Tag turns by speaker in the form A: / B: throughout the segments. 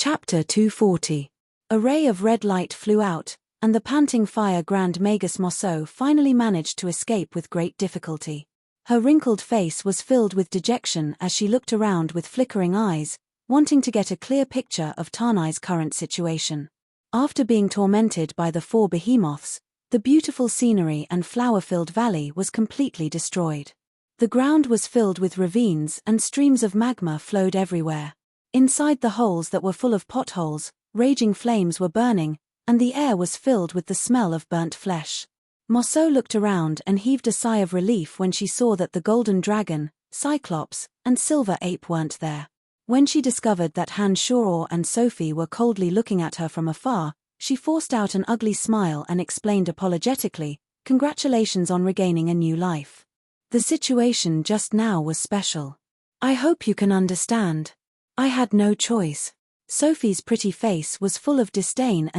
A: Chapter 240. A ray of red light flew out, and the panting fire Grand Magus Mosso finally managed to escape with great difficulty. Her wrinkled face was filled with dejection as she looked around with flickering eyes, wanting to get a clear picture of Tanai's current situation. After being tormented by the four behemoths, the beautiful scenery and flower-filled valley was completely destroyed. The ground was filled with ravines and streams of magma flowed everywhere. Inside the holes that were full of potholes, raging flames were burning, and the air was filled with the smell of burnt flesh. Mosso looked around and heaved a sigh of relief when she saw that the golden dragon, Cyclops, and silver ape weren't there. When she discovered that Han Shoror and Sophie were coldly looking at her from afar, she forced out an ugly smile and explained apologetically, "Congratulations on regaining a new life. The situation just now was special. I hope you can understand. I had no choice." Sophie's pretty face was full of disdain.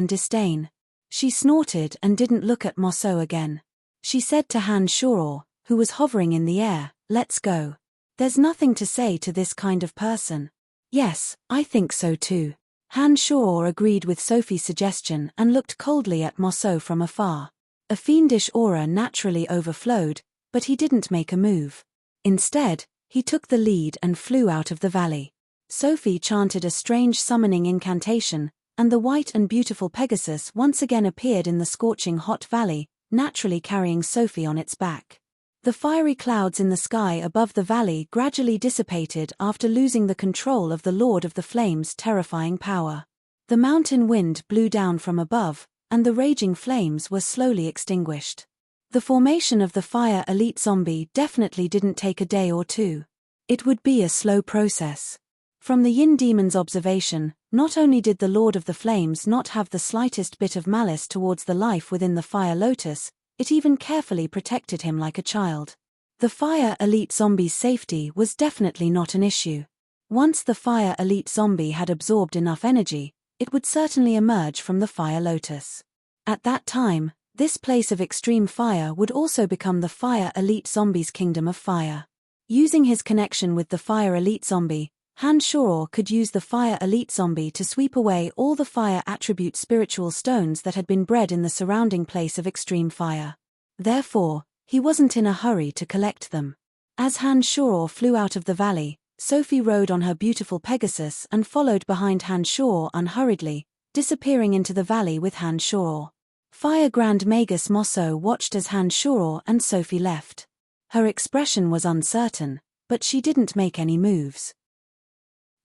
A: She snorted and didn't look at Mosso again. She said to Han Shoror, who was hovering in the air, "Let's go. There's nothing to say to this kind of person." "Yes, I think so too." Han Shoror agreed with Sophie's suggestion and looked coldly at Mosso from afar. A fiendish aura naturally overflowed, but he didn't make a move. Instead, he took the lead and flew out of the valley. Sophie chanted a strange summoning incantation, and the white and beautiful Pegasus once again appeared in the scorching hot valley, naturally carrying Sophie on its back. The fiery clouds in the sky above the valley gradually dissipated after losing the control of the Lord of the Flames' terrifying power. The mountain wind blew down from above, and the raging flames were slowly extinguished. The formation of the fire elite zombie definitely didn't take a day or two. It would be a slow process. From the Yin demon's observation, not only did the Lord of the Flames not have the slightest bit of malice towards the life within the fire lotus, it even carefully protected him like a child. The fire elite zombie's safety was definitely not an issue. Once the fire elite zombie had absorbed enough energy, it would certainly emerge from the fire lotus. At that time, this place of extreme fire would also become the fire elite zombie's kingdom of fire. Using his connection with the fire elite zombie, Han Shoror could use the fire elite zombie to sweep away all the fire attribute spiritual stones that had been bred in the surrounding place of extreme fire. Therefore, he wasn't in a hurry to collect them. As Han Shoror flew out of the valley, Sophie rode on her beautiful Pegasus and followed behind Han Shoror unhurriedly, disappearing into the valley with Han Shoror. Fire Grand Magus Mosso watched as Han Shoror and Sophie left. Her expression was uncertain, but she didn't make any moves.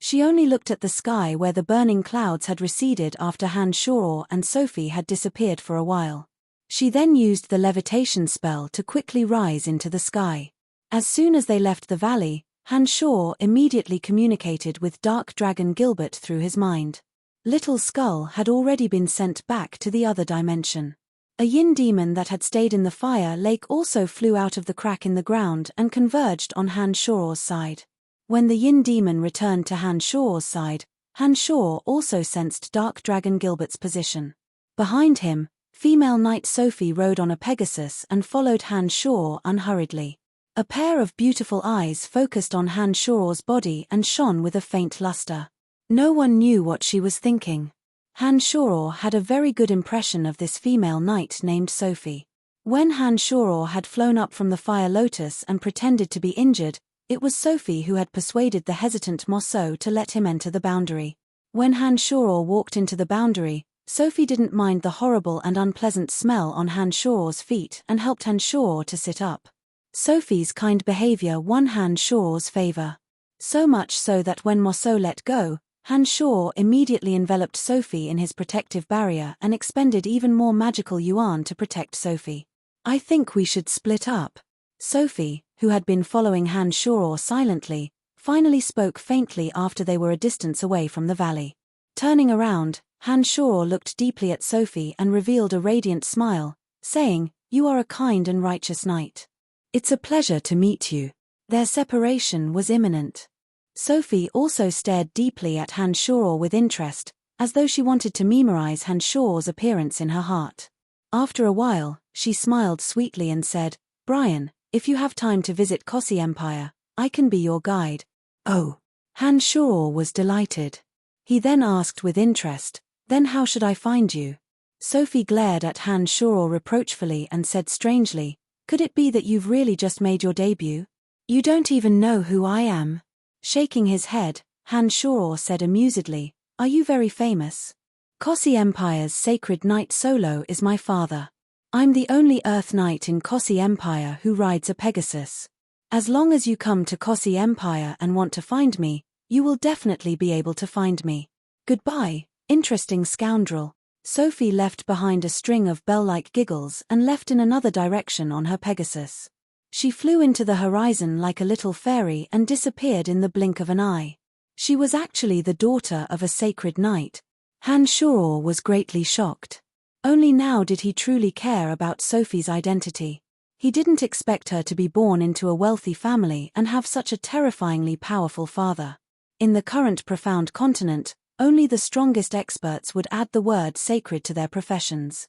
A: She only looked at the sky where the burning clouds had receded after Han Shoror and Sophie had disappeared for a while. She then used the levitation spell to quickly rise into the sky. As soon as they left the valley, Han Shoror immediately communicated with Dark Dragon Gilbert through his mind. Little Skull had already been sent back to the other dimension. A Yin demon that had stayed in the fire lake also flew out of the crack in the ground and converged on Han Shoror's side. When the Yin demon returned to Han Shoror's side, Han Shoror also sensed Dark Dragon Gilbert's position. Behind him, female knight Sophie rode on a Pegasus and followed Han Shoror unhurriedly. A pair of beautiful eyes focused on Han Shoror's body and shone with a faint luster. No one knew what she was thinking. Han Shoror had a very good impression of this female knight named Sophie. When Han Shoror had flown up from the fire lotus and pretended to be injured, it was Sophie who had persuaded the hesitant Mosso to let him enter the boundary. When Han Shoror walked into the boundary, Sophie didn't mind the horrible and unpleasant smell on Han Shoror's feet and helped Han Shoror to sit up. Sophie's kind behavior won Han Shoror's favor. So much so that when Mosso let go, Han Shoror immediately enveloped Sophie in his protective barrier and expended even more magical yuan to protect Sophie. "I think we should split up." Sophie, who had been following Han Shoror silently, finally spoke faintly after they were a distance away from the valley. Turning around, Han Shoror looked deeply at Sophie and revealed a radiant smile, saying, "You are a kind and righteous knight. It's a pleasure to meet you." Their separation was imminent. Sophie also stared deeply at Han Shoror with interest, as though she wanted to memorize Han Shoror's appearance in her heart. After a while, she smiled sweetly and said, "Brian, if you have time to visit Kossi Empire, I can be your guide." "Oh." Han Shoror was delighted. He then asked with interest, "Then how should I find you?" Sophie glared at Han Shoror reproachfully and said strangely, "Could it be that you've really just made your debut? You don't even know who I am." Shaking his head, Han Shoror said amusedly, "Are you very famous? Kossi Empire's sacred knight Solo is my father. I'm the only Earth Knight in Kossi Empire who rides a Pegasus. As long as you come to Kossi Empire and want to find me, you will definitely be able to find me. Goodbye, interesting scoundrel." Sophie left behind a string of bell-like giggles and left in another direction on her Pegasus. She flew into the horizon like a little fairy and disappeared in the blink of an eye. She was actually the daughter of a sacred knight. Han Shoror was greatly shocked. Only now did he truly care about Sophie's identity. He didn't expect her to be born into a wealthy family and have such a terrifyingly powerful father. In the current profound continent, only the strongest experts would add the word sacred to their professions.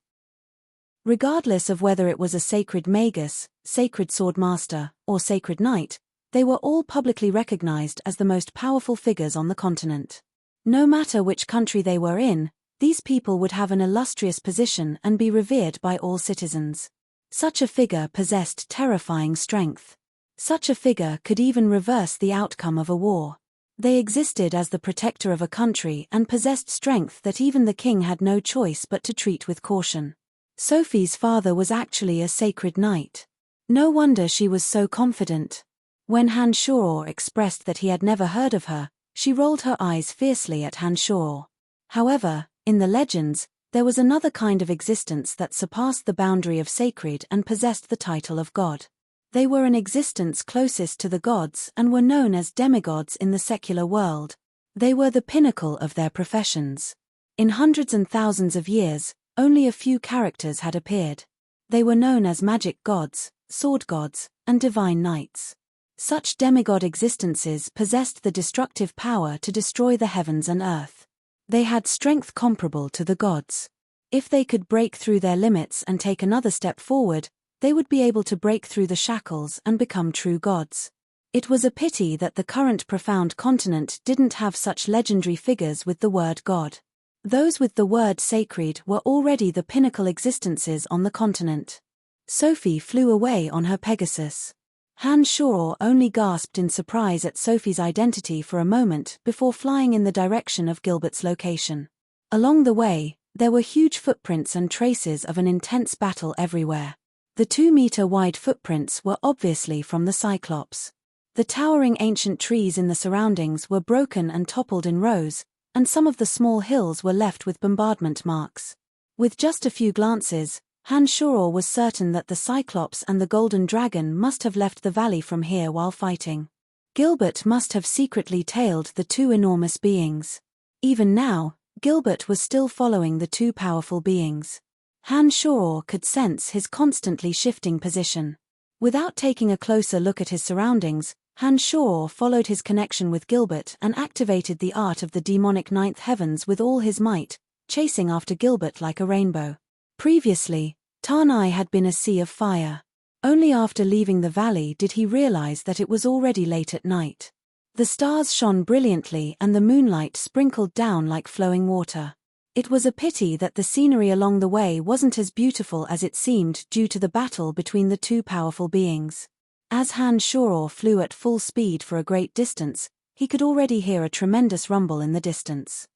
A: Regardless of whether it was a sacred magus, sacred swordmaster, or sacred knight, they were all publicly recognized as the most powerful figures on the continent. No matter which country they were in, these people would have an illustrious position and be revered by all citizens. Such a figure possessed terrifying strength. Such a figure could even reverse the outcome of a war. They existed as the protector of a country and possessed strength that even the king had no choice but to treat with caution. Sophie's father was actually a sacred knight. No wonder she was so confident. When Han Shoror expressed that he had never heard of her, she rolled her eyes fiercely at Han Shoror. However, in the legends, there was another kind of existence that surpassed the boundary of sacred and possessed the title of god. They were an existence closest to the gods and were known as demigods in the secular world. They were the pinnacle of their professions. In hundreds and thousands of years, only a few characters had appeared. They were known as magic gods, sword gods, and divine knights. Such demigod existences possessed the destructive power to destroy the heavens and earth. They had strength comparable to the gods. If they could break through their limits and take another step forward, they would be able to break through the shackles and become true gods. It was a pity that the current profound continent didn't have such legendary figures with the word god. Those with the word sacred were already the pinnacle existences on the continent. Sophie flew away on her Pegasus. Han Shoror only gasped in surprise at Sophie's identity for a moment before flying in the direction of Gilbert's location. Along the way, there were huge footprints and traces of an intense battle everywhere. The 2-meter-wide footprints were obviously from the Cyclops. The towering ancient trees in the surroundings were broken and toppled in rows, and some of the small hills were left with bombardment marks. With just a few glances, Han Shoror was certain that the Cyclops and the Golden Dragon must have left the valley from here while fighting. Gilbert must have secretly tailed the two enormous beings. Even now, Gilbert was still following the two powerful beings. Han Shoror could sense his constantly shifting position. Without taking a closer look at his surroundings, Han Shoror followed his connection with Gilbert and activated the art of the demonic ninth heavens with all his might, chasing after Gilbert like a rainbow. Previously, Tarnai had been a sea of fire. Only after leaving the valley did he realize that it was already late at night. The stars shone brilliantly and the moonlight sprinkled down like flowing water. It was a pity that the scenery along the way wasn't as beautiful as it seemed due to the battle between the two powerful beings. As Han Shoror flew at full speed for a great distance, he could already hear a tremendous rumble in the distance.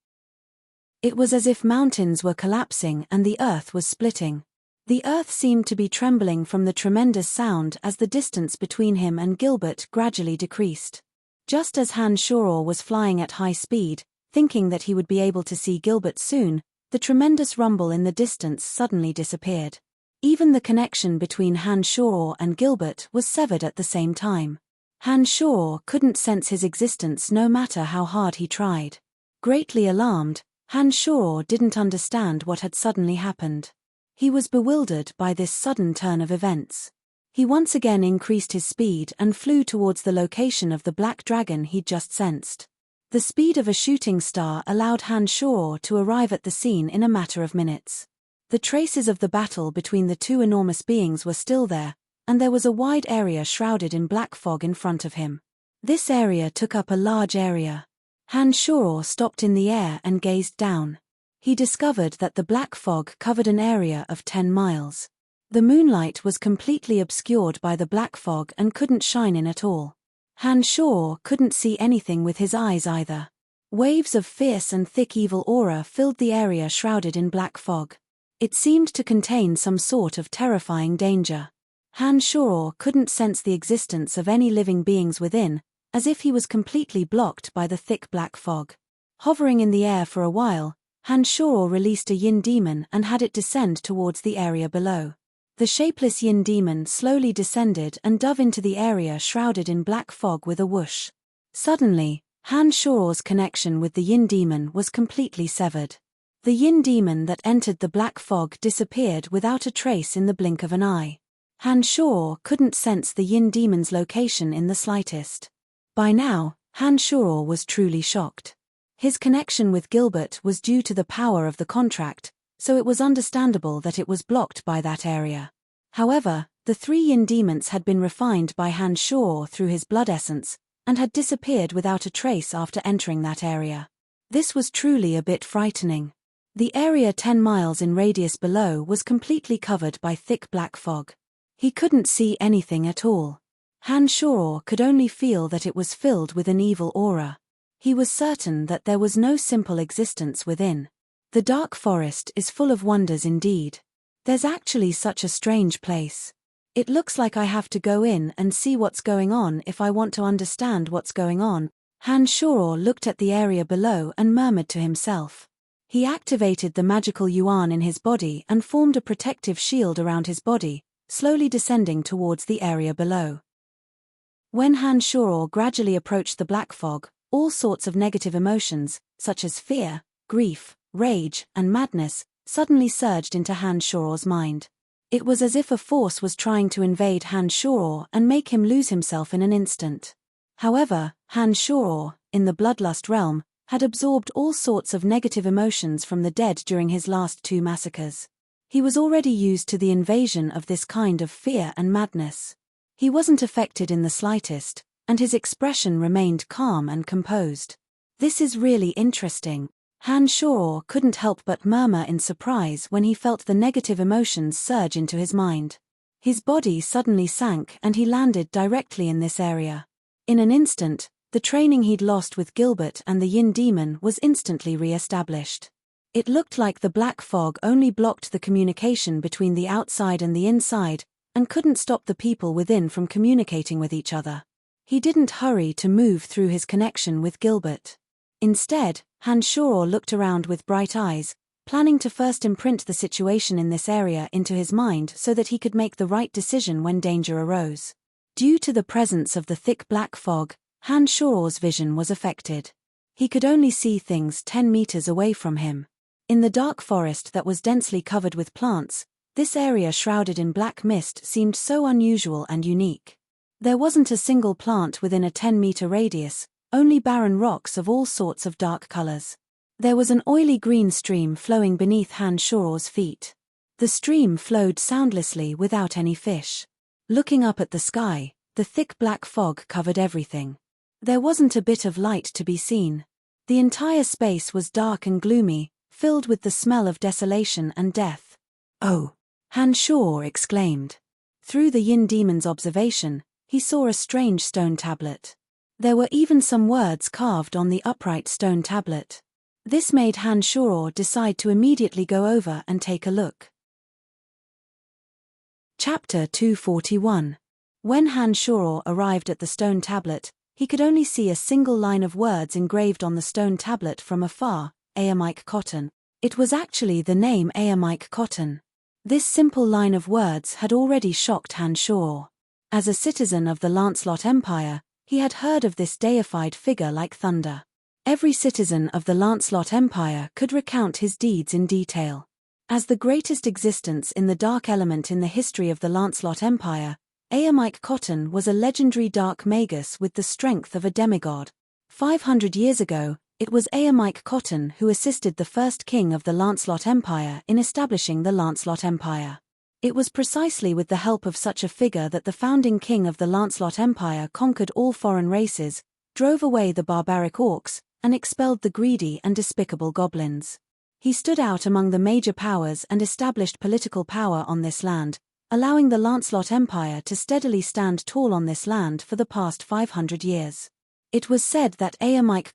A: It was as if mountains were collapsing and the earth was splitting. The earth seemed to be trembling from the tremendous sound as the distance between him and Gilbert gradually decreased. Just as Han Shoror was flying at high speed, thinking that he would be able to see Gilbert soon, the tremendous rumble in the distance suddenly disappeared. Even the connection between Han Shoror and Gilbert was severed at the same time. Han Shoror couldn't sense his existence no matter how hard he tried. Greatly alarmed, Han Shoror didn't understand what had suddenly happened. He was bewildered by this sudden turn of events. He once again increased his speed and flew towards the location of the black dragon he'd just sensed. The speed of a shooting star allowed Han Shoror to arrive at the scene in a matter of minutes. The traces of the battle between the two enormous beings were still there, and there was a wide area shrouded in black fog in front of him. This area took up a large area. Hanshuro stopped in the air and gazed down. He discovered that the black fog covered an area of 10 miles. The moonlight was completely obscured by the black fog and couldn't shine in at all. Hanshuro couldn't see anything with his eyes either. Waves of fierce and thick evil aura filled the area shrouded in black fog. It seemed to contain some sort of terrifying danger. Hanshuro couldn't sense the existence of any living beings within, as if he was completely blocked by the thick black fog. Hovering in the air for a while, Hanshuro released a yin demon and had it descend towards the area below. The shapeless yin demon slowly descended and dove into the area shrouded in black fog with a whoosh. Suddenly, Hanshuro's connection with the yin demon was completely severed. The yin demon that entered the black fog disappeared without a trace in the blink of an eye. Hanshuro couldn't sense the yin demon's location in the slightest. By now, Hanshuro was truly shocked. His connection with Gilbert was due to the power of the contract, so it was understandable that it was blocked by that area. However, the 3 yin demons had been refined by Hanshuro through his blood essence, and had disappeared without a trace after entering that area. This was truly a bit frightening. The area 10 miles in radius below was completely covered by thick black fog. He couldn't see anything at all. Hanshuro could only feel that it was filled with an evil aura. He was certain that there was no simple existence within. The dark forest is full of wonders indeed. There's actually such a strange place. It looks like I have to go in and see what's going on if I want to understand what's going on. Hanshuro looked at the area below and murmured to himself. He activated the magical yuan in his body and formed a protective shield around his body, slowly descending towards the area below. When Hanshuro gradually approached the black fog, all sorts of negative emotions, such as fear, grief, rage, and madness, suddenly surged into Hanshuro's mind. It was as if a force was trying to invade Hanshuro and make him lose himself in an instant. However, Hanshuro, in the bloodlust realm, had absorbed all sorts of negative emotions from the dead during his last 2 massacres. He was already used to the invasion of this kind of fear and madness. He wasn't affected in the slightest, and his expression remained calm and composed. This is really interesting. Hanshuro couldn't help but murmur in surprise when he felt the negative emotions surge into his mind. His body suddenly sank and he landed directly in this area. In an instant, the training he'd lost with Gilbert and the Yin Demon was instantly re-established. It looked like the black fog only blocked the communication between the outside and the inside, and couldn't stop the people within from communicating with each other. He didn't hurry to move through his connection with Gilbert. Instead, Hanshuro looked around with bright eyes, planning to first imprint the situation in this area into his mind so that he could make the right decision when danger arose. Due to the presence of the thick black fog, Hanshuro's vision was affected. He could only see things 10 meters away from him. In the dark forest that was densely covered with plants, this area shrouded in black mist seemed so unusual and unique. There wasn't a single plant within a 10-meter radius, only barren rocks of all sorts of dark colors. There was an oily green stream flowing beneath Hanshuro's feet. The stream flowed soundlessly without any fish. Looking up at the sky, the thick black fog covered everything. There wasn't a bit of light to be seen. The entire space was dark and gloomy, filled with the smell of desolation and death. "Oh!" Hanshuro exclaimed. Through the Yin Demon's observation, he saw a strange stone tablet. There were even some words carved on the upright stone tablet. This made Hanshuro decide to immediately go over and take a look. Chapter 241. When Hanshuro arrived at the stone tablet, he could only see a single line of words engraved on the stone tablet from afar, Aamike Cotton. It was actually the name Aamike Cotton. This simple line of words had already shocked Hanshuro. As a citizen of the Lancelot Empire, he had heard of this deified figure like thunder. Every citizen of the Lancelot Empire could recount his deeds in detail. As the greatest existence in the dark element in the history of the Lancelot Empire, Aamike Cotton was a legendary dark magus with the strength of a demigod. 500 years ago, it was Aamike Cotton who assisted the first king of the Lancelot Empire in establishing the Lancelot Empire. It was precisely with the help of such a figure that the founding king of the Lancelot Empire conquered all foreign races, drove away the barbaric orcs, and expelled the greedy and despicable goblins. He stood out among the major powers and established political power on this land, allowing the Lancelot Empire to steadily stand tall on this land for the past 500 years. It was said that Embark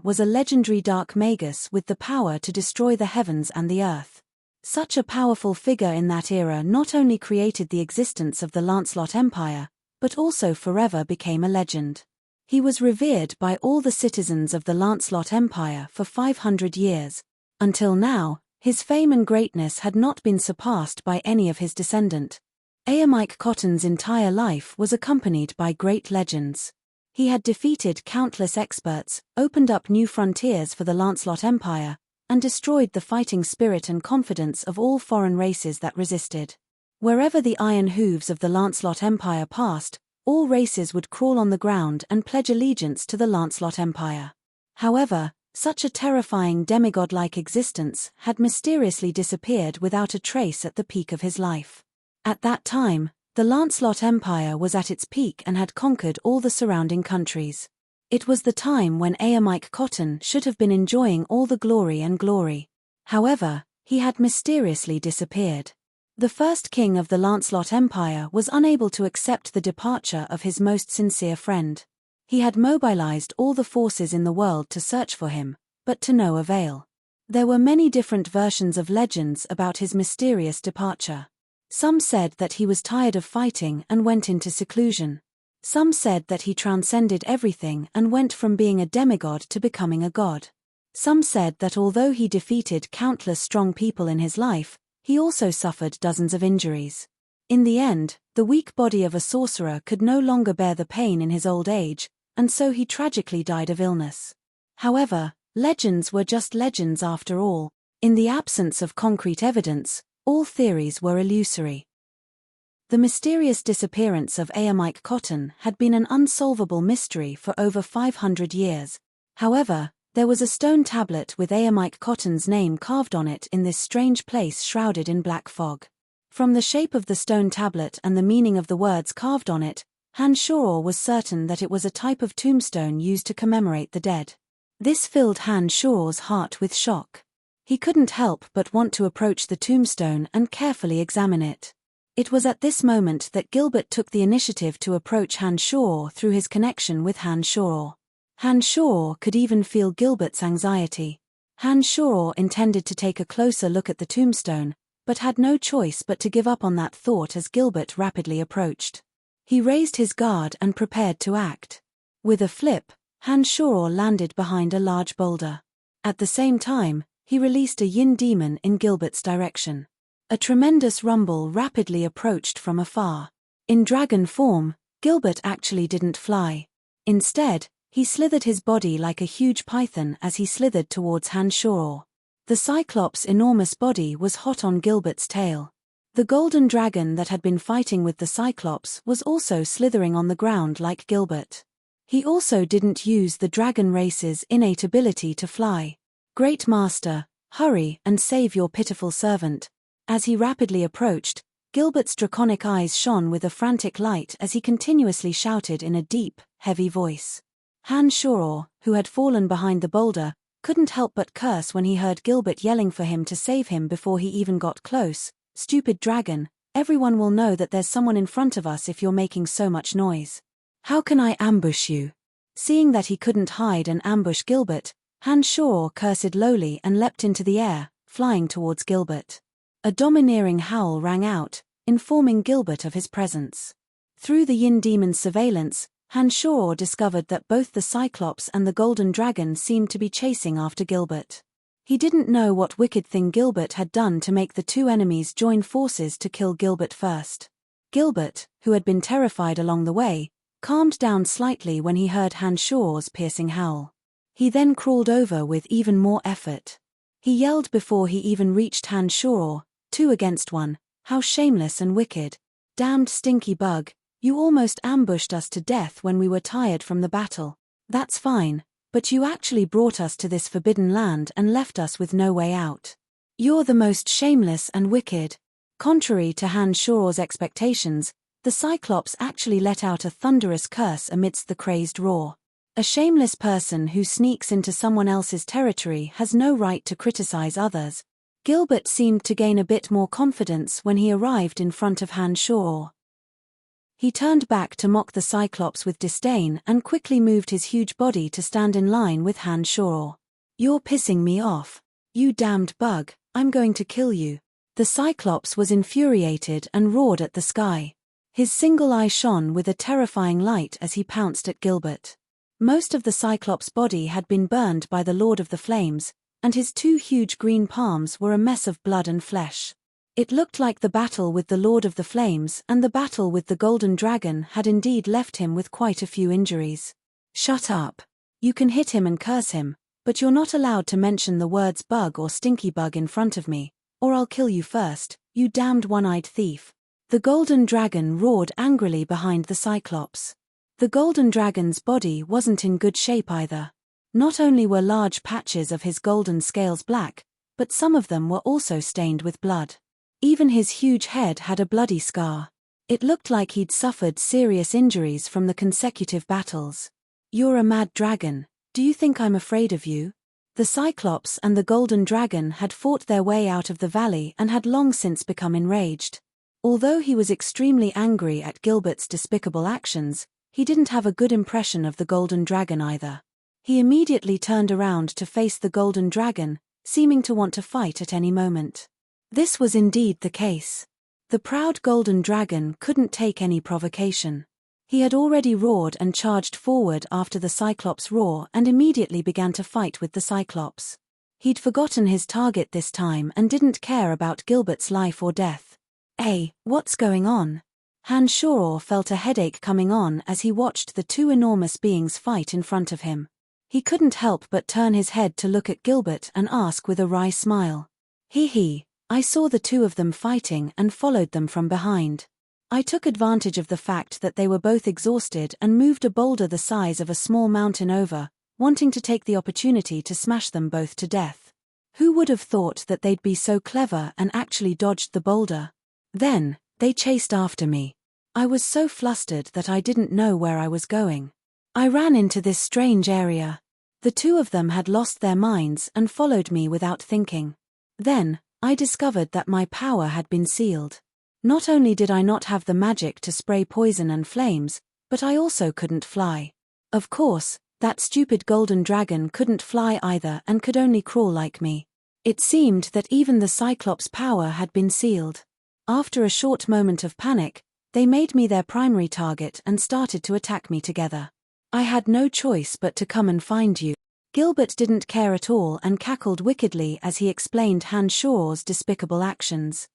A: was a legendary dark magus with the power to destroy the heavens and the earth. Such a powerful figure in that era not only created the existence of the Lancelot Empire, but also forever became a legend. He was revered by all the citizens of the Lancelot Empire for 500 years. Until now, his fame and greatness had not been surpassed by any of his descendant. Embark's entire life was accompanied by great legends. He had defeated countless experts, opened up new frontiers for the Lancelot Empire, and destroyed the fighting spirit and confidence of all foreign races that resisted. Wherever the iron hooves of the Lancelot Empire passed, all races would crawl on the ground and pledge allegiance to the Lancelot Empire. However, such a terrifying demigod-like existence had mysteriously disappeared without a trace at the peak of his life. At that time, the Lancelot Empire was at its peak and had conquered all the surrounding countries. It was the time when Embark should have been enjoying all the glory. However, he had mysteriously disappeared. The first king of the Lancelot Empire was unable to accept the departure of his most sincere friend. He had mobilized all the forces in the world to search for him, but to no avail. There were many different versions of legends about his mysterious departure. Some said that he was tired of fighting and went into seclusion. Some said that he transcended everything and went from being a demigod to becoming a god. Some said that although he defeated countless strong people in his life, he also suffered dozens of injuries. In the end, the weak body of a sorcerer could no longer bear the pain in his old age, and so he tragically died of illness. However, legends were just legends after all. In the absence of concrete evidence, all theories were illusory. The mysterious disappearance of Embark had been an unsolvable mystery for over 500 years. However, there was a stone tablet with Embark's name carved on it in this strange place shrouded in black fog. From the shape of the stone tablet and the meaning of the words carved on it, Han was certain that it was a type of tombstone used to commemorate the dead. This filled Han's heart with shock. He couldn't help but want to approach the tombstone and carefully examine it. It was at this moment that Gilbert took the initiative to approach Han through his connection with Han. Han could even feel Gilbert's anxiety. Han intended to take a closer look at the tombstone, but had no choice but to give up on that thought as Gilbert rapidly approached. He raised his guard and prepared to act. With a flip, Han landed behind a large boulder. At the same time, he released a yin demon in Gilbert's direction. A tremendous rumble rapidly approached from afar. In dragon form, Gilbert actually didn't fly. Instead, he slithered his body like a huge python as he slithered towards Han. The Cyclops' enormous body was hot on Gilbert's tail. The golden dragon that had been fighting with the Cyclops was also slithering on the ground like Gilbert. He also didn't use the dragon race's innate ability to fly. Great Master, hurry and save your pitiful servant. As he rapidly approached, Gilbert's draconic eyes shone with a frantic light as he continuously shouted in a deep, heavy voice. Han, who had fallen behind the boulder, couldn't help but curse when he heard Gilbert yelling for him to save him before he even got close. Stupid dragon, everyone will know that there's someone in front of us if you're making so much noise. How can I ambush you? Seeing that he couldn't hide and ambush Gilbert, Han cursed lowly and leapt into the air, flying towards Gilbert. A domineering howl rang out, informing Gilbert of his presence. Through the yin demon's surveillance, Han discovered that both the Cyclops and the golden dragon seemed to be chasing after Gilbert. He didn't know what wicked thing Gilbert had done to make the two enemies join forces to kill Gilbert first. Gilbert, who had been terrified along the way, calmed down slightly when he heard Han's piercing howl. He then crawled over with even more effort. He yelled before he even reached Han. 2 against 1, how shameless and wicked. Damned stinky bug, you almost ambushed us to death when we were tired from the battle. That's fine, but you actually brought us to this forbidden land and left us with no way out. You're the most shameless and wicked. Contrary to Han's expectations, the Cyclops actually let out a thunderous curse amidst the crazed roar. A shameless person who sneaks into someone else's territory has no right to criticize others. Gilbert seemed to gain a bit more confidence when he arrived in front of Hanshaw. He turned back to mock the Cyclops with disdain and quickly moved his huge body to stand in line with Hanshaw. "You're pissing me off. You damned bug, I'm going to kill you." The Cyclops was infuriated and roared at the sky. His single eye shone with a terrifying light as he pounced at Gilbert. Most of the Cyclops' body had been burned by the Lord of the Flames, and his two huge green palms were a mess of blood and flesh. It looked like the battle with the Lord of the Flames and the battle with the Golden Dragon had indeed left him with quite a few injuries. "Shut up. You can hit him and curse him, but you're not allowed to mention the words bug or stinky bug in front of me, or I'll kill you first, you damned one-eyed thief." The Golden Dragon roared angrily behind the Cyclops. The Golden Dragon's body wasn't in good shape either. Not only were large patches of his golden scales black, but some of them were also stained with blood. Even his huge head had a bloody scar. It looked like he'd suffered serious injuries from the consecutive battles. "You're a mad dragon. Do you think I'm afraid of you?" The Cyclops and the Golden Dragon had fought their way out of the valley and had long since become enraged. Although he was extremely angry at Gilbert's despicable actions, he didn't have a good impression of the Golden Dragon either. He immediately turned around to face the Golden Dragon, seeming to want to fight at any moment. This was indeed the case. The proud Golden Dragon couldn't take any provocation. He had already roared and charged forward after the Cyclops' roar and immediately began to fight with the Cyclops. He'd forgotten his target this time and didn't care about Gilbert's life or death. "Hey, what's going on?" Hanshaw felt a headache coming on as he watched the two enormous beings fight in front of him. He couldn't help but turn his head to look at Gilbert and ask with a wry smile. "Hee, I saw the two of them fighting and followed them from behind. I took advantage of the fact that they were both exhausted and moved a boulder the size of a small mountain over, wanting to take the opportunity to smash them both to death. Who would have thought that they'd be so clever and actually dodged the boulder? Then, they chased after me. I was so flustered that I didn't know where I was going. I ran into this strange area. The two of them had lost their minds and followed me without thinking. Then, I discovered that my power had been sealed. Not only did I not have the magic to spray poison and flames, but I also couldn't fly. Of course, that stupid Golden Dragon couldn't fly either and could only crawl like me. It seemed that even the Cyclops' power had been sealed. After a short moment of panic, they made me their primary target and started to attack me together. I had no choice but to come and find you." Gilbert didn't care at all and cackled wickedly as he explained Hanshaw's despicable actions.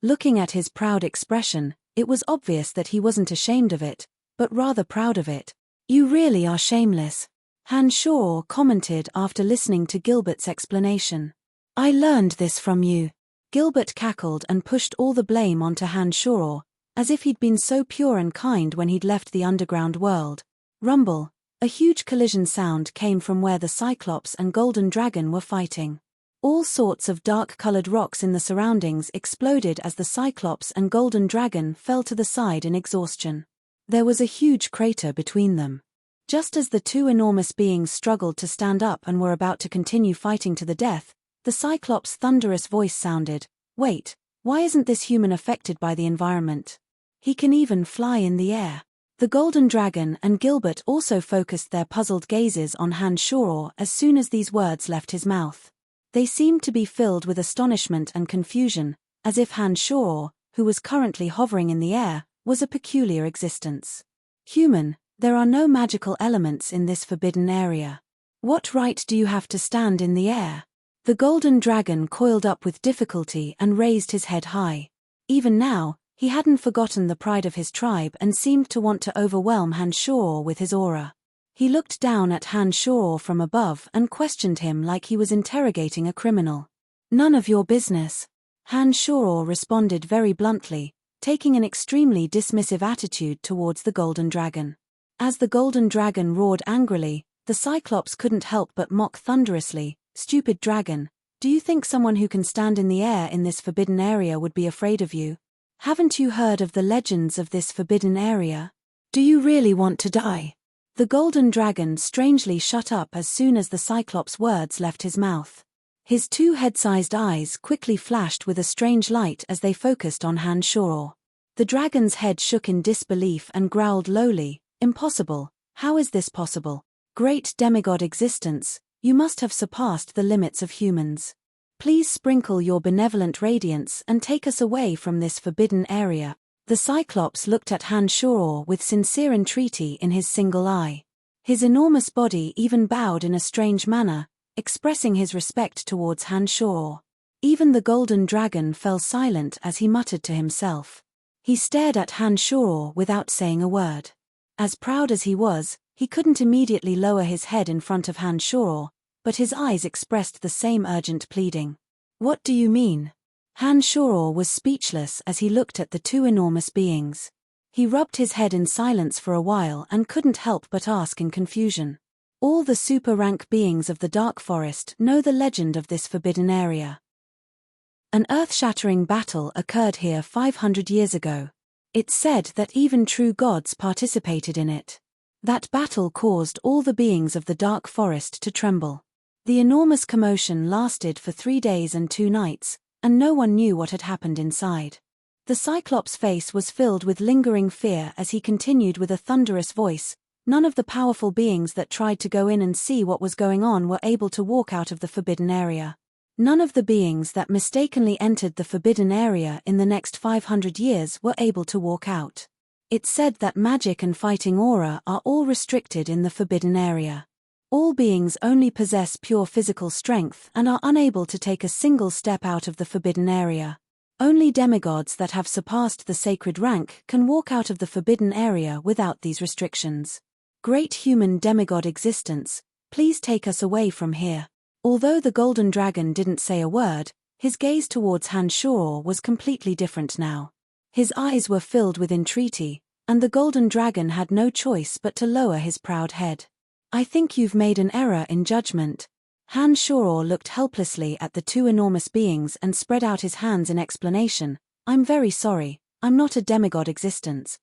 A: Looking at his proud expression, it was obvious that he wasn't ashamed of it, but rather proud of it. "You really are shameless," Hanshaw commented after listening to Gilbert's explanation. "I learned this from you." Gilbert cackled and pushed all the blame onto Hanshaw, as if he'd been so pure and kind when he'd left the underground world. Rumble. A huge collision sound came from where the Cyclops and Golden Dragon were fighting. All sorts of dark-colored rocks in the surroundings exploded as the Cyclops and Golden Dragon fell to the side in exhaustion. There was a huge crater between them. Just as the two enormous beings struggled to stand up and were about to continue fighting to the death, the Cyclops' thunderous voice sounded, "Wait, why isn't this human affected by the environment? He can even fly in the air." The Golden Dragon and Gilbert also focused their puzzled gazes on Hanshaw as soon as these words left his mouth. They seemed to be filled with astonishment and confusion, as if Hanshaw, who was currently hovering in the air, was a peculiar existence. "Human, there are no magical elements in this forbidden area. What right do you have to stand in the air?" The Golden Dragon coiled up with difficulty and raised his head high. Even now, he hadn't forgotten the pride of his tribe and seemed to want to overwhelm Hanshaw with his aura. He looked down at Hanshaw from above and questioned him like he was interrogating a criminal. "None of your business," Hanshaw responded very bluntly, taking an extremely dismissive attitude towards the Golden Dragon. As the Golden Dragon roared angrily, the Cyclops couldn't help but mock thunderously, "Stupid dragon, do you think someone who can stand in the air in this forbidden area would be afraid of you? Haven't you heard of the legends of this forbidden area? Do you really want to die?" The golden dragon strangely shut up as soon as the Cyclops' words left his mouth. His two head-sized eyes quickly flashed with a strange light as they focused on Han Shoror. The dragon's head shook in disbelief and growled lowly, "Impossible, how is this possible? Great demigod existence, you must have surpassed the limits of humans. Please sprinkle your benevolent radiance and take us away from this forbidden area." The Cyclops looked at Han Shoror with sincere entreaty in his single eye. His enormous body even bowed in a strange manner, expressing his respect towards Han Shoror. Even the golden dragon fell silent as he muttered to himself. He stared at Han Shoror without saying a word. As proud as he was, he couldn't immediately lower his head in front of Han Shoror, but his eyes expressed the same urgent pleading. "What do you mean?" Han Shoror was speechless as he looked at the two enormous beings. He rubbed his head in silence for a while and couldn't help but ask in confusion. All the super-rank beings of the Dark Forest know the legend of this forbidden area. An earth-shattering battle occurred here 500 years ago. It's said that even true gods participated in it. That battle caused all the beings of the Dark Forest to tremble. The enormous commotion lasted for 3 days and 2 nights, and no one knew what had happened inside. The Cyclops' face was filled with lingering fear as he continued with a thunderous voice, "None of the powerful beings that tried to go in and see what was going on were able to walk out of the forbidden area. None of the beings that mistakenly entered the forbidden area in the next 500 years were able to walk out. It's said that magic and fighting aura are all restricted in the forbidden area. All beings only possess pure physical strength and are unable to take a single step out of the forbidden area. Only demigods that have surpassed the sacred rank can walk out of the forbidden area without these restrictions. Great human demigod existence, please take us away from here." Although the golden dragon didn't say a word, his gaze towards Han Shoror was completely different now. His eyes were filled with entreaty, and the golden dragon had no choice but to lower his proud head. "I think you've made an error in judgment." Han Shoror looked helplessly at the two enormous beings and spread out his hands in explanation. "I'm very sorry, I'm not a demigod existence."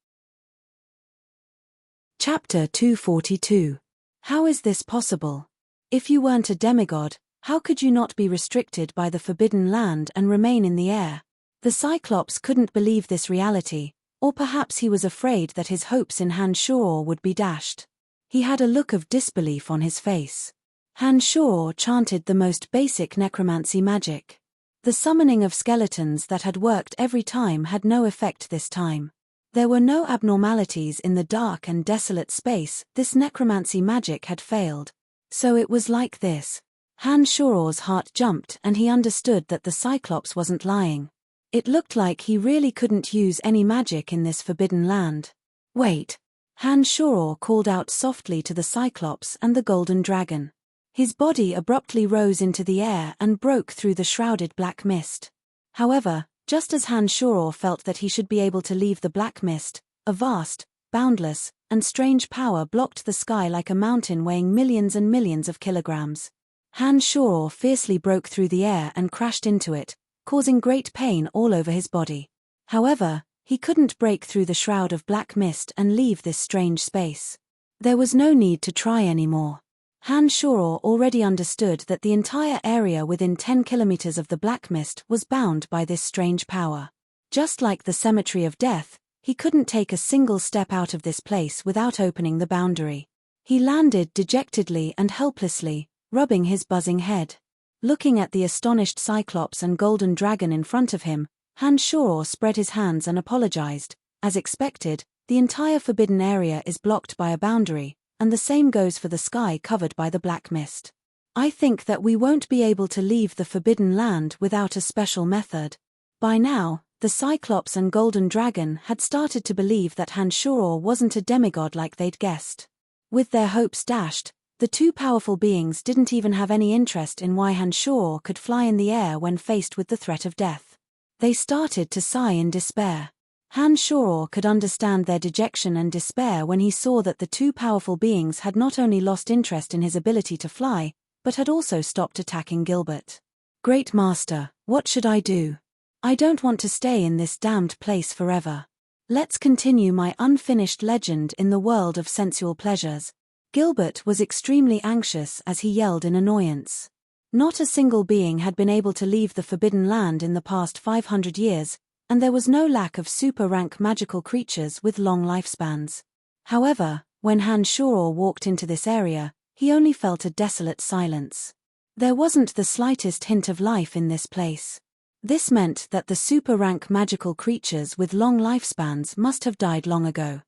A: Chapter 242. How is this possible? If you weren't a demigod, how could you not be restricted by the forbidden land and remain in the air? The Cyclops couldn't believe this reality, or perhaps he was afraid that his hopes in Han Shoror would be dashed. He had a look of disbelief on his face. Han Shoror chanted the most basic necromancy magic. The summoning of skeletons that had worked every time had no effect this time. There were no abnormalities in the dark and desolate space. This necromancy magic had failed. So it was like this. Han Shoror's heart jumped and he understood that the Cyclops wasn't lying. It looked like he really couldn't use any magic in this forbidden land. "Wait." Han Shoror called out softly to the Cyclops and the golden dragon. His body abruptly rose into the air and broke through the shrouded black mist. However, just as Han Shoror felt that he should be able to leave the black mist, a vast, boundless, and strange power blocked the sky like a mountain weighing millions and millions of kilograms. Han Shoror fiercely broke through the air and crashed into it, causing great pain all over his body. However, he couldn't break through the shroud of black mist and leave this strange space. There was no need to try anymore. Han Shoror already understood that the entire area within 10 kilometers of the black mist was bound by this strange power. Just like the cemetery of death, he couldn't take a single step out of this place without opening the boundary. He landed dejectedly and helplessly, rubbing his buzzing head. Looking at the astonished Cyclops and golden dragon in front of him, Han Shoror spread his hands and apologized. "As expected, the entire forbidden area is blocked by a boundary, and the same goes for the sky covered by the black mist. I think that we won't be able to leave the forbidden land without a special method." By now, the Cyclops and golden dragon had started to believe that Han Shoror wasn't a demigod like they'd guessed. With their hopes dashed, the two powerful beings didn't even have any interest in why Han Shoror could fly in the air when faced with the threat of death. They started to sigh in despair. Han Shoror could understand their dejection and despair when he saw that the two powerful beings had not only lost interest in his ability to fly, but had also stopped attacking Gilbert. "Great Master, what should I do? I don't want to stay in this damned place forever. Let's continue my unfinished legend in the world of sensual pleasures." Gilbert was extremely anxious as he yelled in annoyance. Not a single being had been able to leave the Forbidden Land in the past 500 years, and there was no lack of super-rank magical creatures with long lifespans. However, when Han Shoror walked into this area, he only felt a desolate silence. There wasn't the slightest hint of life in this place. This meant that the super-rank magical creatures with long lifespans must have died long ago.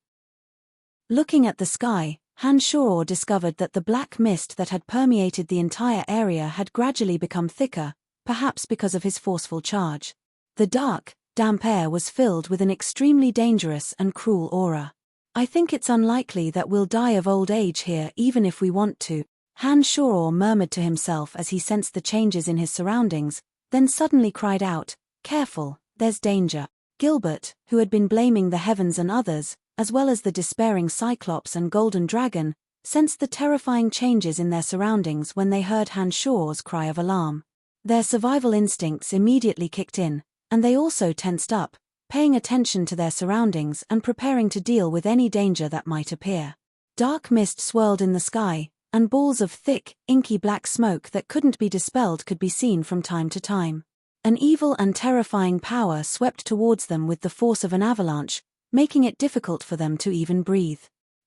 A: Looking at the sky, Han Shoror discovered that the black mist that had permeated the entire area had gradually become thicker, perhaps because of his forceful charge. The dark, damp air was filled with an extremely dangerous and cruel aura. "I think it's unlikely that we'll die of old age here even if we want to," Han Shoror murmured to himself as he sensed the changes in his surroundings, then suddenly cried out, "Careful, there's danger." Gilbert, who had been blaming the heavens and others, as well as the despairing Cyclops and Golden Dragon, sensed the terrifying changes in their surroundings when they heard Han Shoror's cry of alarm. Their survival instincts immediately kicked in, and they also tensed up, paying attention to their surroundings and preparing to deal with any danger that might appear. Dark mist swirled in the sky, and balls of thick, inky black smoke that couldn't be dispelled could be seen from time to time. An evil and terrifying power swept towards them with the force of an avalanche, making it difficult for them to even breathe.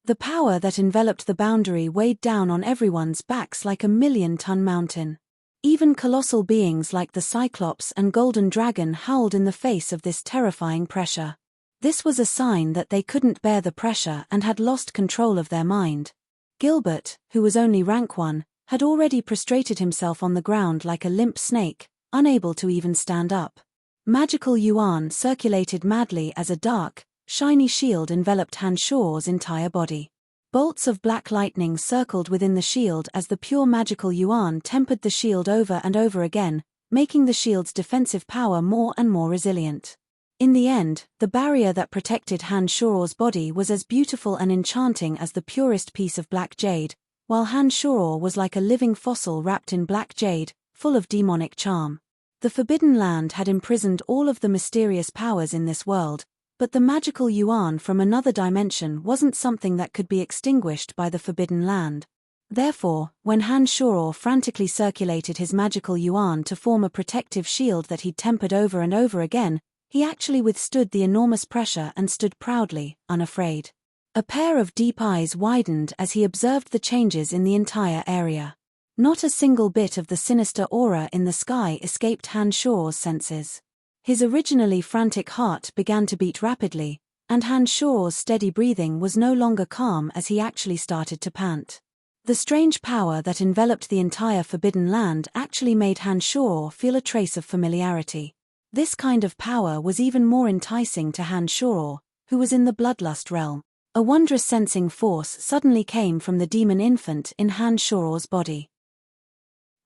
A: The power that enveloped the boundary weighed down on everyone's backs like a million-ton mountain. Even colossal beings like the Cyclops and Golden Dragon howled in the face of this terrifying pressure. This was a sign that they couldn't bear the pressure and had lost control of their mind. Gilbert, who was only rank 1, had already prostrated himself on the ground like a limp snake, unable to even stand up. Magical yuan circulated madly as a dark, shiny shield enveloped Han Shoror's entire body. Bolts of black lightning circled within the shield as the pure magical yuan tempered the shield over and over again, making the shield's defensive power more and more resilient. In the end, the barrier that protected Han Shoror's body was as beautiful and enchanting as the purest piece of black jade, while Han Shoror was like a living fossil wrapped in black jade, full of demonic charm. The Forbidden Land had imprisoned all of the mysterious powers in this world, but the magical yuan from another dimension wasn't something that could be extinguished by the Forbidden Land. Therefore, when Han Shoror frantically circulated his magical yuan to form a protective shield that he'd tempered over and over again, he actually withstood the enormous pressure and stood proudly, unafraid. A pair of deep eyes widened as he observed the changes in the entire area. Not a single bit of the sinister aura in the sky escaped Han Shoror's senses. His originally frantic heart began to beat rapidly, and Han Shoror's steady breathing was no longer calm as he actually started to pant. The strange power that enveloped the entire Forbidden Land actually made Han Shoror feel a trace of familiarity. This kind of power was even more enticing to Han Shoror, who was in the bloodlust realm. A wondrous sensing force suddenly came from the demon infant in Han Shoror's body.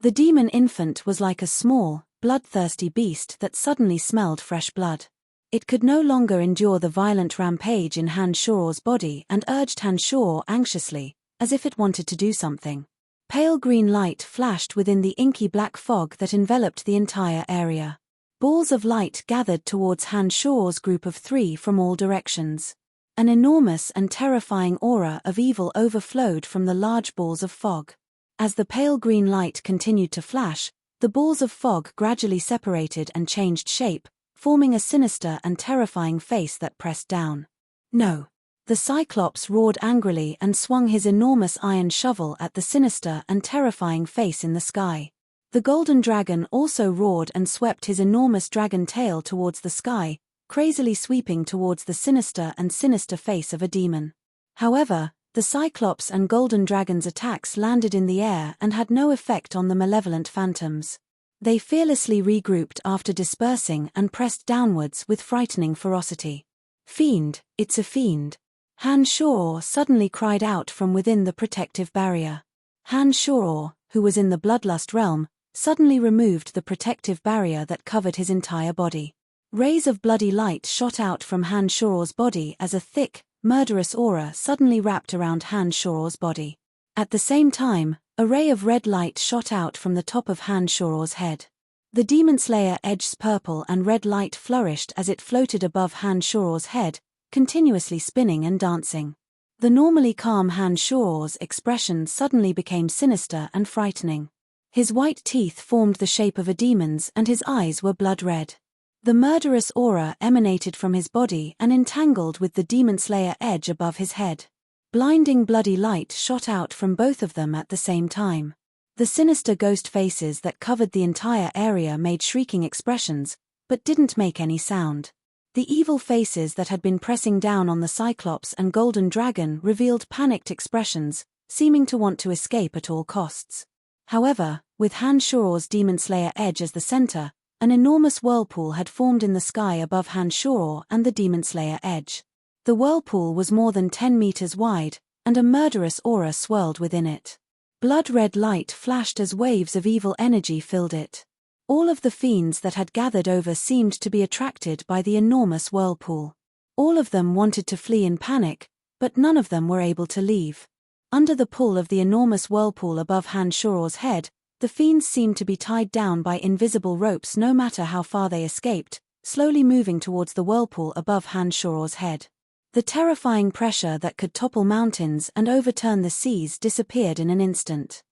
A: The demon infant was like a small, bloodthirsty beast that suddenly smelled fresh blood. It could no longer endure the violent rampage in Han Shoror's body and urged Han Shoror anxiously, as if it wanted to do something. Pale green light flashed within the inky black fog that enveloped the entire area. Balls of light gathered towards Han Shoror's group of 3 from all directions. An enormous and terrifying aura of evil overflowed from the large balls of fog. As the pale green light continued to flash, the balls of fog gradually separated and changed shape, forming a sinister and terrifying face that pressed down. "No!" The Cyclops roared angrily and swung his enormous iron shovel at the sinister and terrifying face in the sky. The Golden Dragon also roared and swept his enormous dragon tail towards the sky, crazily sweeping towards the sinister face of a demon. However, the Cyclops and Golden Dragon's attacks landed in the air and had no effect on the malevolent phantoms. They fearlessly regrouped after dispersing and pressed downwards with frightening ferocity. "Fiend, it's a fiend!" Han Shoror suddenly cried out from within the protective barrier. Han Shoror, who was in the bloodlust realm, suddenly removed the protective barrier that covered his entire body. Rays of bloody light shot out from Han Shoror's body as a thick, murderous aura suddenly wrapped around Han Shoror's body. At the same time, a ray of red light shot out from the top of Han Shoror's head. The Demon Slayer edge's purple and red light flourished as it floated above Han Shoror's head, continuously spinning and dancing. The normally calm Han Shuo's expression suddenly became sinister and frightening. His white teeth formed the shape of a demon's and his eyes were blood red. The murderous aura emanated from his body and entangled with the demon slayer edge above his head. Blinding bloody light shot out from both of them at the same time. The sinister ghost faces that covered the entire area made shrieking expressions, but didn't make any sound. The evil faces that had been pressing down on the Cyclops and Golden Dragon revealed panicked expressions, seeming to want to escape at all costs. However, with Han Shuo's Demon Slayer edge as the center, an enormous whirlpool had formed in the sky above Han Shuo and the Demon Slayer edge. The whirlpool was more than 10 meters wide, and a murderous aura swirled within it. Blood-red light flashed as waves of evil energy filled it. All of the fiends that had gathered over seemed to be attracted by the enormous whirlpool. All of them wanted to flee in panic, but none of them were able to leave. Under the pull of the enormous whirlpool above Han Shuo's head, the fiends seemed to be tied down by invisible ropes no matter how far they escaped, slowly moving towards the whirlpool above Han Shuo's head. The terrifying pressure that could topple mountains and overturn the seas disappeared in an instant.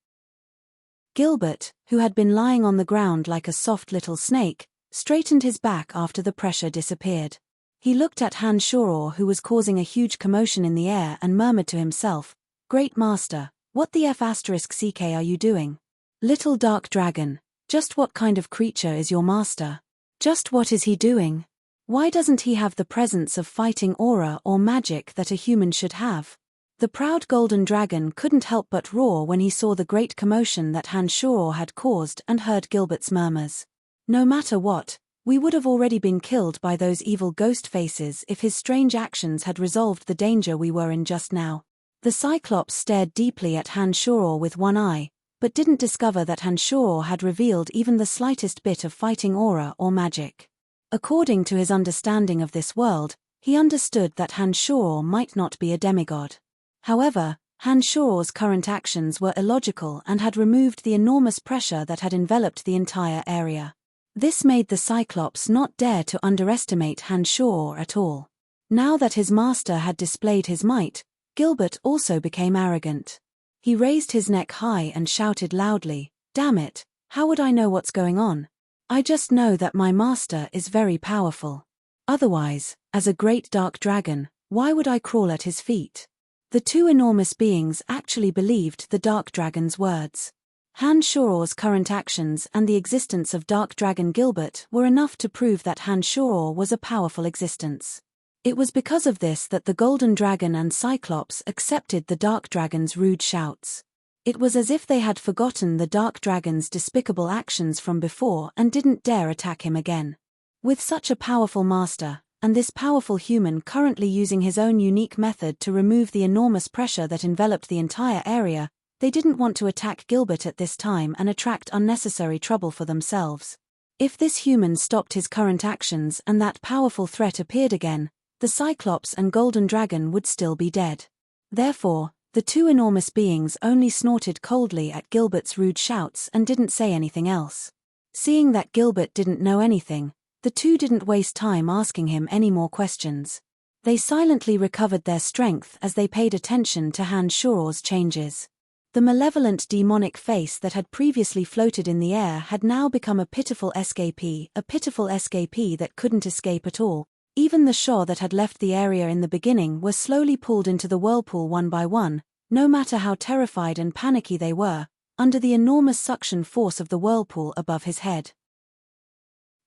A: Gilbert, who had been lying on the ground like a soft little snake, straightened his back after the pressure disappeared. He looked at Han Shuo, who was causing a huge commotion in the air, and murmured to himself, "Great Master, what the F***ck are you doing? Little dark dragon, just what kind of creature is your master? Just what is he doing? Why doesn't he have the presence of fighting aura or magic that a human should have?" The proud golden dragon couldn't help but roar when he saw the great commotion that Han Shuo had caused and heard Gilbert's murmurs. "No matter what, we would have already been killed by those evil ghost faces if his strange actions had resolved the danger we were in just now." The Cyclops stared deeply at Han Shuo with one eye, but didn't discover that Han Shuo had revealed even the slightest bit of fighting aura or magic. According to his understanding of this world, he understood that Han Shuo might not be a demigod. However, Han Shuo's current actions were illogical and had removed the enormous pressure that had enveloped the entire area. This made the Cyclops not dare to underestimate Han Shuo at all. Now that his master had displayed his might, Gilbert also became arrogant. He raised his neck high and shouted loudly, "Damn it, how would I know what's going on? I just know that my master is very powerful. Otherwise, as a great dark dragon, why would I crawl at his feet?" The two enormous beings actually believed the dark dragon's words. Han Shuo's current actions and the existence of dark dragon Gilbert were enough to prove that Han Shuo was a powerful existence. It was because of this that the golden dragon and Cyclops accepted the dark dragon's rude shouts. It was as if they had forgotten the dark dragon's despicable actions from before and didn't dare attack him again. With such a powerful master, and this powerful human currently using his own unique method to remove the enormous pressure that enveloped the entire area, they didn't want to attack Gilbert at this time and attract unnecessary trouble for themselves. If this human stopped his current actions and that powerful threat appeared again, the Cyclops and Golden Dragon would still be dead. Therefore, the two enormous beings only snorted coldly at Gilbert's rude shouts and didn't say anything else. Seeing that Gilbert didn't know anything, the two didn't waste time asking him any more questions. They silently recovered their strength as they paid attention to Han Shuo's changes. The malevolent demonic face that had previously floated in the air had now become a pitiful escapee that couldn't escape at all. Even the Shuo that had left the area in the beginning were slowly pulled into the whirlpool one by one, no matter how terrified and panicky they were, under the enormous suction force of the whirlpool above his head.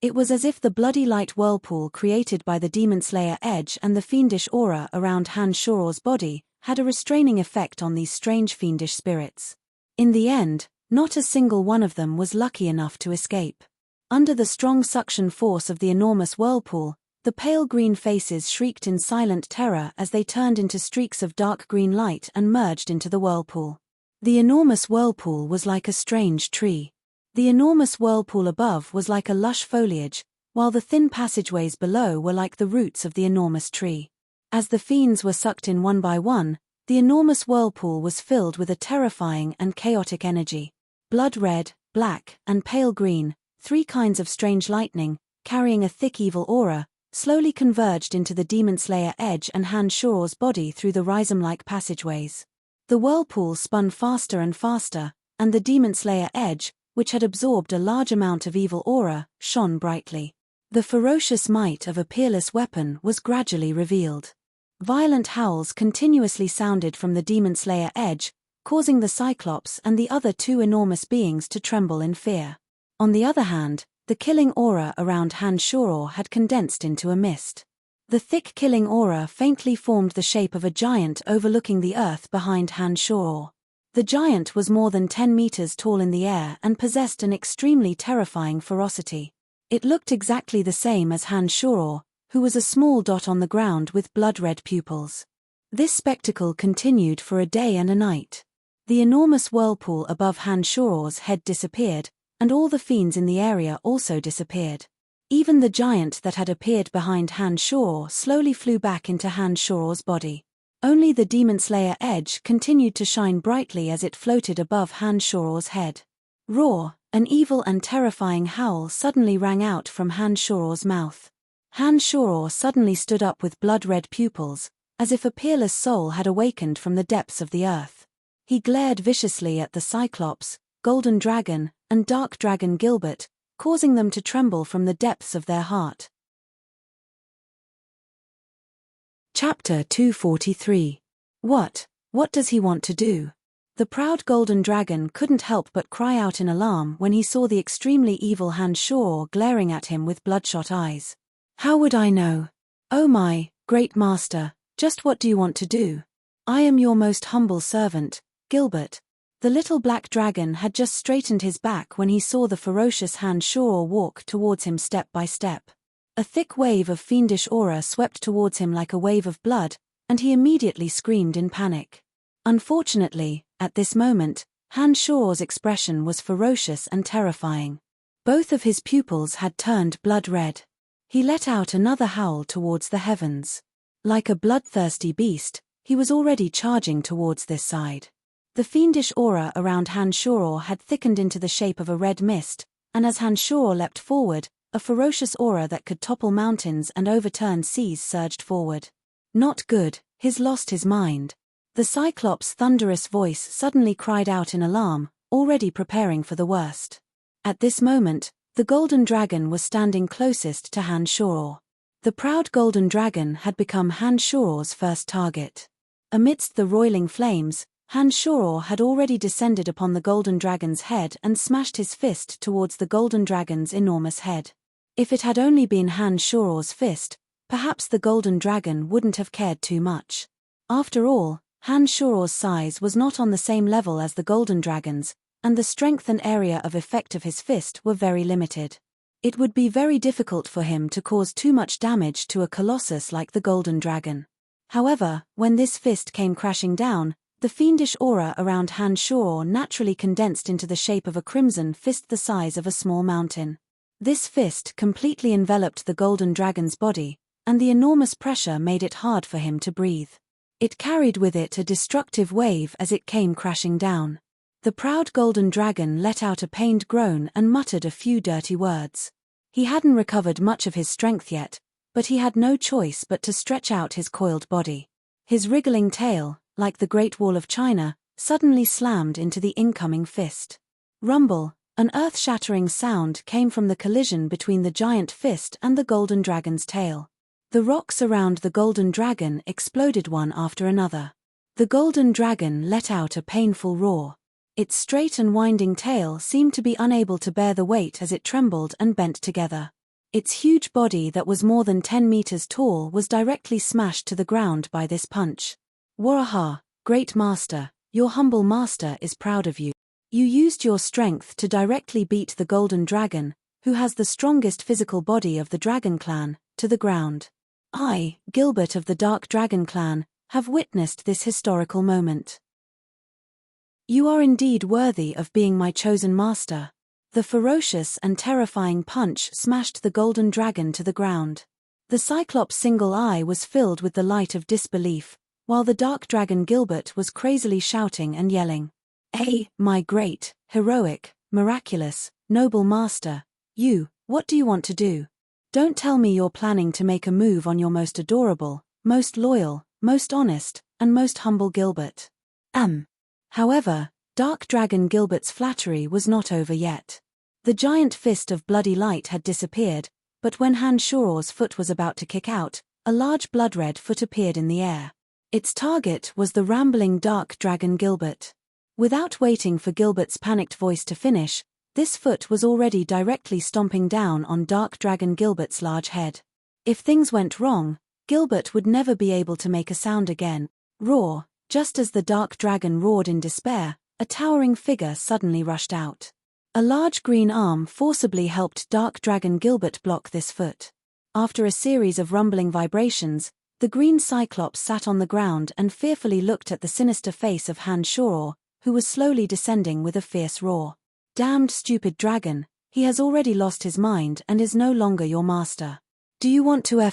A: It was as if the bloody light whirlpool created by the Demon Slayer edge and the fiendish aura around Han Shuo's body had a restraining effect on these strange fiendish spirits. In the end, not a single one of them was lucky enough to escape. Under the strong suction force of the enormous whirlpool, the pale green faces shrieked in silent terror as they turned into streaks of dark green light and merged into the whirlpool. The enormous whirlpool was like a strange tree. The enormous whirlpool above was like a lush foliage, while the thin passageways below were like the roots of the enormous tree. As the fiends were sucked in one by one, the enormous whirlpool was filled with a terrifying and chaotic energy. Blood red, black, and pale green, three kinds of strange lightning, carrying a thick evil aura, slowly converged into the Demon Slayer Edge and Han Shuro's body through the rhizome-like passageways. The whirlpool spun faster and faster, and the Demon Slayer Edge, which had absorbed a large amount of evil aura, shone brightly. The ferocious might of a peerless weapon was gradually revealed. Violent howls continuously sounded from the Demon Slayer Edge, causing the Cyclops and the other two enormous beings to tremble in fear. On the other hand, the killing aura around Han Shuro had condensed into a mist. The thick killing aura faintly formed the shape of a giant overlooking the earth behind Han Shuro. The giant was more than 10 meters tall in the air and possessed an extremely terrifying ferocity. It looked exactly the same as Han Shuro, who was a small dot on the ground with blood-red pupils. This spectacle continued for a day and a night. The enormous whirlpool above Han Shuro's head disappeared, and all the fiends in the area also disappeared. Even the giant that had appeared behind Han Shuro slowly flew back into Han Shuro's body. Only the Demon Slayer Edge continued to shine brightly as it floated above Han Shuro's head. Roar! An evil and terrifying howl suddenly rang out from Han Shuro's mouth. Han Shuro suddenly stood up with blood-red pupils, as if a peerless soul had awakened from the depths of the earth. He glared viciously at the Cyclops, Golden Dragon, and Dark Dragon Gilbert, causing them to tremble from the depths of their heart. Chapter 243. What does he want to do? The proud Golden Dragon couldn't help but cry out in alarm when he saw the extremely evil Han Shuro glaring at him with bloodshot eyes. How would I know? Oh my, great master, just what do you want to do? I am your most humble servant, Gilbert. The little black dragon had just straightened his back when he saw the ferocious Han Shuro walk towards him step by step. A thick wave of fiendish aura swept towards him like a wave of blood, and he immediately screamed in panic. Unfortunately, at this moment, Han Shuro's expression was ferocious and terrifying. Both of his pupils had turned blood red. He let out another howl towards the heavens. Like a bloodthirsty beast, he was already charging towards this side. The fiendish aura around Han Shuro had thickened into the shape of a red mist, and as Han Shuro leapt forward, a ferocious aura that could topple mountains and overturn seas surged forward. Not good, he's lost his mind. The Cyclops' thunderous voice suddenly cried out in alarm, already preparing for the worst. At this moment, the Golden Dragon was standing closest to Han Shuro. The proud Golden Dragon had become Han Shuro's first target. Amidst the roiling flames, Han Shuro had already descended upon the Golden Dragon's head and smashed his fist towards the Golden Dragon's enormous head. If it had only been Han Shuro's fist, perhaps the Golden Dragon wouldn't have cared too much. After all, Han Shuro's size was not on the same level as the Golden Dragon's, and the strength and area of effect of his fist were very limited. It would be very difficult for him to cause too much damage to a colossus like the Golden Dragon. However, when this fist came crashing down, the fiendish aura around Han Shuro naturally condensed into the shape of a crimson fist the size of a small mountain. This fist completely enveloped the Golden Dragon's body, and the enormous pressure made it hard for him to breathe. It carried with it a destructive wave as it came crashing down. The proud Golden Dragon let out a pained groan and muttered a few dirty words. He hadn't recovered much of his strength yet, but he had no choice but to stretch out his coiled body. His wriggling tail, like the Great Wall of China, suddenly slammed into the incoming fist. Rumble! An earth-shattering sound came from the collision between the giant fist and the Golden Dragon's tail. The rocks around the Golden Dragon exploded one after another. The Golden Dragon let out a painful roar. Its straight and winding tail seemed to be unable to bear the weight as it trembled and bent together. Its huge body that was more than 10 meters tall was directly smashed to the ground by this punch. Waraha, great master, your humble master is proud of you. You used your strength to directly beat the Golden Dragon, who has the strongest physical body of the Dragon Clan, to the ground. I, Gilbert of the Dark Dragon Clan, have witnessed this historical moment. You are indeed worthy of being my chosen master. The ferocious and terrifying punch smashed the Golden Dragon to the ground. The Cyclops' single eye was filled with the light of disbelief, while the Dark Dragon Gilbert was crazily shouting and yelling. Hey, my great, heroic, miraculous, noble master, what do you want to do? Don't tell me you're planning to make a move on your most adorable, most loyal, most honest, and most humble Gilbert. However, Dark Dragon Gilbert's flattery was not over yet. The giant fist of bloody light had disappeared, but when Han Shoror's foot was about to kick out, a large blood-red foot appeared in the air. Its target was the rambling Dark Dragon Gilbert. Without waiting for Gilbert's panicked voice to finish, this foot was already directly stomping down on Dark Dragon Gilbert's large head. If things went wrong, Gilbert would never be able to make a sound again. Roar! Just as the Dark Dragon roared in despair, a towering figure suddenly rushed out. A large green arm forcibly helped Dark Dragon Gilbert block this foot. After a series of rumbling vibrations, the green Cyclops sat on the ground and fearfully looked at the sinister face of Han Shoror, who was slowly descending with a fierce roar. Damned stupid dragon, he has already lost his mind and is no longer your master. Do you want to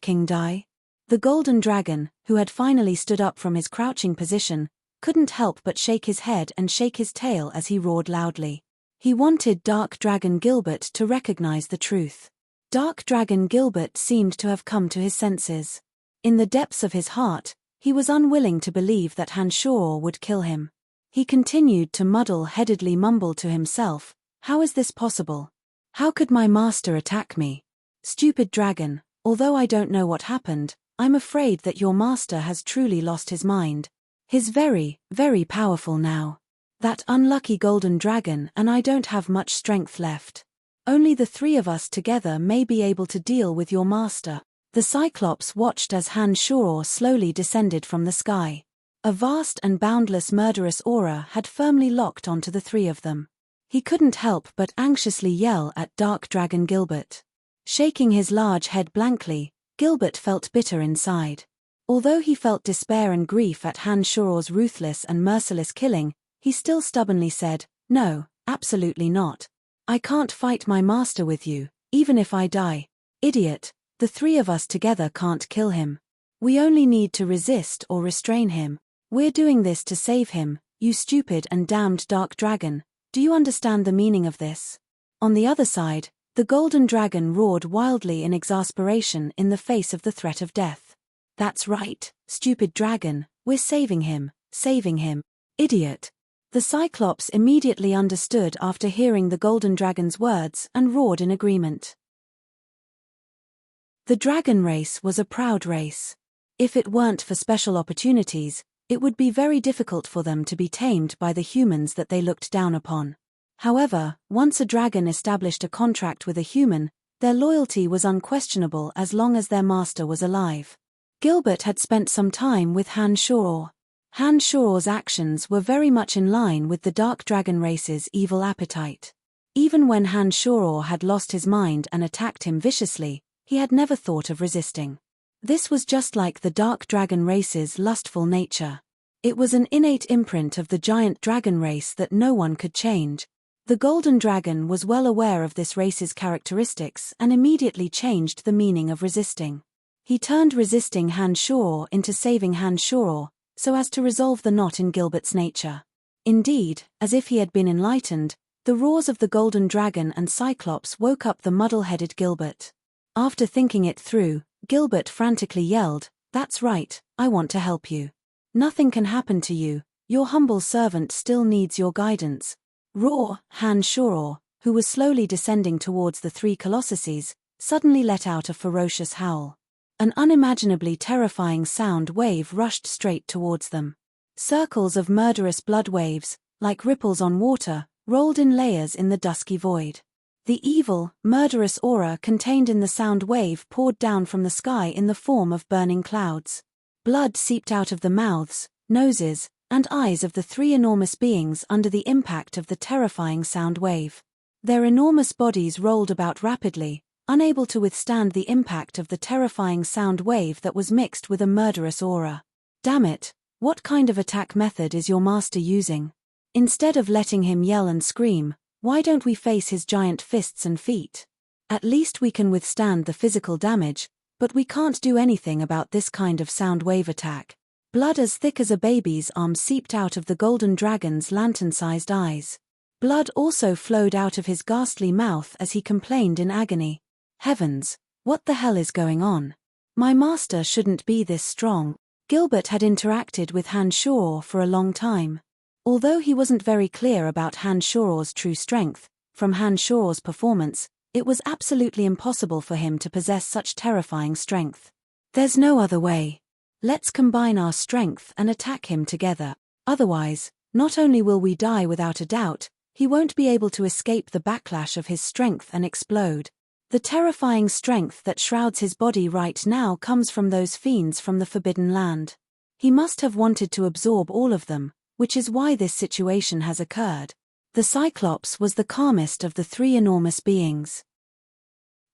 A: King die? The golden dragon, who had finally stood up from his crouching position, couldn't help but shake his head and shake his tail as he roared loudly. He wanted Dark Dragon Gilbert to recognize the truth. Dark Dragon Gilbert seemed to have come to his senses. In the depths of his heart, he was unwilling to believe that Han Shoror would kill him. He continued to muddle-headedly mumble to himself, "How is this possible? How could my master attack me? Stupid dragon, although I don't know what happened, I'm afraid that your master has truly lost his mind. He's very, very powerful now. That unlucky golden dragon and I don't have much strength left. Only the three of us together may be able to deal with your master." The Cyclops watched as Han Shoror slowly descended from the sky. A vast and boundless murderous aura had firmly locked onto the three of them. He couldn't help but anxiously yell at Dark Dragon Gilbert. Shaking his large head blankly, Gilbert felt bitter inside. Although he felt despair and grief at Han Shoror's ruthless and merciless killing, he still stubbornly said, "No, absolutely not. I can't fight my master with you, even if I die. Idiot, the three of us together can't kill him. We only need to resist or restrain him. We're doing this to save him, you stupid and damned dark dragon. Do you understand the meaning of this?" On the other side, the golden dragon roared wildly in exasperation in the face of the threat of death. "That's right, stupid dragon, we're saving him, idiot." The Cyclops immediately understood after hearing the golden dragon's words and roared in agreement. The dragon race was a proud race. If it weren't for special opportunities, it would be very difficult for them to be tamed by the humans that they looked down upon. However, once a dragon established a contract with a human, their loyalty was unquestionable as long as their master was alive. Gilbert had spent some time with Han Shoror. Han Shoror's actions were very much in line with the Dark Dragon race's evil appetite. Even when Han Shoror had lost his mind and attacked him viciously, he had never thought of resisting. This was just like the Dark Dragon race's lustful nature. It was an innate imprint of the giant dragon race that no one could change. The Golden Dragon was well aware of this race's characteristics and immediately changed the meaning of resisting. He turned resisting Han Shoror into saving Han Shoror, so as to resolve the knot in Gilbert's nature. Indeed, as if he had been enlightened, the roars of the Golden Dragon and Cyclops woke up the muddle-headed Gilbert. After thinking it through, Gilbert frantically yelled, "That's right, I want to help you. Nothing can happen to you, your humble servant still needs your guidance." Roar! Han Shoror, who was slowly descending towards the three colossuses, suddenly let out a ferocious howl. An unimaginably terrifying sound wave rushed straight towards them. Circles of murderous blood waves, like ripples on water, rolled in layers in the dusky void. The evil, murderous aura contained in the sound wave poured down from the sky in the form of burning clouds. Blood seeped out of the mouths, noses, and eyes of the three enormous beings under the impact of the terrifying sound wave. Their enormous bodies rolled about rapidly, unable to withstand the impact of the terrifying sound wave that was mixed with a murderous aura. "Damn it, what kind of attack method is your master using? Instead of letting him yell and scream, why don't we face his giant fists and feet? At least we can withstand the physical damage, but we can't do anything about this kind of sound wave attack." Blood as thick as a baby's arm seeped out of the golden dragon's lantern-sized eyes. Blood also flowed out of his ghastly mouth as he complained in agony. Heavens, what the hell is going on? My master shouldn't be this strong. Gilbert had interacted with Han for a long time. Although he wasn't very clear about Han's true strength, from Han's performance, it was absolutely impossible for him to possess such terrifying strength. There's no other way. Let's combine our strength and attack him together. Otherwise, not only will we die without a doubt, he won't be able to escape the backlash of his strength and explode. The terrifying strength that shrouds his body right now comes from those fiends from the Forbidden Land. He must have wanted to absorb all of them, which is why this situation has occurred. The Cyclops was the calmest of the three enormous beings.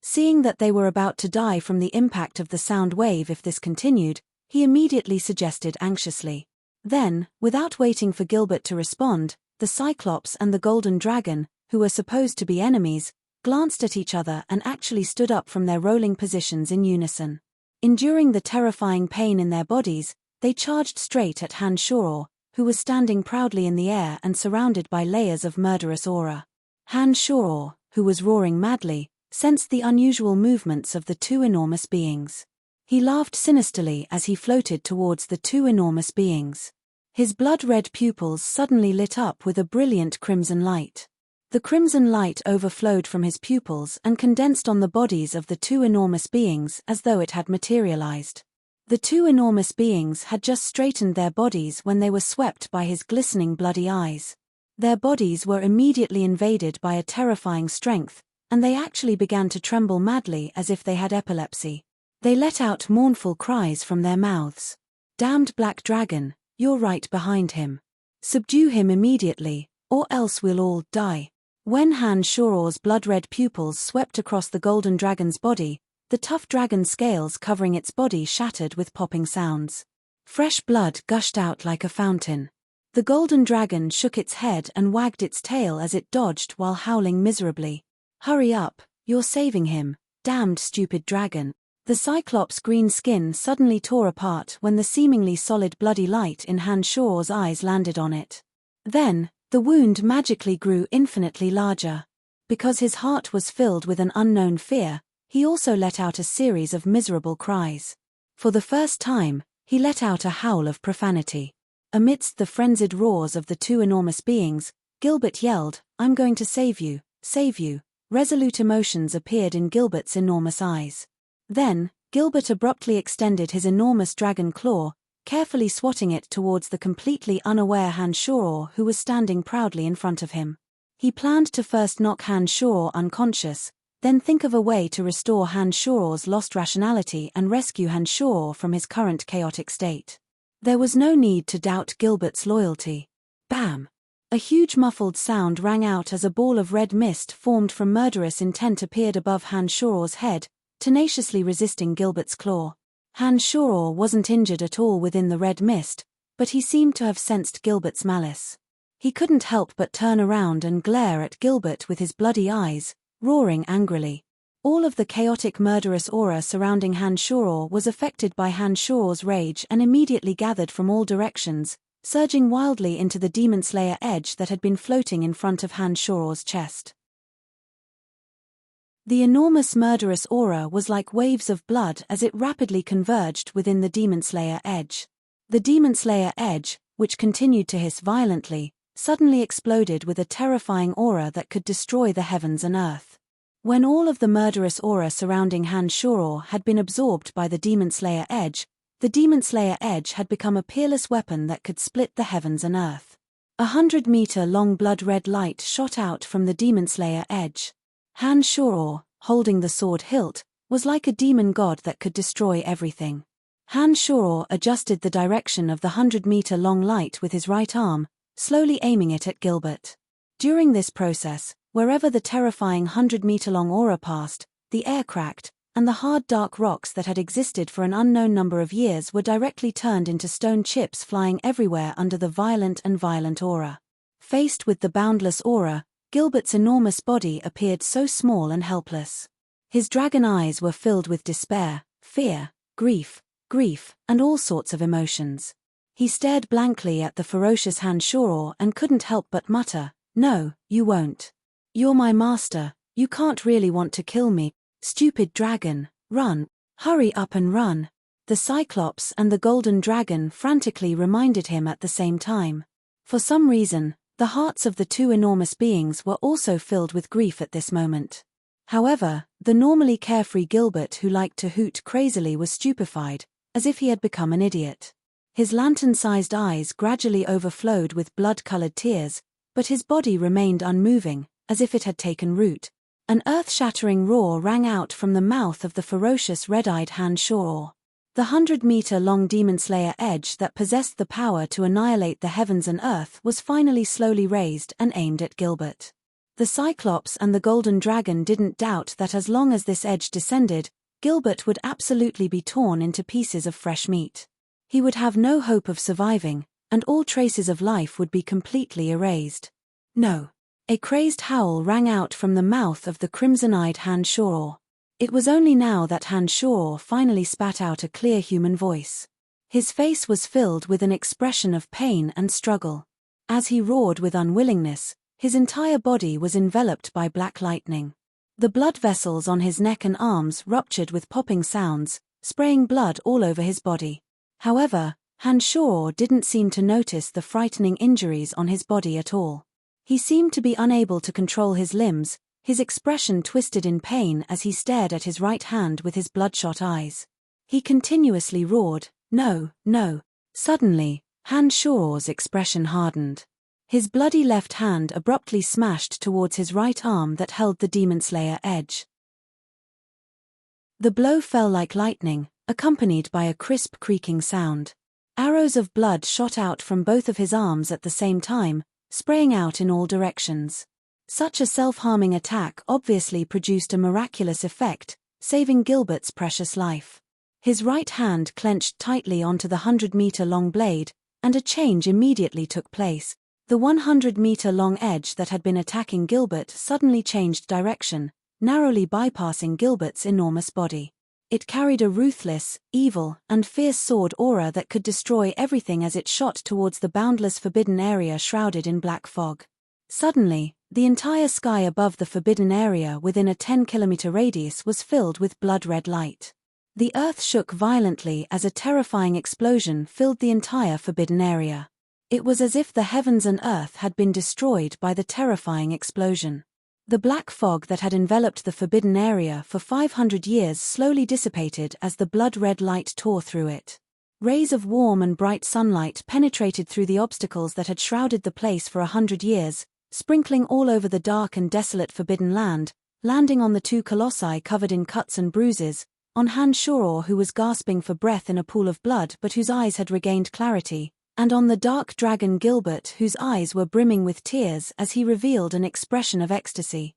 A: Seeing that they were about to die from the impact of the sound wave if this continued, he immediately suggested anxiously. Then, without waiting for Gilbert to respond, the Cyclops and the Golden Dragon, who were supposed to be enemies, glanced at each other and actually stood up from their rolling positions in unison. Enduring the terrifying pain in their bodies, they charged straight at Han, who was standing proudly in the air and surrounded by layers of murderous aura. Han, who was roaring madly, sensed the unusual movements of the two enormous beings. He laughed sinisterly as he floated towards the two enormous beings. His blood-red pupils suddenly lit up with a brilliant crimson light. The crimson light overflowed from his pupils and condensed on the bodies of the two enormous beings as though it had materialized. The two enormous beings had just straightened their bodies when they were swept by his glistening bloody eyes. Their bodies were immediately invaded by a terrifying strength, and they actually began to tremble madly as if they had epilepsy. They let out mournful cries from their mouths. "Damned black dragon, you're right behind him. Subdue him immediately, or else we'll all die." When Han's blood-red pupils swept across the golden dragon's body, the tough dragon scales covering its body shattered with popping sounds. Fresh blood gushed out like a fountain. The golden dragon shook its head and wagged its tail as it dodged while howling miserably. "Hurry up, you're saving him, damned stupid dragon." The Cyclops' green skin suddenly tore apart when the seemingly solid bloody light in Han's eyes landed on it. Then, the wound magically grew infinitely larger. Because his heart was filled with an unknown fear, he also let out a series of miserable cries. For the first time, he let out a howl of profanity. Amidst the frenzied roars of the two enormous beings, Gilbert yelled, "I'm going to save you, save you." Resolute emotions appeared in Gilbert's enormous eyes. Then, Gilbert abruptly extended his enormous dragon claw, carefully swatting it towards the completely unaware Han, who was standing proudly in front of him. He planned to first knock Han unconscious, then think of a way to restore Han's lost rationality and rescue Han from his current chaotic state. There was no need to doubt Gilbert's loyalty. Bam! A huge muffled sound rang out as a ball of red mist formed from murderous intent appeared above Han's head, tenaciously resisting Gilbert's claw. Han wasn't injured at all within the red mist, but he seemed to have sensed Gilbert's malice. He couldn't help but turn around and glare at Gilbert with his bloody eyes, roaring angrily. All of the chaotic murderous aura surrounding Han was affected by Han's rage and immediately gathered from all directions, surging wildly into the demon slayer edge that had been floating in front of Han's chest. The enormous murderous aura was like waves of blood as it rapidly converged within the demon slayer edge. The demon slayer edge, which continued to hiss violently, suddenly exploded with a terrifying aura that could destroy the heavens and earth. When all of the murderous aura surrounding Han had been absorbed by the demon slayer edge had become a peerless weapon that could split the heavens and earth. 100-meter-long blood-red light shot out from the demon slayer edge. Han, holding the sword hilt, was like a demon god that could destroy everything. Han adjusted the direction of the 100-meter-long light with his right arm, slowly aiming it at Gilbert. During this process, wherever the terrifying 100-meter-long aura passed, the air cracked, and the hard dark rocks that had existed for an unknown number of years were directly turned into stone chips flying everywhere under the violent aura. Faced with the boundless aura, Gilbert's enormous body appeared so small and helpless. His dragon eyes were filled with despair, fear, grief, and all sorts of emotions. He stared blankly at the ferocious Han and couldn't help but mutter, "No, you won't. You're my master, you can't really want to kill me." "Stupid dragon, run! Hurry up and run!" The Cyclops and the Golden Dragon frantically reminded him at the same time. For some reason, the hearts of the two enormous beings were also filled with grief at this moment. However, the normally carefree Gilbert, who liked to hoot crazily, was stupefied, as if he had become an idiot. His lantern-sized eyes gradually overflowed with blood-colored tears, but his body remained unmoving, as if it had taken root. An earth-shattering roar rang out from the mouth of the ferocious red-eyed Han Shor. The 100-meter-long demon-slayer edge that possessed the power to annihilate the heavens and earth was finally slowly raised and aimed at Gilbert. The Cyclops and the Golden Dragon didn't doubt that as long as this edge descended, Gilbert would absolutely be torn into pieces of fresh meat. He would have no hope of surviving, and all traces of life would be completely erased. No. A crazed howl rang out from the mouth of the crimson-eyed Han Shor. It was only now that Han Shor finally spat out a clear human voice. His face was filled with an expression of pain and struggle. As he roared with unwillingness, his entire body was enveloped by black lightning. The blood vessels on his neck and arms ruptured with popping sounds, spraying blood all over his body. However, Han Shor didn't seem to notice the frightening injuries on his body at all. He seemed to be unable to control his limbs, his expression twisted in pain as he stared at his right hand with his bloodshot eyes. He continuously roared, "No, no." Suddenly, Han Shor's expression hardened. His bloody left hand abruptly smashed towards his right arm that held the Demon Slayer edge. The blow fell like lightning, accompanied by a crisp creaking sound. Arrows of blood shot out from both of his arms at the same time, spraying out in all directions. Such a self-harming attack obviously produced a miraculous effect, saving Gilbert's precious life. His right hand clenched tightly onto the 100-meter-long blade, and a change immediately took place. The 100-meter-long edge that had been attacking Gilbert suddenly changed direction, narrowly bypassing Gilbert's enormous body. It carried a ruthless, evil, and fierce sword aura that could destroy everything as it shot towards the boundless forbidden area shrouded in black fog. Suddenly, the entire sky above the forbidden area within a 10-kilometer radius was filled with blood-red light. The earth shook violently as a terrifying explosion filled the entire forbidden area. It was as if the heavens and earth had been destroyed by the terrifying explosion. The black fog that had enveloped the forbidden area for 500 years slowly dissipated as the blood-red light tore through it. Rays of warm and bright sunlight penetrated through the obstacles that had shrouded the place for 100 years, sprinkling all over the dark and desolate forbidden land, landing on the two colossi covered in cuts and bruises, on Han Shor, who was gasping for breath in a pool of blood but whose eyes had regained clarity, and on the dark dragon Gilbert, whose eyes were brimming with tears as he revealed an expression of ecstasy.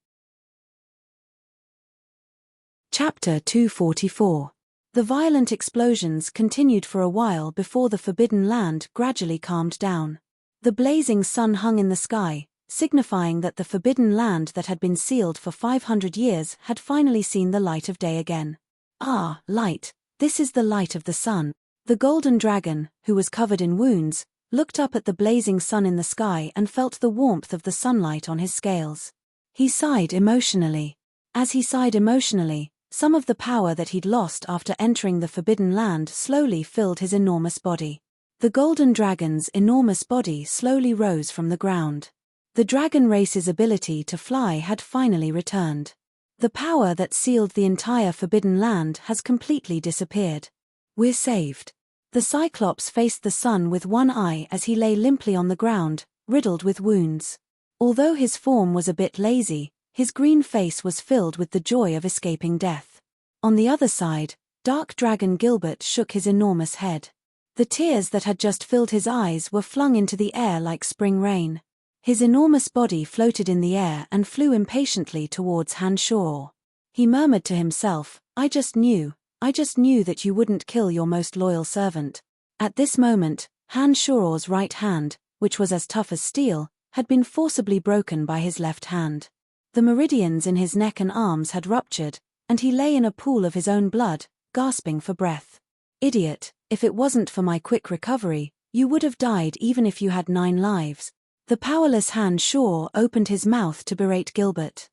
A: Chapter 244. The violent explosions continued for a while before the forbidden land gradually calmed down. The blazing sun hung in the sky, signifying that the forbidden land that had been sealed for 500 years had finally seen the light of day again. "Ah, light, this is the light of the sun." The golden dragon, who was covered in wounds, looked up at the blazing sun in the sky and felt the warmth of the sunlight on his scales. He sighed emotionally. As he sighed emotionally, some of the power that he'd lost after entering the forbidden land slowly filled his enormous body. The golden dragon's enormous body slowly rose from the ground. The dragon race's ability to fly had finally returned. The power that sealed the entire forbidden land has completely disappeared. "We're saved." The Cyclops faced the sun with one eye as he lay limply on the ground, riddled with wounds. Although his form was a bit lazy, his green face was filled with the joy of escaping death. On the other side, Dark Dragon Gilbert shook his enormous head. The tears that had just filled his eyes were flung into the air like spring rain. His enormous body floated in the air and flew impatiently towards Han Shor. He murmured to himself, I just knew that you wouldn't kill your most loyal servant." At this moment, Han Shor's right hand, which was as tough as steel, had been forcibly broken by his left hand. The meridians in his neck and arms had ruptured, and he lay in a pool of his own blood, gasping for breath. "Idiot, if it wasn't for my quick recovery, you would have died even if you had 9 lives." The powerless Han Shor opened his mouth to berate Gilbert.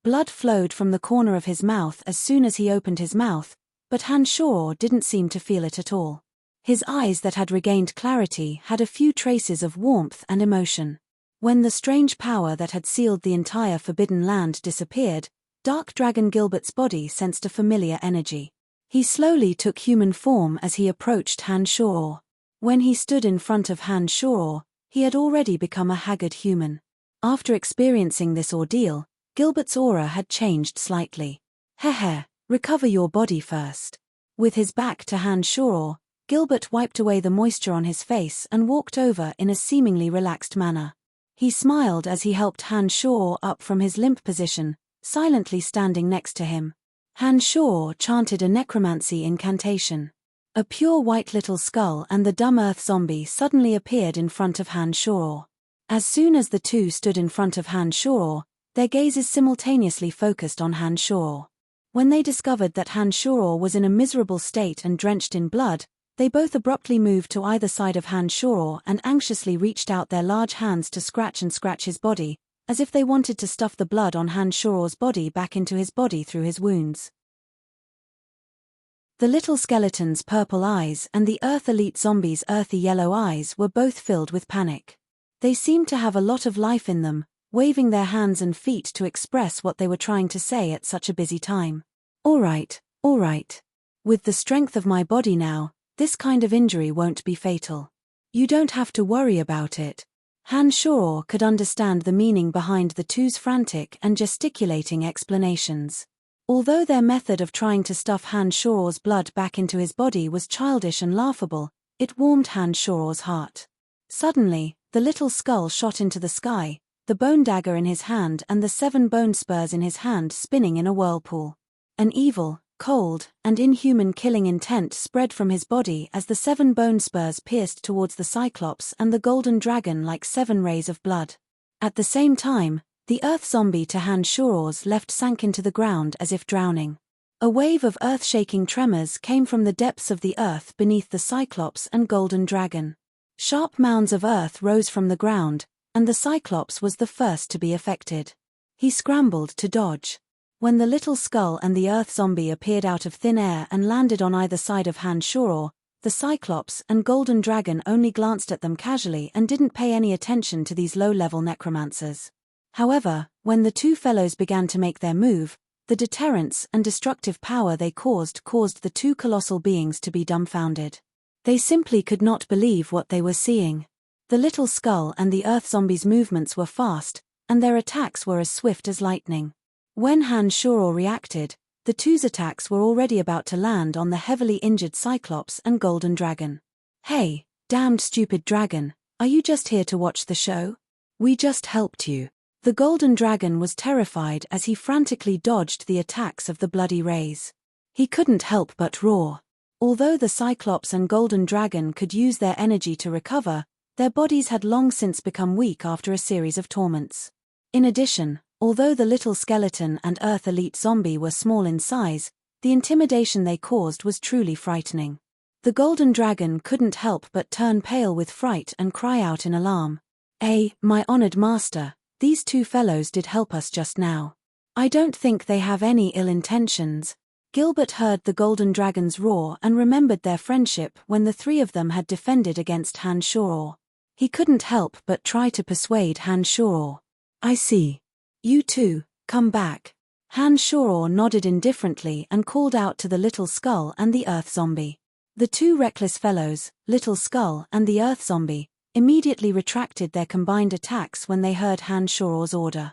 A: Blood flowed from the corner of his mouth as soon as he opened his mouth, but Hanshoro didn't seem to feel it at all. His eyes that had regained clarity had a few traces of warmth and emotion. When the strange power that had sealed the entire forbidden land disappeared, Dark Dragon Gilbert's body sensed a familiar energy. He slowly took human form as he approached Hanshoro. When he stood in front of Hanshoro, he had already become a haggard human. After experiencing this ordeal, Gilbert's aura had changed slightly. Hehe, recover your body first. With his back to Hanshoro, Gilbert wiped away the moisture on his face and walked over in a seemingly relaxed manner. He smiled as he helped Hanshoro up from his limp position, silently standing next to him. Hanshoro chanted a necromancy incantation. A pure white little skull and the dumb earth zombie suddenly appeared in front of Hanshoro. As soon as the two stood in front of Hanshoro, their gazes simultaneously focused on Hanshoro. When they discovered that Hanshoro was in a miserable state and drenched in blood, they both abruptly moved to either side of Hanshoro and anxiously reached out their large hands to scratch his body, as if they wanted to stuff the blood on Hanshoro's body back into his body through his wounds. The little skeleton's purple eyes and the Earth Elite zombie's earthy yellow eyes were both filled with panic. They seemed to have a lot of life in them, waving their hands and feet to express what they were trying to say at such a busy time. All right. With the strength of my body now, this kind of injury won't be fatal. You don't have to worry about it. Hanshoro could understand the meaning behind the two's frantic and gesticulating explanations. Although their method of trying to stuff Hanshoro's blood back into his body was childish and laughable, it warmed Hanshoro's heart. Suddenly, the little skull shot into the sky, the bone dagger in his hand and the 7 bone spurs in his hand spinning in a whirlpool. An evil, cold, and inhuman killing intent spread from his body as the 7 bone spurs pierced towards the Cyclops and the golden dragon like 7 rays of blood. At the same time, the earth zombie to Hanshoro's left sank into the ground as if drowning. A wave of earth-shaking tremors came from the depths of the earth beneath the Cyclops and golden dragon. Sharp mounds of earth rose from the ground, and the Cyclops was the first to be affected. He scrambled to dodge. When the little skull and the earth zombie appeared out of thin air and landed on either side of Hanshoro, the Cyclops and golden dragon only glanced at them casually and didn't pay any attention to these low-level necromancers. However, when the two fellows began to make their move, the deterrence and destructive power they caused the two colossal beings to be dumbfounded. They simply could not believe what they were seeing. The little skull and the earth zombie's movements were fast, and their attacks were as swift as lightning. When Hanshoro reacted, the two's attacks were already about to land on the heavily injured Cyclops and golden dragon. Hey, damned stupid dragon, are you just here to watch the show? We just helped you. The golden dragon was terrified as he frantically dodged the attacks of the bloody rays. He couldn't help but roar. Although the Cyclops and golden dragon could use their energy to recover, their bodies had long since become weak after a series of torments. In addition, although the little skeleton and Earth Elite zombie were small in size, the intimidation they caused was truly frightening. The golden dragon couldn't help but turn pale with fright and cry out in alarm. My honored master, these two fellows did help us just now. I don't think they have any ill intentions. Gilbert heard the golden dragon's roar and remembered their friendship when the three of them had defended against Hanshoro. He couldn't help but try to persuade Hanshoro. I see. You two, come back. Hanshoro nodded indifferently and called out to the little skull and the earth zombie. The two reckless fellows, Little Skull and the earth zombie, immediately retracted their combined attacks when they heard Hanshoro's order.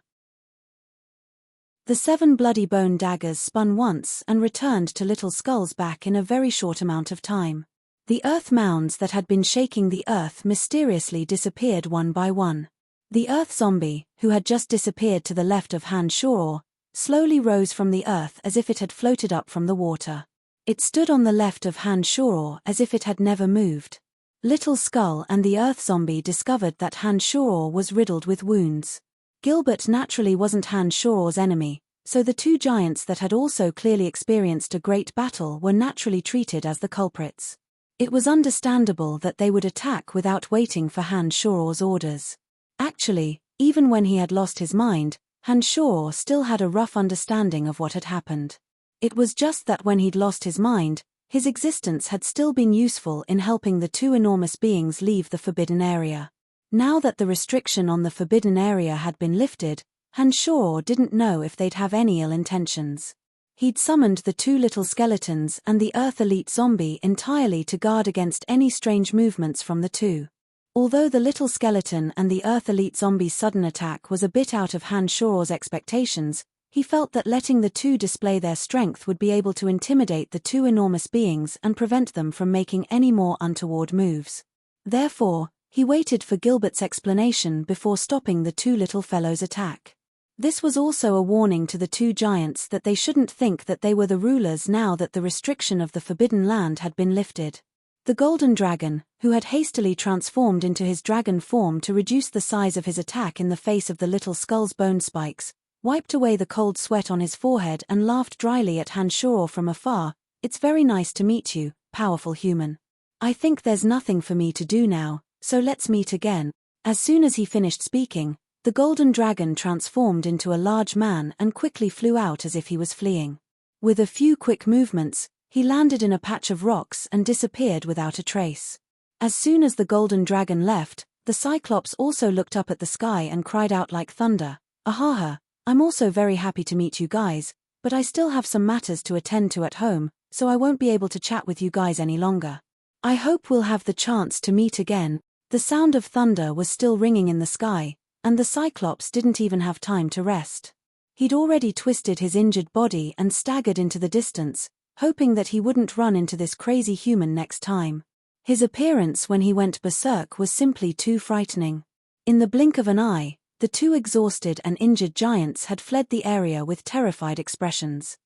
A: The 7 bloody bone daggers spun once and returned to Little Skull's back in a very short amount of time. The earth mounds that had been shaking the earth mysteriously disappeared one by one. The earth zombie, who had just disappeared to the left of Hanshoro, slowly rose from the earth as if it had floated up from the water. It stood on the left of Hanshoro as if it had never moved. Little Skull and the earth zombie discovered that Hanshoro was riddled with wounds. Gilbert naturally wasn't Hanshoro's enemy, so the two giants that had also clearly experienced a great battle were naturally treated as the culprits. It was understandable that they would attack without waiting for Hanshoro's orders. Actually, even when he had lost his mind, Han Shor still had a rough understanding of what had happened. It was just that when he'd lost his mind, his existence had still been useful in helping the two enormous beings leave the forbidden area. Now that the restriction on the forbidden area had been lifted, Han Shor didn't know if they'd have any ill intentions. He'd summoned the two little skeletons and the Earth Elite zombie entirely to guard against any strange movements from the two. Although the little skeleton and the Earth Elite zombie's sudden attack was a bit out of Han Shor's expectations, he felt that letting the two display their strength would be able to intimidate the two enormous beings and prevent them from making any more untoward moves. Therefore, he waited for Gilbert's explanation before stopping the two little fellows' attack. This was also a warning to the two giants that they shouldn't think that they were the rulers now that the restriction of the Forbidden Land had been lifted. The Golden Dragon, who had hastily transformed into his dragon form to reduce the size of his attack in the face of the little skull's bone spikes, wiped away the cold sweat on his forehead and laughed dryly at Han Shor from afar. "It's very nice to meet you, powerful human. I think there's nothing for me to do now, so let's meet again." As soon as he finished speaking, the Golden Dragon transformed into a large man and quickly flew out as if he was fleeing. With a few quick movements, he landed in a patch of rocks and disappeared without a trace. As soon as the Golden Dragon left, the Cyclops also looked up at the sky and cried out like thunder, "Ahaha, I'm also very happy to meet you guys, but I still have some matters to attend to at home, so I won't be able to chat with you guys any longer. I hope we'll have the chance to meet again." The sound of thunder was still ringing in the sky, and the Cyclops didn't even have time to rest. He'd already twisted his injured body and staggered into the distance, hoping that he wouldn't run into this crazy human next time. His appearance when he went berserk was simply too frightening. In the blink of an eye, the two exhausted and injured giants had fled the area with terrified expressions.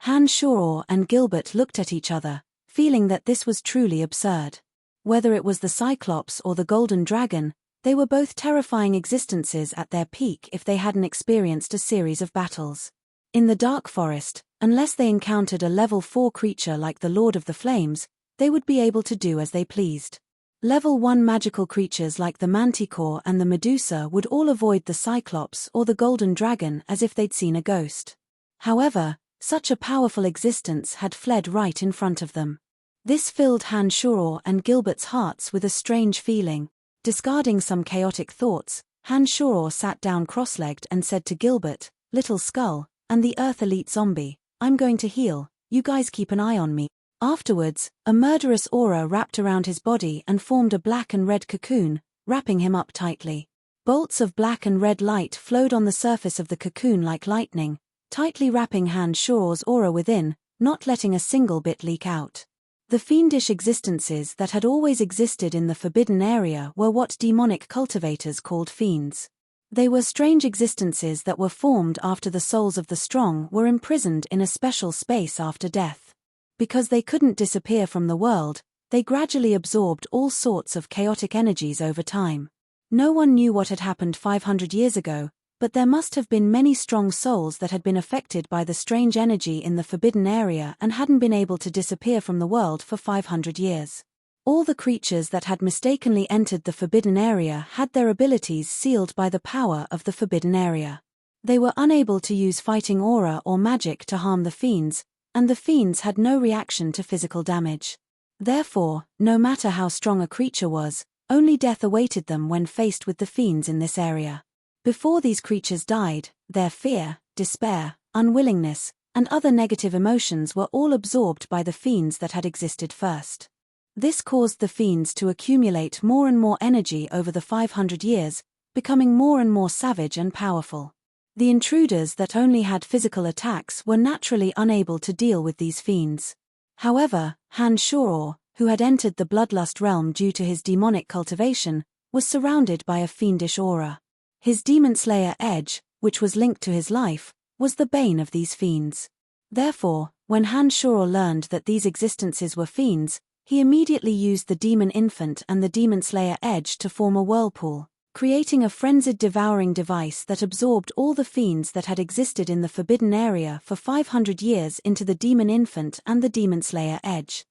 A: Han Shor and Gilbert looked at each other, feeling that this was truly absurd. Whether it was the Cyclops or the Golden Dragon, they were both terrifying existences at their peak if they hadn't experienced a series of battles. In the dark forest, unless they encountered a level 4 creature like the Lord of the Flames, they would be able to do as they pleased. Level 1 magical creatures like the Manticore and the Medusa would all avoid the Cyclops or the Golden Dragon as if they'd seen a ghost. However, such a powerful existence had fled right in front of them. This filled Han Shor and Gilbert's hearts with a strange feeling. Discarding some chaotic thoughts, Han Shor sat down cross-legged and said to Gilbert, "Little Skull, and the Earth Elite zombie, I'm going to heal, you guys keep an eye on me." Afterwards, a murderous aura wrapped around his body and formed a black and red cocoon, wrapping him up tightly. Bolts of black and red light flowed on the surface of the cocoon like lightning, tightly wrapping Han Shor's aura within, not letting a single bit leak out. The fiendish existences that had always existed in the forbidden area were what demonic cultivators called fiends. They were strange existences that were formed after the souls of the strong were imprisoned in a special space after death. Because they couldn't disappear from the world, they gradually absorbed all sorts of chaotic energies over time. No one knew what had happened 500 years ago, but there must have been many strong souls that had been affected by the strange energy in the forbidden area and hadn't been able to disappear from the world for 500 years. All the creatures that had mistakenly entered the forbidden area had their abilities sealed by the power of the forbidden area. They were unable to use fighting aura or magic to harm the fiends, and the fiends had no reaction to physical damage. Therefore, no matter how strong a creature was, only death awaited them when faced with the fiends in this area. Before these creatures died, their fear, despair, unwillingness, and other negative emotions were all absorbed by the fiends that had existed first. This caused the fiends to accumulate more and more energy over the 500 years, becoming more and more savage and powerful. The intruders that only had physical attacks were naturally unable to deal with these fiends. However, Han Shor, who had entered the bloodlust realm due to his demonic cultivation, was surrounded by a fiendish aura. His demon slayer edge, which was linked to his life, was the bane of these fiends. Therefore, when Han Shor learned that these existences were fiends, he immediately used the demon infant and the demon slayer edge to form a whirlpool, creating a frenzied devouring device that absorbed all the fiends that had existed in the forbidden area for 500 years into the demon infant and the demon slayer edge.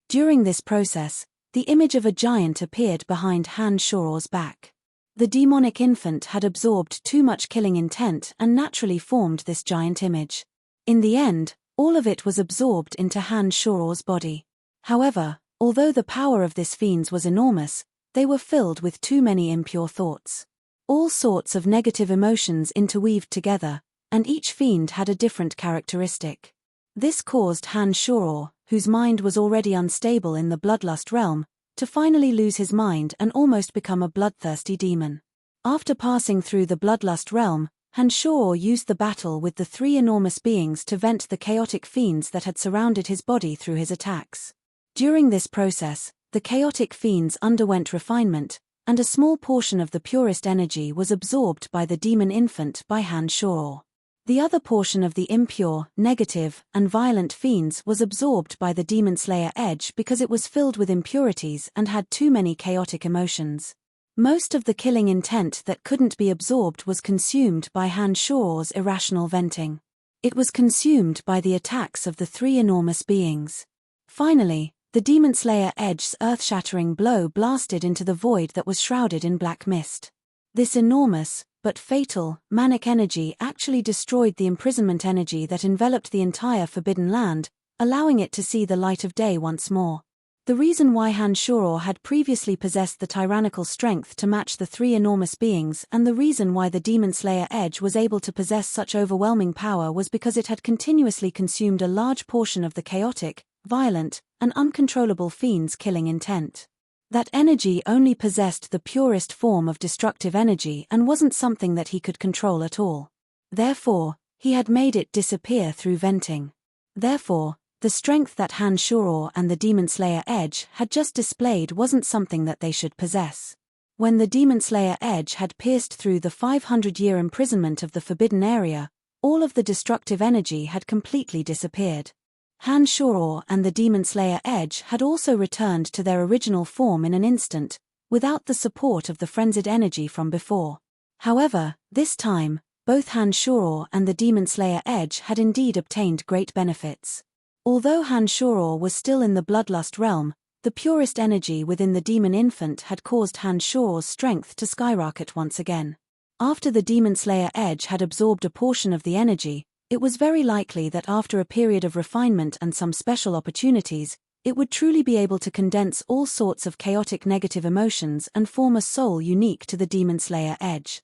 A: During this process, the image of a giant appeared behind Han Shor's back. The demonic infant had absorbed too much killing intent and naturally formed this giant image. In the end, all of it was absorbed into Han Shoror's body. However, although the power of this fiend was enormous, they were filled with too many impure thoughts. All sorts of negative emotions interweaved together, and each fiend had a different characteristic. This caused Han Shoror, whose mind was already unstable in the bloodlust realm, to finally lose his mind and almost become a bloodthirsty demon. After passing through the bloodlust realm, Han Shoror used the battle with the three enormous beings to vent the chaotic fiends that had surrounded his body through his attacks. During this process, the chaotic fiends underwent refinement, and a small portion of the purest energy was absorbed by the demon infant by Han Shoror. The other portion of the impure, negative, and violent fiends was absorbed by the demon slayer edge because it was filled with impurities and had too many chaotic emotions. Most of the killing intent that couldn't be absorbed was consumed by Han Shoror's irrational venting. It was consumed by the attacks of the three enormous beings. Finally, the demon slayer edge's earth-shattering blow blasted into the void that was shrouded in black mist. This enormous, but fatal, manic energy actually destroyed the imprisonment energy that enveloped the entire Forbidden Land, allowing it to see the light of day once more. The reason why Han Shoror had previously possessed the tyrannical strength to match the three enormous beings and the reason why the Demon Slayer Edge was able to possess such overwhelming power was because it had continuously consumed a large portion of the chaotic, violent, and uncontrollable fiend's killing intent. That energy only possessed the purest form of destructive energy and wasn't something that he could control at all. Therefore, he had made it disappear through venting. Therefore, the strength that Han Shoror and the Demon Slayer Edge had just displayed wasn't something that they should possess. When the Demon Slayer Edge had pierced through the 500-year imprisonment of the Forbidden Area, all of the destructive energy had completely disappeared. Han Shoror and the Demon Slayer Edge had also returned to their original form in an instant, without the support of the frenzied energy from before. However, this time, both Han Shoror and the Demon Slayer Edge had indeed obtained great benefits. Although Han Shoror was still in the bloodlust realm, the purest energy within the demon infant had caused Han Shoror's strength to skyrocket once again. After the Demon Slayer Edge had absorbed a portion of the energy, it was very likely that after a period of refinement and some special opportunities, it would truly be able to condense all sorts of chaotic negative emotions and form a soul unique to the Demon Slayer Edge.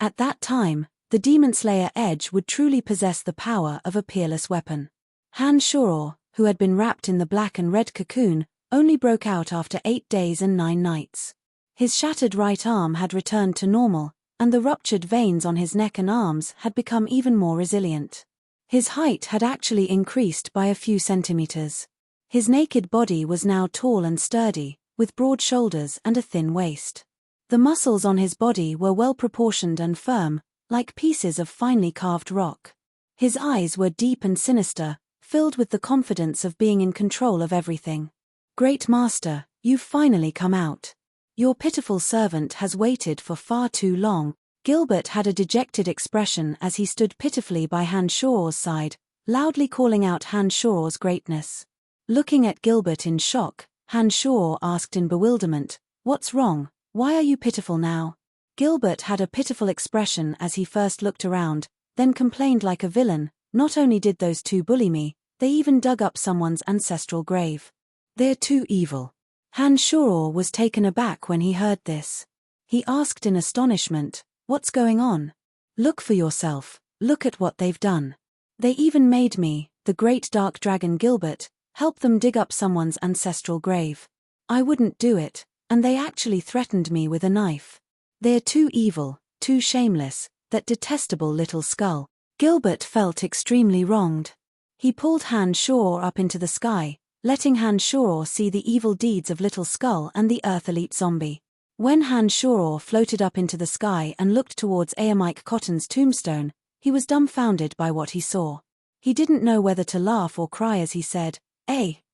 A: At that time, the Demon Slayer Edge would truly possess the power of a peerless weapon. Han Shoror, who had been wrapped in the black and red cocoon, only broke out after 8 days and 9 nights. His shattered right arm had returned to normal, and the ruptured veins on his neck and arms had become even more resilient. His height had actually increased by a few centimeters. His naked body was now tall and sturdy, with broad shoulders and a thin waist. The muscles on his body were well proportioned and firm, like pieces of finely carved rock. His eyes were deep and sinister, filled with the confidence of being in control of everything. "Great Master, you've finally come out. Your pitiful servant has waited for far too long." Gilbert had a dejected expression as he stood pitifully by Han Shoror's side, loudly calling out Han Shoror's greatness. Looking at Gilbert in shock, Han Shoror asked in bewilderment, "What's wrong? Why are you pitiful now?" Gilbert had a pitiful expression as he first looked around, then complained like a villain, "Not only did those two bully me, they even dug up someone's ancestral grave. They're too evil." Han Shoror was taken aback when he heard this. He asked in astonishment, "What's going on? Look for yourself, look at what they've done. They even made me, the great dark dragon Gilbert, help them dig up someone's ancestral grave. I wouldn't do it, and they actually threatened me with a knife. They're too evil, too shameless, that detestable little skull." Gilbert felt extremely wronged. He pulled Han Shoror up into the sky, letting Han Shoror see the evil deeds of Little Skull and the Earth Elite Zombie. When Han Shoror floated up into the sky and looked towards Mike Cotton's tombstone, he was dumbfounded by what he saw. He didn't know whether to laugh or cry as he said,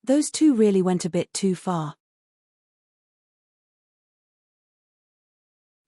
A: those two really went a bit too far."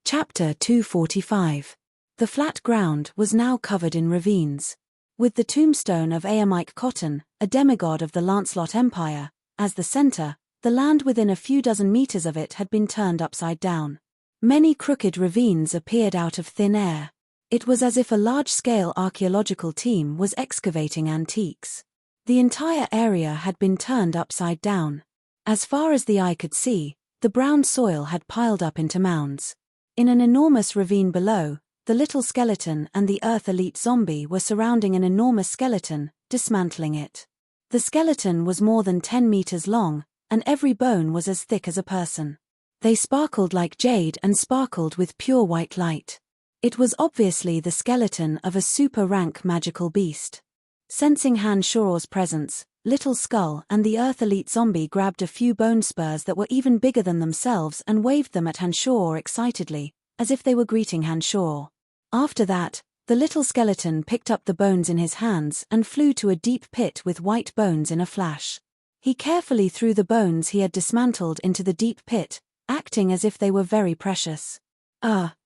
A: Chapter 245. The flat ground was now covered in ravines. With the tombstone of Mike Cotton, a demigod of the Lancelot Empire, as the center, The land within a few dozen meters of it had been turned upside down. Many crooked ravines appeared out of thin air. It was as if a large-scale archaeological team was excavating antiques. The entire area had been turned upside down. As far as the eye could see, the brown soil had piled up into mounds. In an enormous ravine below, the little skeleton and the Earth Elite zombie were surrounding an enormous skeleton, dismantling it. The skeleton was more than 10 meters long, and every bone was as thick as a person. They sparkled like jade and sparkled with pure white light. It was obviously the skeleton of a super-rank magical beast. Sensing Han Shoro's presence, Little Skull and the Earth Elite zombie grabbed a few bone spurs that were even bigger than themselves and waved them at Han Shoro excitedly, as if they were greeting Han Shoro. After that, the little skeleton picked up the bones in his hands and flew to a deep pit with white bones in a flash. He carefully threw the bones he had dismantled into the deep pit, acting as if they were very precious.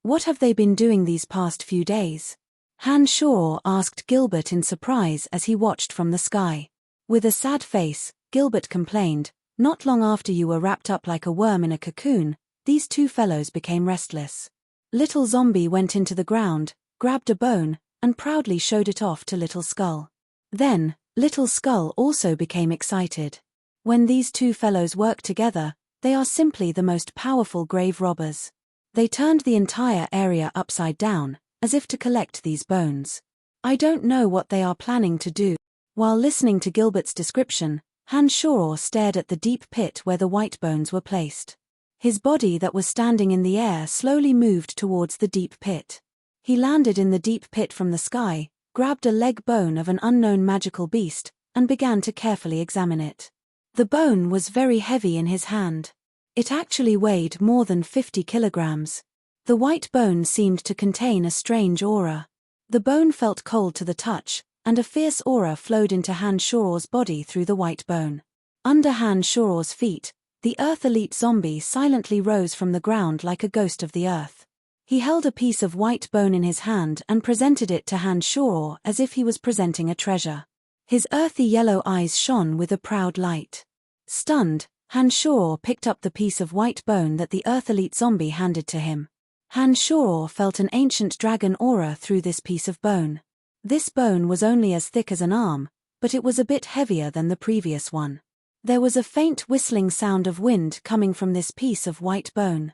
A: What have they been doing these past few days?" Han Shoro asked Gilbert in surprise as he watched from the sky. With a sad face, Gilbert complained, "Not long after you were wrapped up like a worm in a cocoon, these two fellows became restless." Little Zombie went into the ground, grabbed a bone, and proudly showed it off to Little Skull. Then, Little Skull also became excited. When these two fellows work together, they are simply the most powerful grave robbers. They turned the entire area upside down, as if to collect these bones. I don't know what they are planning to do. While listening to Gilbert's description, Han Shoro stared at the deep pit where the white bones were placed. His body that was standing in the air slowly moved towards the deep pit. He landed in the deep pit from the sky, grabbed a leg bone of an unknown magical beast, and began to carefully examine it. The bone was very heavy in his hand. It actually weighed more than 50 kilograms. The white bone seemed to contain a strange aura. The bone felt cold to the touch, and a fierce aura flowed into Han Shoro's body through the white bone. Under Han Shoro's feet, the Earth Elite zombie silently rose from the ground like a ghost of the earth. He held a piece of white bone in his hand and presented it to Han Shoro as if he was presenting a treasure. His earthy yellow eyes shone with a proud light. Stunned, Han Shoro picked up the piece of white bone that the Earth Elite zombie handed to him. Han Shoro felt an ancient dragon aura through this piece of bone. This bone was only as thick as an arm, but it was a bit heavier than the previous one. There was a faint whistling sound of wind coming from this piece of white bone.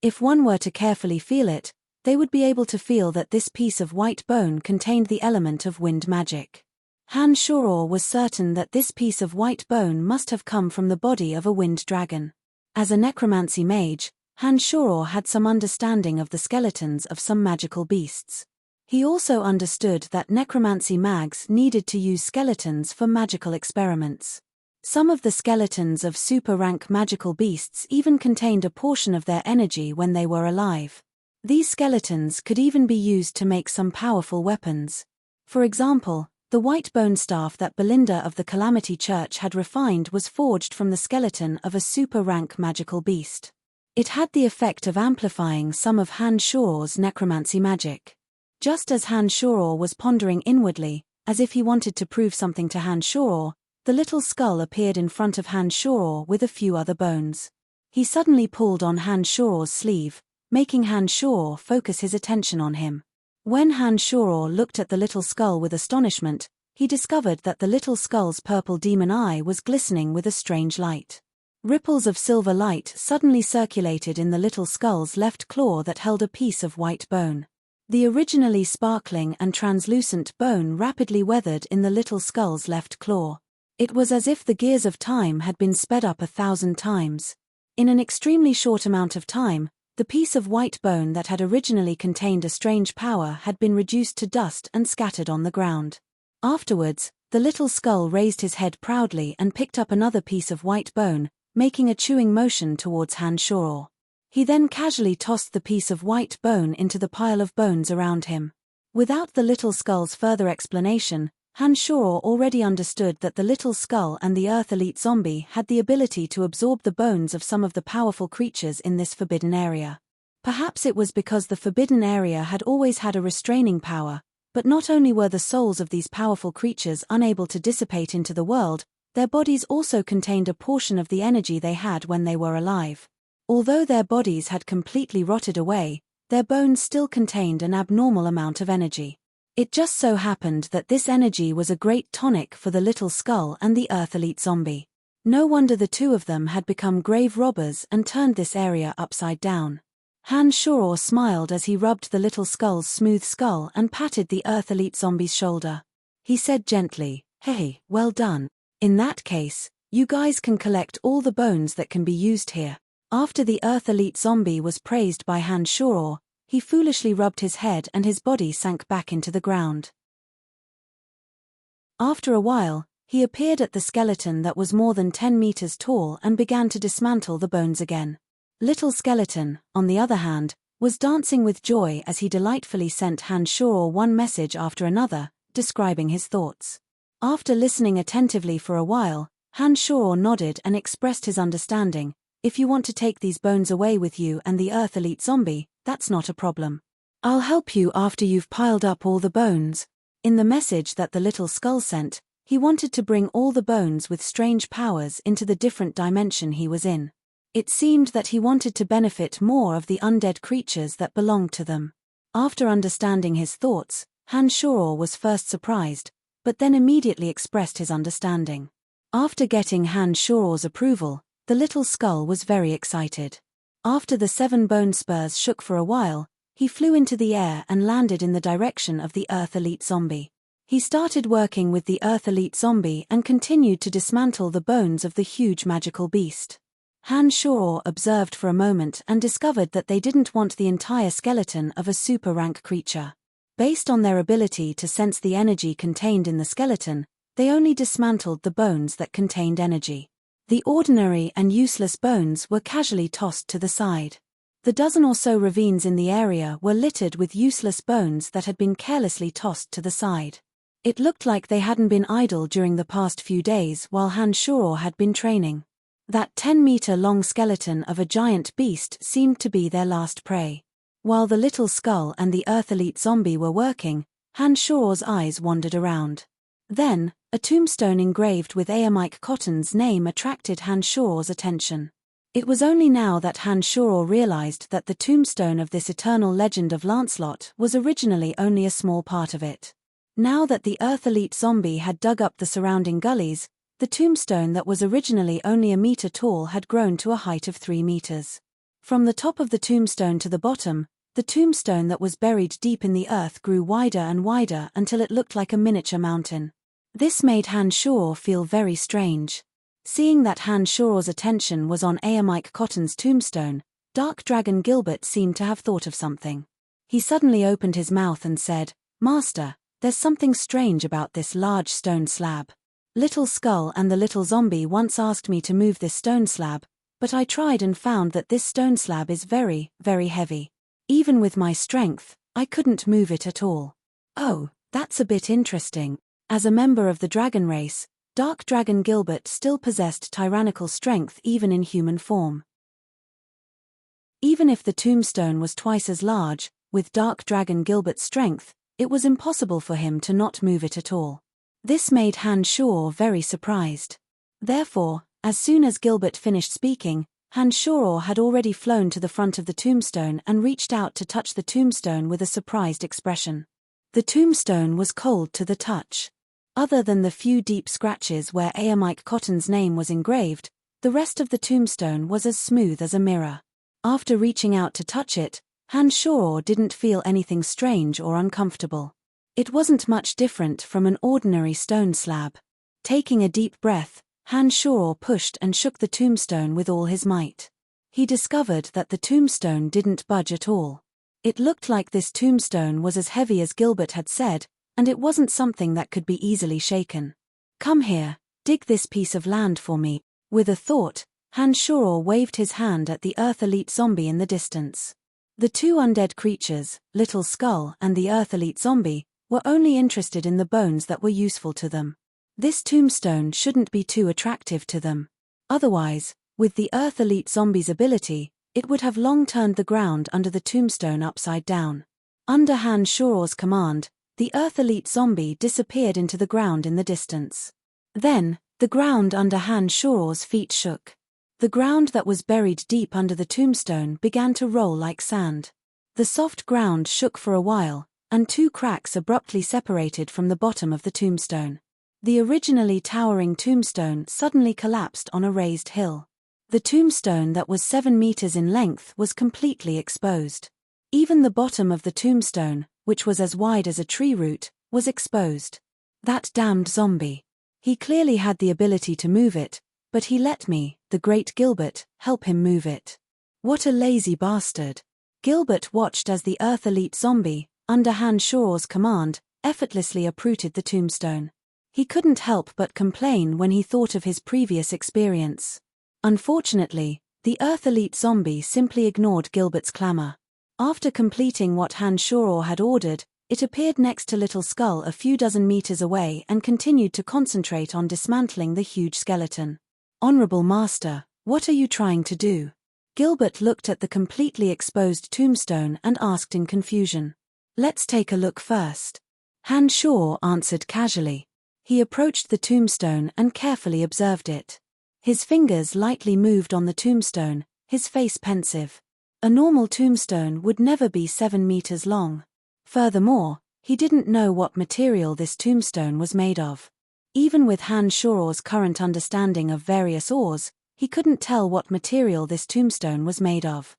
A: If one were to carefully feel it, they would be able to feel that this piece of white bone contained the element of wind magic. Han Shoro was certain that this piece of white bone must have come from the body of a wind dragon. As a necromancy mage, Han Shoro had some understanding of the skeletons of some magical beasts. He also understood that necromancy mags needed to use skeletons for magical experiments. Some of the skeletons of super-rank magical beasts even contained a portion of their energy when they were alive. These skeletons could even be used to make some powerful weapons. For example, the white bone staff that Belinda of the Calamity Church had refined was forged from the skeleton of a super-rank magical beast. It had the effect of amplifying some of Han Shoro's necromancy magic. Just as Han Shoro was pondering inwardly, as if he wanted to prove something to Han Shoro, the little skull appeared in front of Han Shoro with a few other bones. He suddenly pulled on Han Shoro's sleeve, making Han Shoro focus his attention on him. When Han Shoro looked at the little skull with astonishment, he discovered that the little skull's purple demon eye was glistening with a strange light. Ripples of silver light suddenly circulated in the little skull's left claw that held a piece of white bone. The originally sparkling and translucent bone rapidly weathered in the little skull's left claw. It was as if the gears of time had been sped up 1,000 times. In an extremely short amount of time, the piece of white bone that had originally contained a strange power had been reduced to dust and scattered on the ground. Afterwards, the little skull raised his head proudly and picked up another piece of white bone, making a chewing motion towards Han Shoro. He then casually tossed the piece of white bone into the pile of bones around him. Without the little skull's further explanation, Han Shoro already understood that the little skull and the Earth Elite zombie had the ability to absorb the bones of some of the powerful creatures in this forbidden area. Perhaps it was because the forbidden area had always had a restraining power, but not only were the souls of these powerful creatures unable to dissipate into the world, their bodies also contained a portion of the energy they had when they were alive. Although their bodies had completely rotted away, their bones still contained an abnormal amount of energy. It just so happened that this energy was a great tonic for the little skull and the Earth Elite zombie. No wonder the two of them had become grave robbers and turned this area upside down. Han Shoror smiled as he rubbed the little skull's smooth skull and patted the Earth Elite zombie's shoulder. He said gently, "Hey, well done. In that case, you guys can collect all the bones that can be used here." After the Earth Elite zombie was praised by Han Shoror, he foolishly rubbed his head and his body sank back into the ground. After a while, he appeared at the skeleton that was more than 10 meters tall and began to dismantle the bones again. Little Skeleton, on the other hand, was dancing with joy as he delightfully sent Han Shoror one message after another, describing his thoughts. After listening attentively for a while, Han Shoror nodded and expressed his understanding. "If you want to take these bones away with you and the Earth Elite zombie, that's not a problem. I'll help you after you've piled up all the bones." In the message that the little skull sent, he wanted to bring all the bones with strange powers into the different dimension he was in. It seemed that he wanted to benefit more of the undead creatures that belonged to them. After understanding his thoughts, Han Shoror was first surprised, but then immediately expressed his understanding. After getting Han Shoror's approval, the little skull was very excited. After the 7 bone spurs shook for a while, he flew into the air and landed in the direction of the Earth Elite zombie. He started working with the Earth Elite zombie and continued to dismantle the bones of the huge magical beast. Han Shoror observed for a moment and discovered that they didn't want the entire skeleton of a super rank creature. Based on their ability to sense the energy contained in the skeleton, they only dismantled the bones that contained energy. The ordinary and useless bones were casually tossed to the side. The dozen or so ravines in the area were littered with useless bones that had been carelessly tossed to the side. It looked like they hadn't been idle during the past few days while Han Shoror had been training. That 10-meter-long skeleton of a giant beast seemed to be their last prey. While the little skull and the Earth Elite zombie were working, Han Shoror's eyes wandered around. Then, a tombstone engraved with Embark Cotton's name attracted Han Shoror's attention. It was only now that Han Shoror realized that the tombstone of this eternal legend of Lancelot was originally only a small part of it. Now that the Earth Elite zombie had dug up the surrounding gullies, the tombstone that was originally only a meter tall had grown to a height of 3 meters. From the top of the tombstone to the bottom, the tombstone that was buried deep in the earth grew wider and wider until it looked like a miniature mountain. This made Han Shoror feel very strange. Seeing that Han Shoror's attention was on Embark Cotton's tombstone, Dark Dragon Gilbert seemed to have thought of something. He suddenly opened his mouth and said, "Master, there's something strange about this large stone slab. Little Skull and the little zombie once asked me to move this stone slab, but I tried and found that this stone slab is very, very heavy. Even with my strength, I couldn't move it at all." "Oh, that's a bit interesting." As a member of the dragon race, Dark Dragon Gilbert still possessed tyrannical strength even in human form. Even if the tombstone was twice as large, with Dark Dragon Gilbert's strength, it was impossible for him to not move it at all. This made Han Shoror very surprised. Therefore, as soon as Gilbert finished speaking, Han Shoror had already flown to the front of the tombstone and reached out to touch the tombstone with a surprised expression. The tombstone was cold to the touch. Other than the few deep scratches where Embark Cotton's name was engraved, the rest of the tombstone was as smooth as a mirror. After reaching out to touch it, Han Shoror didn't feel anything strange or uncomfortable. It wasn't much different from an ordinary stone slab. Taking a deep breath, Han Shoror pushed and shook the tombstone with all his might. He discovered that the tombstone didn't budge at all. It looked like this tombstone was as heavy as Gilbert had said, and it wasn't something that could be easily shaken. "Come here, dig this piece of land for me." With a thought, Han Shoror waved his hand at the Earth Elite zombie in the distance. The two undead creatures, Little Skull and the Earth Elite zombie, were only interested in the bones that were useful to them. This tombstone shouldn't be too attractive to them. Otherwise, with the Earth Elite zombie's ability, it would have long turned the ground under the tombstone upside down. Under Han Shoror's command, the Earth Elite zombie disappeared into the ground in the distance. Then, The ground under Han Shoror's feet shook. The ground that was buried deep under the tombstone began to roll like sand. The soft ground shook for a while, and two cracks abruptly separated from the bottom of the tombstone. The originally towering tombstone suddenly collapsed on a raised hill. The tombstone that was 7 meters in length was completely exposed. Even the bottom of the tombstone, which was as wide as a tree root, was exposed. That damned zombie. He clearly had the ability to move it, but he let me, the great Gilbert, help him move it. What a lazy bastard. Gilbert watched as the Earth Elite zombie, under Han Shoror's command, effortlessly uprooted the tombstone. He couldn't help but complain when he thought of his previous experience. Unfortunately, the Earth Elite zombie simply ignored Gilbert's clamor. After completing what Han Shoror had ordered, it appeared next to Little Skull a few dozen meters away and continued to concentrate on dismantling the huge skeleton. Honorable Master, what are you trying to do? Gilbert looked at the completely exposed tombstone and asked in confusion. Let's take a look first. Han Shoror answered casually. He approached the tombstone and carefully observed it. His fingers lightly moved on the tombstone, his face pensive. A normal tombstone would never be 7 meters long. Furthermore, he didn't know what material this tombstone was made of. Even with Han Shoror's current understanding of various ores, he couldn't tell what material this tombstone was made of.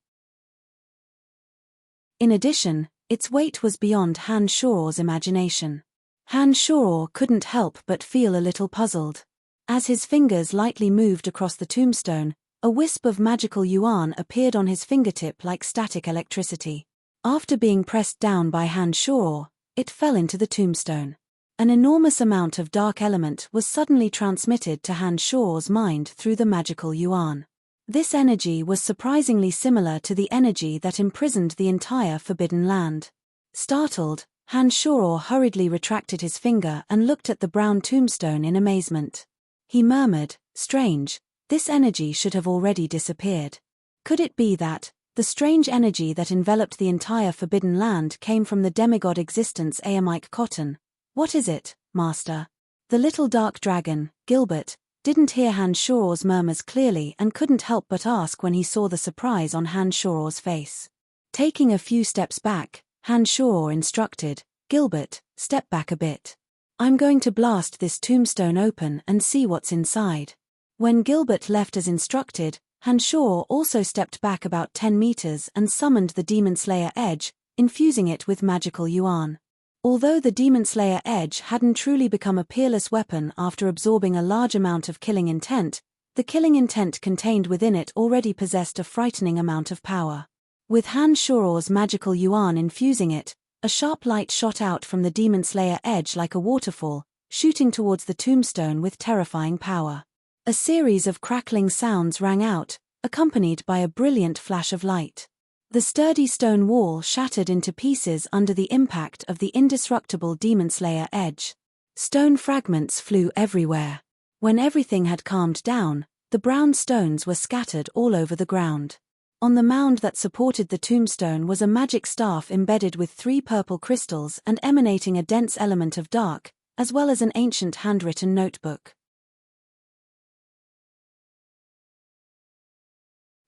A: In addition, its weight was beyond Han Shoror's imagination. Han Shoror couldn't help but feel a little puzzled. As his fingers lightly moved across the tombstone, a wisp of magical yuan appeared on his fingertip like static electricity. After being pressed down by Han Shoror, it fell into the tombstone. An enormous amount of dark element was suddenly transmitted to Han Shoror's mind through the magical yuan. This energy was surprisingly similar to the energy that imprisoned the entire Forbidden Land. Startled, Han Shoror hurriedly retracted his finger and looked at the brown tombstone in amazement. He murmured, "Strange, this energy should have already disappeared. Could it be that the strange energy that enveloped the entire Forbidden Land came from the demigod existence Aemike Cotton? What is it, Master?" The little dark dragon, Gilbert, didn't hear Han Shoror's murmurs clearly and couldn't help but ask when he saw the surprise on Han Shoror's face. Taking a few steps back, Han Shoror instructed, "Gilbert, step back a bit. I'm going to blast this tombstone open and see what's inside." When Gilbert left as instructed, Han Shoror also stepped back about 10 meters and summoned the Demon Slayer Edge, infusing it with magical yuan. Although the Demon Slayer Edge hadn't truly become a peerless weapon after absorbing a large amount of killing intent, the killing intent contained within it already possessed a frightening amount of power. With Han Shoror's magical yuan infusing it, a sharp light shot out from the Demon Slayer Edge like a waterfall, shooting towards the tombstone with terrifying power. A series of crackling sounds rang out, accompanied by a brilliant flash of light. The sturdy stone wall shattered into pieces under the impact of the indestructible Demon Slayer Edge. Stone fragments flew everywhere. When everything had calmed down, the brown stones were scattered all over the ground. On the mound that supported the tombstone was a magic staff embedded with 3 purple crystals and emanating a dense element of dark, as well as an ancient handwritten notebook.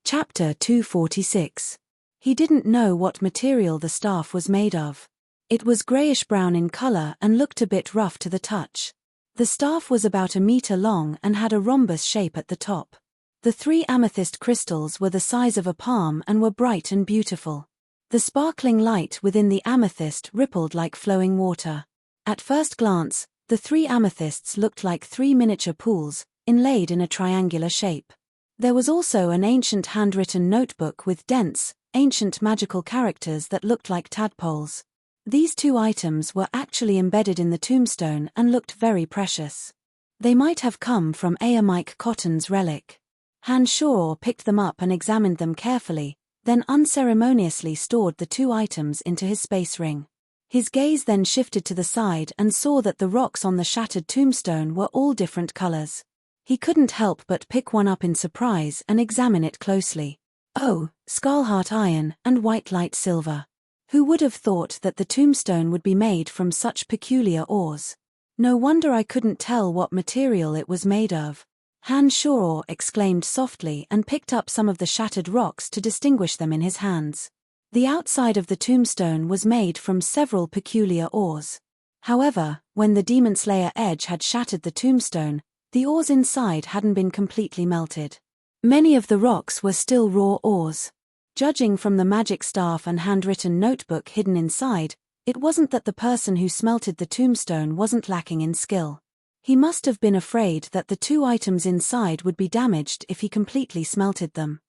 A: Chapter 246. He didn't know what material the staff was made of. It was grayish-brown in color and looked a bit rough to the touch. The staff was about 1 meter long and had a rhombus shape at the top. The 3 amethyst crystals were the size of a palm and were bright and beautiful. The sparkling light within the amethyst rippled like flowing water. At first glance, the 3 amethysts looked like 3 miniature pools, inlaid in a triangular shape. There was also an ancient handwritten notebook with dense, ancient magical characters that looked like tadpoles. These 2 items were actually embedded in the tombstone and looked very precious. They might have come from Aemike Cotton's relic. Han Shoror picked them up and examined them carefully, then unceremoniously stored the 2 items into his space ring. His gaze then shifted to the side and saw that the rocks on the shattered tombstone were all different colors. He couldn't help but pick one up in surprise and examine it closely. Oh, Skullheart iron and white light silver. Who would have thought that the tombstone would be made from such peculiar ores? No wonder I couldn't tell what material it was made of. Han Shoro exclaimed softly and picked up some of the shattered rocks to distinguish them in his hands. The outside of the tombstone was made from several peculiar ores. However, when the Demon Slayer edge had shattered the tombstone, the ores inside hadn't been completely melted. Many of the rocks were still raw ores. Judging from the magic staff and handwritten notebook hidden inside, it wasn't that the person who smelted the tombstone wasn't lacking in skill. He must have been afraid that the two items inside would be damaged if he completely smelted them.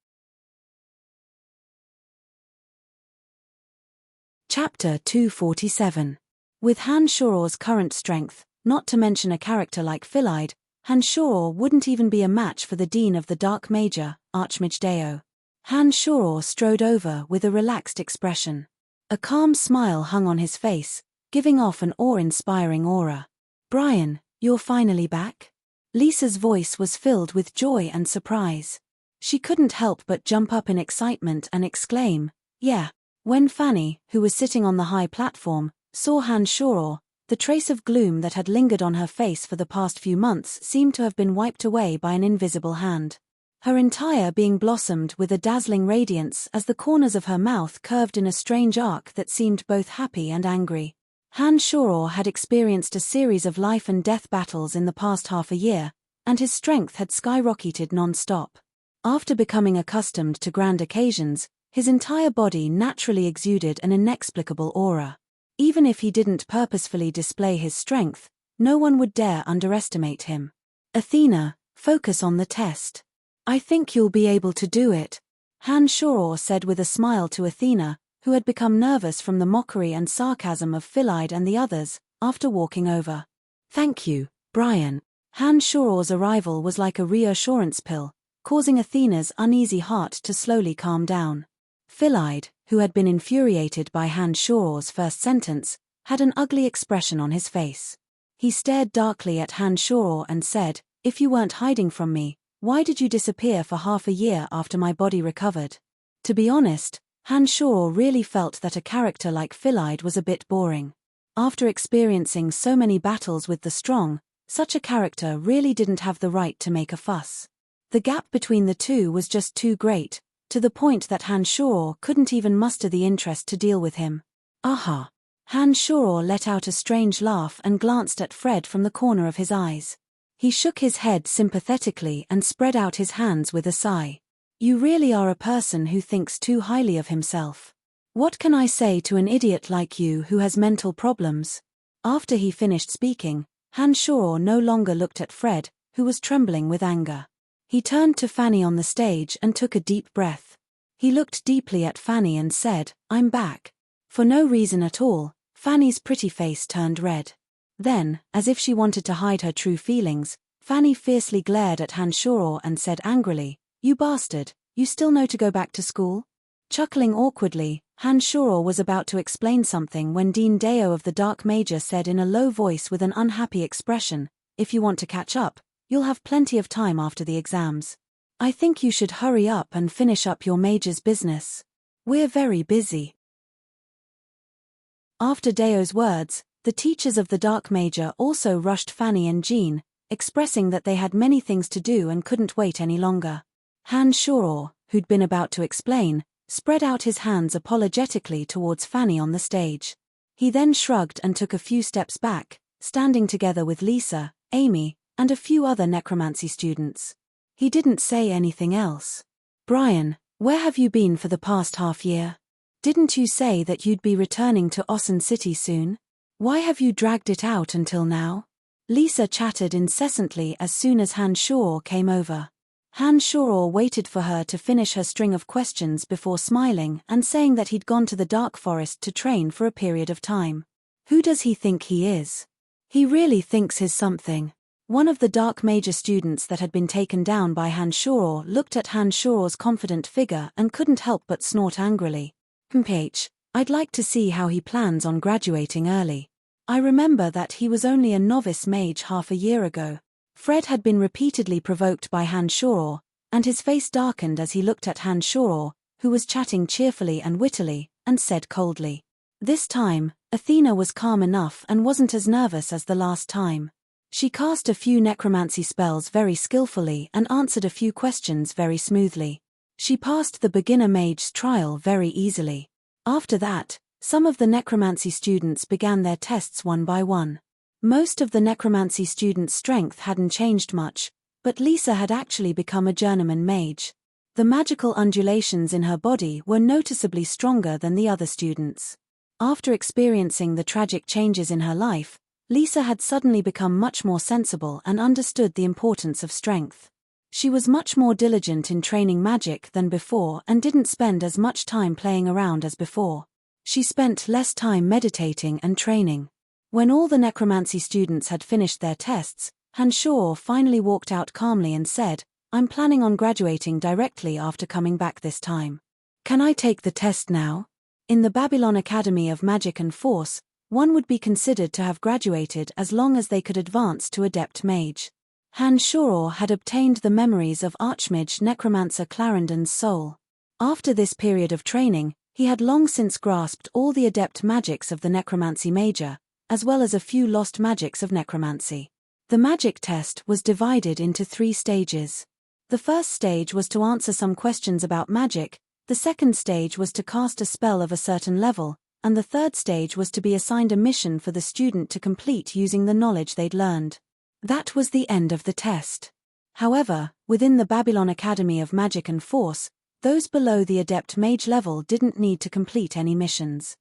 A: Chapter 247. With Han Shoro's current strength, not to mention a character like Phyllide, Han Shoro wouldn't even be a match for the Dean of the Dark Major, Archmage Deo. Han Shoro strode over with a relaxed expression. A calm smile hung on his face, giving off an awe-inspiring aura. "Brian, you're finally back?" Lisa's voice was filled with joy and surprise. She couldn't help but jump up in excitement and exclaim, "Yeah." When Fanny, who was sitting on the high platform, saw Han Shoro, the trace of gloom that had lingered on her face for the past few months seemed to have been wiped away by an invisible hand. Her entire being blossomed with a dazzling radiance as the corners of her mouth curved in a strange arc that seemed both happy and angry. Han Shoro had experienced a series of life and death battles in the past half a year, and his strength had skyrocketed non-stop. After becoming accustomed to grand occasions, his entire body naturally exuded an inexplicable aura. Even if he didn't purposefully display his strength, no one would dare underestimate him. "Athena, focus on the test. I think you'll be able to do it," Han Shoro said with a smile to Athena, who had become nervous from the mockery and sarcasm of Phyllide and the others, after walking over. "Thank you, Brian." Han Shoro's arrival was like a reassurance pill, causing Athena's uneasy heart to slowly calm down. Phyllide, who had been infuriated by Han Shoro's first sentence, had an ugly expression on his face. He stared darkly at Han Shoro and said, "If you weren't hiding from me, why did you disappear for half a year after my body recovered?" To be honest, Han Shoro really felt that a character like Phyllide was a bit boring. After experiencing so many battles with the strong, such a character really didn't have the right to make a fuss. The gap between the two was just too great, to the point that Han Shoro couldn't even muster the interest to deal with him. "Aha." Han Shoro let out a strange laugh and glanced at Fred from the corner of his eyes. He shook his head sympathetically and spread out his hands with a sigh. "You really are a person who thinks too highly of himself. What can I say to an idiot like you who has mental problems?" After he finished speaking, Han Shoro no longer looked at Fred, who was trembling with anger. He turned to Fanny on the stage and took a deep breath. He looked deeply at Fanny and said, "I'm back." For no reason at all, Fanny's pretty face turned red. Then, as if she wanted to hide her true feelings, Fanny fiercely glared at Han Shoro and said angrily, "You bastard, you still know to go back to school?" Chuckling awkwardly, Han Shoro was about to explain something when Dean Deo of the Dark Major said in a low voice with an unhappy expression, "If you want to catch up, you'll have plenty of time after the exams. I think you should hurry up and finish up your major's business. We're very busy." After Deo's words, the teachers of the Dark Major also rushed Fanny and Jean, expressing that they had many things to do and couldn't wait any longer. Han Shoro, who'd been about to explain, spread out his hands apologetically towards Fanny on the stage. He then shrugged and took a few steps back, standing together with Lisa, Amy, and a few other necromancy students. He didn't say anything else. "Brian, where have you been for the past half year? Didn't you say that you'd be returning to Ossen City soon? Why have you dragged it out until now?" Lisa chattered incessantly as soon as Han Shoro came over. Han Shoro waited for her to finish her string of questions before smiling and saying that he'd gone to the Dark Forest to train for a period of time. Who does he think he is? He really thinks he's something. One of the Dark Major students that had been taken down by Han Shoro looked at Han Shoro's confident figure and couldn't help but snort angrily. I'd like to see how he plans on graduating early. I remember that he was only a novice mage half a year ago." Fred had been repeatedly provoked by Han Shoro, and his face darkened as he looked at Han Shoro, who was chatting cheerfully and wittily, and said coldly, "This time, Athena was calm enough and wasn't as nervous as the last time. She cast a few necromancy spells very skillfully and answered a few questions very smoothly. She passed the beginner mage's trial very easily. After that, some of the necromancy students began their tests one by one. Most of the necromancy students' strength hadn't changed much, but Lisa had actually become a journeyman mage. The magical undulations in her body were noticeably stronger than the other students. After experiencing the tragic changes in her life, Lisa had suddenly become much more sensible and understood the importance of strength. She was much more diligent in training magic than before and didn't spend as much time playing around as before. She spent less time meditating and training. When all the necromancy students had finished their tests, Hanshaw finally walked out calmly and said, "I'm planning on graduating directly after coming back this time. Can I take the test now?" In the Babylon Academy of Magic and Force, one would be considered to have graduated as long as they could advance to Adept Mage. Hanshaw had obtained the memories of Archmage Necromancer Clarendon's soul. After this period of training, he had long since grasped all the adept magics of the Necromancy Major, as well as a few lost magics of necromancy. The magic test was divided into 3 stages. The first stage was to answer some questions about magic, the second stage was to cast a spell of a certain level, and the third stage was to be assigned a mission for the student to complete using the knowledge they'd learned. That was the end of the test. However, within the Babylon Academy of Magic and Force, those below the Adept Mage level didn't need to complete any missions.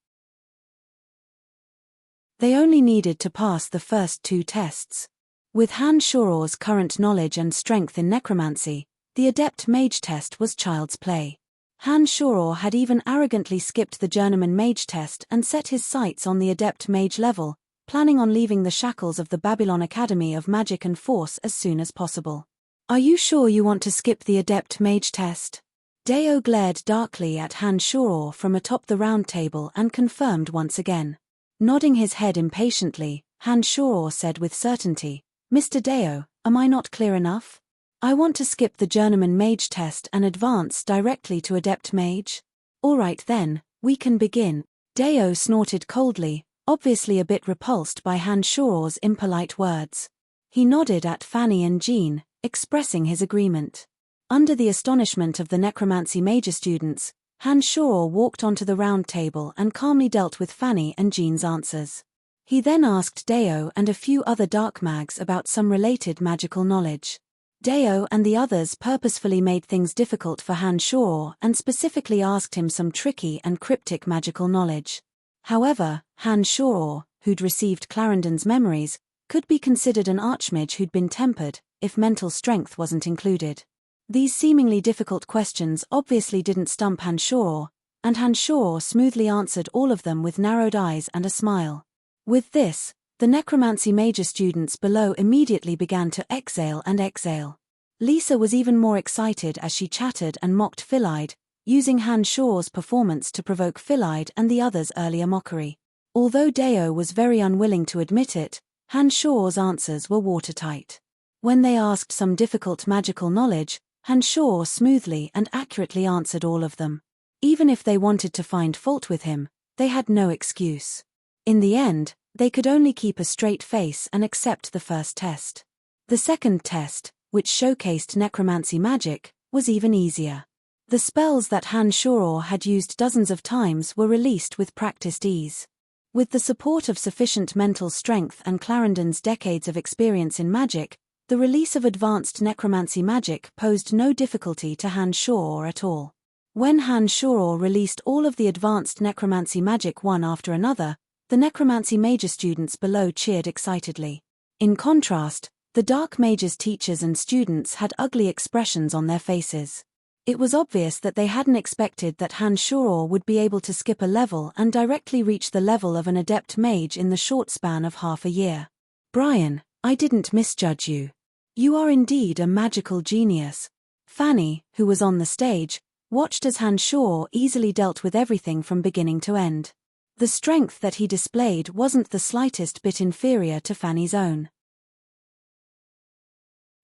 A: They only needed to pass the first 2 tests. With Hanshaw's current knowledge and strength in necromancy, the Adept Mage test was child's play. Hanshaw had even arrogantly skipped the Journeyman Mage test and set his sights on the Adept Mage level, planning on leaving the shackles of the Babylon Academy of Magic and Force as soon as possible. "Are you sure you want to skip the Adept Mage test?" Deo glared darkly at Hanshaw from atop the round table and confirmed once again. Nodding his head impatiently, Hanshaw said with certainty, "Mr. Deo, am I not clear enough? I want to skip the Journeyman Mage test and advance directly to Adept Mage." "All right then, we can begin." Deo snorted coldly, obviously a bit repulsed by Hanshaw's impolite words. He nodded at Fanny and Jean, expressing his agreement. Under the astonishment of the necromancy major students, Hanshaw walked onto the round table and calmly dealt with Fanny and Jean's answers. He then asked Deo and a few other dark mags about some related magical knowledge. Deo and the others purposefully made things difficult for Hanshaw and specifically asked him some tricky and cryptic magical knowledge. However, Hanshaw, who'd received Clarendon's memories, could be considered an archmage who'd been tempered, if mental strength wasn't included. These seemingly difficult questions obviously didn't stump Hanshaw, and Hanshaw smoothly answered all of them with narrowed eyes and a smile. With this, the necromancy major students below immediately began to exhale and exhale. Lisa was even more excited as she chattered and mocked Philide, using Hanshaw's performance to provoke Philide and the others' earlier mockery. Although Deo was very unwilling to admit it, Hanshaw's answers were watertight. When they asked some difficult magical knowledge, Hanshaw smoothly and accurately answered all of them. Even if they wanted to find fault with him, they had no excuse. In the end, they could only keep a straight face and accept the first test. The second test, which showcased necromancy magic, was even easier. The spells that Hanshaw had used dozens of times were released with practiced ease. With the support of sufficient mental strength and Clarendon's decades of experience in magic, the release of advanced necromancy magic posed no difficulty to Hanshaw at all. When Hanshaw released all of the advanced necromancy magic one after another, the necromancy major students below cheered excitedly. In contrast, the dark mage's teachers and students had ugly expressions on their faces. It was obvious that they hadn't expected that Hanshaw would be able to skip a level and directly reach the level of an adept mage in the short span of half a year. "Brian, I didn't misjudge you. You are indeed a magical genius." Fanny, who was on the stage, watched as Hanshaw easily dealt with everything from beginning to end. The strength that he displayed wasn't the slightest bit inferior to Fanny's own.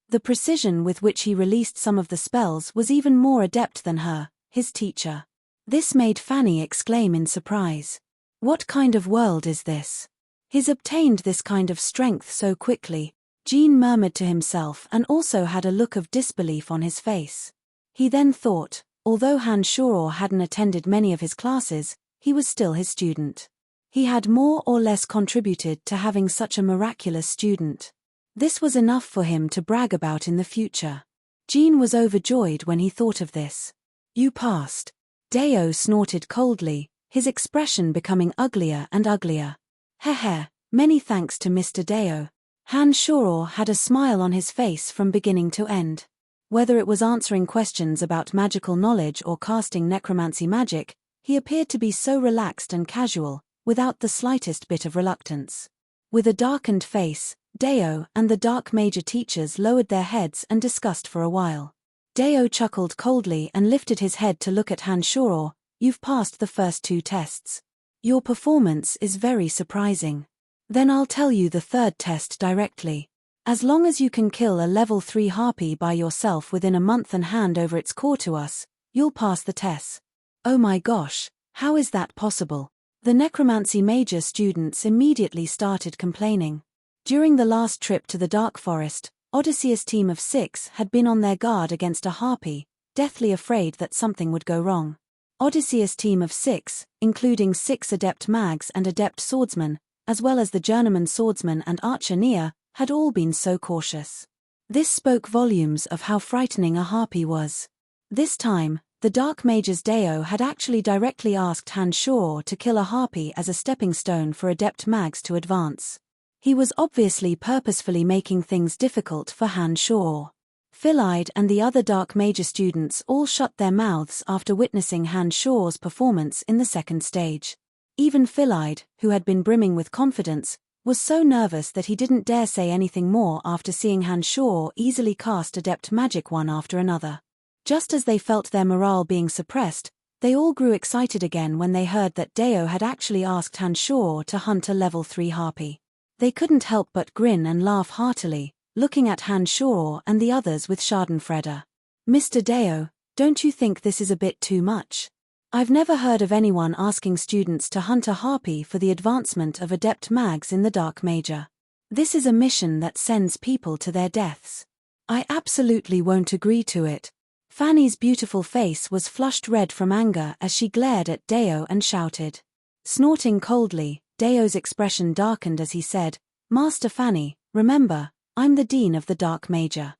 A: The precision with which he released some of the spells was even more adept than her, his teacher. This made Fanny exclaim in surprise. What kind of world is this? He's obtained this kind of strength so quickly, Jean murmured to himself, and also had a look of disbelief on his face. He then thought, although Han Shoror hadn't attended many of his classes, he was still his student. He had more or less contributed to having such a miraculous student. This was enough for him to brag about in the future. Jean was overjoyed when he thought of this. You passed. Deo snorted coldly, his expression becoming uglier and uglier. Heh, many thanks to Mr. Deo. Han Shoror had a smile on his face from beginning to end. Whether it was answering questions about magical knowledge or casting necromancy magic, he appeared to be so relaxed and casual, without the slightest bit of reluctance. With a darkened face, Deo and the dark major teachers lowered their heads and discussed for a while. Deo chuckled coldly and lifted his head to look at Han Shoror. You've passed the first 2 tests. Your performance is very surprising. Then I'll tell you the third test directly. As long as you can kill a level 3 harpy by yourself within a month and hand over its core to us, you'll pass the test. Oh my gosh, how is that possible? The necromancy major students immediately started complaining. During the last trip to the Dark Forest, Odysseus' team of 6 had been on their guard against a harpy, deathly afraid that something would go wrong. Odysseus' team of 6, including 6 adept mags and adept swordsmen, as well as the journeyman swordsman and archer Nia, had all been so cautious. This spoke volumes of how frightening a harpy was. This time, the Dark Mage's Deo had actually directly asked Han Shoror to kill a harpy as a stepping stone for adept mags to advance. He was obviously purposefully making things difficult for Han Shoror. Phyllide and the other Dark Major students all shut their mouths after witnessing Han Shoror's performance in the second stage. Even Phyllide, who had been brimming with confidence, was so nervous that he didn't dare say anything more after seeing Han Shoror easily cast adept magic one after another. Just as they felt their morale being suppressed, they all grew excited again when they heard that Deo had actually asked Han Shoror to hunt a level 3 harpy. They couldn't help but grin and laugh heartily, looking at Han Shoror and the others with Schadenfreude. Mr. Deo, don't you think this is a bit too much? I've never heard of anyone asking students to hunt a harpy for the advancement of adept mags in the Dark Major. This is a mission that sends people to their deaths. I absolutely won't agree to it. Fanny's beautiful face was flushed red from anger as she glared at Deo and shouted. Snorting coldly, Deo's expression darkened as he said, Master Fanny, remember, I'm the Dean of the Dark Major.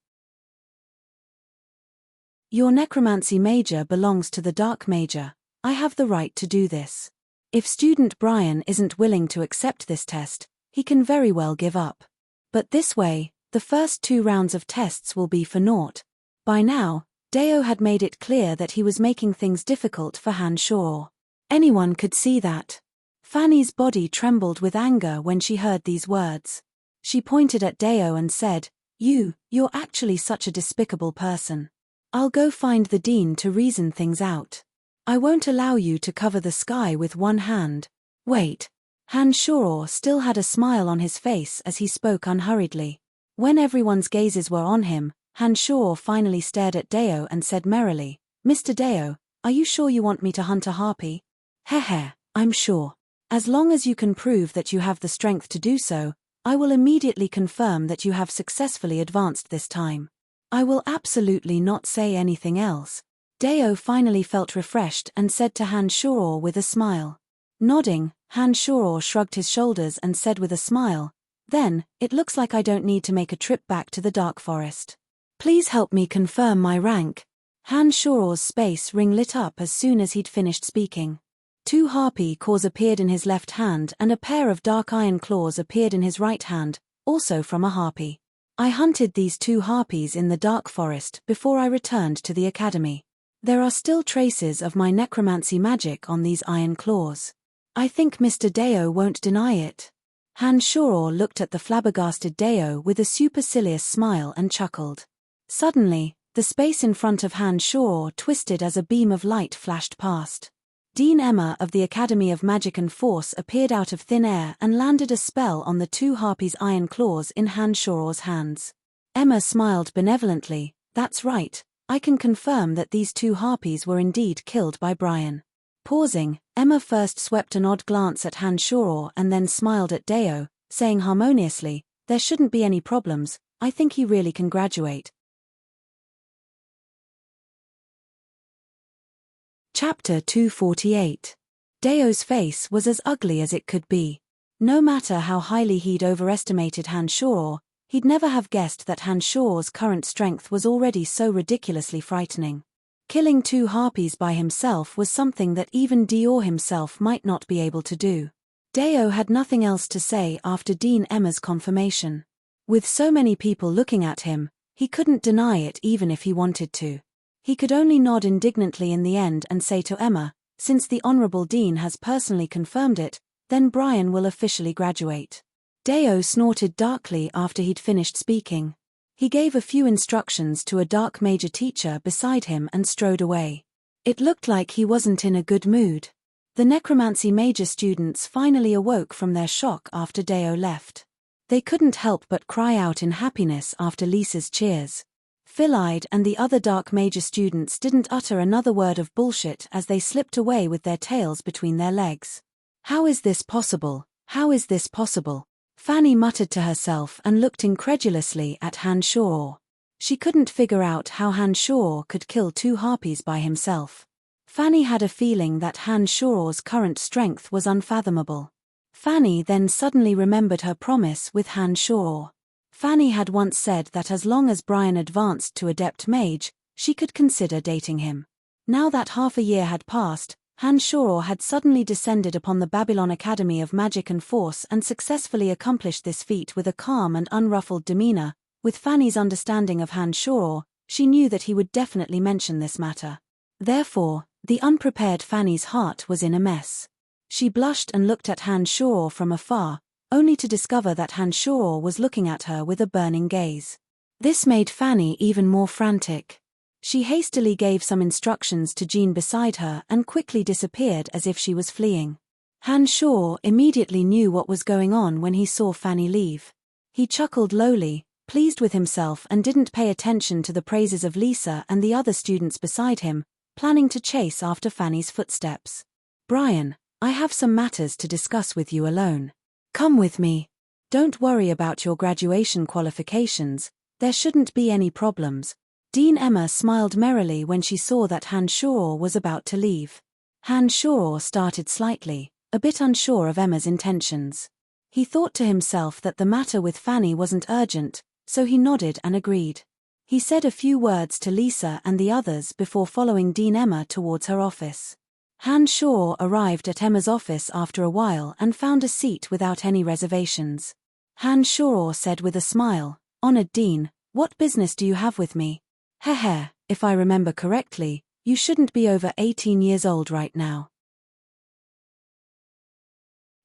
A: Your necromancy major belongs to the Dark Major. I have the right to do this. If student Brian isn't willing to accept this test, he can very well give up. But this way, the first 2 rounds of tests will be for naught. By now, Deo had made it clear that he was making things difficult for Han Shoror. Anyone could see that. Fanny's body trembled with anger when she heard these words. She pointed at Deo and said, You're actually such a despicable person. I'll go find the dean to reason things out. I won't allow you to cover the sky with one hand. Wait. Han Shoror still had a smile on his face as he spoke unhurriedly. When everyone's gazes were on him, Han Shoror finally stared at Deo and said merrily, Mr. Deo, are you sure you want me to hunt a harpy? Heh, I'm sure. As long as you can prove that you have the strength to do so, I will immediately confirm that you have successfully advanced this time. I will absolutely not say anything else. Deo finally felt refreshed and said to Han Shoror with a smile. Nodding, Han Shoror shrugged his shoulders and said with a smile, Then, it looks like I don't need to make a trip back to the Dark Forest. Please help me confirm my rank. Han Shoror's space ring lit up as soon as he'd finished speaking. 2 harpy cores appeared in his left hand and a pair of dark iron claws appeared in his right hand, also from a harpy. I hunted these 2 harpies in the Dark Forest before I returned to the academy. There are still traces of my necromancy magic on these iron claws. I think Mr. Deo won't deny it. Han Shoror looked at the flabbergasted Deo with a supercilious smile and chuckled. Suddenly, the space in front of Han Shoror twisted as a beam of light flashed past. Dean Emma of the Academy of Magic and Force appeared out of thin air and landed a spell on the 2 harpies' iron claws in Han Shoror's hands. Emma smiled benevolently, That's right, I can confirm that these 2 harpies were indeed killed by Brian. Pausing, Emma first swept an odd glance at Hanshaw and then smiled at Deo, saying harmoniously, "There shouldn't be any problems, I think he really can graduate." Chapter 248. Deo's face was as ugly as it could be. No matter how highly he'd overestimated Hanshaw, he'd never have guessed that Hanshaw's current strength was already so ridiculously frightening. Killing 2 harpies by himself was something that even Dior himself might not be able to do. Deo had nothing else to say after Dean Emma's confirmation. With so many people looking at him, he couldn't deny it even if he wanted to. He could only nod indignantly in the end and say to Emma, "Since the Honorable Dean has personally confirmed it, then Brian will officially graduate." Deo snorted darkly after he'd finished speaking. He gave a few instructions to a dark major teacher beside him and strode away. It looked like he wasn't in a good mood. The necromancy major students finally awoke from their shock after Deo left. They couldn't help but cry out in happiness after Lisa's cheers. Phyllide and the other dark major students didn't utter another word of bullshit as they slipped away with their tails between their legs. "How is this possible? How is this possible?" Fanny muttered to herself and looked incredulously at Hanshaw. She couldn't figure out how Hanshaw could kill 2 harpies by himself. Fanny had a feeling that Hanshaw's current strength was unfathomable. Fanny then suddenly remembered her promise with Hanshaw. Fanny had once said that as long as Brian advanced to Adept Mage, she could consider dating him. Now that half a year had passed, Hanshaw had suddenly descended upon the Babylon Academy of Magic and Force and successfully accomplished this feat with a calm and unruffled demeanor. With Fanny's understanding of Hanshaw, she knew that he would definitely mention this matter. Therefore, the unprepared Fanny's heart was in a mess. She blushed and looked at Hanshaw from afar, only to discover that Hanshaw was looking at her with a burning gaze. This made Fanny even more frantic. She hastily gave some instructions to Jean beside her and quickly disappeared as if she was fleeing. Hanshaw immediately knew what was going on when he saw Fanny leave. He chuckled lowly, pleased with himself, and didn't pay attention to the praises of Lisa and the other students beside him, planning to chase after Fanny's footsteps. "Brian, I have some matters to discuss with you alone. Come with me. Don't worry about your graduation qualifications, there shouldn't be any problems." Dean Emma smiled merrily when she saw that Hanshaw was about to leave. Hanshaw started slightly, a bit unsure of Emma's intentions. He thought to himself that the matter with Fanny wasn't urgent, so he nodded and agreed. He said a few words to Lisa and the others before following Dean Emma towards her office. Hanshaw arrived at Emma's office after a while and found a seat without any reservations. Hanshaw said with a smile, "Honored Dean, what business do you have with me? Heh, if I remember correctly, you shouldn't be over 18 years old right now.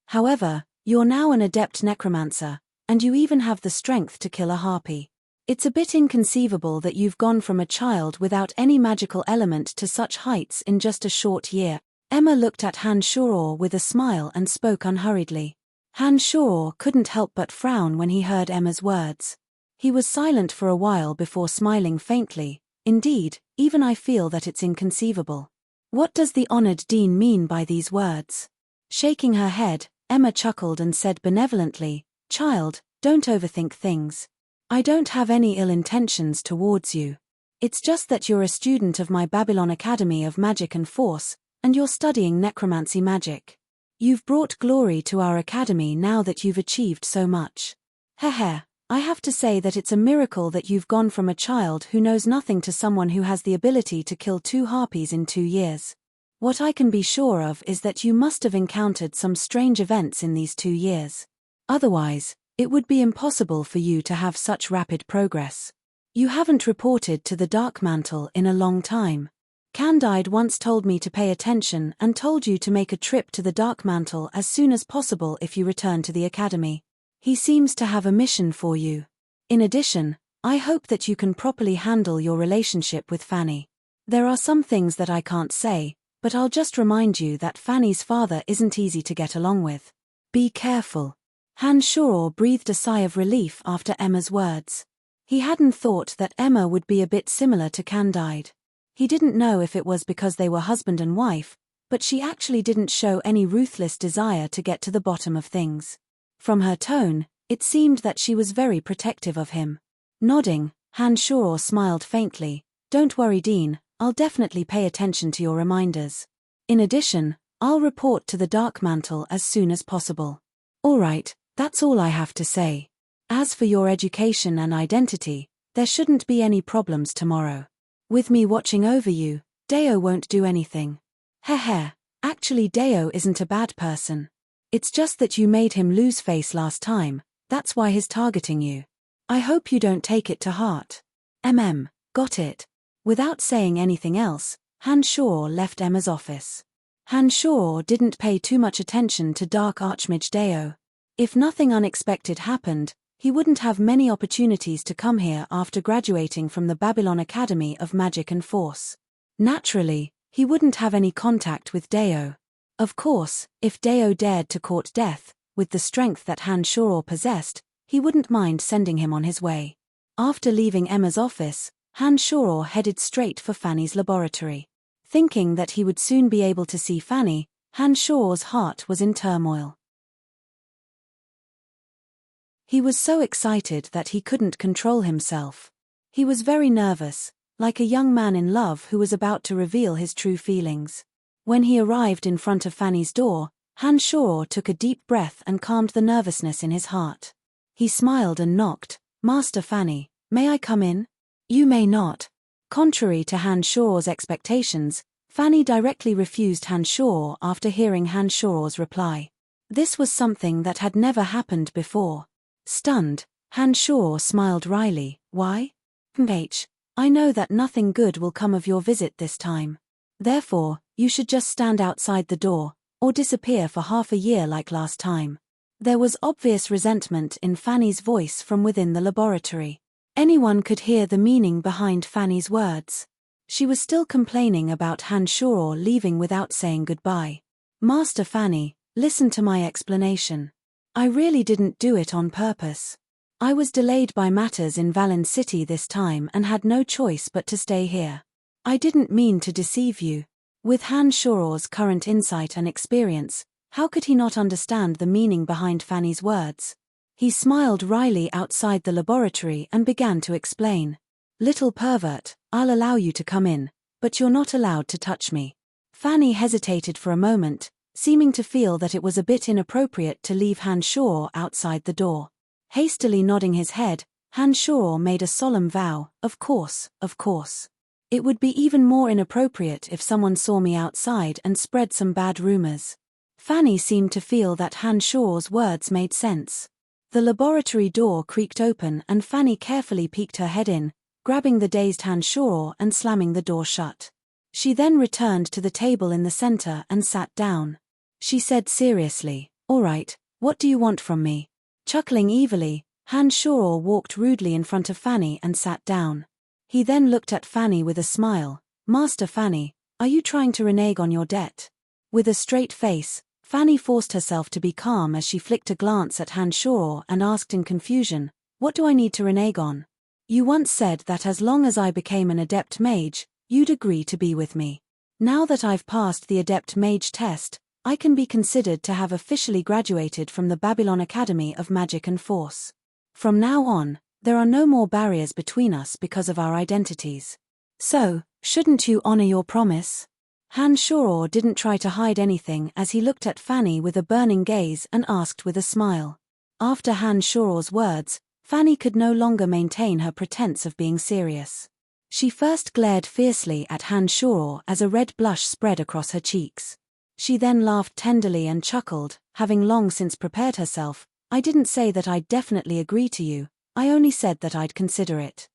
A: However, you're now an adept necromancer, and you even have the strength to kill a harpy. It's a bit inconceivable that you've gone from a child without any magical element to such heights in just a short year." Emma looked at Hanshaw with a smile and spoke unhurriedly. Hanshaw couldn't help but frown when he heard Emma's words. He was silent for a while before smiling faintly. "Indeed, even I feel that it's inconceivable. What does the honored Dean mean by these words?" Shaking her head, Emma chuckled and said benevolently, "Child, don't overthink things. I don't have any ill intentions towards you. It's just that you're a student of my Babylon Academy of Magic and Force, and you're studying necromancy magic. You've brought glory to our academy now that you've achieved so much. Heh, I have to say that it's a miracle that you've gone from a child who knows nothing to someone who has the ability to kill 2 harpies in 2 years. What I can be sure of is that you must have encountered some strange events in these 2 years. Otherwise, it would be impossible for you to have such rapid progress. You haven't reported to the Dark Mantle in a long time. Candide once told me to pay attention and told you to make a trip to the Dark Mantle as soon as possible if you return to the academy. He seems to have a mission for you. In addition, I hope that you can properly handle your relationship with Fanny. There are some things that I can't say, but I'll just remind you that Fanny's father isn't easy to get along with. Be careful." Hanshaw breathed a sigh of relief after Emma's words. He hadn't thought that Emma would be a bit similar to Candide. He didn't know if it was because they were husband and wife, but she actually didn't show any ruthless desire to get to the bottom of things. From her tone, it seemed that she was very protective of him. Nodding, Han Shoro smiled faintly. "Don't worry, Dean, I'll definitely pay attention to your reminders. In addition, I'll report to the Dark Mantle as soon as possible." "All right, that's all I have to say. As for your education and identity, there shouldn't be any problems tomorrow. With me watching over you, Deo won't do anything." Heh. Actually Deo isn't a bad person. It's just that you made him lose face last time, that's why he's targeting you. I hope you don't take it to heart. Got it." Without saying anything else, Han Shoro left Emma's office. Han Shoro didn't pay too much attention to Dark Archmage Deo. If nothing unexpected happened, he wouldn't have many opportunities to come here after graduating from the Babylon Academy of Magic and Force. Naturally, he wouldn't have any contact with Deo. Of course, if Deo dared to court death, with the strength that Han Shoro possessed, he wouldn't mind sending him on his way. After leaving Emma's office, Han Shoro headed straight for Fanny's laboratory. Thinking that he would soon be able to see Fanny, Han Shoro's heart was in turmoil. He was so excited that he couldn't control himself. He was very nervous, like a young man in love who was about to reveal his true feelings. When he arrived in front of Fanny's door, Han Shoro took a deep breath and calmed the nervousness in his heart. He smiled and knocked. "Master Fanny, may I come in?" "You may not." Contrary to Han Shoro's expectations, Fanny directly refused Han Shoro after hearing Han Shoro's reply. This was something that had never happened before. Stunned, Han Shoro smiled wryly. "Why?" "I know that nothing good will come of your visit this time. Therefore, you should just stand outside the door, or disappear for half a year like last time." There was obvious resentment in Fanny's voice from within the laboratory. Anyone could hear the meaning behind Fanny's words. She was still complaining about Han Shoro leaving without saying goodbye. "Master Fanny, listen to my explanation. I really didn't do it on purpose. I was delayed by matters in Valen City this time and had no choice but to stay here. I didn't mean to deceive you." With Han Shoro's current insight and experience, how could he not understand the meaning behind Fanny's words? He smiled wryly outside the laboratory and began to explain. "Little pervert, I'll allow you to come in, but you're not allowed to touch me." Fanny hesitated for a moment, seeming to feel that it was a bit inappropriate to leave Han Shoro outside the door. Hastily nodding his head, Han Shoro made a solemn vow. Of course. It would be even more inappropriate if someone saw me outside and spread some bad rumors." Fanny seemed to feel that Han Shoro's words made sense. The laboratory door creaked open and Fanny carefully peeked her head in, grabbing the dazed Han Shoro and slamming the door shut. She then returned to the table in the center and sat down. She said seriously, "All right, what do you want from me?" Chuckling evilly, Han Shoro walked rudely in front of Fanny and sat down. He then looked at Fanny with a smile. "Master Fanny, are you trying to renege on your debt?" With a straight face, Fanny forced herself to be calm as she flicked a glance at Han Shoro and asked in confusion, "What do I need to renege on? You once said that as long as I became an adept mage, you'd agree to be with me. Now that I've passed the adept mage test, I can be considered to have officially graduated from the Babylon Academy of Magic and Force. From now on, there are no more barriers between us because of our identities. So, shouldn't you honor your promise?" Han Shoro didn't try to hide anything as he looked at Fanny with a burning gaze and asked with a smile. After Han Shoro's words, Fanny could no longer maintain her pretense of being serious. She first glared fiercely at Han Shoro as a red blush spread across her cheeks. She then laughed tenderly and chuckled, having long since prepared herself. "I didn't say that I'd definitely agree to you, I only said that I'd consider it."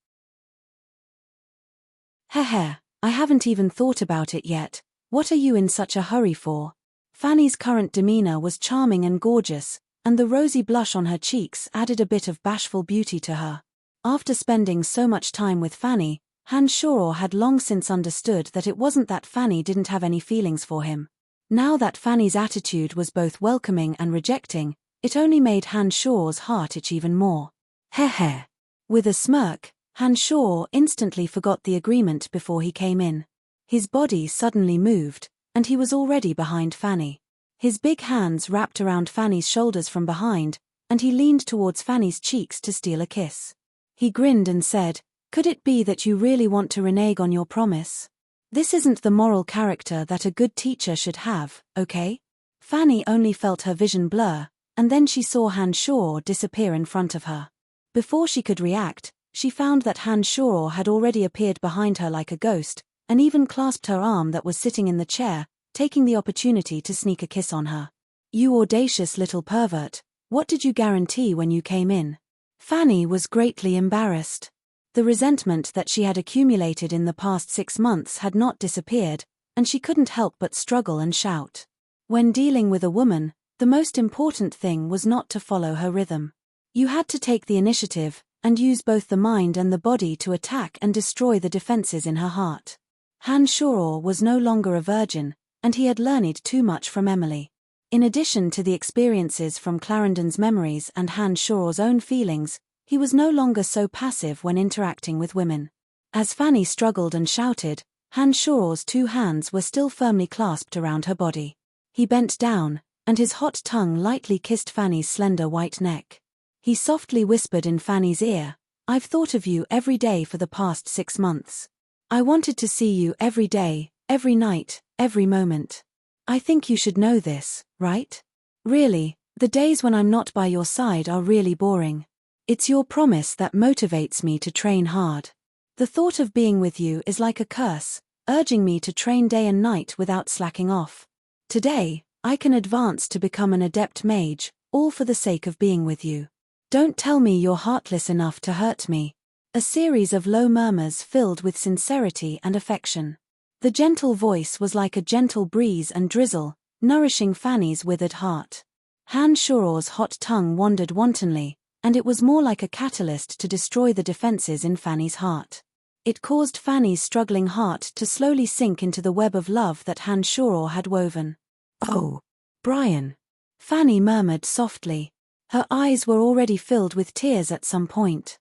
A: "Heh, I haven't even thought about it yet. What are you in such a hurry for?" Fanny's current demeanor was charming and gorgeous, and the rosy blush on her cheeks added a bit of bashful beauty to her. After spending so much time with Fanny, Han Shoro had long since understood that it wasn't that Fanny didn't have any feelings for him. Now that Fanny's attitude was both welcoming and rejecting, it only made Han Shoro's heart itch even more. Heh. With a smirk, Han Shoro instantly forgot the agreement before he came in. His body suddenly moved, and he was already behind Fanny. His big hands wrapped around Fanny's shoulders from behind, and he leaned towards Fanny's cheeks to steal a kiss. He grinned and said, "Could it be that you really want to renege on your promise? This isn't the moral character that a good teacher should have, okay?" Fanny only felt her vision blur, and then she saw Hanshaw disappear in front of her. Before she could react, she found that Hanshaw had already appeared behind her like a ghost, and even clasped her arm that was sitting in the chair, taking the opportunity to sneak a kiss on her. "You audacious little pervert, what did you guarantee when you came in?" Fanny was greatly embarrassed. The resentment that she had accumulated in the past 6 months had not disappeared, and she couldn't help but struggle and shout. When dealing with a woman, the most important thing was not to follow her rhythm. You had to take the initiative, and use both the mind and the body to attack and destroy the defenses in her heart. Hanshaw was no longer a virgin, and he had learned too much from Emily. In addition to the experiences from Clarendon's memories and Hanshaw's own feelings, he was no longer so passive when interacting with women. As Fanny struggled and shouted, Hanshaw's 2 hands were still firmly clasped around her body. He bent down, and his hot tongue lightly kissed Fanny's slender white neck. He softly whispered in Fanny's ear, "I've thought of you every day for the past 6 months. I wanted to see you every day, every night, every moment. I think you should know this, right? Really, the days when I'm not by your side are really boring. It's your promise that motivates me to train hard. The thought of being with you is like a curse, urging me to train day and night without slacking off. Today, I can advance to become an adept mage, all for the sake of being with you. Don't tell me you're heartless enough to hurt me." A series of low murmurs filled with sincerity and affection. The gentle voice was like a gentle breeze and drizzle, nourishing Fanny's withered heart. Hanshaw's hot tongue wandered wantonly, and it was more like a catalyst to destroy the defenses in Fanny's heart. It caused Fanny's struggling heart to slowly sink into the web of love that Hanshaw had woven. "Oh, Brian," Fanny murmured softly. Her eyes were already filled with tears at some point.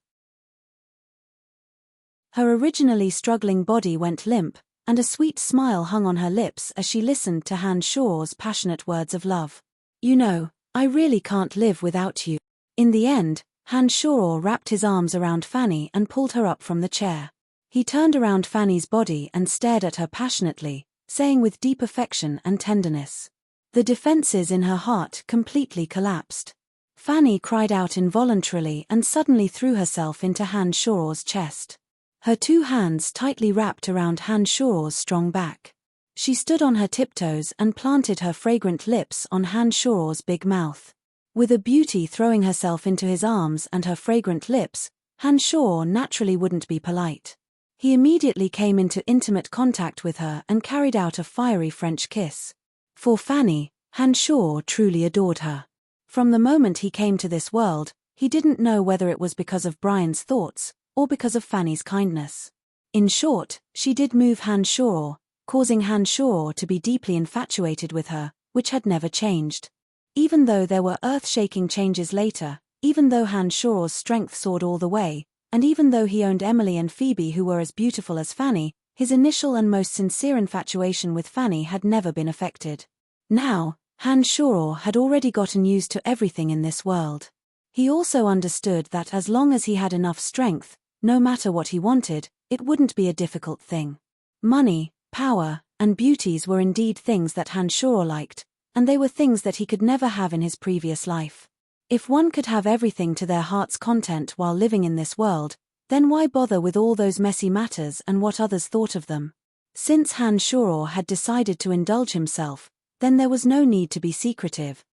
A: Her originally struggling body went limp, and a sweet smile hung on her lips as she listened to Hanshaw's passionate words of love. "You know, I really can't live without you." In the end, Hanshaw wrapped his arms around Fanny and pulled her up from the chair. He turned around Fanny's body and stared at her passionately, saying with deep affection and tenderness. The defenses in her heart completely collapsed. Fanny cried out involuntarily and suddenly threw herself into Hanshaw's chest. Her 2 hands tightly wrapped around Hanshaw's strong back. She stood on her tiptoes and planted her fragrant lips on Hanshaw's big mouth. With a beauty throwing herself into his arms and her fragrant lips, Hanshaw naturally wouldn't be polite. He immediately came into intimate contact with her and carried out a fiery French kiss. For Fanny, Hanshaw truly adored her. From the moment he came to this world, he didn't know whether it was because of Brian's thoughts, or because of Fanny's kindness. In short, she did move Hanshaw, causing Hanshaw to be deeply infatuated with her, which had never changed. Even though there were earth-shaking changes later, even though Hanshaw's strength soared all the way, and even though he owned Emily and Phoebe who were as beautiful as Fanny, his initial and most sincere infatuation with Fanny had never been affected. Now, Hanshaw had already gotten used to everything in this world. He also understood that as long as he had enough strength, no matter what he wanted, it wouldn't be a difficult thing. Money, power, and beauties were indeed things that Hanshaw liked, and they were things that he could never have in his previous life. If one could have everything to their heart's content while living in this world, then why bother with all those messy matters and what others thought of them? Since Hanshaw had decided to indulge himself, then there was no need to be secretive.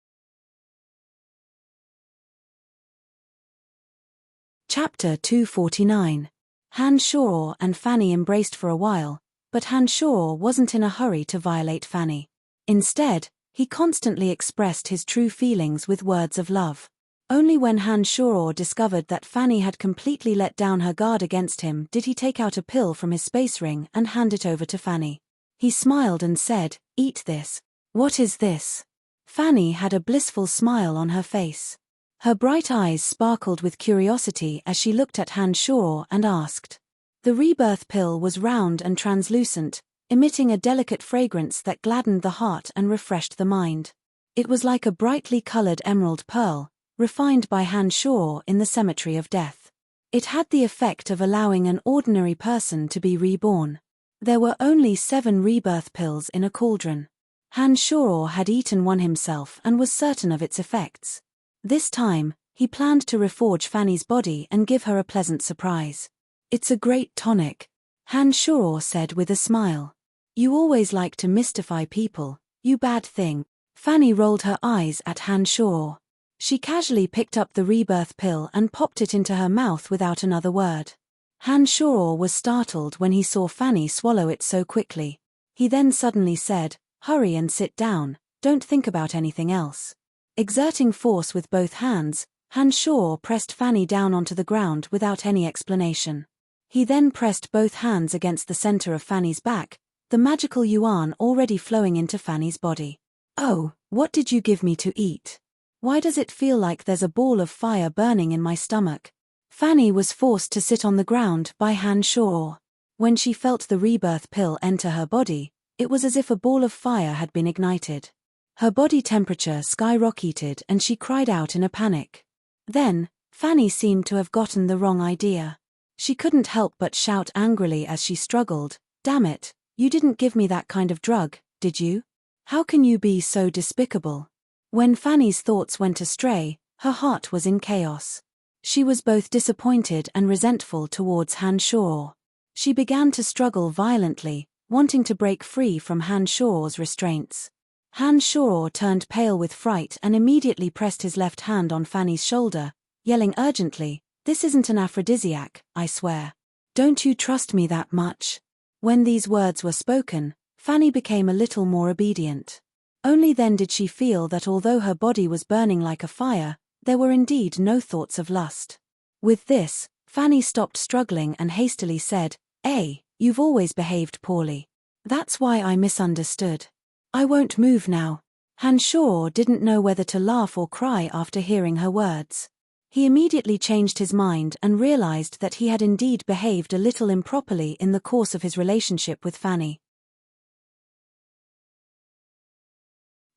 A: Chapter 249. Hanshaw and Fanny embraced for a while, but Hanshaw wasn't in a hurry to violate Fanny. Instead, he constantly expressed his true feelings with words of love. Only when Hanshaw discovered that Fanny had completely let down her guard against him did he take out a pill from his space ring and hand it over to Fanny. He smiled and said, "Eat this." "What is this?" Fanny had a blissful smile on her face. Her bright eyes sparkled with curiosity as she looked at Hanshaw and asked. The rebirth pill was round and translucent, emitting a delicate fragrance that gladdened the heart and refreshed the mind. It was like a brightly colored emerald pearl, refined by hand Shaw in the cemetery of death. It had the effect of allowing an ordinary person to be reborn. There were only 7 rebirth pills in a cauldron. Han Shaw had eaten one himself and was certain of its effects. This time, he planned to reforge Fanny's body and give her a pleasant surprise. "It's a great tonic," Han Shaw said with a smile. "You always like to mystify people, you bad thing." Fanny rolled her eyes at Han Shaw. She casually picked up the rebirth pill and popped it into her mouth without another word. Han Shaw was startled when he saw Fanny swallow it so quickly. He then suddenly said, "Hurry and sit down, don't think about anything else." Exerting force with both hands, Han Shaw pressed Fanny down onto the ground without any explanation. He then pressed both hands against the center of Fanny's back, the magical yuan already flowing into Fanny's body. "Oh, what did you give me to eat? Why does it feel like there's a ball of fire burning in my stomach?" Fanny was forced to sit on the ground by Han Shaw. When she felt the rebirth pill enter her body, it was as if a ball of fire had been ignited. Her body temperature skyrocketed and she cried out in a panic. Then, Fanny seemed to have gotten the wrong idea. She couldn't help but shout angrily as she struggled, "Damn it, you didn't give me that kind of drug, did you? How can you be so despicable?" When Fanny's thoughts went astray, her heart was in chaos. She was both disappointed and resentful towards Han Shaw. She began to struggle violently, wanting to break free from Han Shaw's restraints. Han Shaw turned pale with fright and immediately pressed his left hand on Fanny's shoulder, yelling urgently, "This isn't an aphrodisiac, I swear. Don't you trust me that much?" When these words were spoken, Fanny became a little more obedient. Only then did she feel that although her body was burning like a fire, there were indeed no thoughts of lust. With this, Fanny stopped struggling and hastily said, You've always behaved poorly. That's why I misunderstood. I won't move now." Han Shaw didn't know whether to laugh or cry after hearing her words. He immediately changed his mind and realized that he had indeed behaved a little improperly in the course of his relationship with Fanny.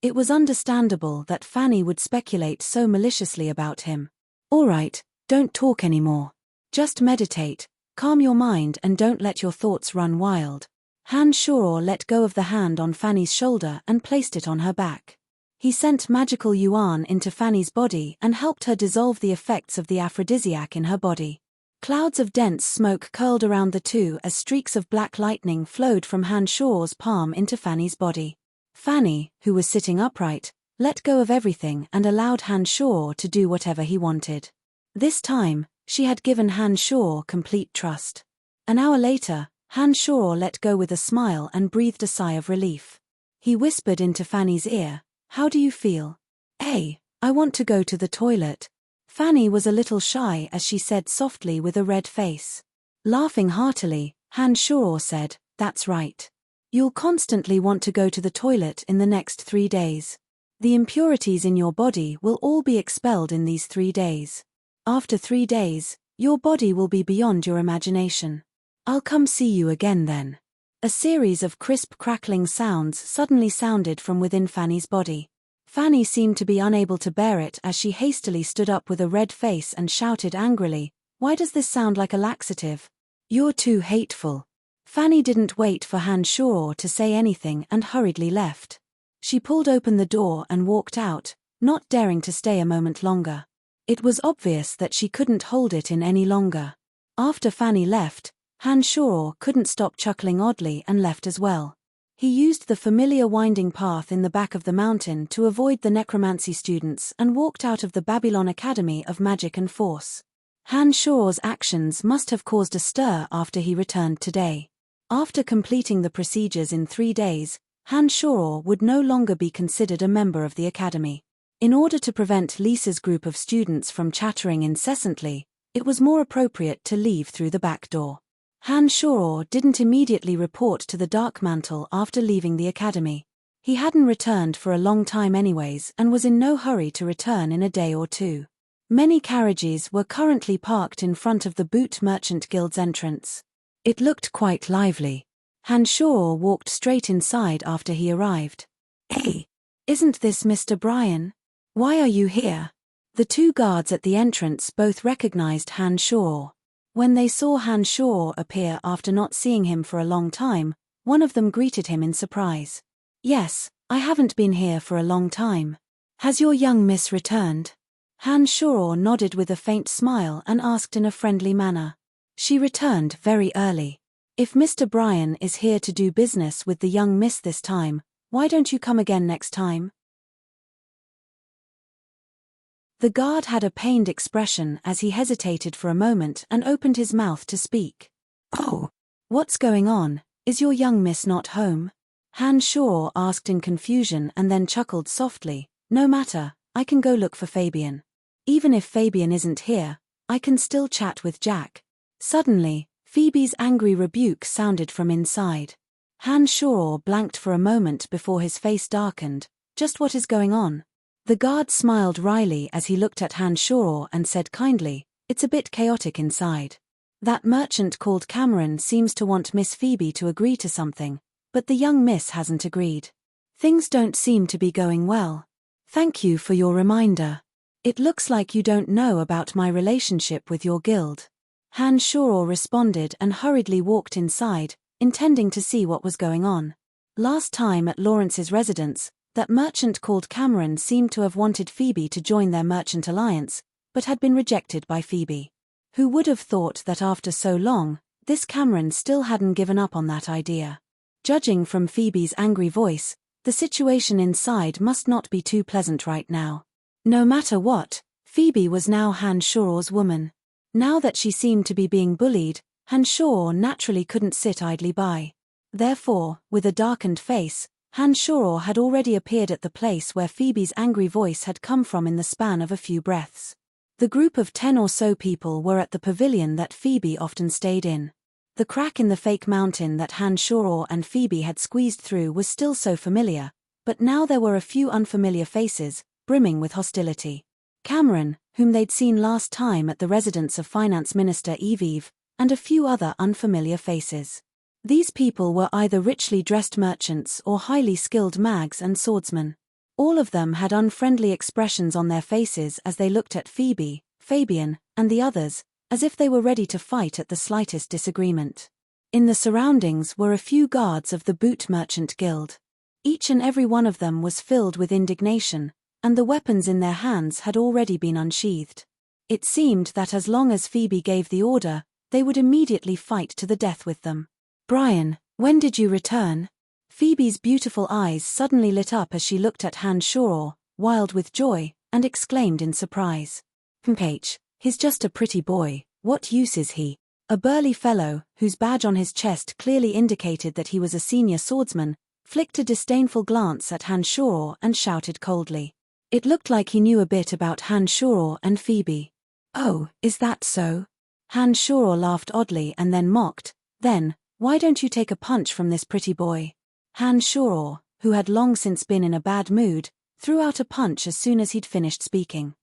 A: It was understandable that Fanny would speculate so maliciously about him. "All right, don't talk anymore. Just meditate, calm your mind and don't let your thoughts run wild." Han Shaw let go of the hand on Fanny's shoulder and placed it on her back. He sent magical yuan into Fanny's body and helped her dissolve the effects of the aphrodisiac in her body. Clouds of dense smoke curled around the two as streaks of black lightning flowed from Han Shaw's palm into Fanny's body. Fanny, who was sitting upright, let go of everything and allowed Han Shaw to do whatever he wanted. This time, she had given Han Shaw complete trust. An hour later, Han Shaw let go with a smile and breathed a sigh of relief. He whispered into Fanny's ear, "How do you feel?" "I want to go to the toilet." Fanny was a little shy as she said softly with a red face. Laughing heartily, Han Shaw said, "That's right. You'll constantly want to go to the toilet in the next 3 days. The impurities in your body will all be expelled in these 3 days. After 3 days, your body will be beyond your imagination. I'll come see you again then." A series of crisp crackling sounds suddenly sounded from within Fanny's body. Fanny seemed to be unable to bear it as she hastily stood up with a red face and shouted angrily, "Why does this sound like a laxative? You're too hateful." Fanny didn't wait for Han Shaw to say anything and hurriedly left. She pulled open the door and walked out, not daring to stay a moment longer. It was obvious that she couldn't hold it in any longer. After Fanny left, Han Shaw couldn't stop chuckling oddly and left as well. He used the familiar winding path in the back of the mountain to avoid the necromancy students and walked out of the Babylon Academy of Magic and Force. Han Shaw's actions must have caused a stir after he returned today. After completing the procedures in 3 days, Han Shaw would no longer be considered a member of the academy. In order to prevent Lisa's group of students from chattering incessantly, it was more appropriate to leave through the back door. Han Shaw didn't immediately report to the Dark Mantle after leaving the academy. He hadn't returned for a long time anyways and was in no hurry to return in a day or two. Many carriages were currently parked in front of the Boot Merchant Guild's entrance. It looked quite lively. Hanshaw walked straight inside after he arrived. "Hey, isn't this Mr. Bryan? Why are you here?" The two guards at the entrance both recognized Hanshaw. When they saw Hanshaw appear after not seeing him for a long time, one of them greeted him in surprise. "Yes, I haven't been here for a long time. Has your young miss returned?" Hanshaw nodded with a faint smile and asked in a friendly manner. "She returned very early. If Mr. Bryan is here to do business with the young miss this time, why don't you come again next time?" The guard had a pained expression as he hesitated for a moment and opened his mouth to speak. "Oh, what's going on? Is your young miss not home?" Hanshaw asked in confusion and then chuckled softly. "No matter, I can go look for Fabian. Even if Fabian isn't here, I can still chat with Jack." Suddenly, Phoebe's angry rebuke sounded from inside. Hanshaw blanked for a moment before his face darkened. "Just what is going on?" The guard smiled wryly as he looked at Hanshaw and said kindly, "It's a bit chaotic inside. That merchant called Cameron seems to want Miss Phoebe to agree to something, but the young miss hasn't agreed. Things don't seem to be going well. Thank you for your reminder. It looks like you don't know about my relationship with your guild." Hanshaw responded and hurriedly walked inside, intending to see what was going on. Last time at Lawrence's residence, that merchant called Cameron seemed to have wanted Phoebe to join their merchant alliance, but had been rejected by Phoebe. Who would have thought that after so long, this Cameron still hadn't given up on that idea? Judging from Phoebe's angry voice, the situation inside must not be too pleasant right now. No matter what, Phoebe was now Hanshaw's woman. Now that she seemed to be being bullied, Hanshaw naturally couldn't sit idly by. Therefore, with a darkened face, Hanshaw had already appeared at the place where Phoebe's angry voice had come from in the span of a few breaths. The group of 10 or so people were at the pavilion that Phoebe often stayed in. The crack in the fake mountain that Hanshaw and Phoebe had squeezed through was still so familiar, but now there were a few unfamiliar faces, brimming with hostility. Cameron, whom they'd seen last time at the residence of Finance Minister Evive, and a few other unfamiliar faces. These people were either richly dressed merchants or highly skilled mags and swordsmen. All of them had unfriendly expressions on their faces as they looked at Phoebe, Fabian, and the others, as if they were ready to fight at the slightest disagreement. In the surroundings were a few guards of the Boot Merchant Guild. Each and every one of them was filled with indignation, and the weapons in their hands had already been unsheathed. It seemed that as long as Phoebe gave the order, they would immediately fight to the death with them. "Bryan, when did you return?" Phoebe's beautiful eyes suddenly lit up as she looked at Hanshaw, wild with joy, and exclaimed in surprise. He's just a pretty boy, what use is he?" A burly fellow, whose badge on his chest clearly indicated that he was a senior swordsman, flicked a disdainful glance at Hanshaw and shouted coldly. It looked like he knew a bit about Hanshaw and Phoebe. "Oh, is that so?" Hanshaw laughed oddly and then mocked. "Then, why don't you take a punch from this pretty boy?" Hanshaw, who had long since been in a bad mood, threw out a punch as soon as he'd finished speaking.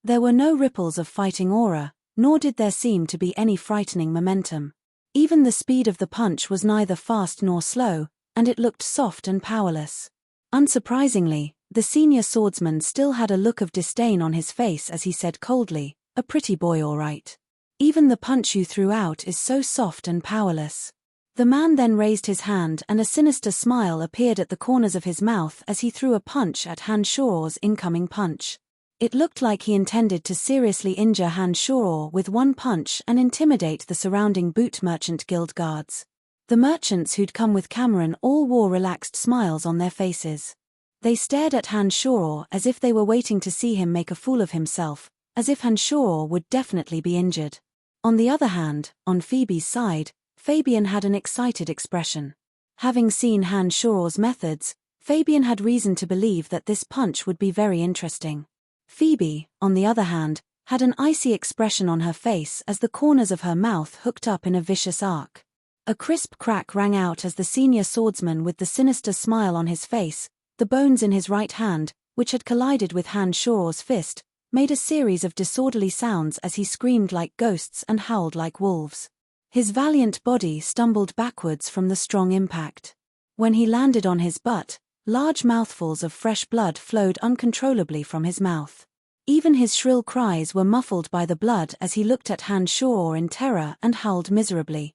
A: There were no ripples of fighting aura, nor did there seem to be any frightening momentum. Even the speed of the punch was neither fast nor slow, and it looked soft and powerless. Unsurprisingly, the senior swordsman still had a look of disdain on his face as he said coldly, "A pretty boy all right. Even the punch you threw out is so soft and powerless." The man then raised his hand and a sinister smile appeared at the corners of his mouth as he threw a punch at Hanshaw's incoming punch. It looked like he intended to seriously injure Hanshaw with one punch and intimidate the surrounding Boot Merchant Guild guards. The merchants who'd come with Cameron all wore relaxed smiles on their faces. They stared at Hanshaw as if they were waiting to see him make a fool of himself, as if Hanshaw would definitely be injured. On the other hand, on Phoebe's side, Fabian had an excited expression. Having seen Hanshaw's methods, Fabian had reason to believe that this punch would be very interesting. Phoebe, on the other hand, had an icy expression on her face as the corners of her mouth hooked up in a vicious arc. A crisp crack rang out as the senior swordsman with the sinister smile on his face, the bones in his right hand, which had collided with Hanshaw's fist, made a series of disorderly sounds as he screamed like ghosts and howled like wolves. His valiant body stumbled backwards from the strong impact. When he landed on his butt, large mouthfuls of fresh blood flowed uncontrollably from his mouth. Even his shrill cries were muffled by the blood as he looked at Han Shuo in terror and howled miserably.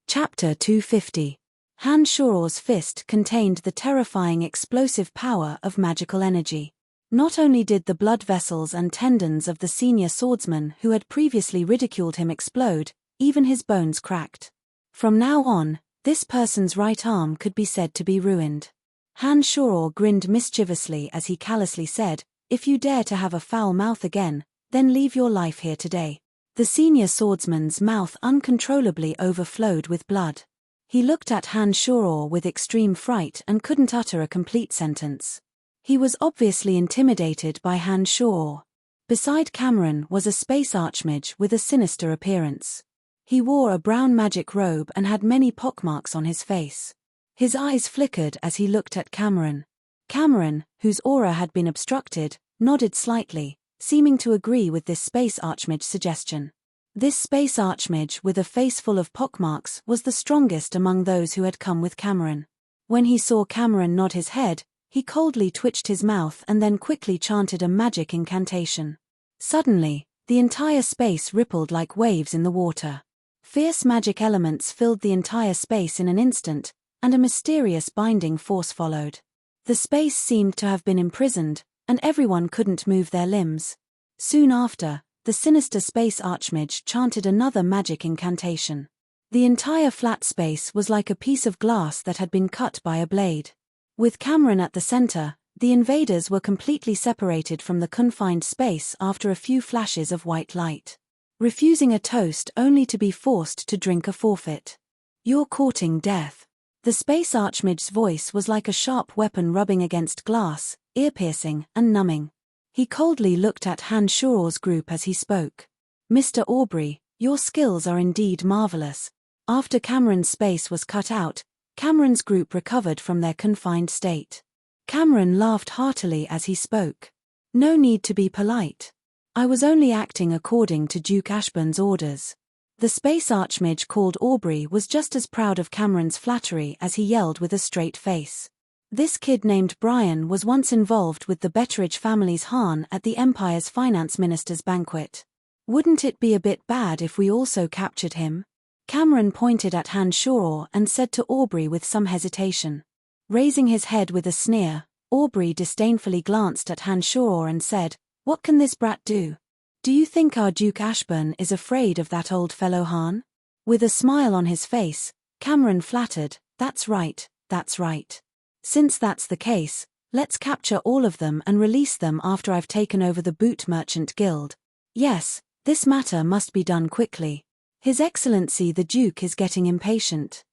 A: Chapter 250. Han Shuo's fist contained the terrifying explosive power of magical energy. Not only did the blood vessels and tendons of the senior swordsman who had previously ridiculed him explode, even his bones cracked. From now on, this person's right arm could be said to be ruined. Han Shuo grinned mischievously as he callously said, "If you dare to have a foul mouth again, then leave your life here today." The senior swordsman's mouth uncontrollably overflowed with blood. He looked at Han Shuo with extreme fright and couldn't utter a complete sentence. He was obviously intimidated by Han Shuo. Beside Cameron was a space archmage with a sinister appearance. He wore a brown magic robe and had many pockmarks on his face. His eyes flickered as he looked at Cameron. Cameron, whose aura had been obstructed, nodded slightly, seeming to agree with this space archmage suggestion. This space archmage with a face full of pockmarks was the strongest among those who had come with Cameron. When he saw Cameron nod his head, he coldly twitched his mouth and then quickly chanted a magic incantation. Suddenly, the entire space rippled like waves in the water. Fierce magic elements filled the entire space in an instant, and a mysterious binding force followed. The space seemed to have been imprisoned, and everyone couldn't move their limbs. Soon after, the sinister space archmage chanted another magic incantation. The entire flat space was like a piece of glass that had been cut by a blade. With Cameron at the center, the invaders were completely separated from the confined space after a few flashes of white light. Refusing a toast only to be forced to drink a forfeit. "You're courting death." The space archmage's voice was like a sharp weapon rubbing against glass, ear-piercing and numbing. He coldly looked at Han Shuo's group as he spoke. "Mr. Aubrey, your skills are indeed marvelous." After Cameron's space was cut out, Cameron's group recovered from their confined state. Cameron laughed heartily as he spoke. "No need to be polite. I was only acting according to Duke Ashburn's orders." The space archmage called Aubrey was just as proud of Cameron's flattery as he yelled with a straight face. "This kid named Brian was once involved with the Betteridge family's Han at the Empire's finance minister's banquet. Wouldn't it be a bit bad if we also captured him?" Cameron pointed at Han Shuo and said to Aubrey with some hesitation. Raising his head with a sneer, Aubrey disdainfully glanced at Han Shuo and said, "What can this brat do? Do you think our Duke Ashburn is afraid of that old fellow Han?" With a smile on his face, Cameron flattered, "That's right, that's right. Since that's the case, let's capture all of them and release them after I've taken over the Boot Merchant Guild. Yes, this matter must be done quickly. His Excellency the Duke is getting impatient."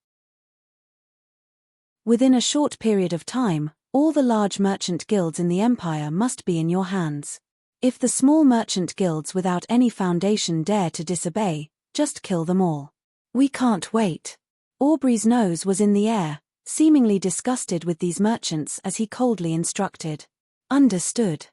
A: Within a short period of time, all the large merchant guilds in the Empire must be in your hands. If the small merchant guilds without any foundation dare to disobey, just kill them all. "We can't wait." Aubrey's nose was in the air, seemingly disgusted with these merchants as he coldly instructed. "Understood.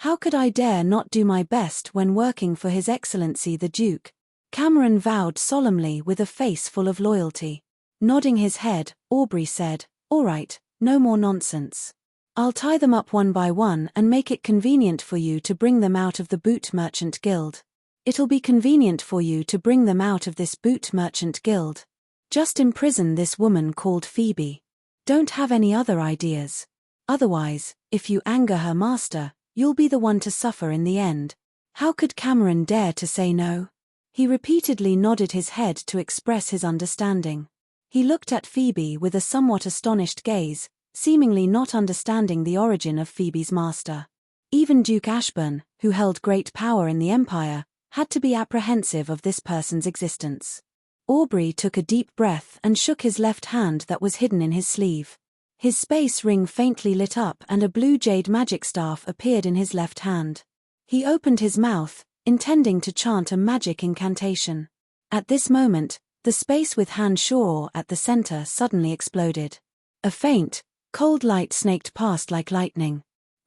A: How could I dare not do my best when working for His Excellency the Duke?" Cameron vowed solemnly with a face full of loyalty. Nodding his head, Aubrey said, "All right, no more nonsense. I'll tie them up one by one and make it convenient for you to bring them out of the Boot Merchant Guild. It'll be convenient for you to bring them out of this Boot Merchant Guild. Just imprison this woman called Phoebe. Don't have any other ideas. Otherwise, if you anger her master, you'll be the one to suffer in the end." How could Cameron dare to say no? He repeatedly nodded his head to express his understanding. He looked at Phoebe with a somewhat astonished gaze, seemingly not understanding the origin of Phoebe's master. Even Duke Ashburn, who held great power in the Empire, had to be apprehensive of this person's existence. Aubrey took a deep breath and shook his left hand that was hidden in his sleeve. His space ring faintly lit up and a blue jade magic staff appeared in his left hand. He opened his mouth, intending to chant a magic incantation. At this moment, the space with Han Shuo at the center suddenly exploded. A faint, cold light snaked past like lightning.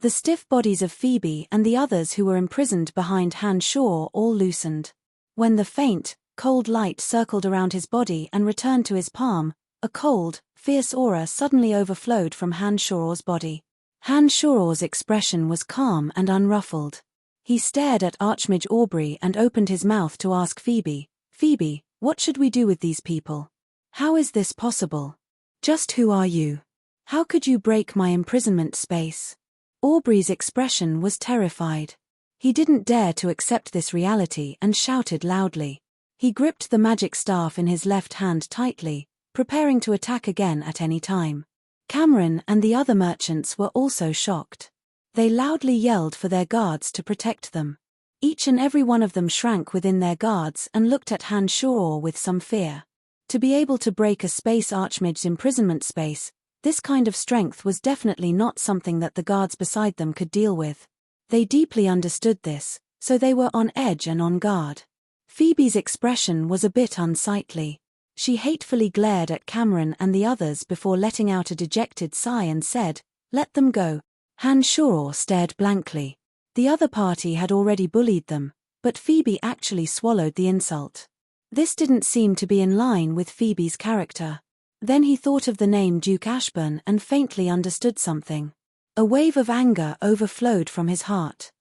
A: The stiff bodies of Phoebe and the others who were imprisoned behind Han Shaw all loosened. When the faint, cold light circled around his body and returned to his palm, a cold, fierce aura suddenly overflowed from Han Shaw's body. Han Shaw's expression was calm and unruffled. He stared at Archmage Aubrey and opened his mouth to ask Phoebe, "Phoebe, what should we do with these people? How is this possible? Just who are you? How could you break my imprisonment space?" Aubrey's expression was terrified. He didn't dare to accept this reality and shouted loudly. He gripped the magic staff in his left hand tightly, preparing to attack again at any time. Cameron and the other merchants were also shocked. They loudly yelled for their guards to protect them. Each and every one of them shrank within their guards and looked at Han Shaw with some fear. To be able to break a space archmage's imprisonment space, this kind of strength was definitely not something that the guards beside them could deal with. They deeply understood this, so they were on edge and on guard. Phoebe's expression was a bit unsightly. She hatefully glared at Cameron and the others before letting out a dejected sigh and said, "Let them go." Han Shaw stared blankly. The other party had already bullied them, but Phoebe actually swallowed the insult. This didn't seem to be in line with Phoebe's character. Then he thought of the name Duke Ashburn and faintly understood something. A wave of anger overflowed from his heart.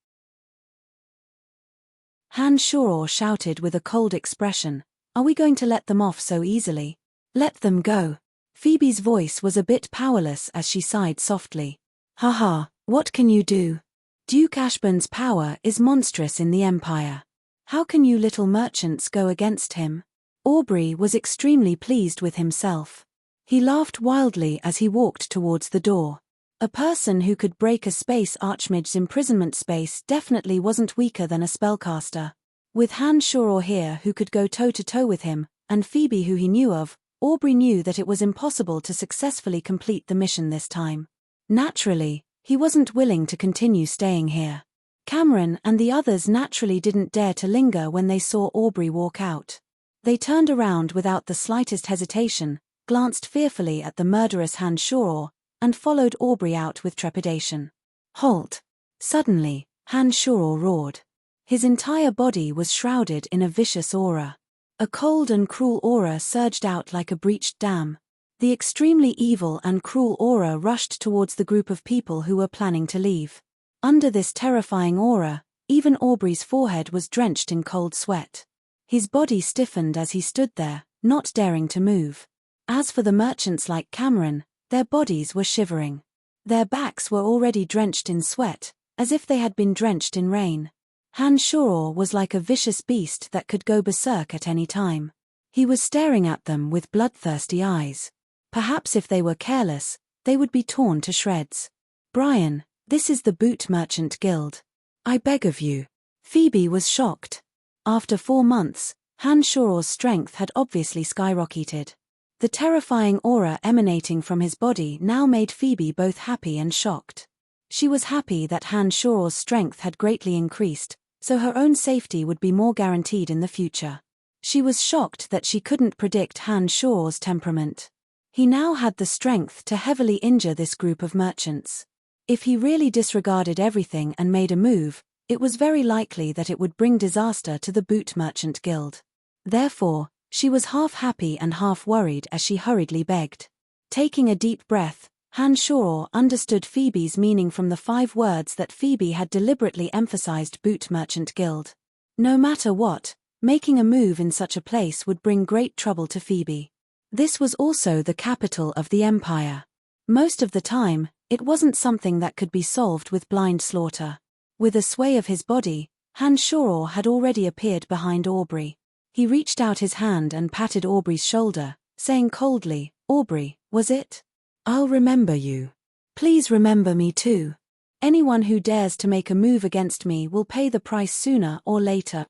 A: Han Shaw shouted with a cold expression, "Are we going to let them off so easily? Let them go." Phoebe's voice was a bit powerless as she sighed softly. "Haha, what can you do? Duke Ashburn's power is monstrous in the Empire. How can you little merchants go against him?" Aubrey was extremely pleased with himself. He laughed wildly as he walked towards the door. A person who could break a space archmage's imprisonment space definitely wasn't weaker than a spellcaster. With Han Shaw here who could go toe-to-toe with him, and Phoebe who he knew of, Aubrey knew that it was impossible to successfully complete the mission this time. Naturally, he wasn't willing to continue staying here. Cameron and the others naturally didn't dare to linger when they saw Aubrey walk out. They turned around without the slightest hesitation, glanced fearfully at the murderous Han Shaw, and followed Aubrey out with trepidation. "Halt!" Suddenly, Han Shaw roared. His entire body was shrouded in a vicious aura. A cold and cruel aura surged out like a breached dam. The extremely evil and cruel aura rushed towards the group of people who were planning to leave. Under this terrifying aura, even Aubrey's forehead was drenched in cold sweat. His body stiffened as he stood there, not daring to move. As for the merchants like Cameron, their bodies were shivering. Their backs were already drenched in sweat, as if they had been drenched in rain. Han Shaw was like a vicious beast that could go berserk at any time. He was staring at them with bloodthirsty eyes. Perhaps if they were careless, they would be torn to shreds. "Brian, this is the Boot Merchant Guild. I beg of you." Phoebe was shocked. After 4 months, Han Shaw's strength had obviously skyrocketed. The terrifying aura emanating from his body now made Phoebe both happy and shocked. She was happy that Han Shaw's strength had greatly increased, so her own safety would be more guaranteed in the future. She was shocked that she couldn't predict Han Shaw's temperament. He now had the strength to heavily injure this group of merchants. If he really disregarded everything and made a move, it was very likely that it would bring disaster to the Boot Merchant Guild. Therefore, she was half happy and half worried as she hurriedly begged. Taking a deep breath, Han Shaw understood Phoebe's meaning from the 5 words that Phoebe had deliberately emphasized: Boot Merchant Guild. No matter what, making a move in such a place would bring great trouble to Phoebe. This was also the capital of the Empire. Most of the time, it wasn't something that could be solved with blind slaughter. With a sway of his body, Han Shaw had already appeared behind Aubrey. He reached out his hand and patted Aubrey's shoulder, saying coldly, "Aubrey, was it? I'll remember you. Please remember me too. Anyone who dares to make a move against me will pay the price sooner or later."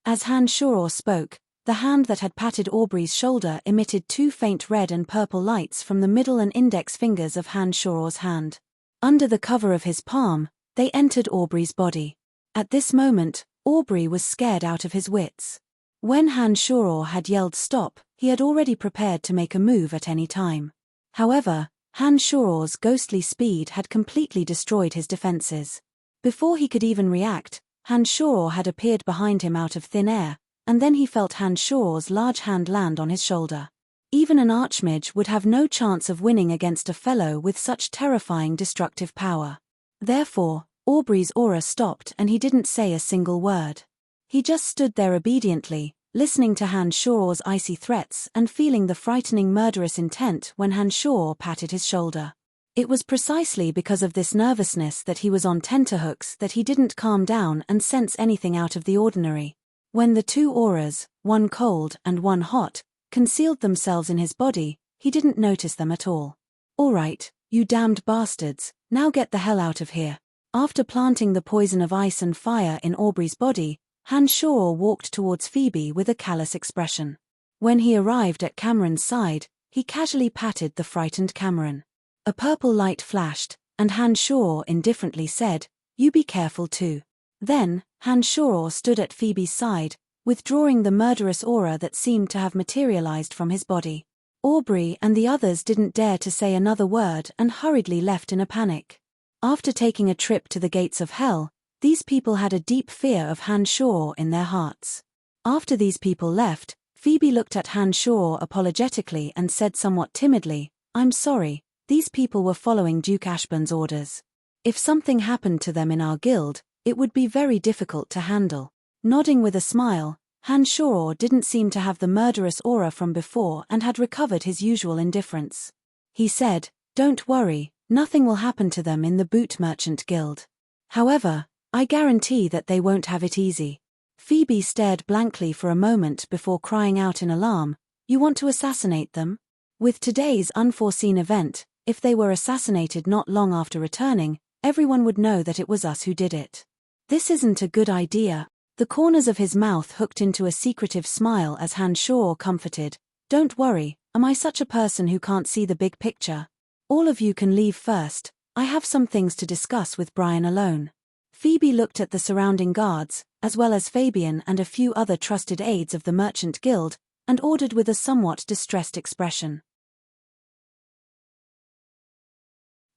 A: As Han Shaw spoke, the hand that had patted Aubrey's shoulder emitted 2 faint red and purple lights from the middle and index fingers of Han Shaw's hand. Under the cover of his palm, they entered Aubrey's body. At this moment, Aubrey was scared out of his wits. When Han Shaw had yelled stop, he had already prepared to make a move at any time. However, Han Shuor's ghostly speed had completely destroyed his defenses. Before he could even react, Han Shuor had appeared behind him out of thin air, and then he felt Han Shuor's large hand land on his shoulder. Even an archmage would have no chance of winning against a fellow with such terrifying destructive power. Therefore, Aubrey's aura stopped and he didn't say a single word. He just stood there obediently, listening to Han Shuor's icy threats and feeling the frightening murderous intent when Han Shuor patted his shoulder. It was precisely because of this nervousness that he was on tenterhooks that he didn't calm down and sense anything out of the ordinary. When the two auras, one cold and one hot, concealed themselves in his body, he didn't notice them at all. "All right, you damned bastards, now get the hell out of here." After planting the poison of ice and fire in Aubrey's body, Han Shuor walked towards Phoebe with a callous expression. When he arrived at Cameron's side, he casually patted the frightened Cameron. A purple light flashed, and Han Shuor indifferently said, "You be careful too." Then, Han Shuor stood at Phoebe's side, withdrawing the murderous aura that seemed to have materialized from his body. Aubrey and the others didn't dare to say another word and hurriedly left in a panic. After taking a trip to the gates of hell, these people had a deep fear of Han Shuor in their hearts. After these people left, Phoebe looked at Han Shuor apologetically and said somewhat timidly, "I'm sorry, these people were following Duke Ashburn's orders. If something happened to them in our guild, it would be very difficult to handle." Nodding with a smile, Han Shuor didn't seem to have the murderous aura from before and had recovered his usual indifference. He said, "Don't worry, nothing will happen to them in the Boot Merchant Guild. However, I guarantee that they won't have it easy." Phoebe stared blankly for a moment before crying out in alarm, "You want to assassinate them?" With today's unforeseen event, if they were assassinated not long after returning, everyone would know that it was us who did it. "This isn't a good idea." The corners of his mouth hooked into a secretive smile as Han Shuor comforted, "Don't worry, am I such a person who can't see the big picture? All of you can leave first, I have some things to discuss with Brian alone." Phoebe looked at the surrounding guards, as well as Fabian and a few other trusted aides of the Merchant Guild, and ordered with a somewhat distressed expression.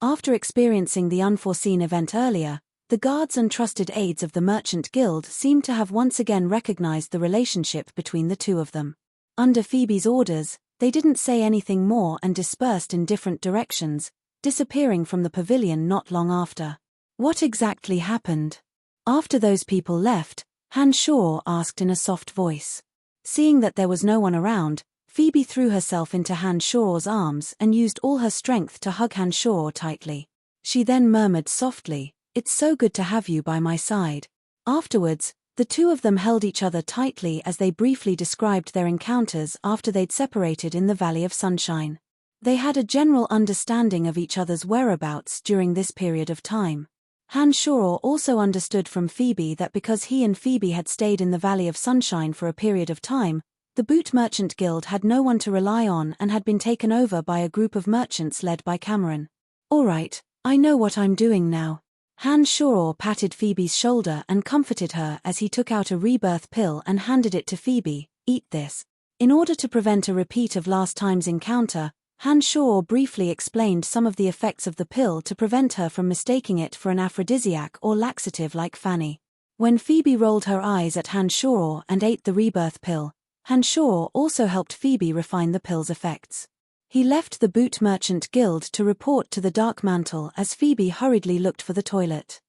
A: After experiencing the unforeseen event earlier, the guards and trusted aides of the Merchant Guild seemed to have once again recognized the relationship between the two of them. Under Phoebe's orders, they didn't say anything more and dispersed in different directions, disappearing from the pavilion not long after. What exactly happened? After those people left, Han Shuor asked in a soft voice. Seeing that there was no one around, Phoebe threw herself into Han Shuor's arms and used all her strength to hug Han Shuor tightly. She then murmured softly, "It's so good to have you by my side." Afterwards, the two of them held each other tightly as they briefly described their encounters after they'd separated in the Valley of Sunshine. They had a general understanding of each other's whereabouts during this period of time. Han Shuor also understood from Phoebe that because he and Phoebe had stayed in the Valley of Sunshine for a period of time, the Boot Merchant Guild had no one to rely on and had been taken over by a group of merchants led by Cameron. "All right, I know what I'm doing now." Han Shuor patted Phoebe's shoulder and comforted her as he took out a rebirth pill and handed it to Phoebe, "Eat this." In order to prevent a repeat of last time's encounter, Han Shuor briefly explained some of the effects of the pill to prevent her from mistaking it for an aphrodisiac or laxative like Fanny. When Phoebe rolled her eyes at Han Shuor and ate the rebirth pill, Han Shuor also helped Phoebe refine the pill's effects. He left the Boot Merchant Guild to report to the Dark Mantle as Phoebe hurriedly looked for the toilet.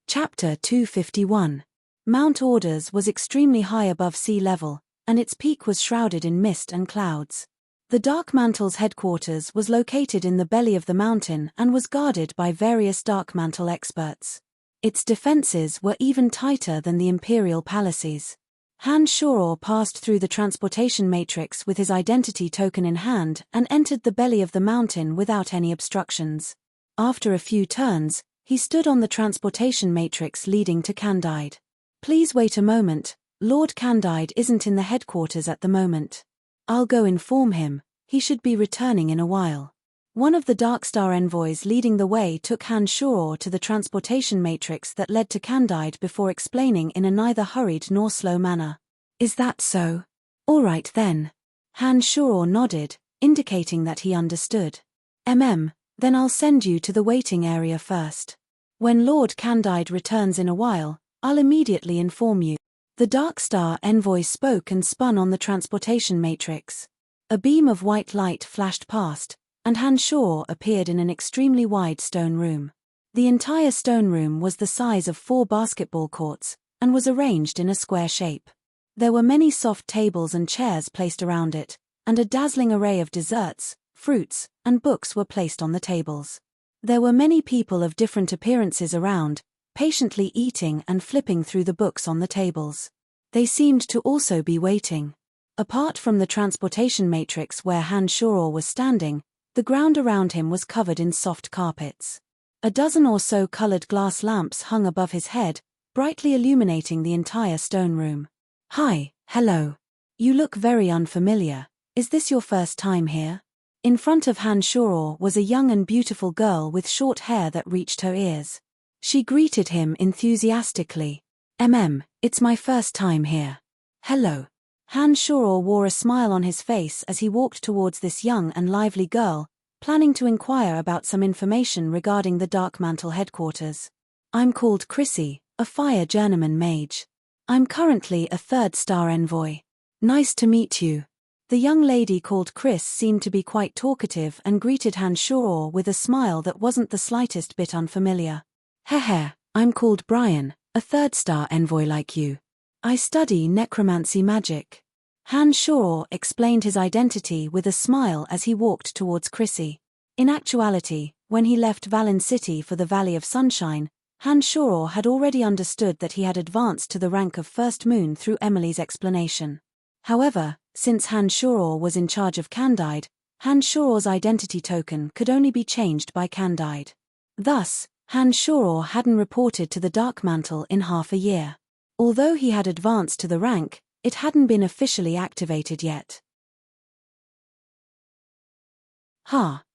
A: Chapter 251. Mount Orders was extremely high above sea level, and its peak was shrouded in mist and clouds. The Dark Mantle's headquarters was located in the belly of the mountain and was guarded by various Dark Mantle experts. Its defenses were even tighter than the Imperial palaces. Han Shuor passed through the transportation matrix with his identity token in hand and entered the belly of the mountain without any obstructions. After a few turns, he stood on the transportation matrix leading to Candide. "Please wait a moment, Lord Candide isn't in the headquarters at the moment. I'll go inform him, he should be returning in a while." One of the Darkstar envoys leading the way took Han Shuor to the transportation matrix that led to Candide before explaining in a neither hurried nor slow manner. Is that so? All right then. Han Shoror nodded, indicating that he understood. Then I'll send you to the waiting area first. When Lord Candide returns in a while, I'll immediately inform you. The Dark Star envoy spoke and spun on the transportation matrix. A beam of white light flashed past, and Han Shoror appeared in an extremely wide stone room. The entire stone room was the size of 4 basketball courts, and was arranged in a square shape. There were many soft tables and chairs placed around it, and a dazzling array of desserts, fruits, and books were placed on the tables. There were many people of different appearances around, patiently eating and flipping through the books on the tables. They seemed to also be waiting. Apart from the transportation matrix where Han Shoror was standing, the ground around him was covered in soft carpets. A dozen or so colored glass lamps hung above his head, brightly illuminating the entire stone room. Hi, hello. You look very unfamiliar. Is this your first time here? In front of Han Shoror was a young and beautiful girl with short hair that reached her ears. She greeted him enthusiastically. It's my first time here. Hello. Han Shoror wore a smile on his face as he walked towards this young and lively girl, planning to inquire about some information regarding the Dark Mantle headquarters. I'm called Chrissy, a fire journeyman mage. I'm currently a 3rd star envoy. Nice to meet you. The young lady called Chris seemed to be quite talkative and greeted Han Shoror with a smile that wasn't the slightest bit unfamiliar. Hehe, I'm called Brian, a 3rd star envoy like you. I study necromancy magic. Han Shoror explained his identity with a smile as he walked towards Chrissy. In actuality, when he left Valin City for the Valley of Sunshine, Han Shoror had already understood that he had advanced to the rank of First Moon through Emily's explanation. However, since Han Shoror was in charge of Candide, Han Shoror's identity token could only be changed by Candide. Thus, Han Shoror hadn't reported to the Dark Mantle in half a year. Although he had advanced to the rank, it hadn't been officially activated yet.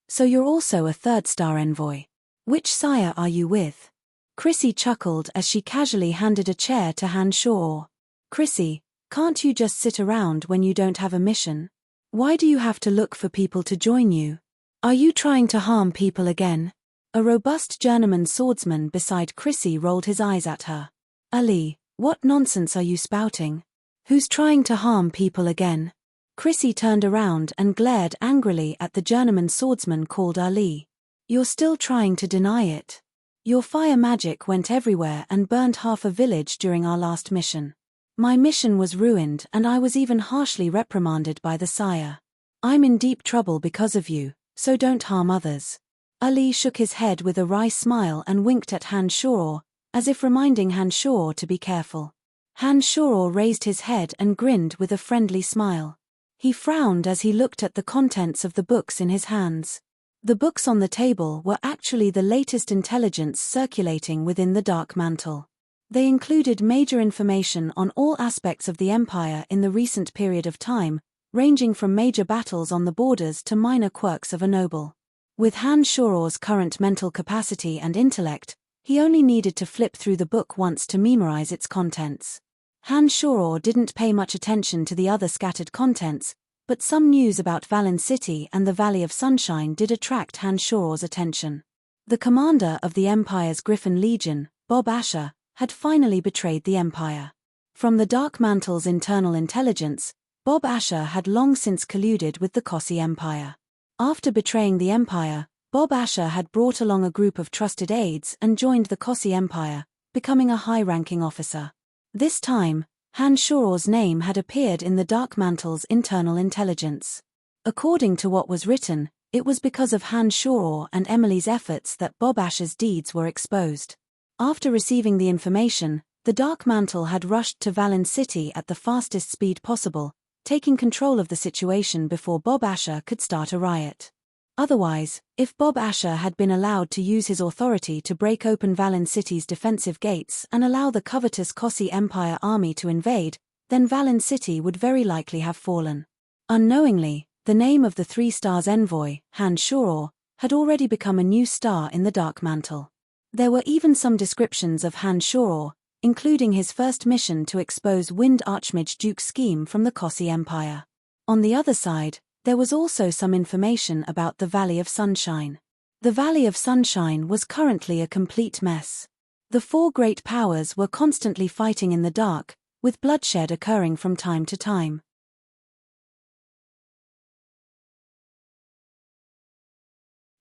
A: So you're also a 3rd star envoy. Which sire are you with? Chrissy chuckled as she casually handed a chair to Han Shoror. Chrissy, can't you just sit around when you don't have a mission? Why do you have to look for people to join you? Are you trying to harm people again? A robust journeyman swordsman beside Chrissy rolled his eyes at her. Ali, what nonsense are you spouting? Who's trying to harm people again? Chrissy turned around and glared angrily at the journeyman swordsman called Ali. You're still trying to deny it. Your fire magic went everywhere and burned half a village during our last mission. My mission was ruined and I was even harshly reprimanded by the sire. I'm in deep trouble because of you, so don't harm others. Ali shook his head with a wry smile and winked at Han Shoror, as if reminding Han Shoror to be careful. Han Shoror raised his head and grinned with a friendly smile. He frowned as he looked at the contents of the books in his hands. The books on the table were actually the latest intelligence circulating within the Dark Mantle. They included major information on all aspects of the Empire in the recent period of time, ranging from major battles on the borders to minor quirks of a noble. With Han Shoror's current mental capacity and intellect, he only needed to flip through the book once to memorize its contents. Han Shoror didn't pay much attention to the other scattered contents, but some news about Valin City and the Valley of Sunshine did attract Han Shoror's attention. The commander of the Empire's Griffin Legion, Bob Asher, had finally betrayed the Empire. From the Dark Mantle's internal intelligence, Bob Asher had long since colluded with the Kossi Empire. After betraying the Empire, Bob Asher had brought along a group of trusted aides and joined the Kossi Empire, becoming a high-ranking officer. This time, Han Shoror's name had appeared in the Dark Mantle's internal intelligence. According to what was written, it was because of Han Shoror and Emily's efforts that Bob Asher's deeds were exposed. After receiving the information, the Dark Mantle had rushed to Valin City at the fastest speed possible, taking control of the situation before Bob Asher could start a riot. Otherwise, if Bob Asher had been allowed to use his authority to break open Valin City's defensive gates and allow the covetous Kossi Empire army to invade, then Valin City would very likely have fallen. Unknowingly, the name of the 3 stars envoy, Han Shoror, had already become a new star in the Dark Mantle. There were even some descriptions of Han Shoror, including his first mission to expose Wind Archmage Duke's scheme from the Kossi Empire. On the other side, there was also some information about the Valley of Sunshine. The Valley of Sunshine was currently a complete mess. The four great powers were constantly fighting in the dark, with bloodshed occurring from time to time.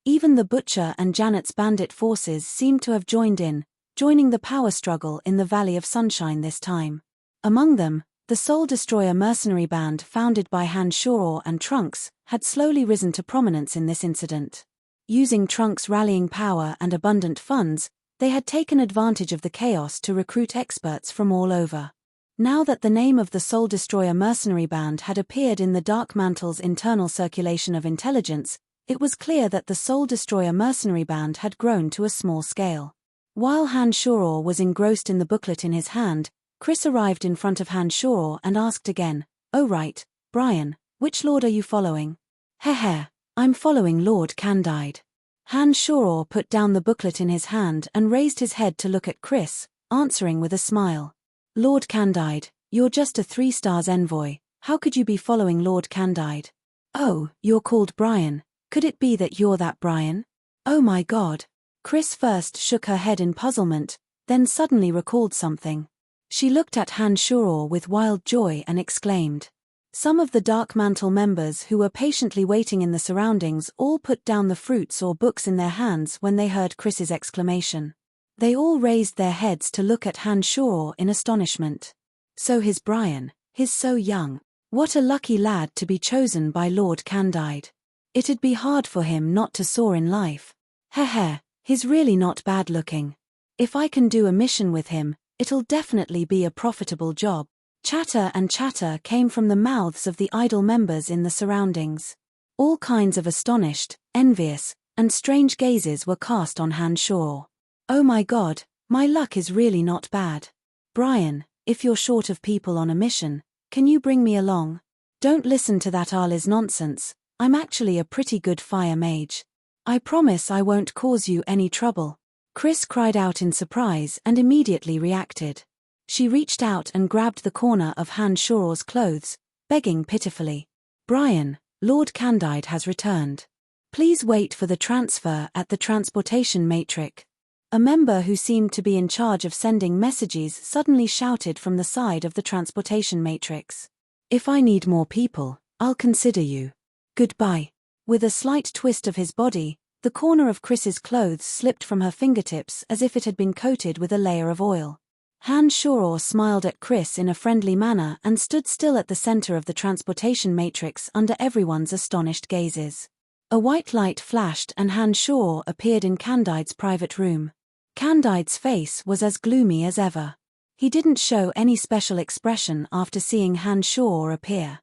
A: Even the Butcher and Janet's bandit forces seemed to have joining the power struggle in the Valley of Sunshine this time. Among them, the Soul Destroyer mercenary band founded by Han Shoror and Trunks had slowly risen to prominence in this incident. Using Trunks' rallying power and abundant funds, they had taken advantage of the chaos to recruit experts from all over. Now that the name of the Soul Destroyer mercenary band had appeared in the Dark Mantle's internal circulation of intelligence, it was clear that the Soul Destroyer mercenary band had grown to a small scale. While Han Shoror was engrossed in the booklet in his hand, Chris arrived in front of Han Shoror and asked again, "Oh right, Brian, which lord are you following?" "Heh, I'm following Lord Candide." Han Shoror put down the booklet in his hand and raised his head to look at Chris, answering with a smile. "Lord Candide, you're just a 3 stars envoy, how could you be following Lord Candide?" "Oh, you're called Brian. Could it be that you're that Brian?" "Oh my god." Chris first shook her head in puzzlement, then suddenly recalled something. She looked at Han Shoror with wild joy and exclaimed. Some of the Dark Mantle members who were patiently waiting in the surroundings all put down the fruits or books in their hands when they heard Chris's exclamation. They all raised their heads to look at Han Shoror in astonishment. So he's Brian, he's so young. What a lucky lad to be chosen by Lord Candide. It'd be hard for him not to soar in life. Heh, he's really not bad looking. If I can do a mission with him, it'll definitely be a profitable job. Chatter and chatter came from the mouths of the idle members in the surroundings. All kinds of astonished, envious, and strange gazes were cast on Han Shoror. "Oh my god, my luck is really not bad. Brian, if you're short of people on a mission, can you bring me along? Don't listen to that Arliss nonsense, I'm actually a pretty good fire mage. I promise I won't cause you any trouble." Chris cried out in surprise and immediately reacted. She reached out and grabbed the corner of Han Shoror's clothes, begging pitifully. "Brian, Lord Candide has returned. Please wait for the transfer at the transportation matrix." A member who seemed to be in charge of sending messages suddenly shouted from the side of the transportation matrix. "If I need more people, I'll consider you. Goodbye." With a slight twist of his body, the corner of Chris's clothes slipped from her fingertips as if it had been coated with a layer of oil. Han Shoror smiled at Chris in a friendly manner and stood still at the center of the transportation matrix under everyone's astonished gazes. A white light flashed and Han Shoror appeared in Candide's private room. Candide's face was as gloomy as ever. He didn't show any special expression after seeing Han Shoror appear.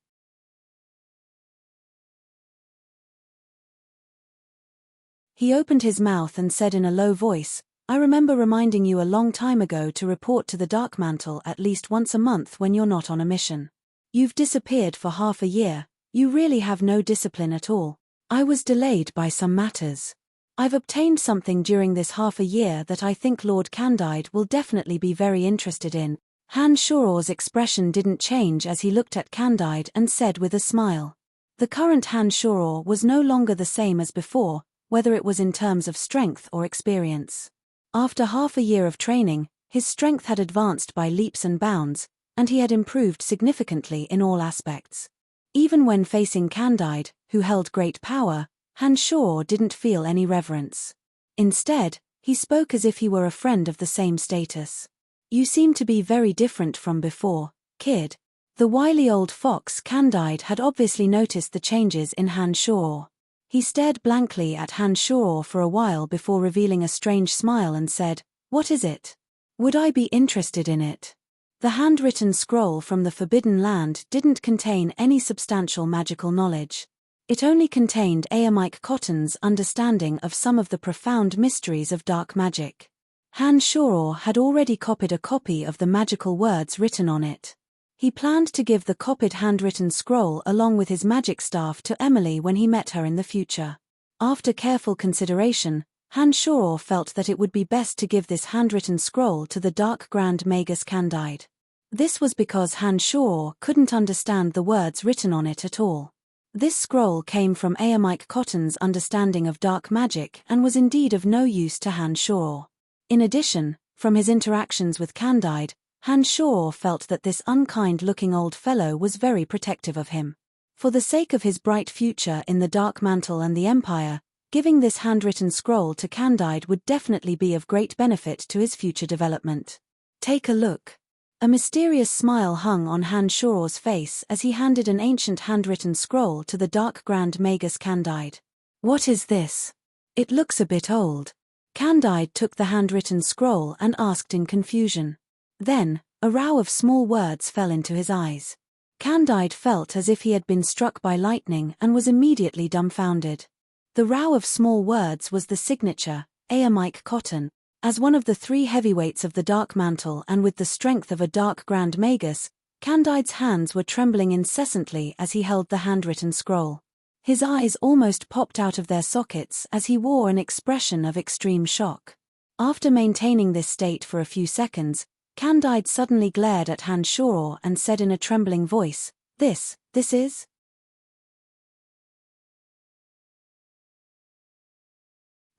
A: He opened his mouth and said in a low voice, "I remember reminding you a long time ago to report to the Dark Mantle at least once a month when you're not on a mission. You've disappeared for half a year, you really have no discipline at all. I was delayed by some matters. I've obtained something during this half a year that I think Lord Candide will definitely be very interested in." Han Shoror's expression didn't change as he looked at Candide and said with a smile. The current Han Shoror was no longer the same as before, whether it was in terms of strength or experience. After half a year of training, his strength had advanced by leaps and bounds, and he had improved significantly in all aspects. Even when facing Candide, who held great power, Han Shoror didn't feel any reverence. Instead, he spoke as if he were a friend of the same status. "You seem to be very different from before, kid." The wily old fox Candide had obviously noticed the changes in Han Shoror. He stared blankly at Han Shoror for a while before revealing a strange smile and said, "What is it? Would I be interested in it?" The handwritten scroll from the Forbidden Land didn't contain any substantial magical knowledge. It only contained Aamike Cotton's understanding of some of the profound mysteries of dark magic. Han Shoror had already copied a copy of the magical words written on it. He planned to give the copied handwritten scroll along with his magic staff to Emily when he met her in the future. After careful consideration, Han Shoror felt that it would be best to give this handwritten scroll to the Dark Grand Magus Candide. This was because Han Shoror couldn't understand the words written on it at all. This scroll came from Embark Cotton's understanding of dark magic and was indeed of no use to Han Shoror. In addition, from his interactions with Candide, Han Shoror felt that this unkind-looking old fellow was very protective of him. For the sake of his bright future in the Dark Mantle and the Empire, giving this handwritten scroll to Candide would definitely be of great benefit to his future development. Take a look. A mysterious smile hung on Han Shoror's face as he handed an ancient handwritten scroll to the Dark Grand Magus Candide. What is this? It looks a bit old. Candide took the handwritten scroll and asked in confusion. Then, a row of small words fell into his eyes. Candide felt as if he had been struck by lightning and was immediately dumbfounded. The row of small words was the signature, Embark Cotton. As one of the 3 heavyweights of the Dark Mantle and with the strength of a Dark Grand Magus, Candide's hands were trembling incessantly as he held the handwritten scroll. His eyes almost popped out of their sockets as he wore an expression of extreme shock. After maintaining this state for a few seconds, Candide suddenly glared at Han Shoror and said in a trembling voice, This is?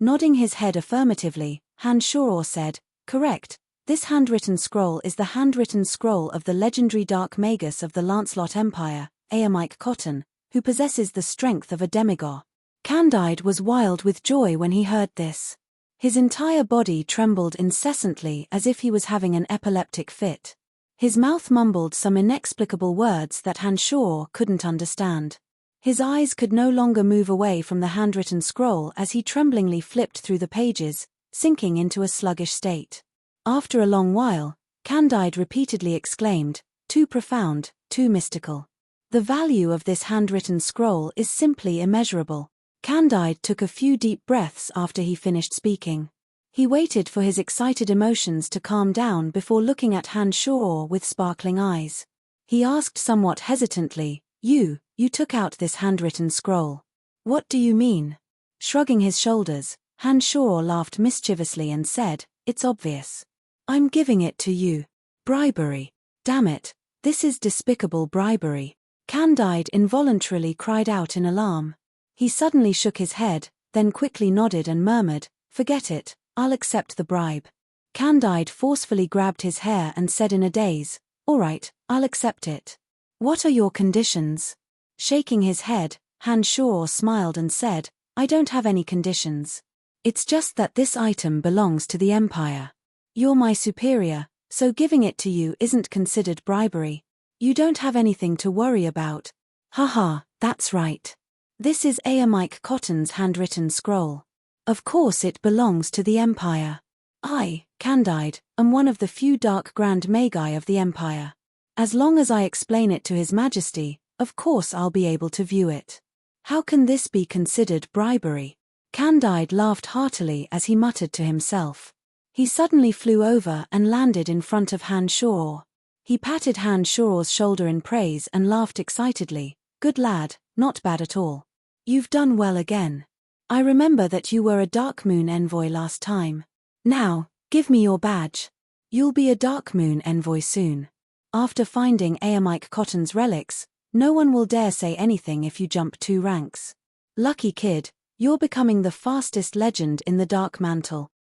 A: Nodding his head affirmatively, Han Shoror said, Correct, this handwritten scroll is the handwritten scroll of the legendary Dark Magus of the Lancelot Empire, Embark Cotton, who possesses the strength of a demigod. Candide was wild with joy when he heard this. His entire body trembled incessantly as if he was having an epileptic fit. His mouth mumbled some inexplicable words that Han Shoror couldn't understand. His eyes could no longer move away from the handwritten scroll as he tremblingly flipped through the pages, sinking into a sluggish state. After a long while, Candide repeatedly exclaimed, Too profound, too mystical. The value of this handwritten scroll is simply immeasurable. Candide took a few deep breaths after he finished speaking. He waited for his excited emotions to calm down before looking at Han Shoror with sparkling eyes. He asked somewhat hesitantly, You took out this handwritten scroll. What do you mean? Shrugging his shoulders, Han Shoror laughed mischievously and said, It's obvious. I'm giving it to you. Bribery. Damn it, this is despicable bribery. Candide involuntarily cried out in alarm. He suddenly shook his head, then quickly nodded and murmured, Forget it, I'll accept the bribe. Candide forcefully grabbed his hair and said in a daze, All right, I'll accept it. What are your conditions? Shaking his head, Han Shoror smiled and said, I don't have any conditions. It's just that this item belongs to the Empire. You're my superior, so giving it to you isn't considered bribery. You don't have anything to worry about. Haha, that's right. This is Embark Cotton's handwritten scroll. Of course it belongs to the Empire. I, Candide, am one of the few Dark Grand Magi of the Empire. As long as I explain it to His Majesty, of course I'll be able to view it. How can this be considered bribery? Candide laughed heartily as he muttered to himself. He suddenly flew over and landed in front of Han Shoror. He patted Han Shoror's shoulder in praise and laughed excitedly. Good lad, not bad at all. You've done well again. I remember that you were a Dark Moon envoy last time. Now, give me your badge. You'll be a Dark Moon envoy soon. After finding Embark Cotton's relics, no one will dare say anything if you jump 2 ranks. Lucky kid, you're becoming the fastest legend in the Dark Mantle.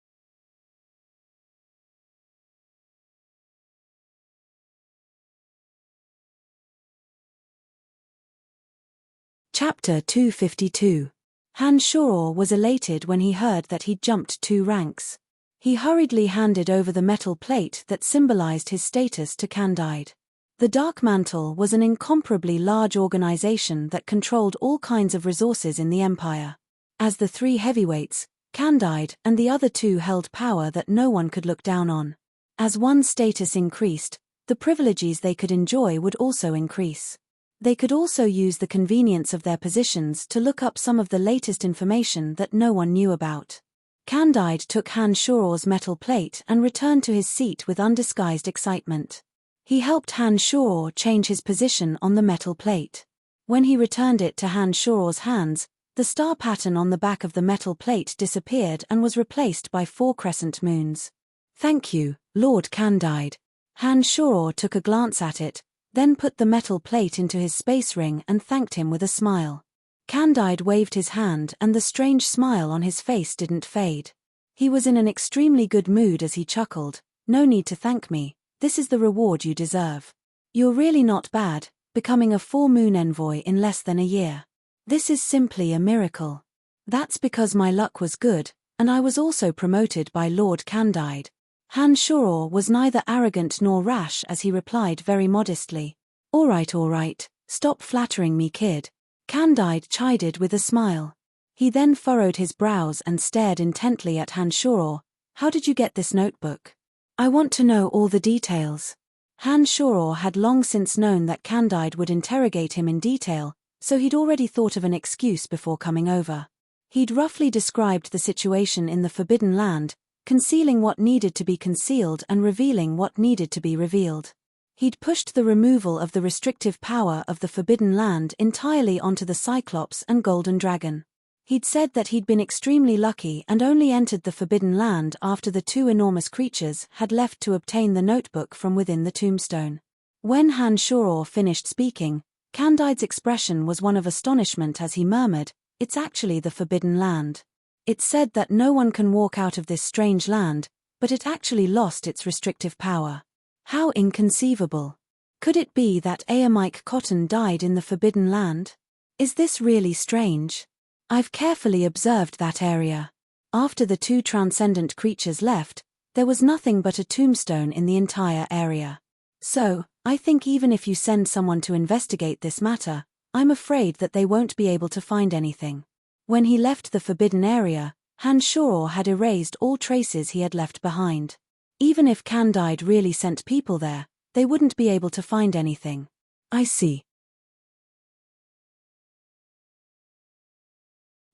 A: Chapter 252. Han Shoror was elated when he heard that he'd jumped 2 ranks. He hurriedly handed over the metal plate that symbolized his status to Candide. The Dark Mantle was an incomparably large organization that controlled all kinds of resources in the Empire. As the 3 heavyweights, Candide and the other 2 held power that no one could look down on. As one's status increased, the privileges they could enjoy would also increase. They could also use the convenience of their positions to look up some of the latest information that no one knew about. Candide took Han Shoror's metal plate and returned to his seat with undisguised excitement. He helped Han Shoror change his position on the metal plate. When he returned it to Han Shoror's hands, The star pattern on the back of the metal plate disappeared and was replaced by 4 crescent moons. "Thank you, Lord Candide." Han Shoror took a glance at it, then put the metal plate into his space ring and thanked him with a smile. Candide waved his hand and the strange smile on his face didn't fade. He was in an extremely good mood as he chuckled. "No need to thank me, this is the reward you deserve. You're really not bad, becoming a 4-moon envoy in less than a year. This is simply a miracle." "That's because my luck was good, and I was also promoted by Lord Candide." Han Shoror was neither arrogant nor rash as he replied very modestly. All right, stop flattering me, kid." Candide chided with a smile. He then furrowed his brows and stared intently at Han Shoror. "How did you get this notebook? I want to know all the details." Han Shoror had long since known that Candide would interrogate him in detail, so he'd already thought of an excuse before coming over. He'd roughly described the situation in the Forbidden Land, concealing what needed to be concealed and revealing what needed to be revealed. He'd pushed the removal of the restrictive power of the Forbidden Land entirely onto the Cyclops and Golden Dragon. He'd said that he'd been extremely lucky and only entered the Forbidden Land after the 2 enormous creatures had left to obtain the notebook from within the tombstone. When Han Shoror finished speaking, Candide's expression was one of astonishment as he murmured, "It's actually the Forbidden Land. It's said that no one can walk out of this strange land, but it actually lost its restrictive power. How inconceivable. Could it be that Mike Cotton died in the Forbidden Land? Is this really strange? I've carefully observed that area. After the 2 transcendent creatures left, there was nothing but a tombstone in the entire area. So, I think even if you send someone to investigate this matter, I'm afraid that they won't be able to find anything." When he left the forbidden area, Han Shoror had erased all traces he had left behind. Even if Candide really sent people there, they wouldn't be able to find anything. "I see,"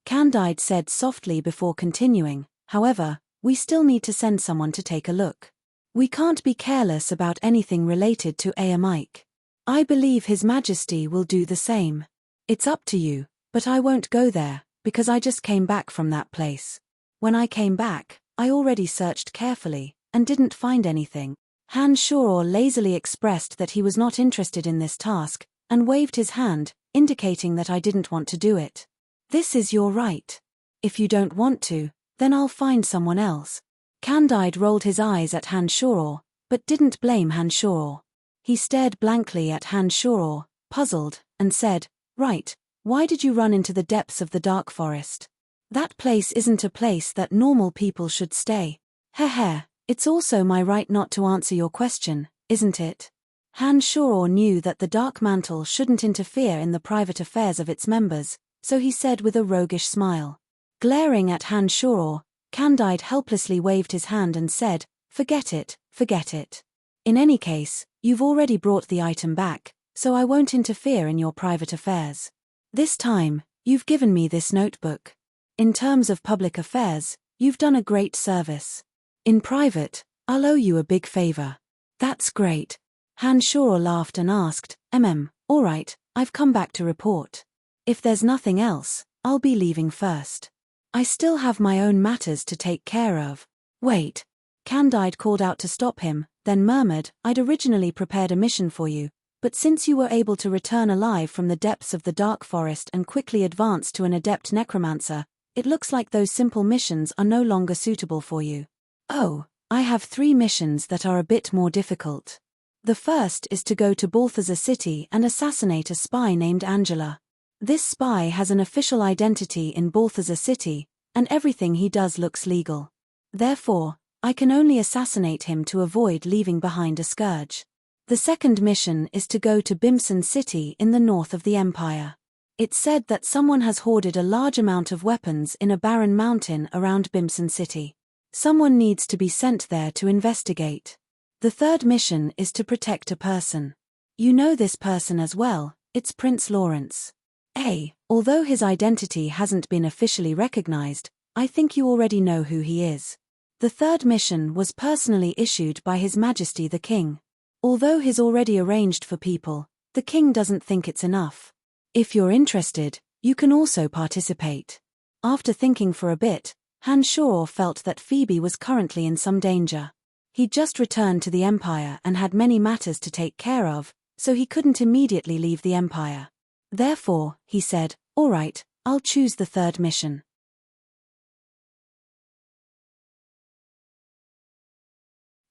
A: Candide said softly before continuing. "However, we still need to send someone to take a look. We can't be careless about anything related to Mike. I believe His Majesty will do the same. It's up to you, but I won't go there, because I just came back from that place. When I came back, I already searched carefully, and didn't find anything." Han Shoror lazily expressed that he was not interested in this task, and waved his hand, indicating that I didn't want to do it. "This is your right. If you don't want to, then I'll find someone else." Candide rolled his eyes at Han Shoror, but didn't blame Han Shoror. He stared blankly at Han Shoror, puzzled, and said, "Right, why did you run into the depths of the dark forest? That place isn't a place that normal people should stay." "Heh, it's also my right not to answer your question, isn't it?" Han Shoror knew that the Dark Mantle shouldn't interfere in the private affairs of its members, so he said with a roguish smile. Glaring at Han Shoror, Candide helplessly waved his hand and said, forget it. In any case, you've already brought the item back, so I won't interfere in your private affairs. This time, you've given me this notebook. In terms of public affairs, you've done a great service. In private, I'll owe you a big favor." "That's great." Han Shoror laughed and asked, all right, I've come back to report. If there's nothing else, I'll be leaving first. I still have my own matters to take care of." "Wait." Candide called out to stop him, then murmured, "I'd originally prepared a mission for you, but since you were able to return alive from the depths of the dark forest and quickly advance to an adept necromancer, it looks like those simple missions are no longer suitable for you." "Oh, I have 3 missions that are a bit more difficult. The first is to go to Balthazar City and assassinate a spy named Angela. This spy has an official identity in Balthazar City, and everything he does looks legal. Therefore, I can only assassinate him to avoid leaving behind a scourge. The second mission is to go to Bimson City in the north of the Empire. It's said that someone has hoarded a large amount of weapons in a barren mountain around Bimson City. Someone needs to be sent there to investigate. The third mission is to protect a person. You know this person as well, it's Prince Lawrence. Although his identity hasn't been officially recognized, I think you already know who he is. The third mission was personally issued by His Majesty the King. Although he's already arranged for people, the King doesn't think it's enough. If you're interested, You can also participate. After thinking for a bit, Hanshaw felt that Phoebe was currently in some danger. He'd just returned to the Empire and had many matters to take care of, so he couldn't immediately leave the Empire. Therefore, he said, "All right, I'll choose the third mission."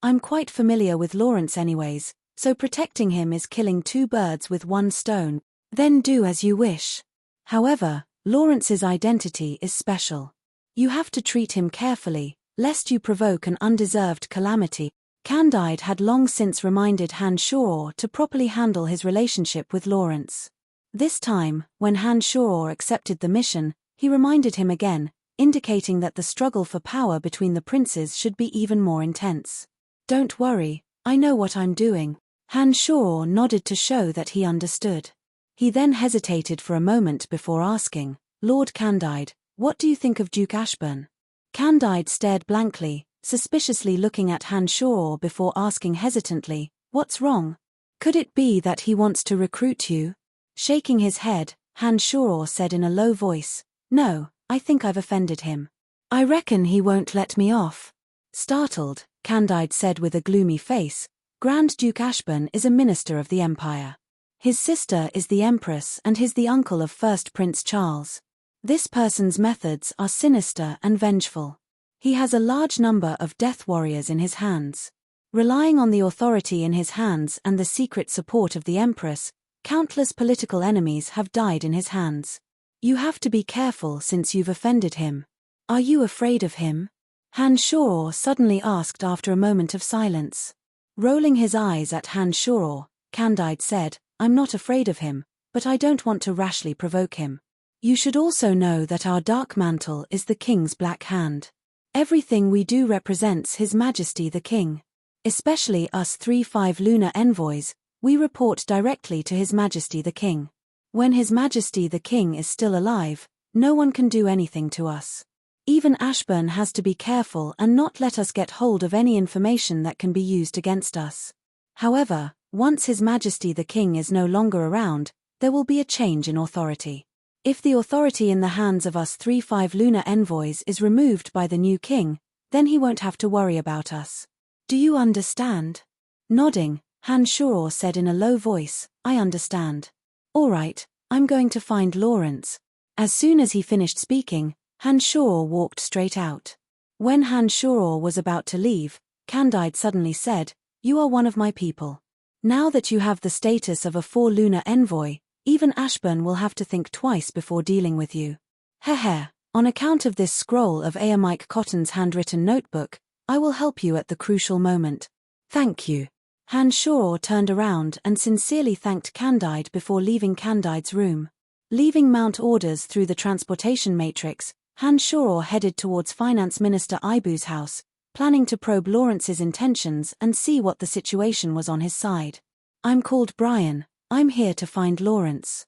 A: "I'm quite familiar with Lawrence anyways, so protecting him is killing two birds with one stone. Then do as you wish. However, Lawrence's identity is special. You have to treat him carefully, lest you provoke an undeserved calamity." Candide had long since reminded Hanshaw to properly handle his relationship with Lawrence. This time, when Hanshaw accepted the mission, he reminded him again, indicating that the struggle for power between the princes should be even more intense. "Don't worry, I know what I'm doing." Hanshaw nodded to show that he understood. He then hesitated for a moment before asking, "Lord Candide, what do you think of Duke Ashburn?" Candide stared blankly, suspiciously looking at Hanshaw before asking hesitantly, "What's wrong? Could it be that he wants to recruit you?" Shaking his head, Hanshaw said in a low voice, "No, I think I've offended him. I reckon he won't let me off." Startled, Candide said with a gloomy face, "Grand Duke Ashburn is a minister of the Empire. His sister is the Empress and he's the uncle of First Prince Charles. This person's methods are sinister and vengeful. He has a large number of death warriors in his hands. Relying on the authority in his hands and the secret support of the Empress, countless political enemies have died in his hands. You have to be careful since you've offended him. Are you afraid of him?" Hanshaw suddenly asked after a moment of silence. Rolling his eyes at Hanshaw, Candide said, "I'm not afraid of him, but I don't want to rashly provoke him. You should also know that our dark mantle is the king's black hand. Everything we do represents His Majesty the King. Especially us 3-5 lunar envoys, we report directly to His Majesty the King. When His Majesty the King is still alive, no one can do anything to us. Even Ashburn has to be careful and not let us get hold of any information that can be used against us. However, once His Majesty the King is no longer around, there will be a change in authority. If the authority in the hands of us 3-5 lunar envoys is removed by the new king, then he won't have to worry about us. Do you understand?" Nodding, Hanshaw said in a low voice, "I understand. All right, I'm going to find Lawrence." As soon as he finished speaking, Hanshaw walked straight out. When Hanshaw was about to leave, Candide suddenly said, "You are one of my people. Now that you have the status of a 4 lunar envoy, even Ashburn will have to think twice before dealing with you. Heh. On account of this scroll of Mike Cotton's handwritten notebook, I will help you at the crucial moment. Thank you." Hanshaw turned around and sincerely thanked Candide before leaving Candide's room. Leaving Mount Orders through the transportation matrix, Hanshaw headed towards Finance Minister Ibu's house, planning to probe Lawrence's intentions and see what the situation was on his side. "I'm called Brian. I'm here to find Lawrence.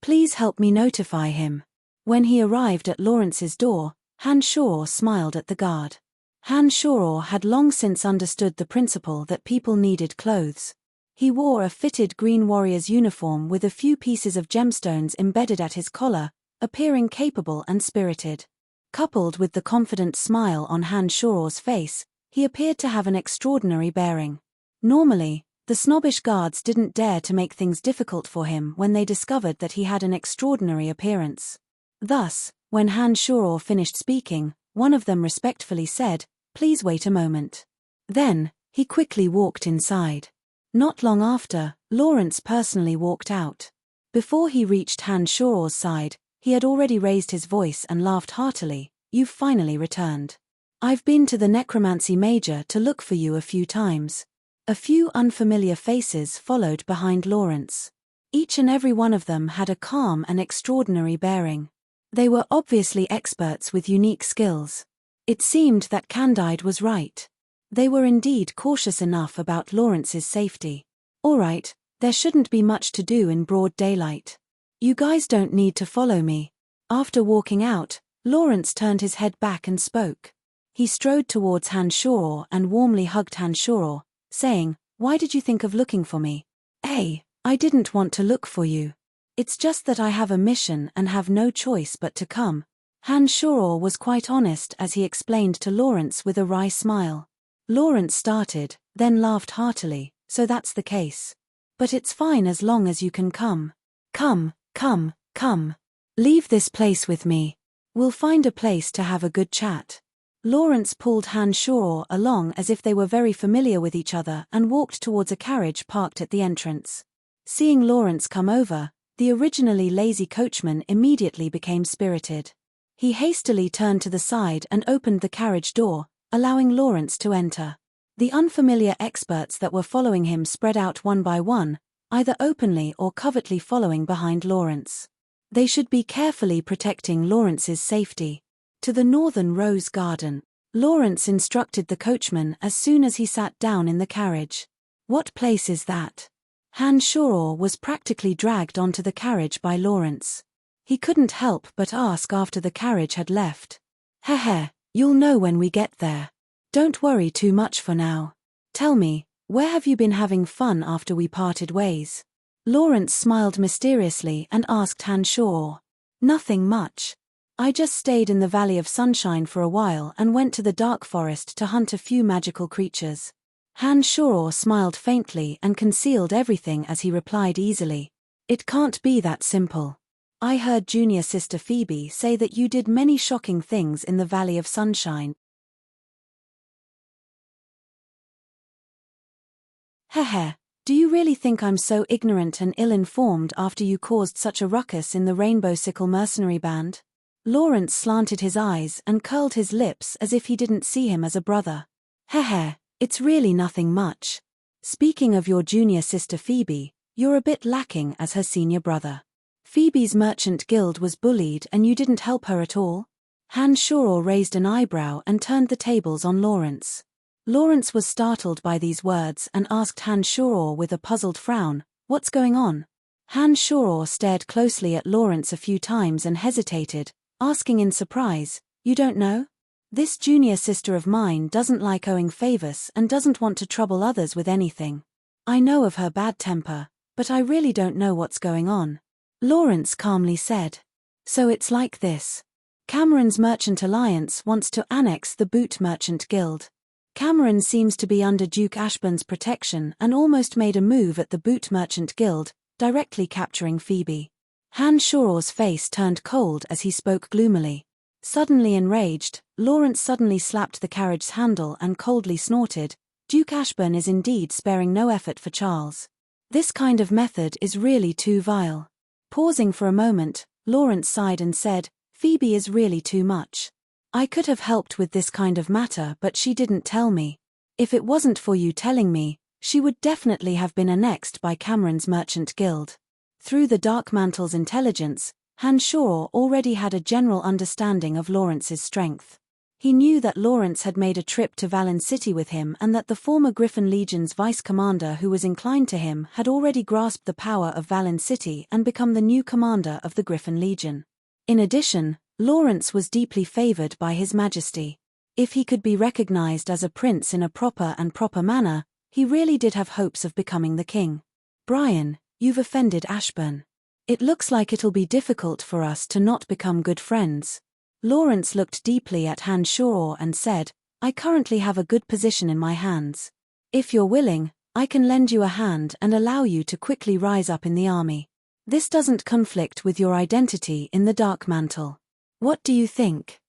A: Please help me notify him." When he arrived at Lawrence's door, Hanshaw smiled at the guard. Hanshaw had long since understood the principle that people needed clothes. He wore a fitted green warrior's uniform with a few pieces of gemstones embedded at his collar, appearing capable and spirited. Coupled with the confident smile on Hanshaw's face, he appeared to have an extraordinary bearing. Normally, the snobbish guards didn't dare to make things difficult for him when they discovered that he had an extraordinary appearance. Thus, when Hanshaw finished speaking, one of them respectfully said, "Please wait a moment." Then, he quickly walked inside. Not long after, Lawrence personally walked out. Before he reached Hanshaw's side, he had already raised his voice and laughed heartily. "You've finally returned. I've been to the Necromancy Major to look for you a few times." A few unfamiliar faces followed behind Lawrence. Each and every one of them had a calm and extraordinary bearing. They were obviously experts with unique skills. It seemed that Candide was right. They were indeed cautious enough about Lawrence's safety. "All right, there shouldn't be much to do in broad daylight. You guys don't need to follow me." After walking out, Lawrence turned his head back and spoke. He strode towards Hanshaw and warmly hugged Hanshaw, saying, "Why did you think of looking for me?" Hey, I didn't want to look for you. It's just that I have a mission and have no choice but to come. Han Shoror was quite honest as he explained to Lawrence with a wry smile. Lawrence started, then laughed heartily. So that's the case. But it's fine as long as you can come. Come. Leave this place with me. We'll find a place to have a good chat. Lawrence pulled Han Shoror along as if they were very familiar with each other and walked towards a carriage parked at the entrance. Seeing Lawrence come over, the originally lazy coachman immediately became spirited. He hastily turned to the side and opened the carriage door, allowing Lawrence to enter. The unfamiliar experts that were following him spread out one by one, either openly or covertly following behind Lawrence. They should be carefully protecting Lawrence's safety. To the northern rose garden, Lawrence instructed the coachman as soon as he sat down in the carriage. What place is that? Han Shoror was practically dragged onto the carriage by Lawrence. He couldn't help but ask after the carriage had left. Heh, you'll know when we get there. Don't worry too much for now. Tell me, where have you been having fun after we parted ways? Lawrence smiled mysteriously and asked Han Shoror. Nothing much. I just stayed in the Valley of Sunshine for a while and went to the dark forest to hunt a few magical creatures. Han Shoror smiled faintly and concealed everything as he replied easily. It can't be that simple. I heard junior sister Phoebe say that you did many shocking things in the Valley of Sunshine. Heh, do you really think I'm so ignorant and ill-informed after you caused such a ruckus in the Rainbow Sickle Mercenary Band? Lawrence slanted his eyes and curled his lips as if he didn't see him as a brother. Heh, it's really nothing much. Speaking of your junior sister Phoebe, you're a bit lacking as her senior brother. Phoebe's merchant guild was bullied and you didn't help her at all? Han Shoror raised an eyebrow and turned the tables on Lawrence. Lawrence was startled by these words and asked Han Shoror with a puzzled frown, "What's going on?" Han Shoror stared closely at Lawrence a few times and hesitated, asking in surprise, "You don't know? This junior sister of mine doesn't like owing favors and doesn't want to trouble others with anything. I know of her bad temper, but I really don't know what's going on." Lawrence calmly said. So it's like this. Cameron's Merchant Alliance wants to annex the Boot Merchant Guild. Cameron seems to be under Duke Ashburn's protection and almost made a move at the Boot Merchant Guild, directly capturing Phoebe. Han Shoror's face turned cold as he spoke gloomily. Suddenly enraged, Lawrence suddenly slapped the carriage's handle and coldly snorted, "Duke Ashburn is indeed sparing no effort for Charles. This kind of method is really too vile." Pausing for a moment, Lawrence sighed and said, "Phoebe is really too much. I could have helped with this kind of matter but she didn't tell me. If it wasn't for you telling me, she would definitely have been annexed by Cameron's Merchant Guild." Through the Dark Mantle's intelligence, Han Shoror already had a general understanding of Lawrence's strength. He knew that Lawrence had made a trip to Valen City with him and that the former Griffin Legion's vice-commander who was inclined to him had already grasped the power of Valen City and become the new commander of the Griffin Legion. In addition, Lawrence was deeply favored by His Majesty. If he could be recognized as a prince in a proper manner, he really did have hopes of becoming the king. "Brian, you've offended Ashburn. It looks like it'll be difficult for us to not become good friends." Lawrence looked deeply at Han Shoror and said, "I currently have a good position in my hands. If you're willing, I can lend you a hand and allow you to quickly rise up in the army. This doesn't conflict with your identity in the Dark Mantle. What do you think?"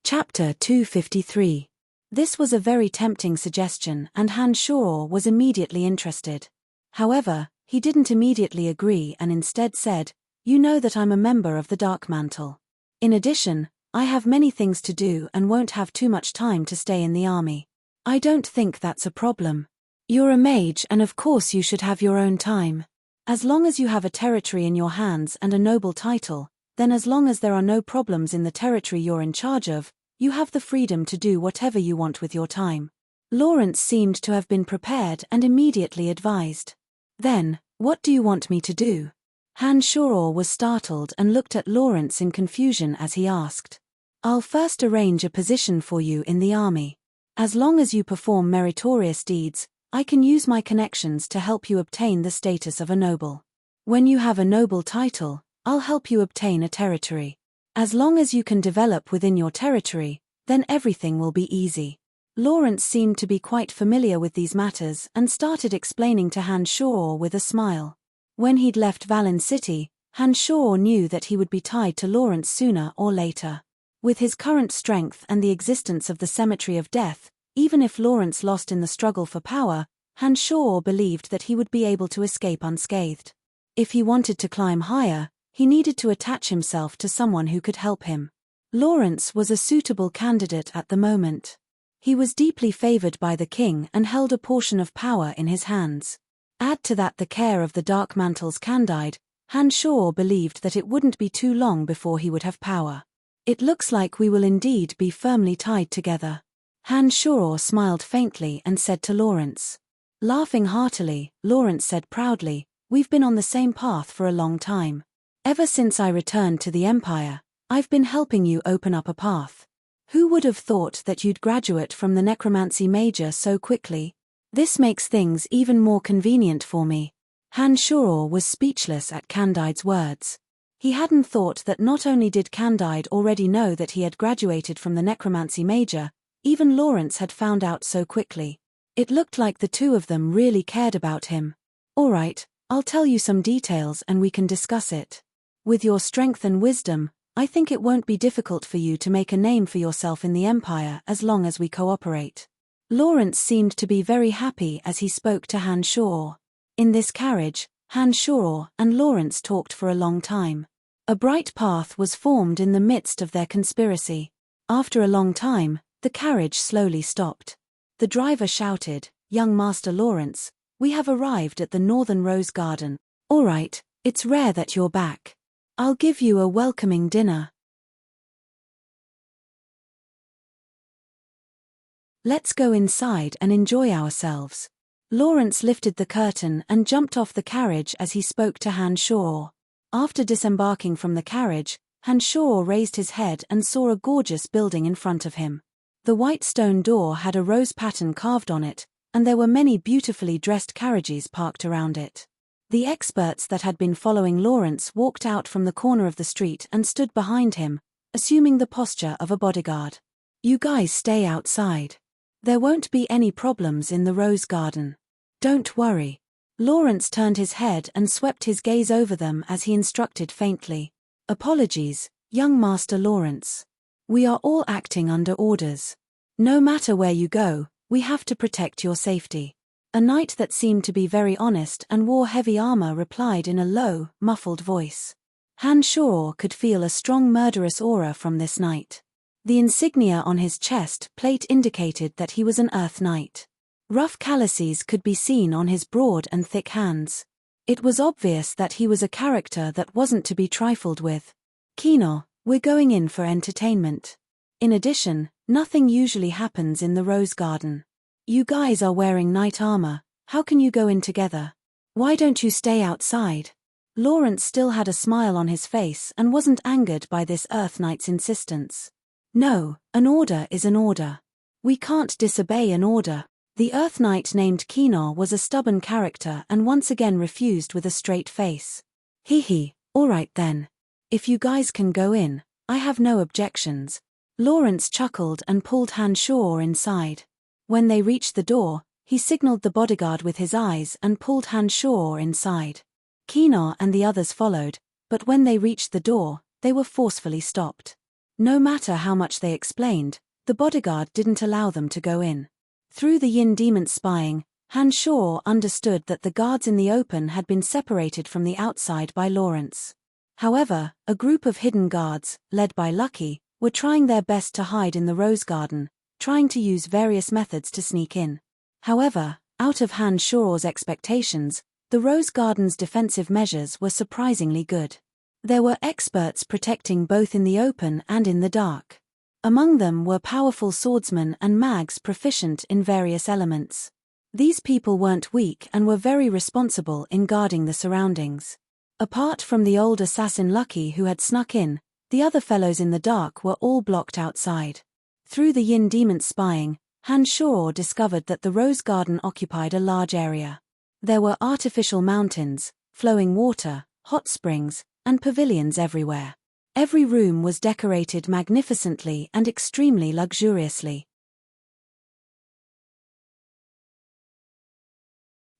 A: Chapter 253. This was a very tempting suggestion and Han Shoror was immediately interested. However, he didn't immediately agree and instead said, "You know that I'm a member of the Dark Mantle. In addition, I have many things to do and won't have too much time to stay in the army. I don't think that's a problem. You're a mage and of course you should have your own time. As long as you have a territory in your hands and a noble title, then as long as there are no problems in the territory you're in charge of, you have the freedom to do whatever you want with your time." Lawrence seemed to have been prepared and immediately advised. "Then, what do you want me to do?" Han Shoror was startled and looked at Lawrence in confusion as he asked. I'll first arrange a position for you in the army. As long as you perform meritorious deeds, I can use my connections to help you obtain the status of a noble. When you have a noble title, I'll help you obtain a territory. As long as you can develop within your territory, then everything will be easy. Lawrence seemed to be quite familiar with these matters and started explaining to Hanshaw with a smile. When he'd left Valen City, Hanshaw knew that he would be tied to Lawrence sooner or later. With his current strength and the existence of the Cemetery of Death, even if Lawrence lost in the struggle for power, Hanshaw believed that he would be able to escape unscathed. If he wanted to climb higher, he needed to attach himself to someone who could help him. Lawrence was a suitable candidate at the moment. He was deeply favored by the king and held a portion of power in his hands. Add to that the care of the Dark Mantle's Candide, Hanshaw believed that it wouldn't be too long before he would have power. It looks like we will indeed be firmly tied together. Hanshaw smiled faintly and said to Lawrence. Laughing heartily, Lawrence said proudly, "We've been on the same path for a long time. Ever since I returned to the Empire, I've been helping you open up a path. Who would have thought that you'd graduate from the necromancy major so quickly? This makes things even more convenient for me." Hanshaw was speechless at Candide's words. He hadn't thought that not only did Candide already know that he had graduated from the necromancy major, even Lawrence had found out so quickly. It looked like the two of them really cared about him. "All right, I'll tell you some details and we can discuss it. With your strength and wisdom, I think it won't be difficult for you to make a name for yourself in the Empire as long as we cooperate." Lawrence seemed to be very happy as he spoke to Hanshaw. In this carriage, Hanshaw and Lawrence talked for a long time. A bright path was formed in the midst of their conspiracy. After a long time, the carriage slowly stopped. The driver shouted, "Young Master Lawrence, we have arrived at the Northern Rose Garden. All right, it's rare that you're back. I'll give you a welcoming dinner. Let's go inside and enjoy ourselves." Lawrence lifted the curtain and jumped off the carriage as he spoke to Hanshaw. After disembarking from the carriage, Hanshaw raised his head and saw a gorgeous building in front of him. The white stone door had a rose pattern carved on it, and there were many beautifully dressed carriages parked around it. The experts that had been following Lawrence walked out from the corner of the street and stood behind him, assuming the posture of a bodyguard. "You guys stay outside. There won't be any problems in the Rose Garden. Don't worry." Lawrence turned his head and swept his gaze over them as he instructed faintly. "Apologies, young Master Lawrence. We are all acting under orders. No matter where you go, we have to protect your safety." A knight that seemed to be very honest and wore heavy armor replied in a low, muffled voice. Hanshaw could feel a strong murderous aura from this knight. The insignia on his chest plate indicated that he was an Earth Knight. Rough calluses could be seen on his broad and thick hands. It was obvious that he was a character that wasn't to be trifled with. "Kino, we're going in for entertainment. In addition, nothing usually happens in the Rose Garden. You guys are wearing knight armor, how can you go in together? Why don't you stay outside?" Lawrence still had a smile on his face and wasn't angered by this Earth Knight's insistence. "No, an order is an order. We can't disobey an order." The Earth Knight named Kino was a stubborn character and once again refused with a straight face. "Hee, all right then. If you guys can go in, I have no objections." Lawrence chuckled and pulled Hanshaw inside. When they reached the door, he signaled the bodyguard with his eyes and pulled Hanshaw inside. Kino and the others followed, but when they reached the door, they were forcefully stopped. No matter how much they explained, the bodyguard didn't allow them to go in. Through the Yin demon's spying, Hanshaw understood that the guards in the open had been separated from the outside by Lawrence. However, a group of hidden guards, led by Lucky, were trying their best to hide in the Rose Garden, trying to use various methods to sneak in. However, out of Hanshaw's expectations, the Rose Garden's defensive measures were surprisingly good. There were experts protecting both in the open and in the dark. Among them were powerful swordsmen and mags proficient in various elements. These people weren't weak and were very responsible in guarding the surroundings. Apart from the old assassin Lucky who had snuck in, The other fellows in the dark were all blocked outside. Through the yin demons spying, Han Shao discovered that the rose garden occupied a large area. There were artificial mountains, flowing water, hot springs, and pavilions everywhere. Every room was decorated magnificently and extremely luxuriously.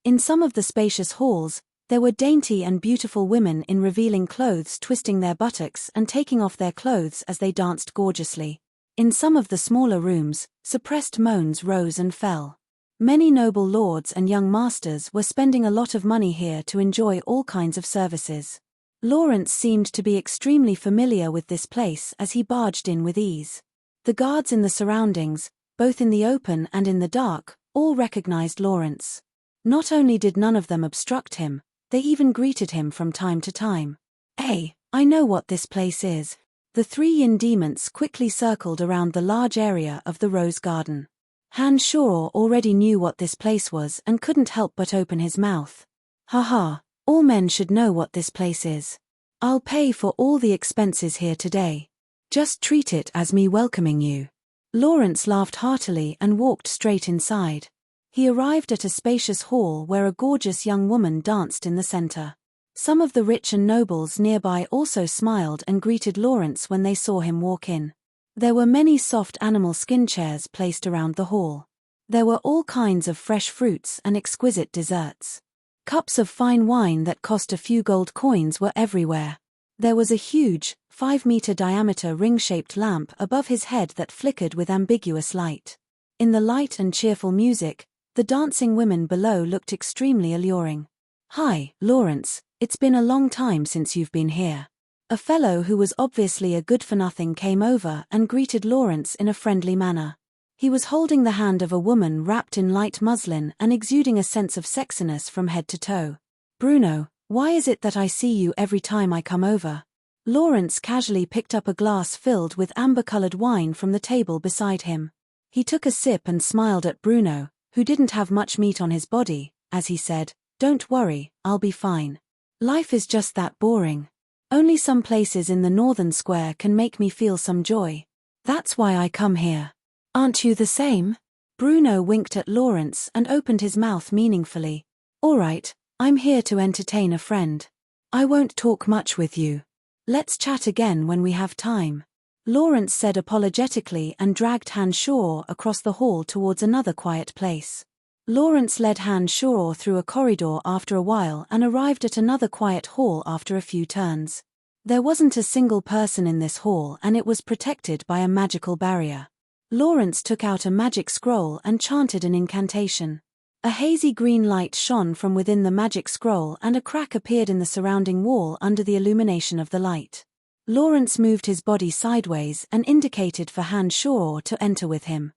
A: In some of the spacious halls, there were dainty and beautiful women in revealing clothes twisting their buttocks and taking off their clothes as they danced gorgeously. In some of the smaller rooms, suppressed moans rose and fell. Many noble lords and young masters were spending a lot of money here to enjoy all kinds of services. Lawrence seemed to be extremely familiar with this place as he barged in with ease. The guards in the surroundings, both in the open and in the dark, all recognized Lawrence. Not only did none of them obstruct him, they even greeted him from time to time. "Hey, I know what this place is." The three yin demons quickly circled around the large area of the rose garden. Han Shao already knew what this place was and couldn't help but open his mouth. "Haha, all men should know what this place is. I'll pay for all the expenses here today. Just treat it as me welcoming you." Lawrence laughed heartily and walked straight inside. He arrived at a spacious hall where a gorgeous young woman danced in the center. Some of the rich and nobles nearby also smiled and greeted Lawrence when they saw him walk in. There were many soft animal skin chairs placed around the hall. There were all kinds of fresh fruits and exquisite desserts. Cups of fine wine that cost a few gold coins were everywhere. There was a huge, 5-meter diameter ring-shaped lamp above his head that flickered with ambiguous light. In the light and cheerful music, the dancing women below looked extremely alluring. "Hi, Lawrence, it's been a long time since you've been here." A fellow who was obviously a good-for-nothing came over and greeted Lawrence in a friendly manner. He was holding the hand of a woman wrapped in light muslin and exuding a sense of sexiness from head to toe. "Bruno, why is it that I see you every time I come over?" Lawrence casually picked up a glass filled with amber-colored wine from the table beside him. He took a sip and smiled at Bruno, who didn't have much meat on his body, as he said, "Don't worry, I'll be fine. Life is just that boring. Only some places in the northern square can make me feel some joy. That's why I come here. Aren't you the same?" Bruno winked at Lawrence and opened his mouth meaningfully. "All right, I'm here to entertain a friend. I won't talk much with you. Let's chat again when we have time." Lawrence said apologetically and dragged Han Shao across the hall towards another quiet place. Lawrence led Han Shao through a corridor after a while and arrived at another quiet hall after a few turns. There wasn't a single person in this hall and it was protected by a magical barrier. Lawrence took out a magic scroll and chanted an incantation. A hazy green light shone from within the magic scroll and a crack appeared in the surrounding wall under the illumination of the light. Lawrence moved his body sideways and indicated for Han Shao to enter with him.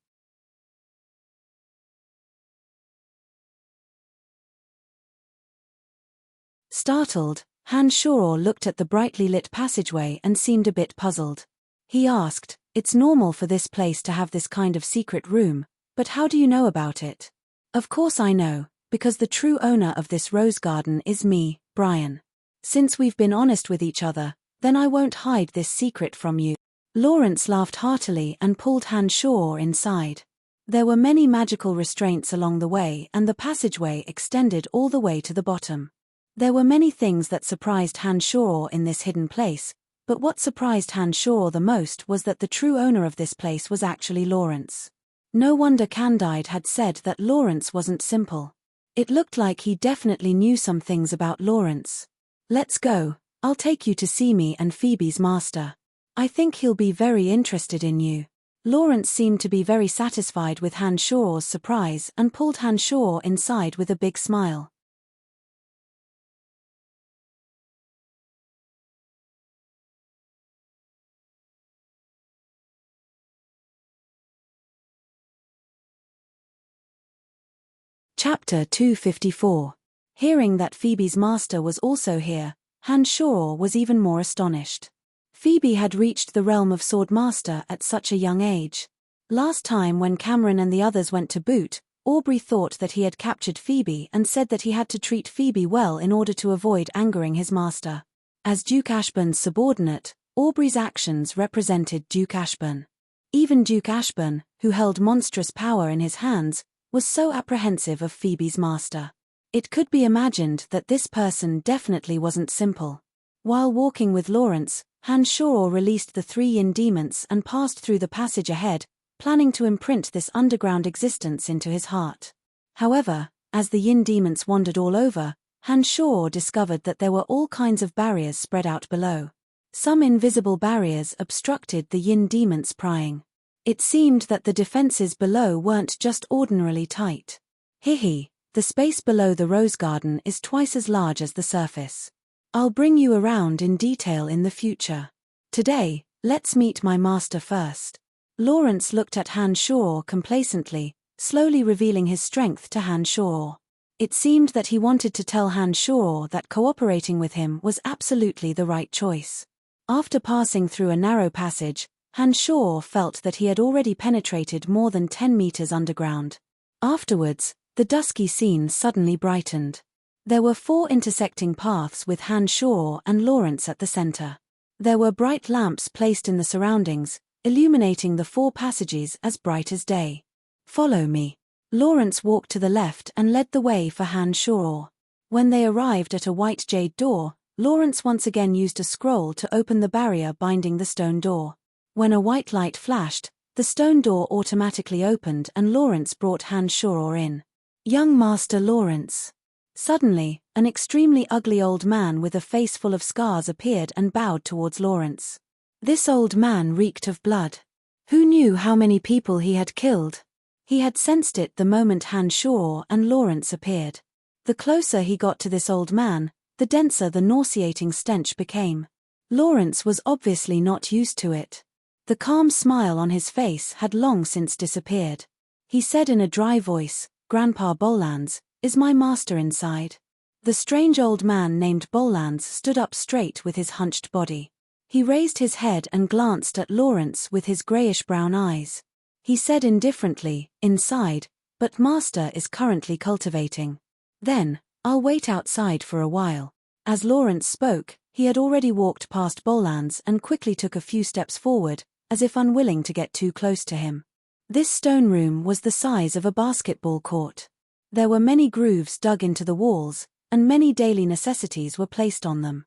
A: Startled, Han Shao looked at the brightly lit passageway and seemed a bit puzzled. He asked, "It's normal for this place to have this kind of secret room, but how do you know about it?" "Of course I know, because the true owner of this rose garden is me, Brian. Since we've been honest with each other, then I won't hide this secret from you." Lawrence laughed heartily and pulled Han Shao inside. There were many magical restraints along the way and the passageway extended all the way to the bottom. There were many things that surprised Han Shao in this hidden place, but what surprised Han Shao the most was that the true owner of this place was actually Lawrence. No wonder Candide had said that Lawrence wasn't simple. It looked like he definitely knew some things about Lawrence. "Let's go. I'll take you to see me and Phoebe's master. I think he'll be very interested in you." Lawrence seemed to be very satisfied with Han Shao's surprise and pulled Han Shao inside with a big smile. Chapter 254. Hearing that Phoebe's master was also here, Han Shao was even more astonished. Phoebe had reached the realm of Swordmaster at such a young age. Last time when Cameron and the others went to Boot, Aubrey thought that he had captured Phoebe and said that he had to treat Phoebe well in order to avoid angering his master. As Duke Ashburn's subordinate, Aubrey's actions represented Duke Ashburn. Even Duke Ashburn, who held monstrous power in his hands, was so apprehensive of Phoebe's master. It could be imagined that this person definitely wasn't simple. While walking with Lawrence, Han Shoror released the 3 yin demons and passed through the passage ahead, planning to imprint this underground existence into his heart. However, as the yin demons wandered all over, Han Shoror discovered that there were all kinds of barriers spread out below. Some invisible barriers obstructed the yin demons' prying. It seemed that the defenses below weren't just ordinarily tight. Hihi, the space below the rose garden is twice as large as the surface. I'll bring you around in detail in the future. Today, let's meet my master first. Lawrence looked at Han Shoror complacently, slowly revealing his strength to Han Shoror. It seemed that he wanted to tell Han Shoror that cooperating with him was absolutely the right choice. After passing through a narrow passage, Han Shoror felt that he had already penetrated more than 10 meters underground. Afterwards, the dusky scene suddenly brightened. There were 4 intersecting paths with Han Shoror and Lawrence at the center. There were bright lamps placed in the surroundings, illuminating the 4 passages as bright as day. Follow me. Lawrence walked to the left and led the way for Han Shoror. When they arrived at a white jade door, Lawrence once again used a scroll to open the barrier binding the stone door. When a white light flashed, the stone door automatically opened and Lawrence brought Han Shoror in. Young Master Lawrence. Suddenly, an extremely ugly old man with a face full of scars appeared and bowed towards Lawrence. This old man reeked of blood. Who knew how many people he had killed? He had sensed it the moment Han Shoror and Lawrence appeared. The closer he got to this old man, the denser the nauseating stench became. Lawrence was obviously not used to it. The calm smile on his face had long since disappeared. He said in a dry voice, "Grandpa Bolans, is my master inside?" The strange old man named Bolans stood up straight with his hunched body. He raised his head and glanced at Lawrence with his grayish-brown eyes. He said indifferently, "Inside, but master is currently cultivating." "Then, I'll wait outside for a while." As Lawrence spoke, he had already walked past Bolans and quickly took a few steps forward, as if unwilling to get too close to him. This stone room was the size of a basketball court. There were many grooves dug into the walls, and many daily necessities were placed on them.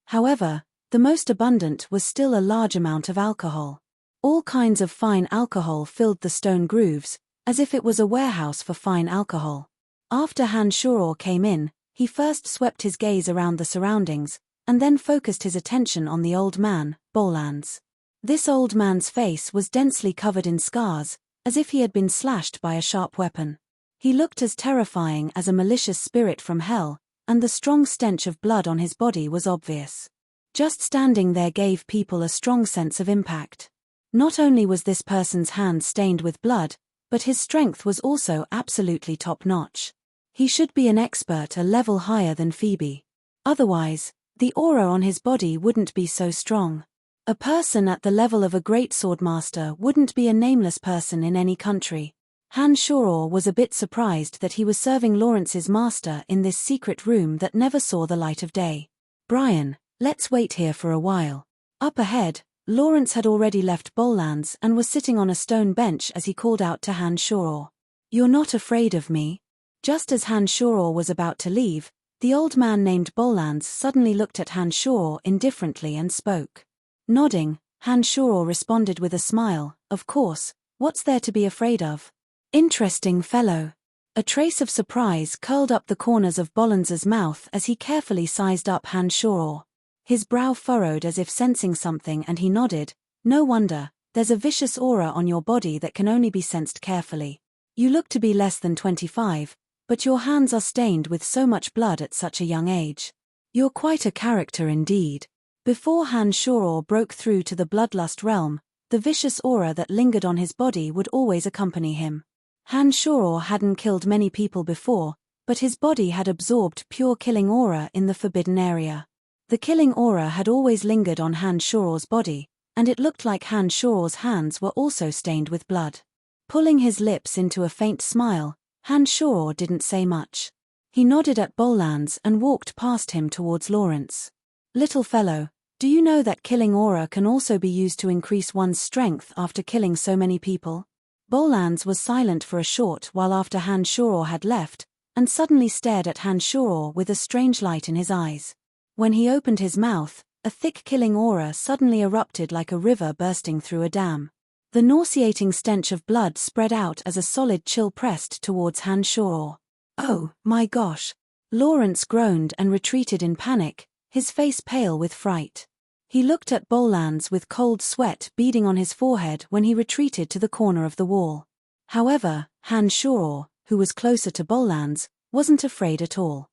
A: However, the most abundant was still a large amount of alcohol. All kinds of fine alcohol filled the stone grooves, as if it was a warehouse for fine alcohol. After Han Shoror came in, he first swept his gaze around the surroundings, and then focused his attention on the old man, Bolans. This old man's face was densely covered in scars, as if he had been slashed by a sharp weapon. He looked as terrifying as a malicious spirit from hell, and the strong stench of blood on his body was obvious. Just standing there gave people a strong sense of impact. Not only was this person's hand stained with blood, but his strength was also absolutely top-notch. He should be an expert a level higher than Phoebe. Otherwise, the aura on his body wouldn't be so strong. A person at the level of a great swordmaster wouldn't be a nameless person in any country. Han Shoror was a bit surprised that he was serving Lawrence's master in this secret room that never saw the light of day. "Brian, let's wait here for a while." Up ahead, Lawrence had already left Bolans and was sitting on a stone bench as he called out to Han Shoror. "You're not afraid of me?" Just as Han Shoror was about to leave, the old man named Bolans suddenly looked at Han Shoror indifferently and spoke. Nodding, Han Shoror responded with a smile, "Of course, what's there to be afraid of? Interesting fellow." A trace of surprise curled up the corners of Bolans's mouth as he carefully sized up Han Shoror. His brow furrowed as if sensing something and he nodded. "No wonder, there's a vicious aura on your body that can only be sensed carefully. You look to be less than 25, but your hands are stained with so much blood at such a young age. You're quite a character indeed." Before Han Shoror broke through to the bloodlust realm, the vicious aura that lingered on his body would always accompany him. Han Shoror hadn't killed many people before, but his body had absorbed pure killing aura in the forbidden area. The killing aura had always lingered on Han Shoror's body, and it looked like Han Shoror's hands were also stained with blood. Pulling his lips into a faint smile, Hanshaw didn't say much. He nodded at Bollands and walked past him towards Lawrence. Little fellow, do you know that killing aura can also be used to increase one's strength after killing so many people? Bollands was silent for a short while after Hanshaw had left, and suddenly stared at Hanshaw with a strange light in his eyes. When he opened his mouth, a thick killing aura suddenly erupted like a river bursting through a dam. The nauseating stench of blood spread out as a solid chill pressed towards Hanshaw. Oh, my gosh! Lawrence groaned and retreated in panic, his face pale with fright. He looked at Bollands with cold sweat beading on his forehead when he retreated to the corner of the wall. However, Hanshaw, who was closer to Bollands, wasn't afraid at all.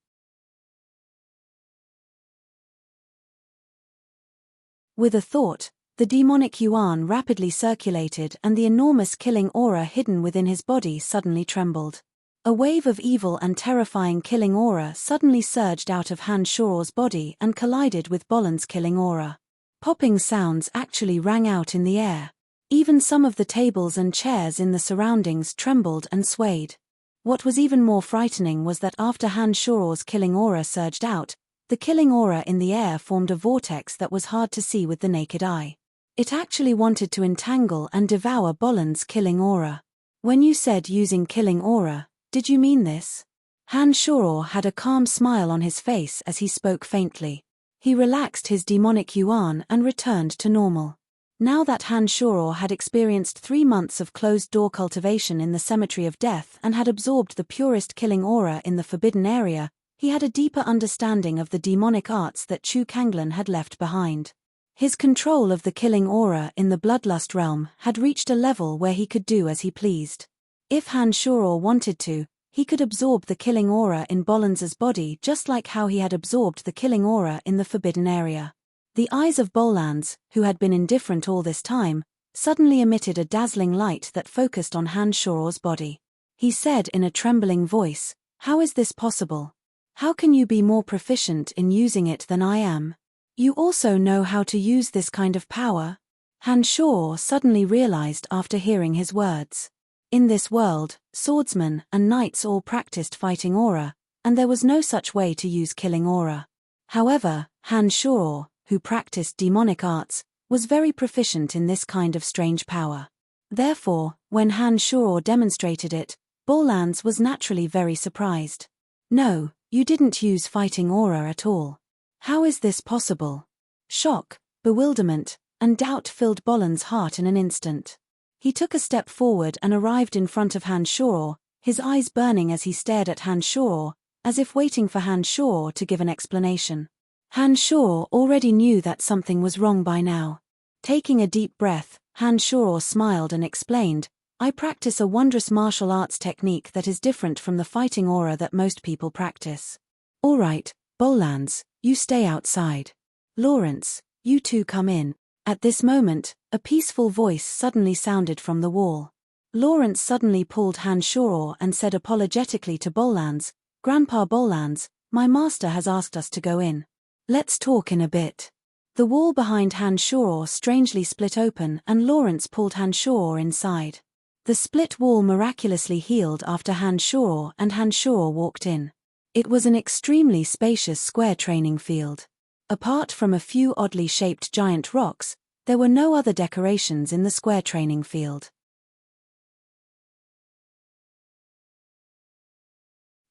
A: With a thought, the demonic yuan rapidly circulated and the enormous killing aura hidden within his body suddenly trembled. A wave of evil and terrifying killing aura suddenly surged out of Hanshaw's body and collided with Bolland's killing aura. Popping sounds actually rang out in the air. Even some of the tables and chairs in the surroundings trembled and swayed. What was even more frightening was that after Hanshaw's killing aura surged out, the killing aura in the air formed a vortex that was hard to see with the naked eye. It actually wanted to entangle and devour Bolland's killing aura. When you said using killing aura, did you mean this? Hanshaw had a calm smile on his face as he spoke faintly. He relaxed his demonic yuan and returned to normal. Now that Hanshaw had experienced 3 months of closed-door cultivation in the Cemetery of Death and had absorbed the purest killing aura in the Forbidden Area, he had a deeper understanding of the demonic arts that Chu Kanglan had left behind. His control of the killing aura in the Bloodlust realm had reached a level where he could do as he pleased. If Hanshaw wanted to, he could absorb the killing aura in Bollands' body just like how he had absorbed the killing aura in the Forbidden Area. The eyes of Bollands, who had been indifferent all this time, suddenly emitted a dazzling light that focused on Hanshaw's body. He said in a trembling voice, "How is this possible? How can you be more proficient in using it than I am? You also know how to use this kind of power?" Hanshaw suddenly realized after hearing his words. In this world, swordsmen and knights all practiced fighting aura, and there was no such way to use killing aura. However, Hanshaw, who practiced demonic arts, was very proficient in this kind of strange power. Therefore, when Hanshaw demonstrated it, Bollands was naturally very surprised. "No, you didn't use fighting aura at all. How is this possible?" Shock, bewilderment, and doubt filled Bolland's heart in an instant. He took a step forward and arrived in front of Hanshaw, his eyes burning as he stared at Hanshaw, as if waiting for Hanshaw to give an explanation. Hanshaw already knew that something was wrong by now. Taking a deep breath, Hanshaw smiled and explained, "I practice a wondrous martial arts technique that is different from the fighting aura that most people practice." "All right, Bollands, you stay outside. Lawrence, you two come in." At this moment, a peaceful voice suddenly sounded from the wall. Lawrence suddenly pulled Hanshaw and said apologetically to Bollands, "Grandpa Bollands, my master has asked us to go in. Let's talk in a bit." The wall behind Hanshaw strangely split open and Lawrence pulled Hanshaw inside. The split wall miraculously healed after Hanshaw and Hanshaw walked in. It was an extremely spacious square training field. Apart from a few oddly shaped giant rocks, there were no other decorations in the square training field.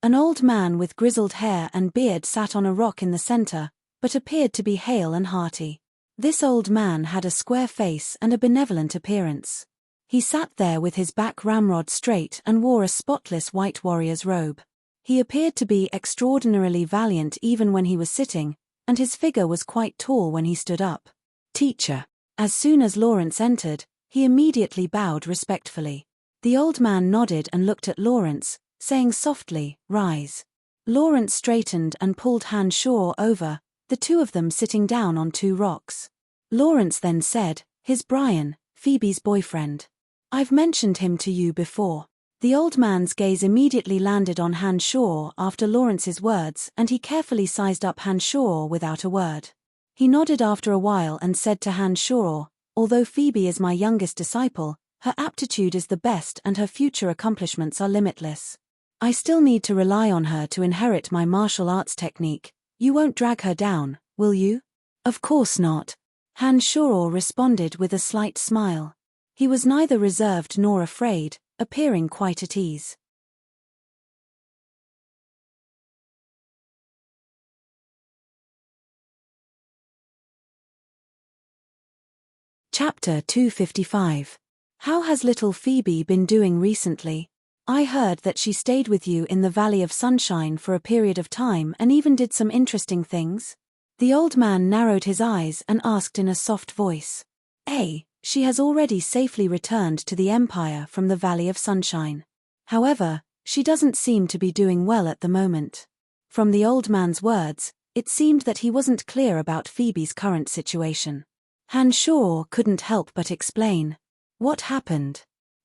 A: An old man with grizzled hair and beard sat on a rock in the center, but appeared to be hale and hearty. This old man had a square face and a benevolent appearance. He sat there with his back ramrod straight and wore a spotless white warrior's robe. He appeared to be extraordinarily valiant even when he was sitting, and his figure was quite tall when he stood up. "Teacher." As soon as Lawrence entered, he immediately bowed respectfully. The old man nodded and looked at Lawrence, saying softly, "Rise." Lawrence straightened and pulled Hanshaw over, the two of them sitting down on 2 rocks. Lawrence then said, "Here's Brian, Phoebe's boyfriend. I've mentioned him to you before." The old man's gaze immediately landed on Hanshaw after Lawrence's words and he carefully sized up Hanshaw without a word. He nodded after a while and said to Hanshaw, "Although Phoebe is my youngest disciple, her aptitude is the best and her future accomplishments are limitless. I still need to rely on her to inherit my martial arts technique. You won't drag her down, will you? Of course not. Han Shuro responded with a slight smile. He was neither reserved nor afraid, appearing quite at ease. Chapter 255. How has little Phoebe been doing recently? I heard that she stayed with you in the Valley of Sunshine for a period of time and even did some interesting things. The old man narrowed his eyes and asked in a soft voice. She has already safely returned to the Empire from the Valley of Sunshine. However, she doesn't seem to be doing well at the moment. From the old man's words, it seemed that he wasn't clear about Phoebe's current situation. Han Shuro couldn't help but explain. What happened?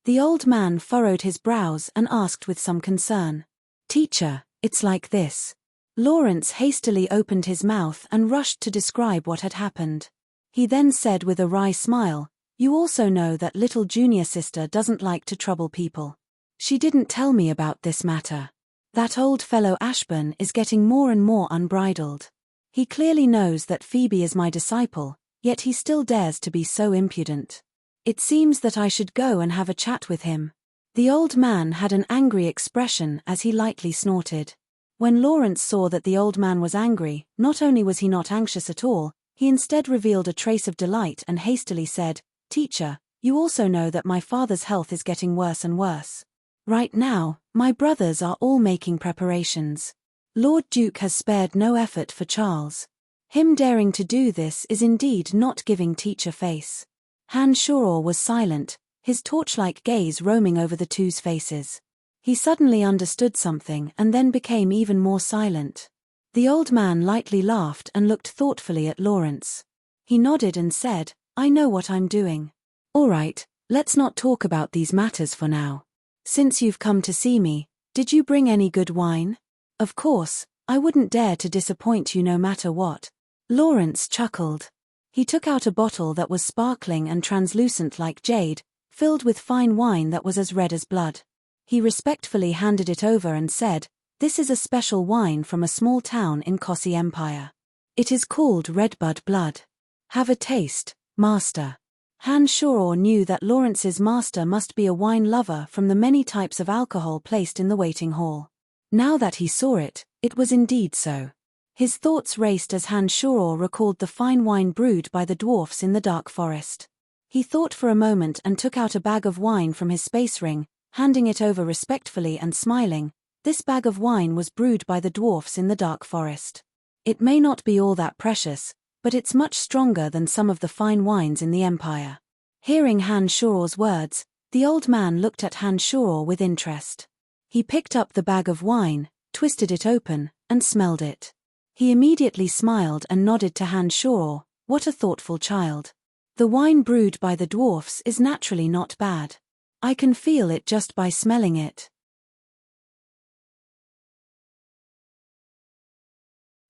A: The old man furrowed his brows and asked with some concern. Teacher, it's like this. Lawrence hastily opened his mouth and rushed to describe what had happened. He then said with a wry smile, you also know that little junior sister doesn't like to trouble people. She didn't tell me about this matter. That old fellow Ashburn is getting more and more unbridled. He clearly knows that Phoebe is my disciple, yet he still dares to be so impudent. It seems that I should go and have a chat with him. The old man had an angry expression as he lightly snorted. When Lawrence saw that the old man was angry, not only was he not anxious at all, he instead revealed a trace of delight and hastily said, Teacher, you also know that my father's health is getting worse and worse. Right now, my brothers are all making preparations. Lord Duke has spared no effort for Charles. Him daring to do this is indeed not giving teacher face. Han Shuro was silent, his torch-like gaze roaming over the two's faces. He suddenly understood something and then became even more silent. The old man lightly laughed and looked thoughtfully at Lawrence. He nodded and said, I know what I'm doing. All right, let's not talk about these matters for now. Since you've come to see me, did you bring any good wine? Of course, I wouldn't dare to disappoint you no matter what. Lawrence chuckled. He took out a bottle that was sparkling and translucent like jade, filled with fine wine that was as red as blood. He respectfully handed it over and said, This is a special wine from a small town in Kossi Empire. It is called Redbud Blood. Have a taste, master. Han Shuro knew that Lawrence's master must be a wine lover from the many types of alcohol placed in the waiting hall. Now that he saw it, it was indeed so. His thoughts raced as Han Shuro recalled the fine wine brewed by the dwarfs in the dark forest. He thought for a moment and took out a bag of wine from his space ring, handing it over respectfully and smiling. This bag of wine was brewed by the dwarfs in the dark forest. It may not be all that precious, but it's much stronger than some of the fine wines in the Empire. Hearing Han Shuro's words, the old man looked at Han Shuro with interest. He picked up the bag of wine, twisted it open, and smelled it. He immediately smiled and nodded to Han Shuro. What a thoughtful child. The wine brewed by the dwarfs is naturally not bad. I can feel it just by smelling it.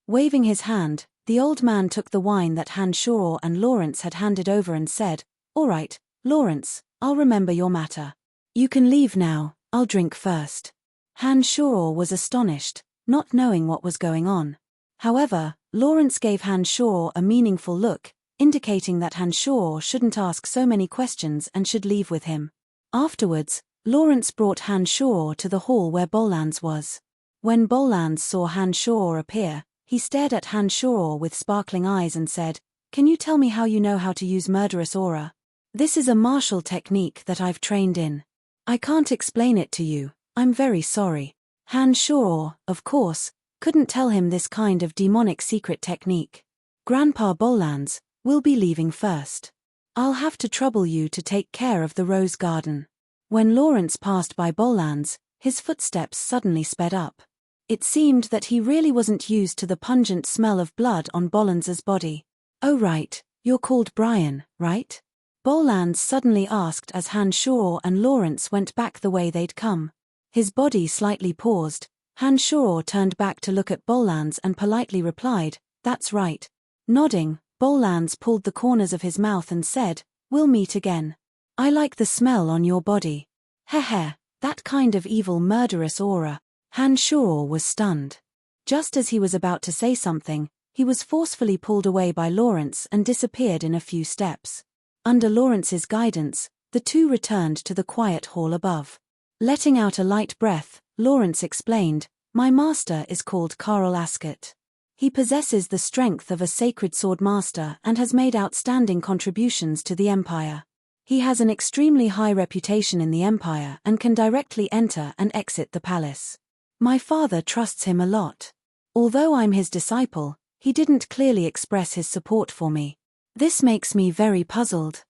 A: Waving his hand, the old man took the wine that Han Shuro and Lawrence had handed over and said, All right, Lawrence, I'll remember your matter. You can leave now, I'll drink first. Han Shuro was astonished, not knowing what was going on. However, Lawrence gave Han Shuro a meaningful look, indicating that Han Shuro shouldn't ask so many questions and should leave with him. Afterwards, Lawrence brought Han Shuro to the hall where Bolans was. When Bolans saw Han Shuro appear, he stared at Han Shuro with sparkling eyes and said, Can you tell me how you know how to use murderous aura? This is a martial technique that I've trained in. I can't explain it to you, I'm very sorry. Han Shuro, of course, couldn't tell him this kind of demonic secret technique. Grandpa Bolans, we'll be leaving first. I'll have to trouble you to take care of the rose garden. When Lawrence passed by Bolans, his footsteps suddenly sped up. It seemed that he really wasn't used to the pungent smell of blood on Bolans's body. Oh right, you're called Brian, right? Bolans suddenly asked as Han Shuro and Lawrence went back the way they'd come. His body slightly paused. Han Shuro turned back to look at Bolans and politely replied, That's right. Nodding, Bolans pulled the corners of his mouth and said, We'll meet again. I like the smell on your body. Heh, that kind of evil murderous aura. Han Shoror was stunned. Just as he was about to say something, he was forcefully pulled away by Lawrence and disappeared in a few steps. Under Lawrence's guidance, the two returned to the quiet hall above. Letting out a light breath, Lawrence explained, "My master is called Carl Ascot. He possesses the strength of a sacred sword master and has made outstanding contributions to the Empire. He has an extremely high reputation in the Empire and can directly enter and exit the palace. My father trusts him a lot. Although I'm his disciple, he didn't clearly express his support for me. This makes me very puzzled.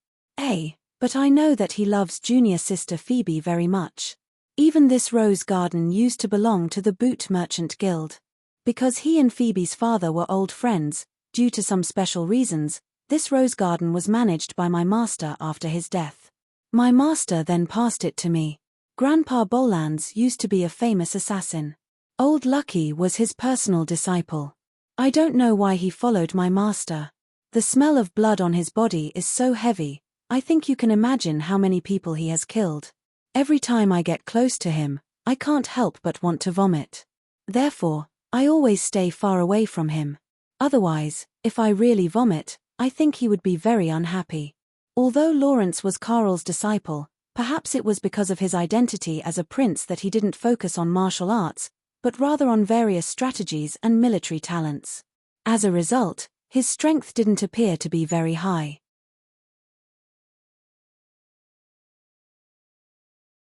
A: But I know that he loves junior sister Phoebe very much. Even this rose garden used to belong to the Boot Merchant Guild. Because he and Phoebe's father were old friends, due to some special reasons, this rose garden was managed by my master after his death. My master then passed it to me. Grandpa Bolans used to be a famous assassin. Old Lucky was his personal disciple. I don't know why he followed my master. The smell of blood on his body is so heavy, I think you can imagine how many people he has killed. Every time I get close to him, I can't help but want to vomit. Therefore, I always stay far away from him. Otherwise, if I really vomit, I think he would be very unhappy." Although Lawrence was Carl's disciple, perhaps it was because of his identity as a prince that he didn't focus on martial arts, but rather on various strategies and military talents. As a result, his strength didn't appear to be very high.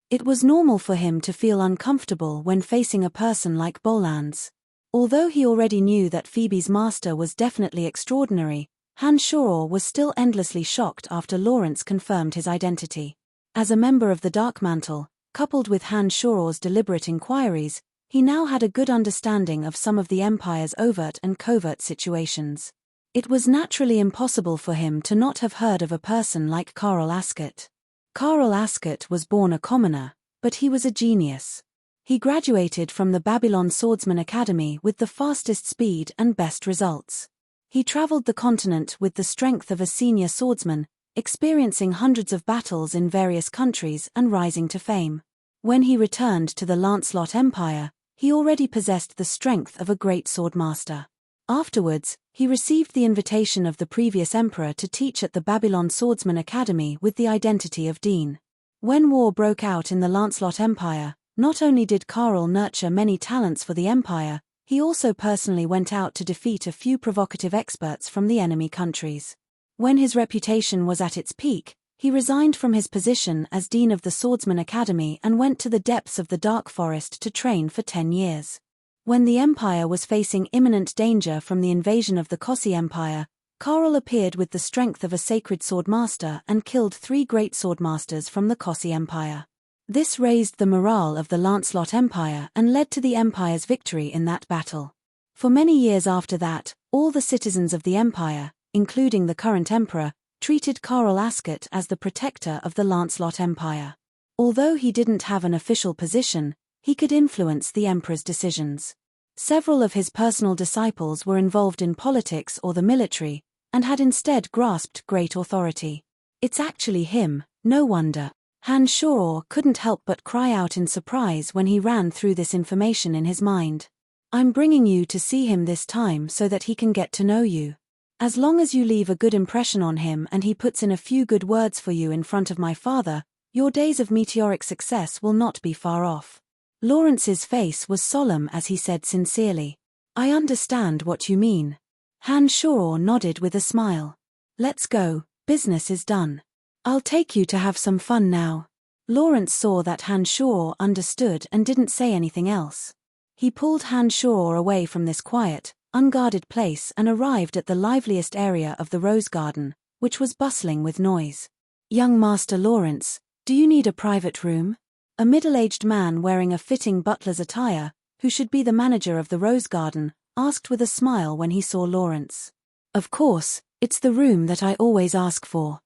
A: It was normal for him to feel uncomfortable when facing a person like Bolans. Although he already knew that Phoebe's master was definitely extraordinary, Han Shoror was still endlessly shocked after Lawrence confirmed his identity. As a member of the Dark Mantle, coupled with Han Shoror's deliberate inquiries, he now had a good understanding of some of the Empire's overt and covert situations. It was naturally impossible for him to not have heard of a person like Carl Ascot. Carl Ascot was born a commoner, but he was a genius. He graduated from the Babylon Swordsman Academy with the fastest speed and best results. He traveled the continent with the strength of a senior swordsman, experiencing hundreds of battles in various countries and rising to fame. When he returned to the Lancelot Empire, he already possessed the strength of a great swordmaster. Afterwards, he received the invitation of the previous emperor to teach at the Babylon Swordsman Academy with the identity of Dean. When war broke out in the Lancelot Empire, not only did Carl nurture many talents for the Empire, he also personally went out to defeat a few provocative experts from the enemy countries. When his reputation was at its peak, he resigned from his position as Dean of the Swordsman Academy and went to the depths of the Dark Forest to train for 10 years. When the Empire was facing imminent danger from the invasion of the Kossi Empire, Carl appeared with the strength of a sacred swordmaster and killed 3 great swordmasters from the Kossi Empire. This raised the morale of the Lancelot Empire and led to the Empire's victory in that battle. For many years after that, all the citizens of the Empire, including the current emperor, treated Carl Ascot as the protector of the Lancelot Empire. Although he didn't have an official position, he could influence the emperor's decisions. Several of his personal disciples were involved in politics or the military, and had instead grasped great authority. "It's actually him, no wonder." Han Shoror couldn't help but cry out in surprise when he ran through this information in his mind. "I'm bringing you to see him this time so that he can get to know you. As long as you leave a good impression on him and he puts in a few good words for you in front of my father, your days of meteoric success will not be far off." Lawrence's face was solemn as he said sincerely, "I understand what you mean." Han Shoror nodded with a smile. "Let's go, business is done. I'll take you to have some fun now." Lawrence saw that Han Shoror understood and didn't say anything else. He pulled Han Shoror away from this quiet, unguarded place and arrived at the liveliest area of the rose garden, which was bustling with noise. "Young Master Lawrence, do you need a private room?" A middle-aged man wearing a fitting butler's attire, who should be the manager of the rose garden, asked with a smile when he saw Lawrence. "Of course, it's the room that I always ask for."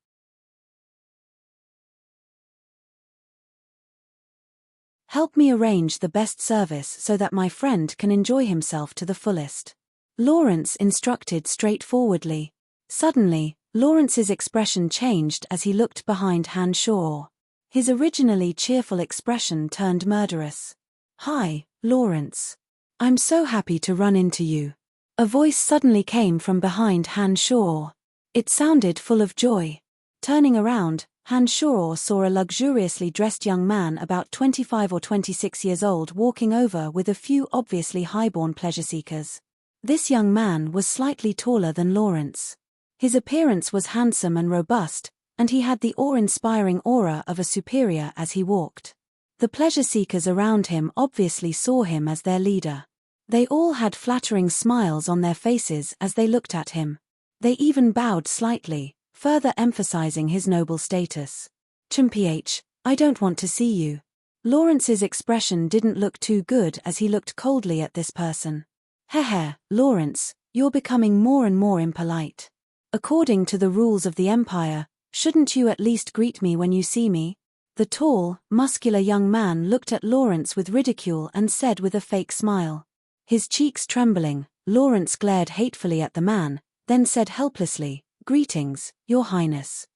A: "Help me arrange the best service so that my friend can enjoy himself to the fullest," Lawrence instructed straightforwardly. Suddenly, Lawrence's expression changed as he looked behind Han Shoror. His originally cheerful expression turned murderous. "Hi, Lawrence. I'm so happy to run into you." A voice suddenly came from behind Han Shaw. It sounded full of joy. Turning around, Han Shaw saw a luxuriously dressed young man about 25 or 26 years old walking over with a few obviously highborn pleasure seekers. This young man was slightly taller than Lawrence. His appearance was handsome and robust, and he had the awe-inspiring aura of a superior as he walked. The pleasure seekers around him obviously saw him as their leader. They all had flattering smiles on their faces as they looked at him. They even bowed slightly, further emphasizing his noble status. "Chimph, I don't want to see you." Lawrence's expression didn't look too good as he looked coldly at this person. "Hehe, Lawrence, you're becoming more and more impolite. According to the rules of the Empire, shouldn't you at least greet me when you see me?" The tall, muscular young man looked at Lawrence with ridicule and said with a fake smile. His cheeks trembling, Lawrence glared hatefully at the man, then said helplessly, "Greetings, Your Highness."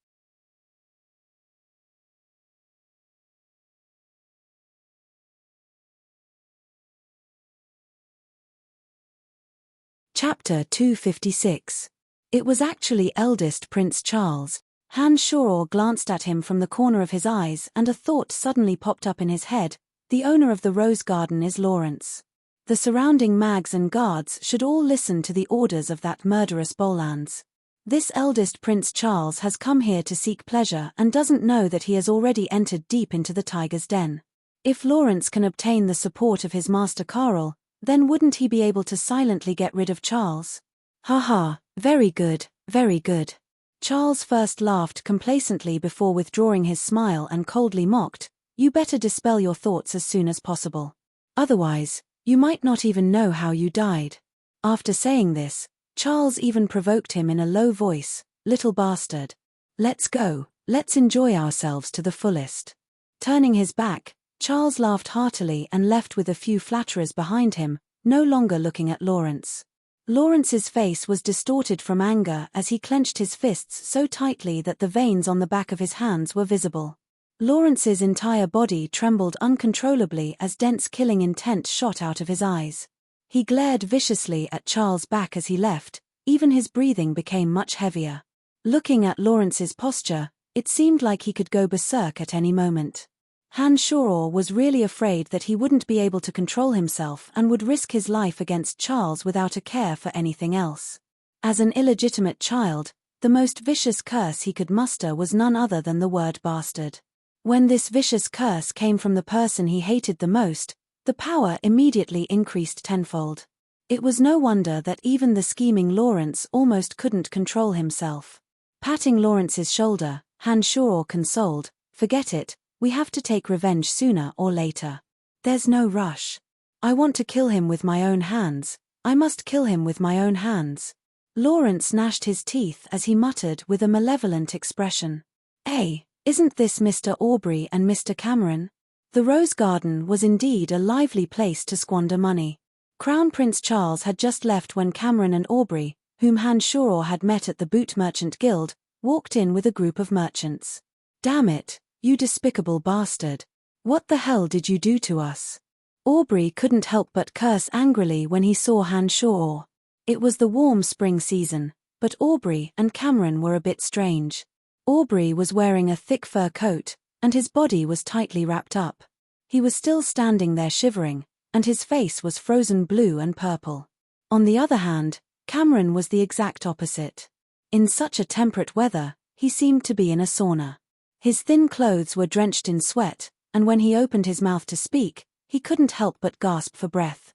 A: Chapter 256. It was actually eldest Prince Charles. Han Shaw glanced at him from the corner of his eyes and a thought suddenly popped up in his head. The owner of the rose garden is Lawrence. The surrounding mags and guards should all listen to the orders of that murderous Bolans. This eldest Prince Charles has come here to seek pleasure and doesn't know that he has already entered deep into the tiger's den. If Lawrence can obtain the support of his master Carl, then wouldn't he be able to silently get rid of Charles? Haha, very good, very good. Charles first laughed complacently before withdrawing his smile and coldly mocked, "You better dispel your thoughts as soon as possible. Otherwise, you might not even know how you died." After saying this, Charles even provoked him in a low voice, "Little bastard. Let's go, let's enjoy ourselves to the fullest." Turning his back, Charles laughed heartily and left with a few flatterers behind him, no longer looking at Lawrence. Lawrence's face was distorted from anger as he clenched his fists so tightly that the veins on the back of his hands were visible. Lawrence's entire body trembled uncontrollably as dense killing intent shot out of his eyes. He glared viciously at Charles' back as he left, even his breathing became much heavier. Looking at Lawrence's posture, it seemed like he could go berserk at any moment. Han Shaw was really afraid that he wouldn't be able to control himself and would risk his life against Charles without a care for anything else. As an illegitimate child, the most vicious curse he could muster was none other than the word bastard. When this vicious curse came from the person he hated the most, the power immediately increased tenfold. It was no wonder that even the scheming Lawrence almost couldn't control himself. Patting Lawrence's shoulder, Han Shaw consoled, "Forget it. We have to take revenge sooner or later. There's no rush. I want to kill him with my own hands. I must kill him with my own hands." Lawrence gnashed his teeth as he muttered with a malevolent expression, "Hey, isn't this Mr. Aubrey and Mr. Cameron?" The Rose Garden was indeed a lively place to squander money. Crown Prince Charles had just left when Cameron and Aubrey, whom Han Shaw had met at the Boot Merchant Guild, walked in with a group of merchants. "Damn it, you despicable bastard. What the hell did you do to us?" Aubrey couldn't help but curse angrily when he saw Han Shaw. It was the warm spring season, but Aubrey and Cameron were a bit strange. Aubrey was wearing a thick fur coat, and his body was tightly wrapped up. He was still standing there shivering, and his face was frozen blue and purple. On the other hand, Cameron was the exact opposite. In such a temperate weather, he seemed to be in a sauna. His thin clothes were drenched in sweat, and when he opened his mouth to speak, he couldn't help but gasp for breath.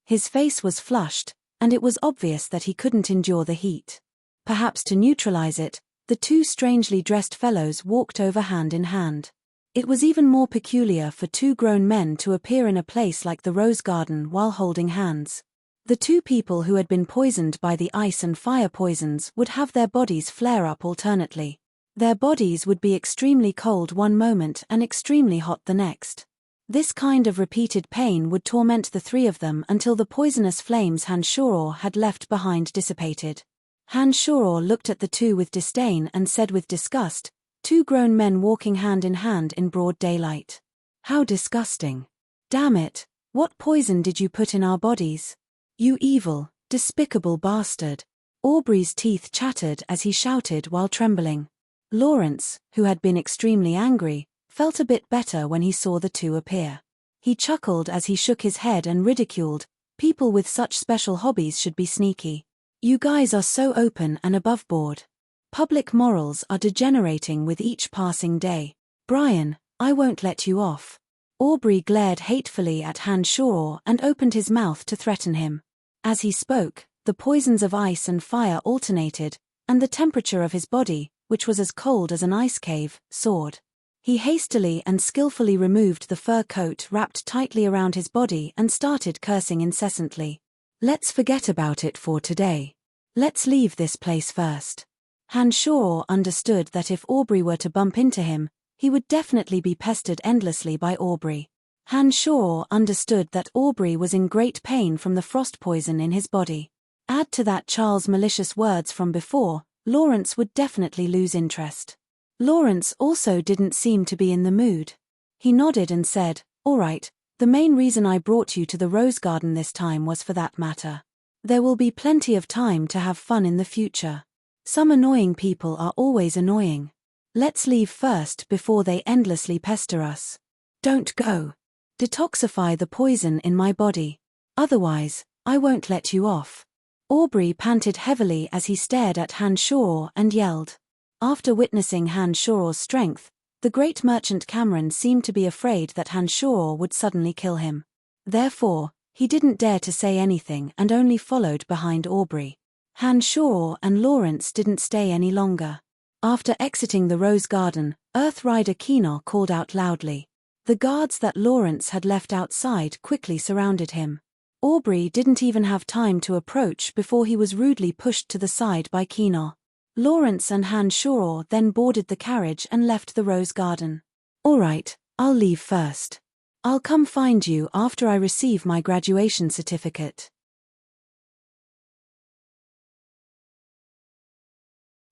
A: His face was flushed, and it was obvious that he couldn't endure the heat. Perhaps to neutralize it, the two strangely dressed fellows walked over hand in hand. It was even more peculiar for two grown men to appear in a place like the Rose Garden while holding hands. The two people who had been poisoned by the ice and fire poisons would have their bodies flare up alternately. Their bodies would be extremely cold one moment and extremely hot the next. This kind of repeated pain would torment the three of them until the poisonous flames Han Shaw had left behind dissipated. Han Shaw looked at the two with disdain and said with disgust, Two grown men walking hand in hand in broad daylight. How disgusting. Damn it, what poison did you put in our bodies? You evil, despicable bastard. Aubrey's teeth chattered as he shouted while trembling. Lawrence, who had been extremely angry, felt a bit better when he saw the two appear. He chuckled as he shook his head and ridiculed, people with such special hobbies should be sneaky. You guys are so open and above board. Public morals are degenerating with each passing day. Brian, I won't let you off. Aubrey glared hatefully at Hanshaw and opened his mouth to threaten him. As he spoke, the poisons of ice and fire alternated, and the temperature of his body, which was as cold as an ice cave, soared. He hastily and skillfully removed the fur coat wrapped tightly around his body and started cursing incessantly. Let's forget about it for today. Let's leave this place first. Hanshaw understood that if Aubrey were to bump into him, he would definitely be pestered endlessly by Aubrey. Hanshaw understood that Aubrey was in great pain from the frost poison in his body. Add to that Charles' malicious words from before, Lawrence would definitely lose interest. Lawrence also didn't seem to be in the mood. He nodded and said, "All right, the main reason I brought you to the Rose Garden this time was for that matter. There will be plenty of time to have fun in the future. Some annoying people are always annoying. Let's leave first before they endlessly pester us. Don't go. Detoxify the poison in my body. Otherwise, I won't let you off." Aubrey panted heavily as he stared at Hanshaw and yelled. After witnessing Hanshaw's strength, the great merchant Cameron seemed to be afraid that Hanshaw would suddenly kill him. Therefore, he didn't dare to say anything and only followed behind Aubrey. Hanshaw and Lawrence didn't stay any longer. After exiting the Rose Garden, Earth Rider Keenor called out loudly. The guards that Lawrence had left outside quickly surrounded him. Aubrey didn't even have time to approach before he was rudely pushed to the side by Keenor. Lawrence and Hanshaw then boarded the carriage and left the Rose Garden. "All right, I'll leave first. I'll come find you after I receive my graduation certificate."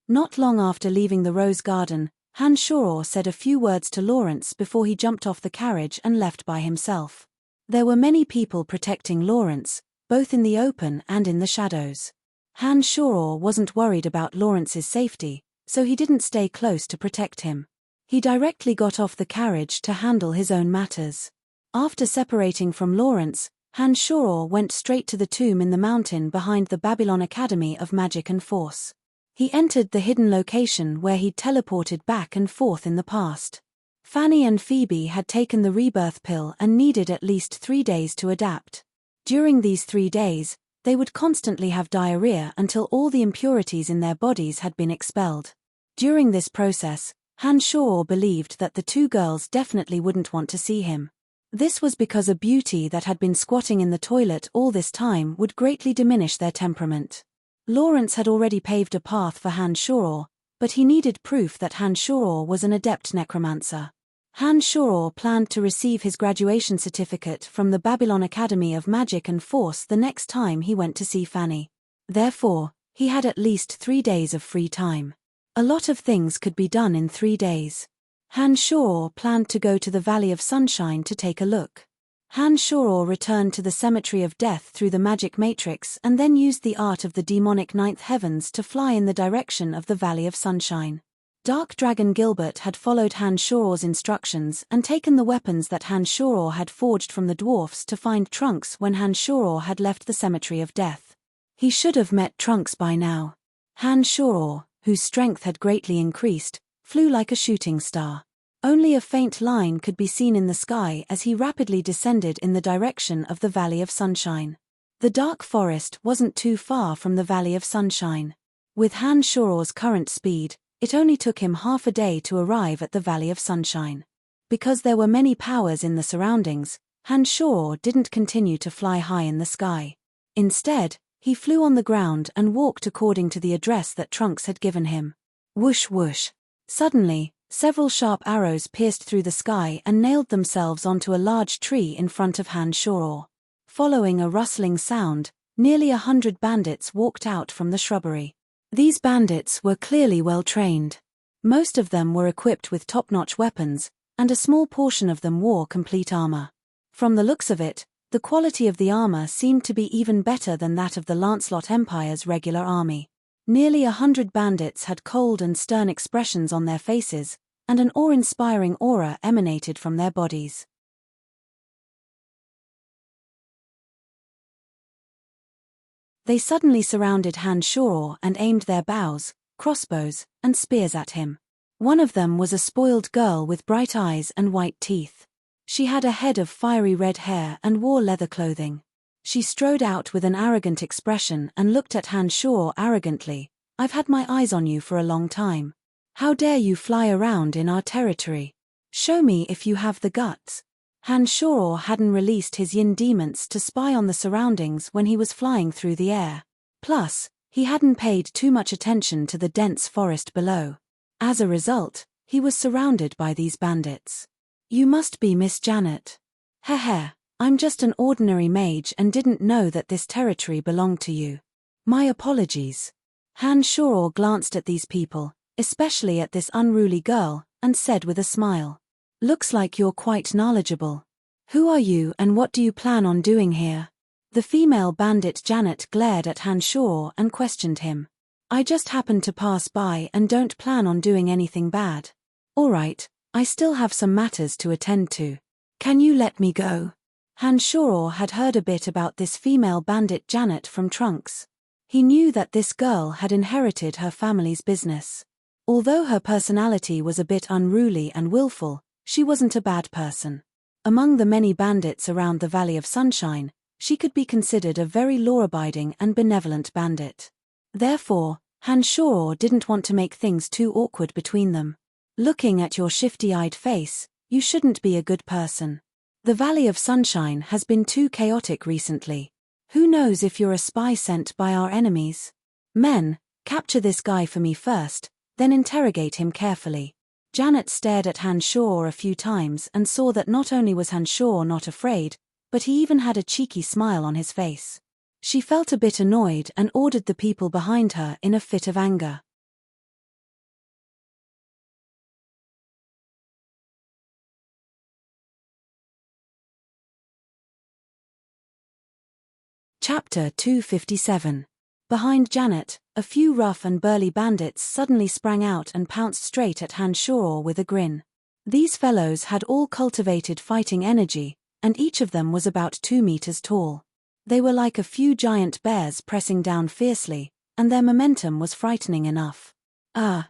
A: Not long after leaving the Rose Garden, Hanshaw said a few words to Lawrence before he jumped off the carriage and left by himself. There were many people protecting Lawrence, both in the open and in the shadows. Hanshaw wasn't worried about Lawrence's safety, so he didn't stay close to protect him. He directly got off the carriage to handle his own matters. After separating from Lawrence, Hanshaw went straight to the tomb in the mountain behind the Babylon Academy of Magic and Force. He entered the hidden location where he'd teleported back and forth in the past. Fanny and Phoebe had taken the rebirth pill and needed at least 3 days to adapt. During these 3 days, they would constantly have diarrhea until all the impurities in their bodies had been expelled. During this process, Hanshaw believed that the two girls definitely wouldn't want to see him. This was because a beauty that had been squatting in the toilet all this time would greatly diminish their temperament. Lawrence had already paved a path for Hanshaw, but he needed proof that Hanshaw was an adept necromancer. Hanshaw planned to receive his graduation certificate from the Babylon Academy of Magic and Force the next time he went to see Fanny. Therefore, he had at least 3 days of free time. A lot of things could be done in 3 days. Hanshaw planned to go to the Valley of Sunshine to take a look. Hanshaw returned to the Cemetery of Death through the magic matrix and then used the art of the demonic ninth heavens to fly in the direction of the Valley of Sunshine. Dark Dragon Gilbert had followed Hanshaw's instructions and taken the weapons that Hanshaw had forged from the dwarfs to find Trunks when Hanshaw had left the Cemetery of Death. He should have met Trunks by now. Hanshaw, whose strength had greatly increased, flew like a shooting star. Only a faint line could be seen in the sky as he rapidly descended in the direction of the Valley of Sunshine. The dark forest wasn't too far from the Valley of Sunshine. With Hanshaw's current speed, it only took him half a day to arrive at the Valley of Sunshine. Because there were many powers in the surroundings, Hanshaw didn't continue to fly high in the sky. Instead, he flew on the ground and walked according to the address that Trunks had given him. Whoosh whoosh. Suddenly, several sharp arrows pierced through the sky and nailed themselves onto a large tree in front of Hanshaw. Following a rustling sound, nearly 100 bandits walked out from the shrubbery. These bandits were clearly well trained. Most of them were equipped with top-notch weapons, and a small portion of them wore complete armor. From the looks of it, the quality of the armor seemed to be even better than that of the Lancelot Empire's regular army. Nearly 100 bandits had cold and stern expressions on their faces, and an awe-inspiring aura emanated from their bodies. They suddenly surrounded Han Shoror and aimed their bows, crossbows, and spears at him. One of them was a spoiled girl with bright eyes and white teeth. She had a head of fiery red hair and wore leather clothing. She strode out with an arrogant expression and looked at Han Shoror arrogantly. "I've had my eyes on you for a long time. How dare you fly around in our territory? Show me if you have the guts." Han Shoror hadn't released his yin demons to spy on the surroundings when he was flying through the air. Plus, he hadn't paid too much attention to the dense forest below. As a result, he was surrounded by these bandits. "You must be Miss Janet." "Heh, I'm just an ordinary mage and didn't know that this territory belonged to you. My apologies." Han Shoror glanced at these people, especially at this unruly girl, and said with a smile, "Looks like you're quite knowledgeable. Who are you and what do you plan on doing here?" The female bandit Janet glared at Han Shoror and questioned him. "I just happened to pass by and don't plan on doing anything bad." "All right, I still have some matters to attend to. Can you let me go?" Han Shoror had heard a bit about this female bandit Janet from Trunks. He knew that this girl had inherited her family's business. Although her personality was a bit unruly and willful, she wasn't a bad person. Among the many bandits around the Valley of Sunshine, she could be considered a very law-abiding and benevolent bandit. Therefore, Han Shoror didn't want to make things too awkward between them. "Looking at your shifty-eyed face, you shouldn't be a good person. The Valley of Sunshine has been too chaotic recently. Who knows if you're a spy sent by our enemies? Men, capture this guy for me first, then interrogate him carefully." Janet stared at Han Shoror a few times and saw that not only was Han Shoror not afraid, but he even had a cheeky smile on his face. She felt a bit annoyed and ordered the people behind her in a fit of anger. Chapter 257. Behind Janet, a few rough and burly bandits suddenly sprang out and pounced straight at Han Shoror with a grin. These fellows had all cultivated fighting energy, and each of them was about 2 meters tall. They were like a few giant bears pressing down fiercely, and their momentum was frightening enough.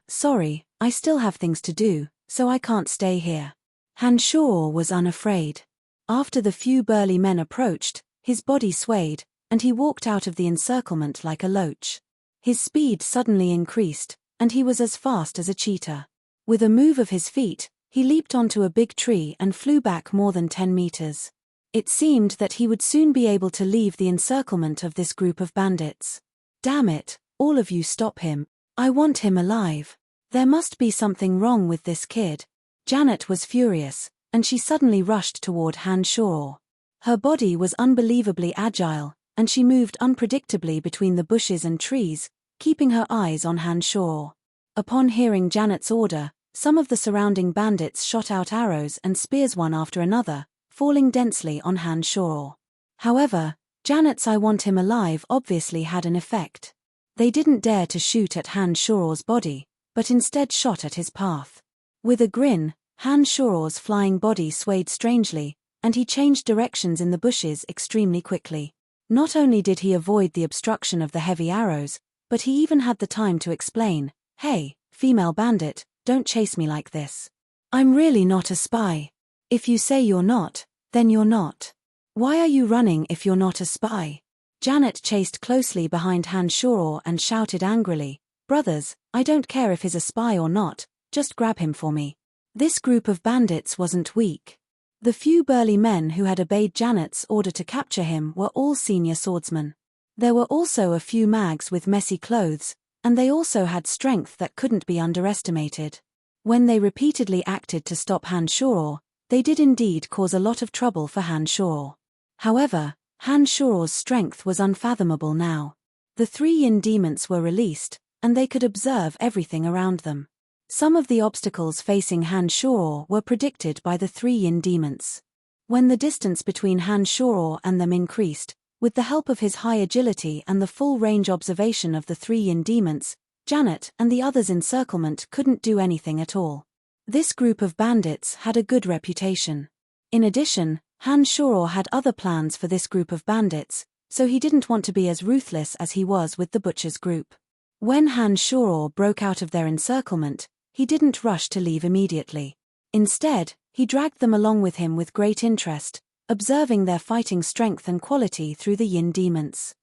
A: Sorry, I still have things to do, so I can't stay here." Han Shoror was unafraid. After the few burly men approached, his body swayed, and he walked out of the encirclement like a loach. His speed suddenly increased, and he was as fast as a cheetah. With a move of his feet, he leaped onto a big tree and flew back more than 10 meters. It seemed that he would soon be able to leave the encirclement of this group of bandits. "Damn it, all of you stop him. I want him alive. There must be something wrong with this kid." Janet was furious, and she suddenly rushed toward Han Shoror. Her body was unbelievably agile, and she moved unpredictably between the bushes and trees, keeping her eyes on Han Shoror. Upon hearing Janet's order, some of the surrounding bandits shot out arrows and spears one after another, falling densely on Han Shoror. However, Janet's "I want him alive" obviously had an effect. They didn't dare to shoot at Han Shoror's body, but instead shot at his path. With a grin, Han Shoror's flying body swayed strangely, and he changed directions in the bushes extremely quickly. Not only did he avoid the obstruction of the heavy arrows, but he even had the time to explain, "Hey, female bandit, don't chase me like this. I'm really not a spy. If you say you're not, then you're not. Why are you running if you're not a spy?" Janet chased closely behind Han Shoror and shouted angrily, "Brothers, I don't care if he's a spy or not, just grab him for me." This group of bandits wasn't weak. The few burly men who had obeyed Janet's order to capture him were all senior swordsmen. There were also a few mags with messy clothes, and they also had strength that couldn't be underestimated. When they repeatedly acted to stop Han Shoror, they did indeed cause a lot of trouble for Han Shoror. However, Han Shoror's strength was unfathomable now. The 3 yin demons were released, and they could observe everything around them. Some of the obstacles facing Han Shoror were predicted by the three yin demons. When the distance between Han Shoror and them increased, with the help of his high agility and the full-range observation of the three yin demons, Janet and the others' encirclement couldn't do anything at all. This group of bandits had a good reputation. In addition, Han Shoror had other plans for this group of bandits, so he didn't want to be as ruthless as he was with the Butcher's group. When Han Shoror broke out of their encirclement, he didn't rush to leave immediately. Instead, he dragged them along with him with great interest, observing their fighting strength and quality through the yin demons.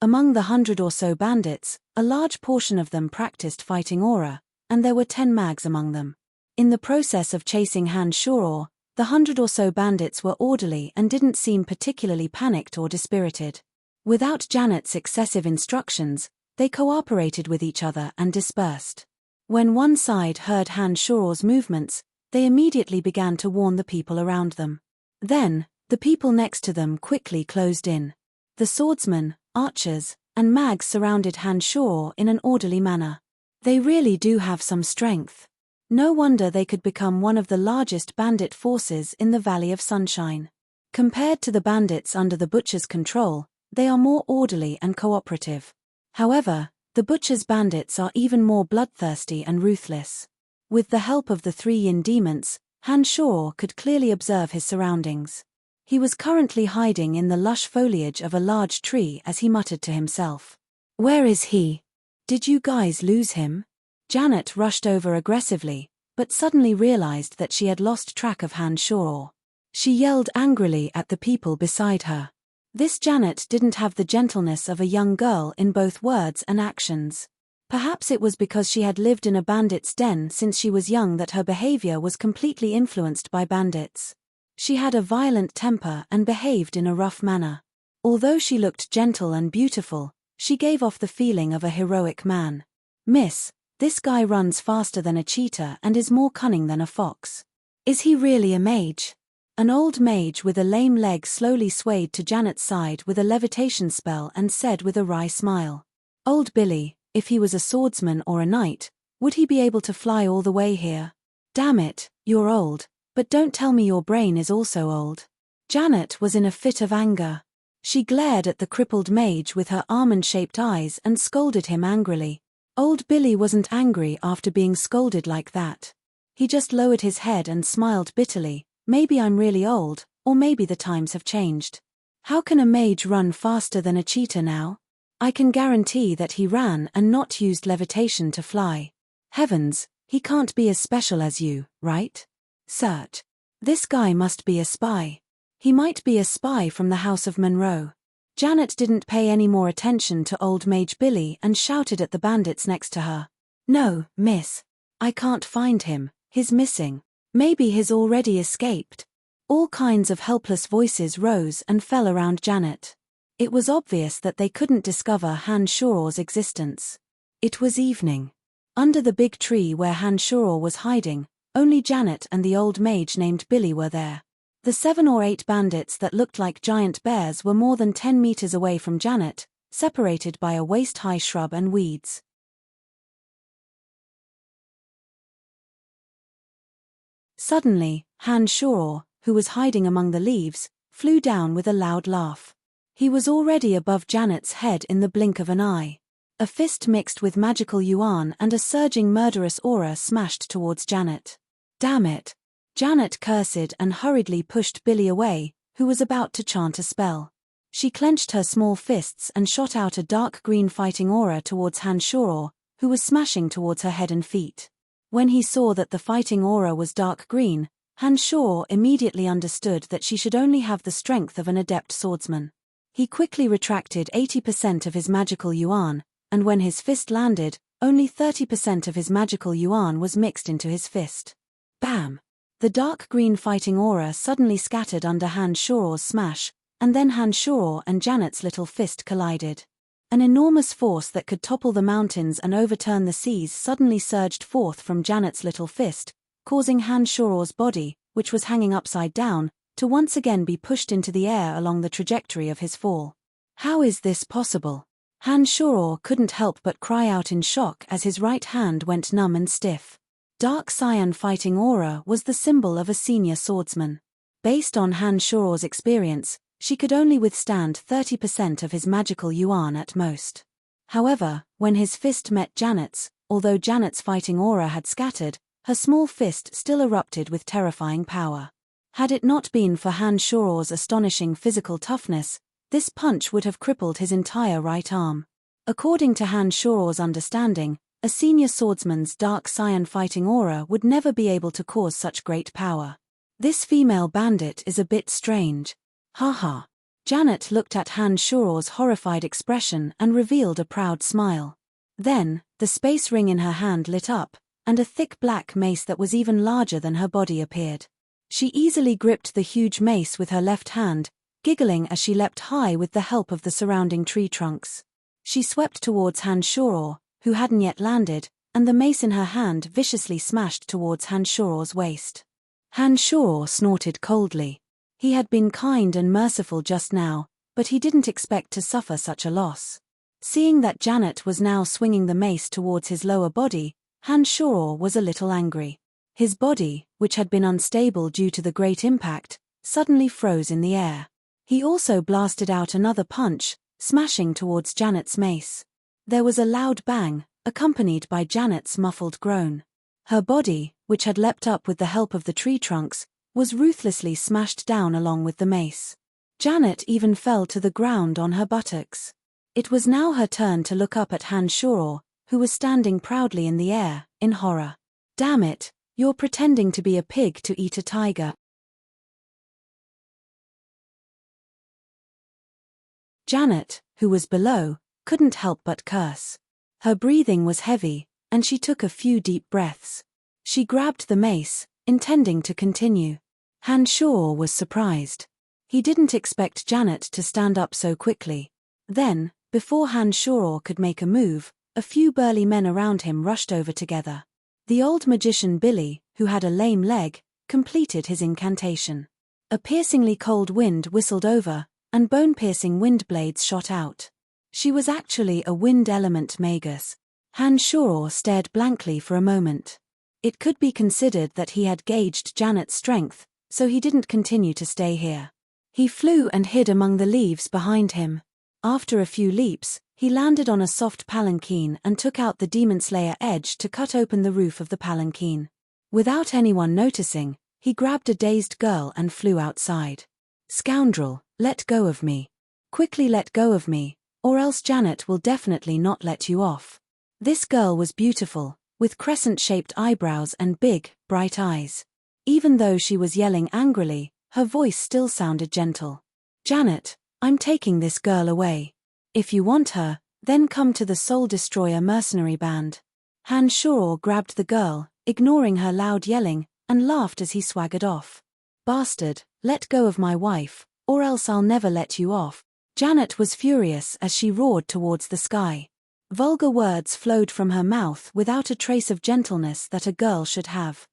A: Among the 100 or so bandits, a large portion of them practiced fighting aura, and there were 10 mags among them. In the process of chasing Han Shoror, the 100 or so bandits were orderly and didn't seem particularly panicked or dispirited. Without Janet's excessive instructions, they cooperated with each other and dispersed. When one side heard Han Shoror's movements, they immediately began to warn the people around them. Then, the people next to them quickly closed in. The swordsmen, archers, and mags surrounded Han Shoror in an orderly manner. They really do have some strength. No wonder they could become one of the largest bandit forces in the Valley of Sunshine. Compared to the bandits under the Butcher's control, they are more orderly and cooperative. However, the Butcher's bandits are even more bloodthirsty and ruthless. With the help of the three yin demons, Han Shoror could clearly observe his surroundings. He was currently hiding in the lush foliage of a large tree as he muttered to himself. "Where is he? Did you guys lose him?" Janet rushed over aggressively, but suddenly realized that she had lost track of Han Shoror. She yelled angrily at the people beside her. This Janet didn't have the gentleness of a young girl in both words and actions. Perhaps it was because she had lived in a bandit's den since she was young that her behavior was completely influenced by bandits. She had a violent temper and behaved in a rough manner. Although she looked gentle and beautiful, she gave off the feeling of a heroic man. "Miss, this guy runs faster than a cheetah and is more cunning than a fox. Is he really a mage?" An old mage with a lame leg slowly swayed to Janet's side with a levitation spell and said with a wry smile. "Old Billy, if he was a swordsman or a knight, would he be able to fly all the way here? Damn it, you're old, but don't tell me your brain is also old." Janet was in a fit of anger. She glared at the crippled mage with her almond-shaped eyes and scolded him angrily. Old Billy wasn't angry after being scolded like that. He just lowered his head and smiled bitterly. "Maybe I'm really old, or maybe the times have changed. How can a mage run faster than a cheetah now? I can guarantee that he ran and not used levitation to fly. Heavens, he can't be as special as you, right? Search. This guy must be a spy. He might be a spy from the House of Monroe." Janet didn't pay any more attention to old Mage Billy and shouted at the bandits next to her. "No, miss. I can't find him, he's missing. Maybe he's already escaped." All kinds of helpless voices rose and fell around Janet. It was obvious that they couldn't discover Han Shoror's existence. It was evening. Under the big tree where Han Shoror was hiding, only Janet and the old mage named Billy were there. The 7 or 8 bandits that looked like giant bears were more than 10 meters away from Janet, separated by a waist-high shrub and weeds. Suddenly, Han Shoror, who was hiding among the leaves, flew down with a loud laugh. He was already above Janet's head in the blink of an eye. A fist mixed with magical yuan and a surging murderous aura smashed towards Janet. "Damn it!" Janet cursed and hurriedly pushed Billy away, who was about to chant a spell. She clenched her small fists and shot out a dark green fighting aura towards Han Shoror, who was smashing towards her head and feet. When he saw that the fighting aura was dark green, Han Shoror immediately understood that she should only have the strength of an adept swordsman. He quickly retracted 80% of his magical yuan, and when his fist landed, only 30% of his magical yuan was mixed into his fist. Bam! The dark green fighting aura suddenly scattered under Han Shoror's smash, and then Han Shoror and Janet's little fist collided. An enormous force that could topple the mountains and overturn the seas suddenly surged forth from Janet's little fist, causing Han Shoror's body, which was hanging upside down, to once again be pushed into the air along the trajectory of his fall. How is this possible? Shoror couldn't help but cry out in shock as his right hand went numb and stiff. Dark cyan fighting aura was the symbol of a senior swordsman. Based on Shoror's experience, she could only withstand 30% of his magical yuan at most. However, when his fist met Janet's, although Janet's fighting aura had scattered, her small fist still erupted with terrifying power. Had it not been for Shoror's astonishing physical toughness, this punch would have crippled his entire right arm. According to Shoror's understanding, a senior swordsman's dark cyan fighting aura would never be able to cause such great power. This female bandit is a bit strange. Haha. Janet looked at Shoror's horrified expression and revealed a proud smile. Then, the space ring in her hand lit up, and a thick black mace that was even larger than her body appeared. She easily gripped the huge mace with her left hand, giggling as she leapt high with the help of the surrounding tree trunks. She swept towards Shoror, who hadn't yet landed, and the mace in her hand viciously smashed towards Shoror's waist. Shoror snorted coldly. He had been kind and merciful just now, but he didn't expect to suffer such a loss. Seeing that Janet was now swinging the mace towards his lower body, Shoror was a little angry. His body, which had been unstable due to the great impact, suddenly froze in the air. He also blasted out another punch, smashing towards Janet's mace. There was a loud bang, accompanied by Janet's muffled groan. Her body, which had leapt up with the help of the tree trunks, was ruthlessly smashed down along with the mace. Janet even fell to the ground on her buttocks. It was now her turn to look up at Shoror, who was standing proudly in the air, in horror. "Damn it, you're pretending to be a pig to eat a tiger." Janet, who was below, couldn't help but curse. Her breathing was heavy, and she took a few deep breaths. She grabbed the mace, intending to continue. Shoror was surprised. He didn't expect Janet to stand up so quickly. Then, before Shoror could make a move, a few burly men around him rushed over together. The old magician Billy, who had a lame leg, completed his incantation. A piercingly cold wind whistled over, and bone-piercing wind blades shot out. She was actually a wind element magus. Shoror stared blankly for a moment. It could be considered that he had gauged Janet's strength, so he didn't continue to stay here. He flew and hid among the leaves behind him. After a few leaps, he landed on a soft palanquin and took out the Demon Slayer edge to cut open the roof of the palanquin. Without anyone noticing, he grabbed a dazed girl and flew outside. "Scoundrel, let go of me. Quickly let go of me, or else Janet will definitely not let you off." This girl was beautiful, with crescent-shaped eyebrows and big, bright eyes. Even though she was yelling angrily, her voice still sounded gentle. "Janet, I'm taking this girl away. If you want her, then come to the Soul Destroyer mercenary band." Shoror grabbed the girl, ignoring her loud yelling, and laughed as he swaggered off. "Bastard, let go of my wife, or else I'll never let you off." Janet was furious as she roared towards the sky. Vulgar words flowed from her mouth without a trace of gentleness that a girl should have.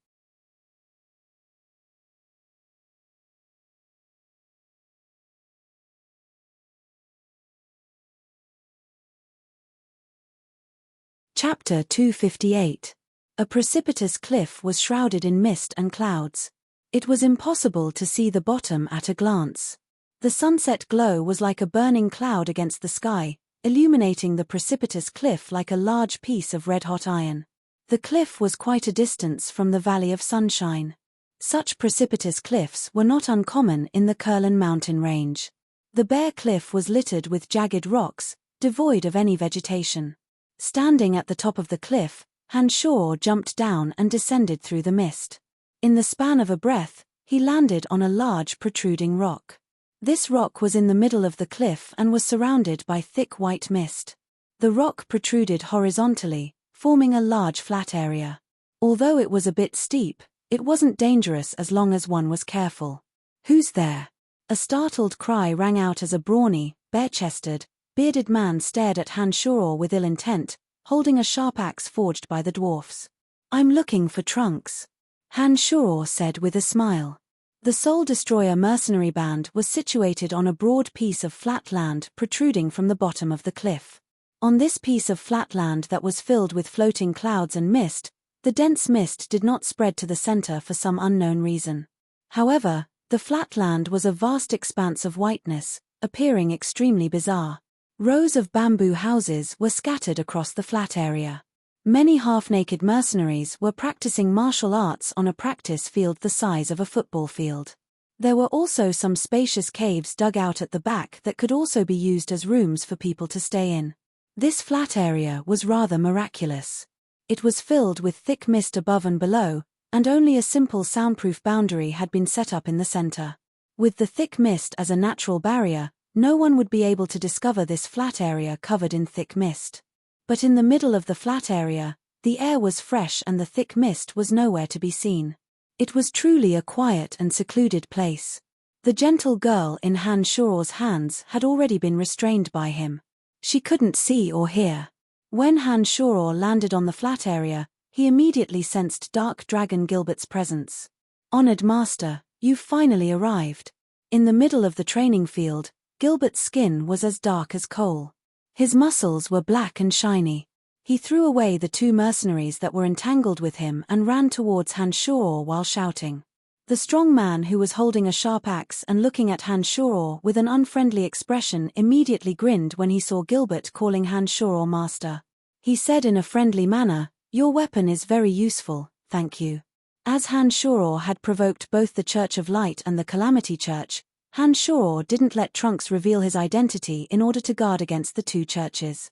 A: Chapter 258. A precipitous cliff was shrouded in mist and clouds. It was impossible to see the bottom at a glance. The sunset glow was like a burning cloud against the sky, illuminating the precipitous cliff like a large piece of red-hot iron. The cliff was quite a distance from the Valley of Sunshine. Such precipitous cliffs were not uncommon in the Kurlan mountain range. The bare cliff was littered with jagged rocks, devoid of any vegetation. Standing at the top of the cliff, Shoror jumped down and descended through the mist. In the span of a breath, he landed on a large protruding rock. This rock was in the middle of the cliff and was surrounded by thick white mist. The rock protruded horizontally, forming a large flat area. Although it was a bit steep, it wasn't dangerous as long as one was careful. "Who's there?" A startled cry rang out as a brawny, bare-chested, bearded man stared at Shoror with ill intent, holding a sharp axe forged by the dwarfs. "I'm looking for Trunks," Shoror said with a smile. The Soul Destroyer mercenary band was situated on a broad piece of flat land protruding from the bottom of the cliff. On this piece of flat land that was filled with floating clouds and mist, the dense mist did not spread to the center for some unknown reason. However, the flat land was a vast expanse of whiteness, appearing extremely bizarre. Rows of bamboo houses were scattered across the flat area. Many half-naked mercenaries were practicing martial arts on a practice field the size of a football field. There were also some spacious caves dug out at the back that could also be used as rooms for people to stay in. This flat area was rather miraculous. It was filled with thick mist above and below, and only a simple soundproof boundary had been set up in the center. With the thick mist as a natural barrier, no one would be able to discover this flat area covered in thick mist. But in the middle of the flat area, the air was fresh and the thick mist was nowhere to be seen. It was truly a quiet and secluded place. The gentle girl in Han Shuor's hands had already been restrained by him. She couldn't see or hear. When Han Shuor landed on the flat area, he immediately sensed Dark Dragon Gilbert's presence. "Honored Master, you've finally arrived." In the middle of the training field, Gilbert's skin was as dark as coal. His muscles were black and shiny. He threw away the two mercenaries that were entangled with him and ran towards Han Shuor while shouting. The strong man who was holding a sharp axe and looking at Han Shuor with an unfriendly expression immediately grinned when he saw Gilbert calling Han Shuor master. He said in a friendly manner, "Your weapon is very useful, thank you." As Han Shuor had provoked both the Church of Light and the Calamity Church, Han Shuor didn't let Trunks reveal his identity in order to guard against the two churches.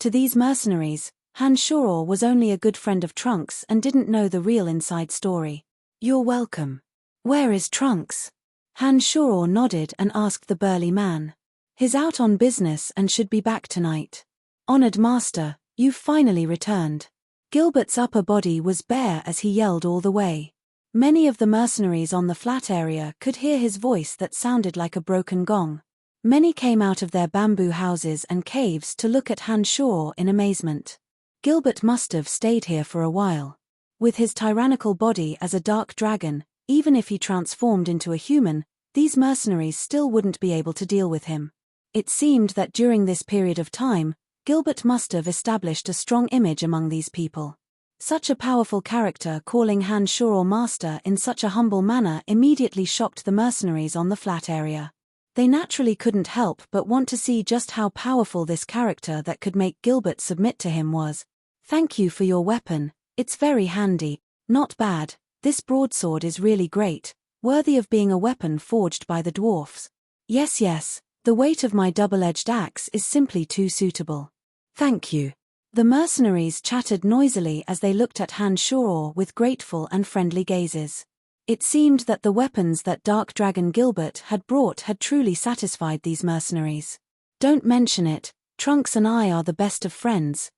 A: To these mercenaries, Han Shuor was only a good friend of Trunks and didn't know the real inside story. "You're welcome. Where is Trunks?" Han Shuor nodded and asked the burly man. "He's out on business and should be back tonight." "Honored Master, you've finally returned." Gilbert's upper body was bare as he yelled all the way. Many of the mercenaries on the flat area could hear his voice that sounded like a broken gong. Many came out of their bamboo houses and caves to look at Han Shuor in amazement. Gilbert must have stayed here for a while. With his tyrannical body as a dark dragon, even if he transformed into a human, these mercenaries still wouldn't be able to deal with him. It seemed that during this period of time, Gilbert must have established a strong image among these people. Such a powerful character calling Han Shuor master in such a humble manner immediately shocked the mercenaries on the flat area. They naturally couldn't help but want to see just how powerful this character that could make Gilbert submit to him was. "Thank you for your weapon, it's very handy." "Not bad, this broadsword is really great, worthy of being a weapon forged by the dwarfs." Yes, the weight of my double-edged axe is simply too suitable." "Thank you." The mercenaries chattered noisily as they looked at Han Shuor with grateful and friendly gazes. It seemed that the weapons that Dark Dragon Gilbert had brought had truly satisfied these mercenaries. "Don't mention it, Trunks and I are the best of friends."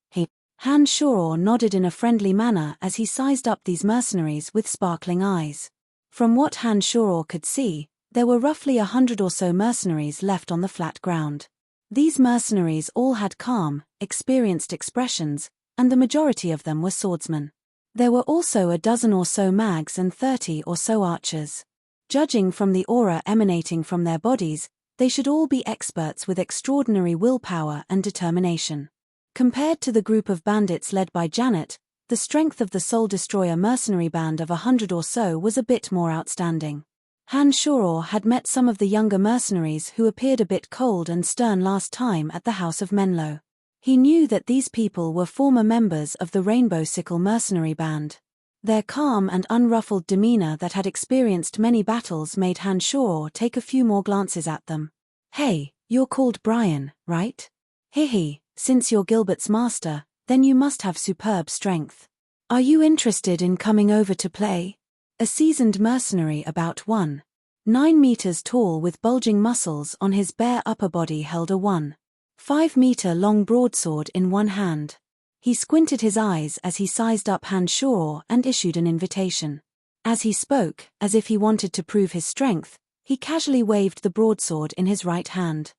A: Han Shuor nodded in a friendly manner as he sized up these mercenaries with sparkling eyes. From what Han Shuor could see, there were roughly 100 or so mercenaries left on the flat ground. These mercenaries all had calm, experienced expressions, and the majority of them were swordsmen. There were also a dozen or so mags and 30 or so archers. Judging from the aura emanating from their bodies, they should all be experts with extraordinary willpower and determination. Compared to the group of bandits led by Janet, the strength of the Soul Destroyer mercenary band of 100 or so was a bit more outstanding. Han Shuor had met some of the younger mercenaries who appeared a bit cold and stern last time at the House of Menlo. He knew that these people were former members of the Rainbow Sickle mercenary band. Their calm and unruffled demeanor that had experienced many battles made Han Shuor take a few more glances at them. "Hey, you're called Brian, right? Hehe, since you're Gilbert's master, then you must have superb strength. Are you interested in coming over to play?" A seasoned mercenary about 1.9 meters tall with bulging muscles on his bare upper body held a 1.5 meter long broadsword in one hand. He squinted his eyes as he sized up Han Shuor and issued an invitation. As he spoke, as if he wanted to prove his strength, he casually waved the broadsword in his right hand.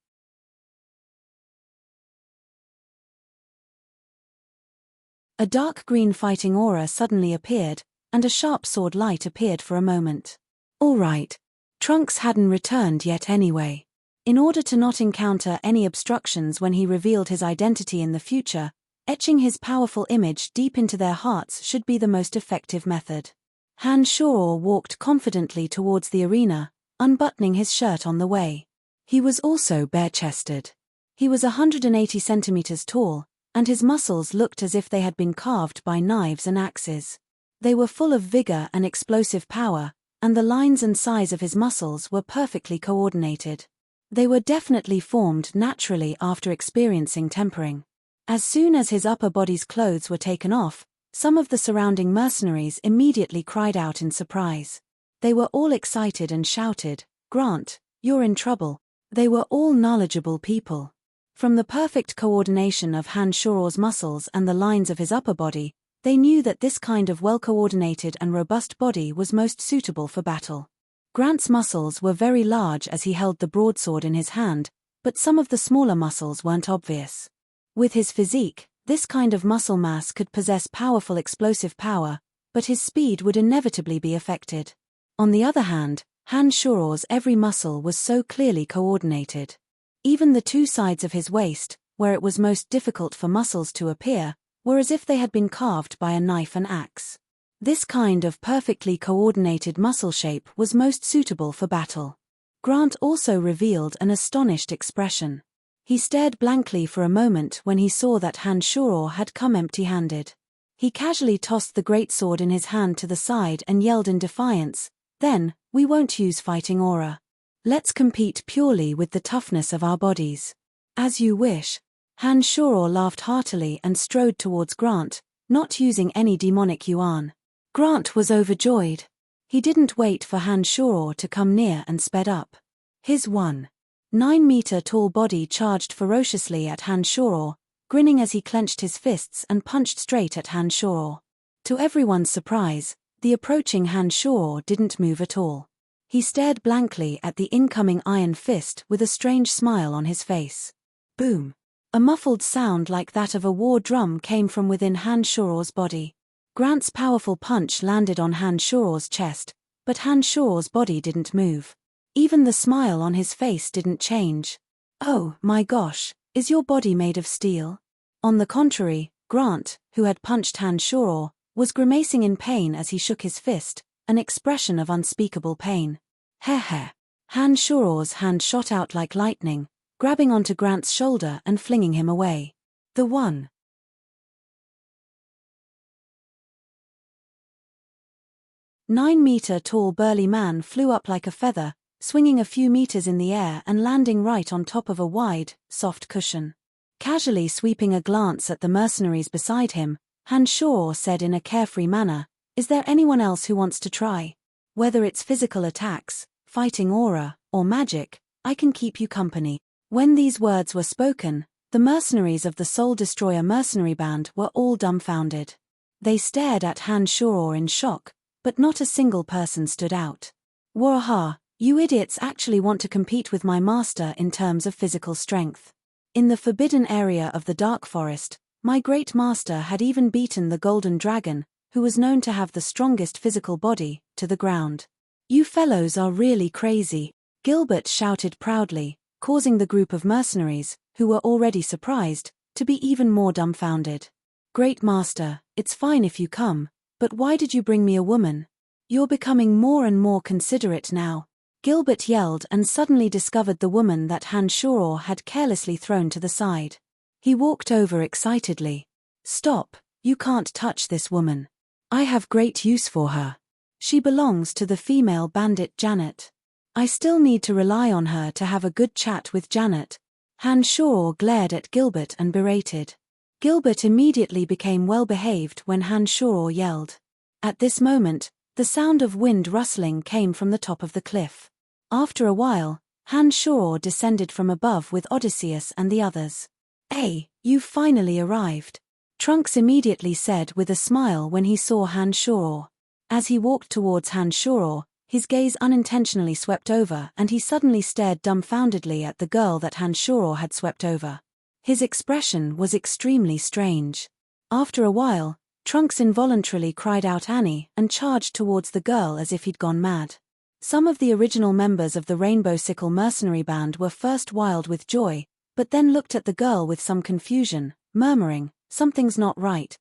A: A dark green fighting aura suddenly appeared, and a sharp sword light appeared for a moment. "All right. Trunks hadn't returned yet anyway. In order to not encounter any obstructions when he revealed his identity in the future, etching his powerful image deep into their hearts should be the most effective method. Han Shoror walked confidently towards the arena, unbuttoning his shirt on the way. He was also bare-chested. He was 180 centimeters tall, and his muscles looked as if they had been carved by knives and axes. They were full of vigor and explosive power, and the lines and size of his muscles were perfectly coordinated. They were definitely formed naturally after experiencing tempering. As soon as his upper body's clothes were taken off, some of the surrounding mercenaries immediately cried out in surprise. They were all excited and shouted, "Grant, you're in trouble." They were all knowledgeable people. From the perfect coordination of Han Shoror's muscles and the lines of his upper body, they knew that this kind of well-coordinated and robust body was most suitable for battle. Grant's muscles were very large as he held the broadsword in his hand, but some of the smaller muscles weren't obvious. With his physique, this kind of muscle mass could possess powerful explosive power, but his speed would inevitably be affected. On the other hand, Han Shoror's every muscle was so clearly coordinated. Even the two sides of his waist, where it was most difficult for muscles to appear, were as if they had been carved by a knife and axe. This kind of perfectly coordinated muscle shape was most suitable for battle. Grant also revealed an astonished expression. He stared blankly for a moment when he saw that Han Shoror had come empty-handed. He casually tossed the greatsword in his hand to the side and yelled in defiance, "Then, we won't use fighting aura. Let's compete purely with the toughness of our bodies." "As you wish." Han Shoror laughed heartily and strode towards Grant, not using any demonic yuan. Grant was overjoyed. He didn't wait for Han Shoror to come near and sped up. His 1.9-meter-tall body charged ferociously at Han Shoror, grinning as he clenched his fists and punched straight at Han Shoror. To everyone's surprise, the approaching Han Shoror didn't move at all. He stared blankly at the incoming iron fist with a strange smile on his face. Boom! A muffled sound like that of a war drum came from within Han Shoror's body. Grant's powerful punch landed on Han Shoror's chest, but Han Shoror's body didn't move. Even the smile on his face didn't change. "Oh, my gosh, is your body made of steel?" On the contrary, Grant, who had punched Han Shoror, was grimacing in pain as he shook his fist, an expression of unspeakable pain. Heh. Han Shoror's hand shot out like lightning, grabbing onto Grant's shoulder and flinging him away. The 1.9-meter-tall burly man flew up like a feather, swinging a few meters in the air and landing right on top of a wide, soft cushion. Casually sweeping a glance at the mercenaries beside him, Han Shoror said in a carefree manner, "Is there anyone else who wants to try? Whether it's physical attacks, fighting aura, or magic, I can keep you company." When these words were spoken, the mercenaries of the Soul Destroyer mercenary band were all dumbfounded. They stared at Han Shoror in shock, but not a single person stood out. "Waha, you idiots actually want to compete with my master in terms of physical strength. In the forbidden area of the Dark Forest, my great master had even beaten the Golden Dragon, who was known to have the strongest physical body, to the ground. You fellows are really crazy," Gilbert shouted proudly, causing the group of mercenaries, who were already surprised, to be even more dumbfounded. "Great master, it's fine if you come, but why did you bring me a woman? You're becoming more and more considerate now," Gilbert yelled and suddenly discovered the woman that Han Shoror had carelessly thrown to the side. He walked over excitedly. "Stop, you can't touch this woman. I have great use for her. She belongs to the female bandit Janet. I still need to rely on her to have a good chat with Janet." Han Shoror glared at Gilbert and berated. Gilbert immediately became well-behaved when Han Shoror yelled. At this moment, the sound of wind rustling came from the top of the cliff. After a while, Han Shoror descended from above with Odysseus and the others. "Hey, you've finally arrived," Trunks immediately said with a smile when he saw Han Shoror. As he walked towards Han Shoror, his gaze unintentionally swept over and he suddenly stared dumbfoundedly at the girl that Han Shoror had swept over. His expression was extremely strange. After a while, Trunks involuntarily cried out Annie and charged towards the girl as if he'd gone mad. Some of the original members of the Rainbow Sickle Mercenary Band were first wild with joy, but then looked at the girl with some confusion, murmuring, "Something's not right."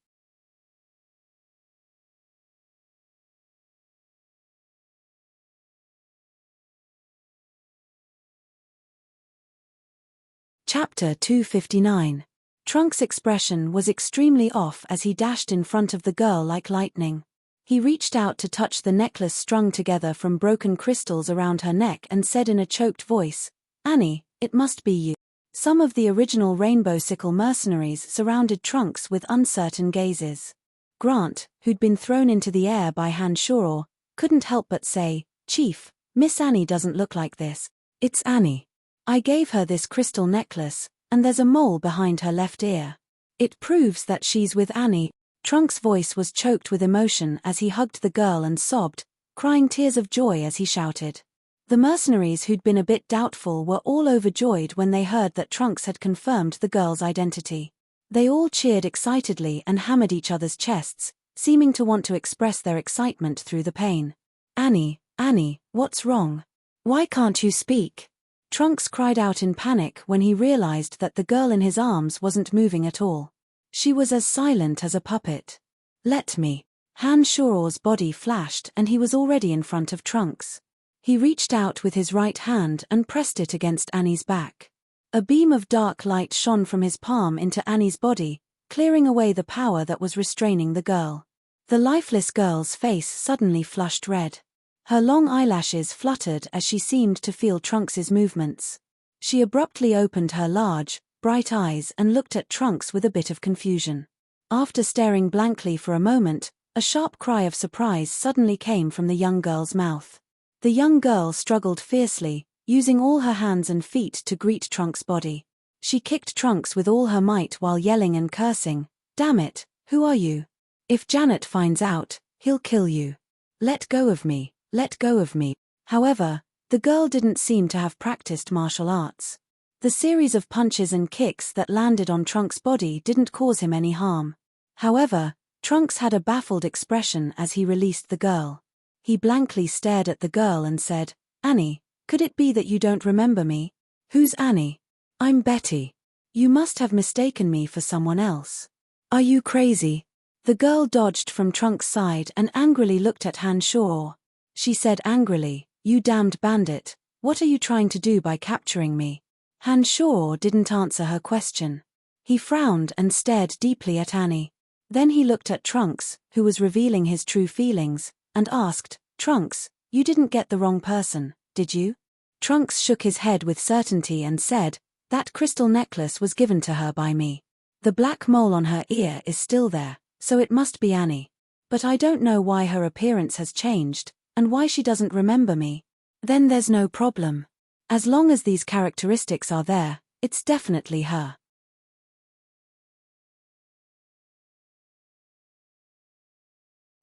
A: Chapter 259. Trunk's expression was extremely off as he dashed in front of the girl like lightning. He reached out to touch the necklace strung together from broken crystals around her neck and said in a choked voice, "Annie, it must be you." Some of the original Rainbow Sickle mercenaries surrounded Trunks with uncertain gazes. Grant, who'd been thrown into the air by Hanshoro, couldn't help but say, "Chief, Miss Annie doesn't look like this." "It's Annie. I gave her this crystal necklace, and there's a mole behind her left ear. It proves that she's with Annie." Trunk's voice was choked with emotion as he hugged the girl and sobbed, crying tears of joy as he shouted. The mercenaries who'd been a bit doubtful were all overjoyed when they heard that Trunks had confirmed the girl's identity. They all cheered excitedly and hammered each other's chests, seeming to want to express their excitement through the pain. "Annie, Annie, what's wrong? Why can't you speak?" Trunks cried out in panic when he realized that the girl in his arms wasn't moving at all. She was as silent as a puppet. "Let me." Hanshoro's body flashed and he was already in front of Trunks. He reached out with his right hand and pressed it against Annie's back. A beam of dark light shone from his palm into Annie's body, clearing away the power that was restraining the girl. The lifeless girl's face suddenly flushed red. Her long eyelashes fluttered as she seemed to feel Trunks's movements. She abruptly opened her large, bright eyes and looked at Trunks with a bit of confusion. After staring blankly for a moment, a sharp cry of surprise suddenly came from the young girl's mouth. The young girl struggled fiercely, using all her hands and feet to greet Trunks' body. She kicked Trunks with all her might while yelling and cursing, "Damn it, who are you? If Janet finds out, he'll kill you. Let go of me. Let go of me." However, the girl didn't seem to have practiced martial arts. The series of punches and kicks that landed on Trunks' body didn't cause him any harm. However, Trunks had a baffled expression as he released the girl. He blankly stared at the girl and said, "Annie, could it be that you don't remember me?" "Who's Annie?" "I'm Betty. You must have mistaken me for someone else." "Are you crazy?" The girl dodged from Trunks' side and angrily looked at Hanshoro. She said angrily, "You damned bandit, what are you trying to do by capturing me?" Hanshoro didn't answer her question. He frowned and stared deeply at Annie. Then he looked at Trunks, who was revealing his true feelings, and asked, "Trunks, you didn't get the wrong person, did you?" Trunks shook his head with certainty and said, "That crystal necklace was given to her by me. The black mole on her ear is still there, so it must be Annie. But I don't know why her appearance has changed, and why she doesn't remember me." "Then there's no problem. As long as these characteristics are there, it's definitely her."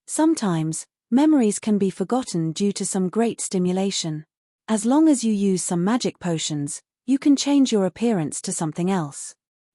A: Sometimes, memories can be forgotten due to some great stimulation. As long as you use some magic potions, you can change your appearance to something else.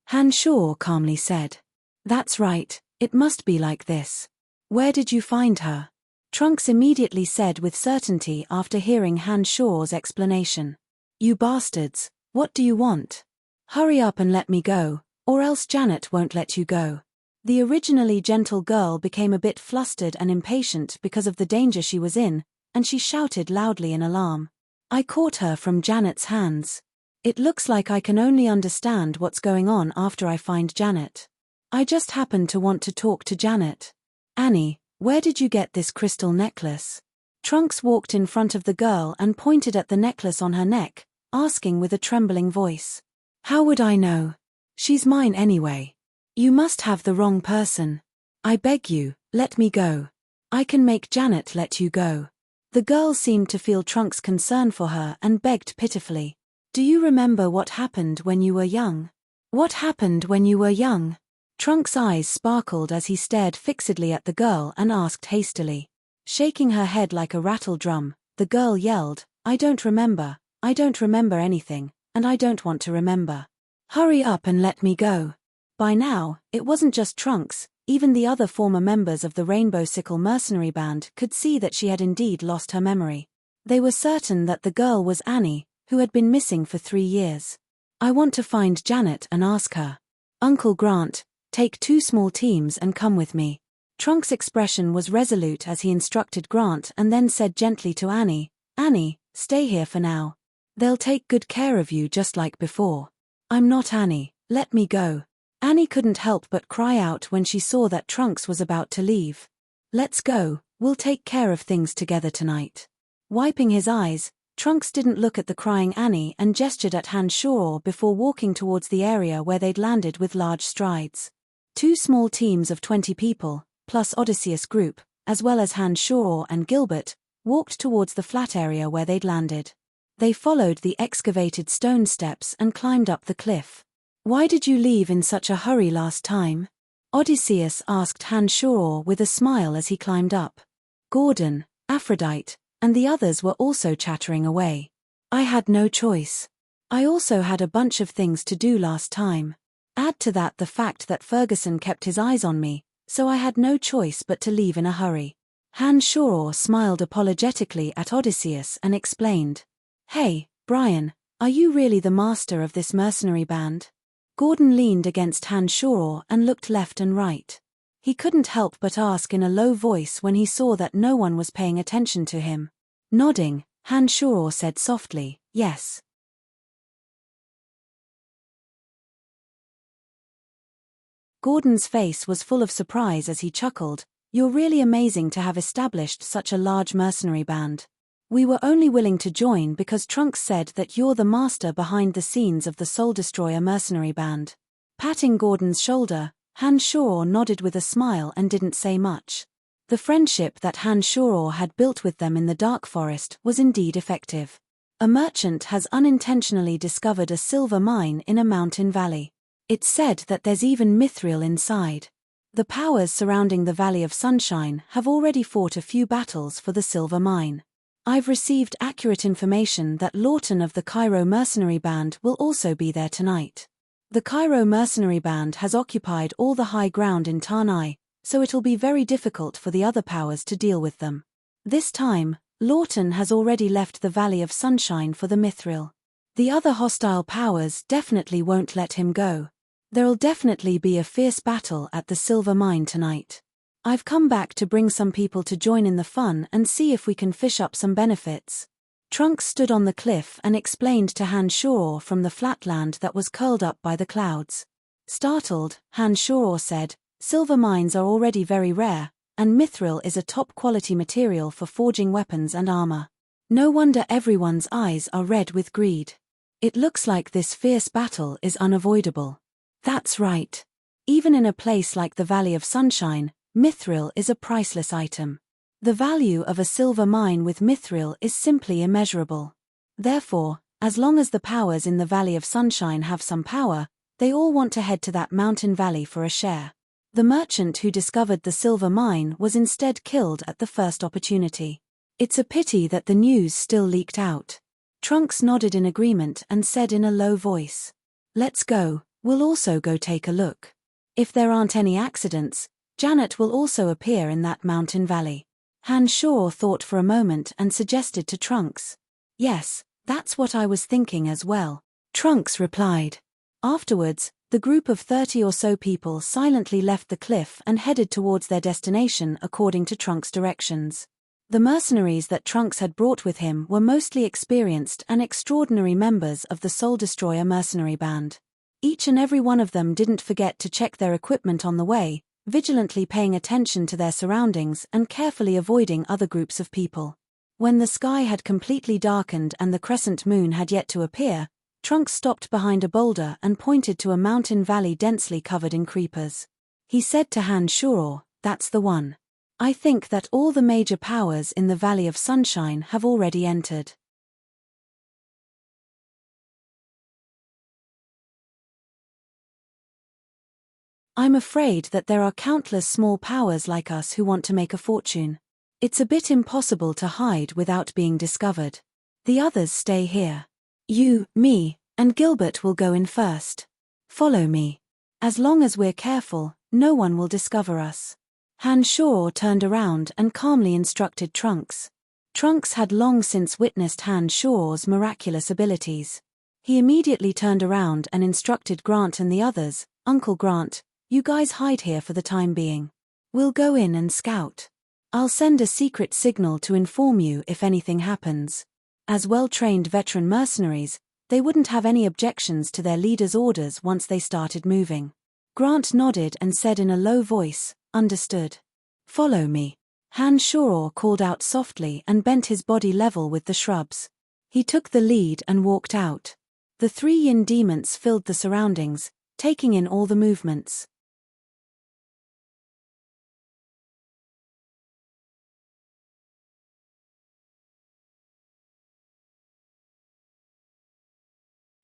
A: Hanshoro calmly said. "That's right, it must be like this. Where did you find her?" Trunks immediately said with certainty after hearing Hanshoro's explanation. "You bastards, what do you want? Hurry up and let me go, or else Janet won't let you go." The originally gentle girl became a bit flustered and impatient because of the danger she was in, and she shouted loudly in alarm. "I caught her from Janet's hands. It looks like I can only understand what's going on after I find Janet. I just happened to want to talk to Janet. Annie, where did you get this crystal necklace?" Trunks walked in front of the girl and pointed at the necklace on her neck, asking with a trembling voice. "How would I know? She's mine anyway. You must have the wrong person. I beg you, let me go. I can make Janet let you go." The girl seemed to feel Trunks' concern for her and begged pitifully. "Do you remember what happened when you were young?" "What happened when you were young?" Trunks' eyes sparkled as he stared fixedly at the girl and asked hastily. Shaking her head like a rattle drum, the girl yelled, I don't remember anything, and I don't want to remember. Hurry up and let me go." By now, it wasn't just Trunks, even the other former members of the Rainbow Sickle Mercenary Band could see that she had indeed lost her memory. They were certain that the girl was Annie, who had been missing for 3 years. I want to find Janet and ask her. Uncle Grant, take 2 small teams and come with me. Trunk's expression was resolute as he instructed Grant and then said gently to Annie, Annie, stay here for now. They'll take good care of you just like before. I'm not Annie, let me go. Annie couldn't help but cry out when she saw that Trunks was about to leave. Let's go, we'll take care of things together tonight. Wiping his eyes, Trunks didn't look at the crying Annie and gestured at Han Shore before walking towards the area where they'd landed with large strides. 2 small teams of 20 people, plus Odysseus group, as well as Han Shore and Gilbert, walked towards the flat area where they'd landed. They followed the excavated stone steps and climbed up the cliff. Why did you leave in such a hurry last time? Odysseus asked Han Shore with a smile as he climbed up. Gordon, Aphrodite, and the others were also chattering away. I had no choice. I also had a bunch of things to do last time. Add to that the fact that Ferguson kept his eyes on me, so I had no choice but to leave in a hurry. Han Shore smiled apologetically at Odysseus and explained. Hey, Brian, are you really the master of this mercenary band? Gordon leaned against Han Shore and looked left and right. He couldn't help but ask in a low voice when he saw that no one was paying attention to him. Nodding, Han Shore said softly, yes. Gordon's face was full of surprise as he chuckled. You're really amazing to have established such a large mercenary band. We were only willing to join because Trunks said that you're the master behind the scenes of the Soul Destroyer mercenary band. Patting Gordon's shoulder, Han Shore nodded with a smile and didn't say much. The friendship that Han Shore had built with them in the Dark Forest was indeed effective. A merchant has unintentionally discovered a silver mine in a mountain valley. It's said that there's even mithril inside. The powers surrounding the Valley of Sunshine have already fought a few battles for the silver mine. I've received accurate information that Lawton of the Cairo Mercenary Band will also be there tonight. The Cairo Mercenary Band has occupied all the high ground in Tanai, so it'll be very difficult for the other powers to deal with them. This time, Lawton has already left the Valley of Sunshine for the mithril. The other hostile powers definitely won't let him go. There'll definitely be a fierce battle at the silver mine tonight. I've come back to bring some people to join in the fun and see if we can fish up some benefits. Trunks stood on the cliff and explained to Han Shore from the flatland that was curled up by the clouds. Startled, Han Shore said, silver mines are already very rare, and mithril is a top-quality material for forging weapons and armor. No wonder everyone's eyes are red with greed. It looks like this fierce battle is unavoidable. That's right. Even in a place like the Valley of Sunshine, mithril is a priceless item. The value of a silver mine with mithril is simply immeasurable. Therefore, as long as the powers in the Valley of Sunshine have some power, they all want to head to that mountain valley for a share. The merchant who discovered the silver mine was instead killed at the first opportunity. It's a pity that the news still leaked out. Trunks nodded in agreement and said in a low voice, let's go, we'll also go take a look. If there aren't any accidents, Janet will also appear in that mountain valley. Han Shore thought for a moment and suggested to Trunks. Yes, that's what I was thinking as well. Trunks replied. Afterwards, the group of 30 or so people silently left the cliff and headed towards their destination according to Trunks' directions. The mercenaries that Trunks had brought with him were mostly experienced and extraordinary members of the Soul Destroyer mercenary band. Each and every one of them didn't forget to check their equipment on the way, vigilantly paying attention to their surroundings and carefully avoiding other groups of people. When the sky had completely darkened and the crescent moon had yet to appear, Trunks stopped behind a boulder and pointed to a mountain valley densely covered in creepers. He said to Han Shore, that's the one. I think that all the major powers in the Valley of Sunshine have already entered. I'm afraid that there are countless small powers like us who want to make a fortune. It's a bit impossible to hide without being discovered. The others stay here. You, me, and Gilbert will go in first. Follow me. As long as we're careful, no one will discover us. Han Shore turned around and calmly instructed Trunks. Trunks had long since witnessed Han Shore's miraculous abilities. He immediately turned around and instructed Grant and the others, "Uncle Grant, you guys hide here for the time being. We'll go in and scout. I'll send a secret signal to inform you if anything happens." As well-trained veteran mercenaries, they wouldn't have any objections to their leader's orders once they started moving. Grant nodded and said in a low voice, "Understood. Follow me." Han Shore called out softly and bent his body level with the shrubs. He took the lead and walked out. The 3 yin demons filled the surroundings, taking in all the movements.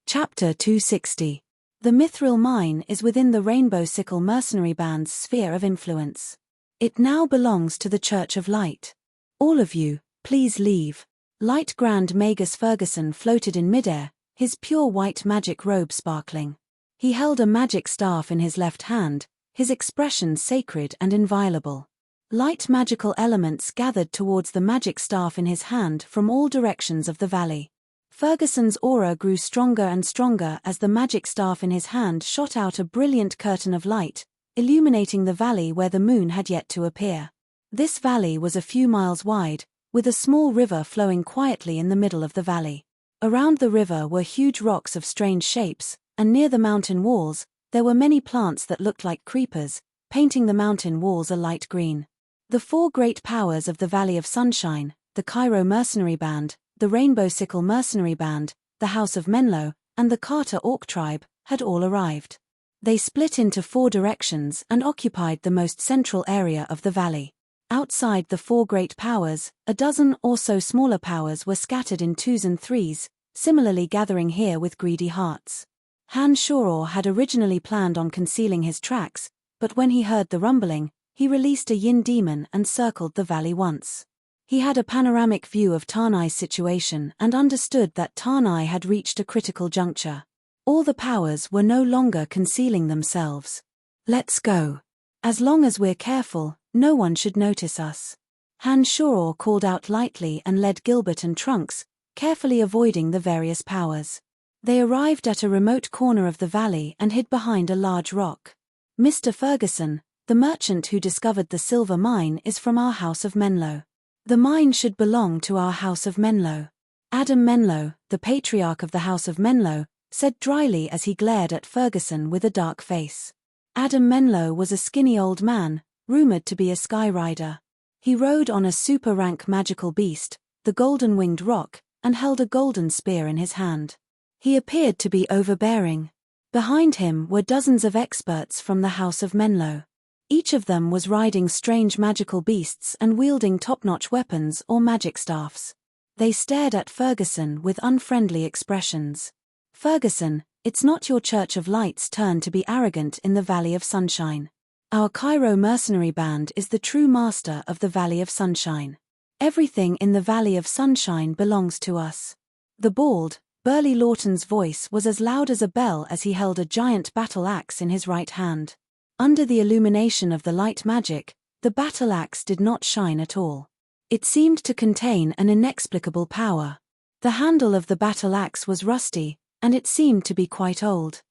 A: Chapter 260. The Mithril Mine is within the Rainbow Sickle Mercenary Band's sphere of influence. It now belongs to the Church of Light. All of you, please leave. Light Grand Magus Ferguson floated in midair, his pure white magic robe sparkling. He held a magic staff in his left hand, his expression sacred and inviolable. Light magical elements gathered towards the magic staff in his hand from all directions of the valley. Ferguson's aura grew stronger and stronger as the magic staff in his hand shot out a brilliant curtain of light, illuminating the valley where the moon had yet to appear. This valley was a few miles wide, with a small river flowing quietly in the middle of the valley. Around the river were huge rocks of strange shapes, and near the mountain walls, there were many plants that looked like creepers, painting the mountain walls a light green. The 4 great powers of the Valley of Sunshine, the Cairo Mercenary Band, the Rainbow Sickle Mercenary Band, the House of Menlo, and the Carter Orc tribe, had all arrived. They split into 4 directions and occupied the most central area of the valley. Outside the 4 great powers, a dozen or so smaller powers were scattered in 2s and 3s, similarly gathering here with greedy hearts. Han Shore had originally planned on concealing his tracks, but when he heard the rumbling, he released a yin demon and circled the valley once. He had a panoramic view of Tarnai's situation and understood that Tarnai had reached a critical juncture. All the powers were no longer concealing themselves. "Let's go. As long as we're careful, no one should notice us." Han Shore called out lightly and led Gilbert and Trunks, carefully avoiding the various powers. They arrived at a remote corner of the valley and hid behind a large rock. "Mr. Ferguson, the merchant who discovered the silver mine is from our House of Menlo. The mine should belong to our House of Menlo." Adam Menlo, the patriarch of the House of Menlo, said dryly as he glared at Ferguson with a dark face. Adam Menlo was a skinny old man, rumored to be a sky rider. He rode on a super-rank magical beast, the golden-winged roc, and held a golden spear in his hand. He appeared to be overbearing. Behind him were dozens of experts from the House of Menlo. Each of them was riding strange magical beasts and wielding top-notch weapons or magic staffs. They stared at Ferguson with unfriendly expressions. "Ferguson, it's not your Church of Light's turn to be arrogant in the Valley of Sunshine. Our Cairo Mercenary Band is the true master of the Valley of Sunshine. Everything in the Valley of Sunshine belongs to us." The bald, burly Lawton's voice was as loud as a bell as he held a giant battle axe in his right hand. Under the illumination of the light magic, the battle axe did not shine at all. It seemed to contain an inexplicable power. The handle of the battle axe was rusty, and it seemed to be quite old.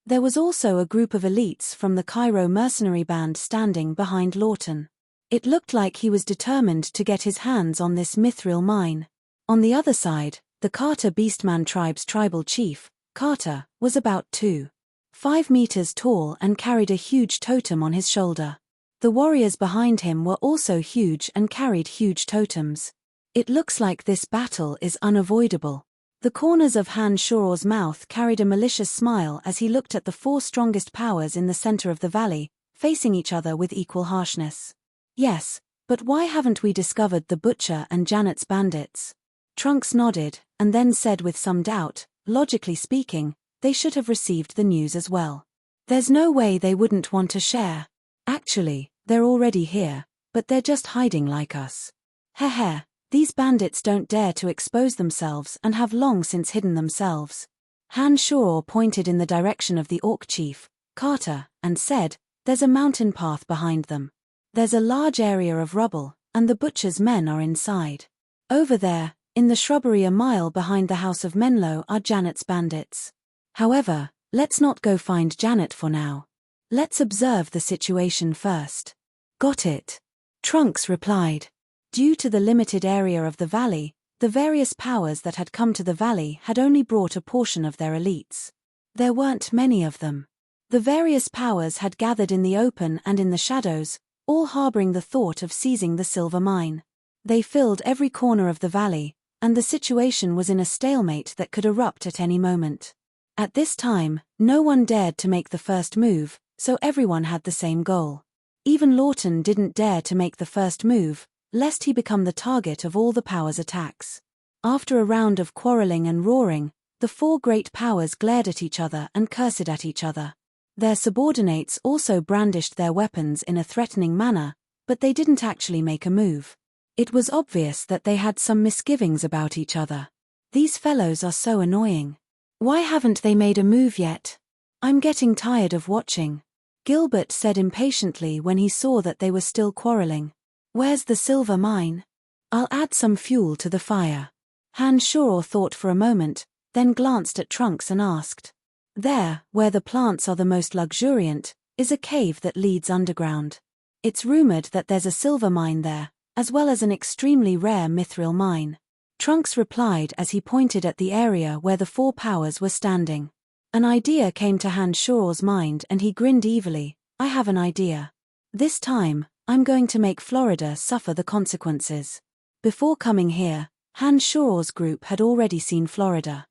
A: There was also a group of elites from the Cairo Mercenary Band standing behind Lawton. It looked like he was determined to get his hands on this mithril mine. On the other side, the Carter Beastman tribe's tribal chief, Carter, was about 2.5 meters tall and carried a huge totem on his shoulder. The warriors behind him were also huge and carried huge totems. "It looks like this battle is unavoidable." The corners of Han Shore's mouth carried a malicious smile as he looked at the 4 strongest powers in the center of the valley, facing each other with equal harshness. "Yes, but why haven't we discovered the Butcher and Janet's bandits?" Trunks nodded, and then said with some doubt, "Logically speaking, they should have received the news as well. There's no way they wouldn't want to share. Actually, they're already here, but they're just hiding like us. Heh, these bandits don't dare to expose themselves and have long since hidden themselves." Han Shore pointed in the direction of the Orc chief, Carter, and said, There's a mountain path behind them. There's a large area of rubble, and the butcher's men are inside. Over there, in the shrubbery a mile behind the house of Menlo, are Janet's bandits. However, let's not go find Janet for now. Let's observe the situation first. Got it? Trunks replied. Due to the limited area of the valley, the various powers that had come to the valley had only brought a portion of their elites. There weren't many of them. The various powers had gathered in the open and in the shadows, all harboring the thought of seizing the silver mine. They filled every corner of the valley, and the situation was in a stalemate that could erupt at any moment. At this time, no one dared to make the first move, so everyone had the same goal. Even Lawton didn't dare to make the first move, lest he become the target of all the powers' attacks. After a round of quarreling and roaring, the four great powers glared at each other and cursed at each other. Their subordinates also brandished their weapons in a threatening manner, but they didn't actually make a move. It was obvious that they had some misgivings about each other. These fellows are so annoying. Why haven't they made a move yet? I'm getting tired of watching, Gilbert said impatiently when he saw that they were still quarreling. Where's the silver mine? I'll add some fuel to the fire. Hanshaw thought for a moment, then glanced at Trunks and asked. There, where the plants are the most luxuriant, is a cave that leads underground. It's rumored that there's a silver mine there, as well as an extremely rare mithril mine. Trunks replied as he pointed at the area where the four powers were standing. An idea came to Hanshaw's mind and he grinned evilly. I have an idea. This time, I'm going to make Florida suffer the consequences. Before coming here, Hanshaw's group had already seen Florida.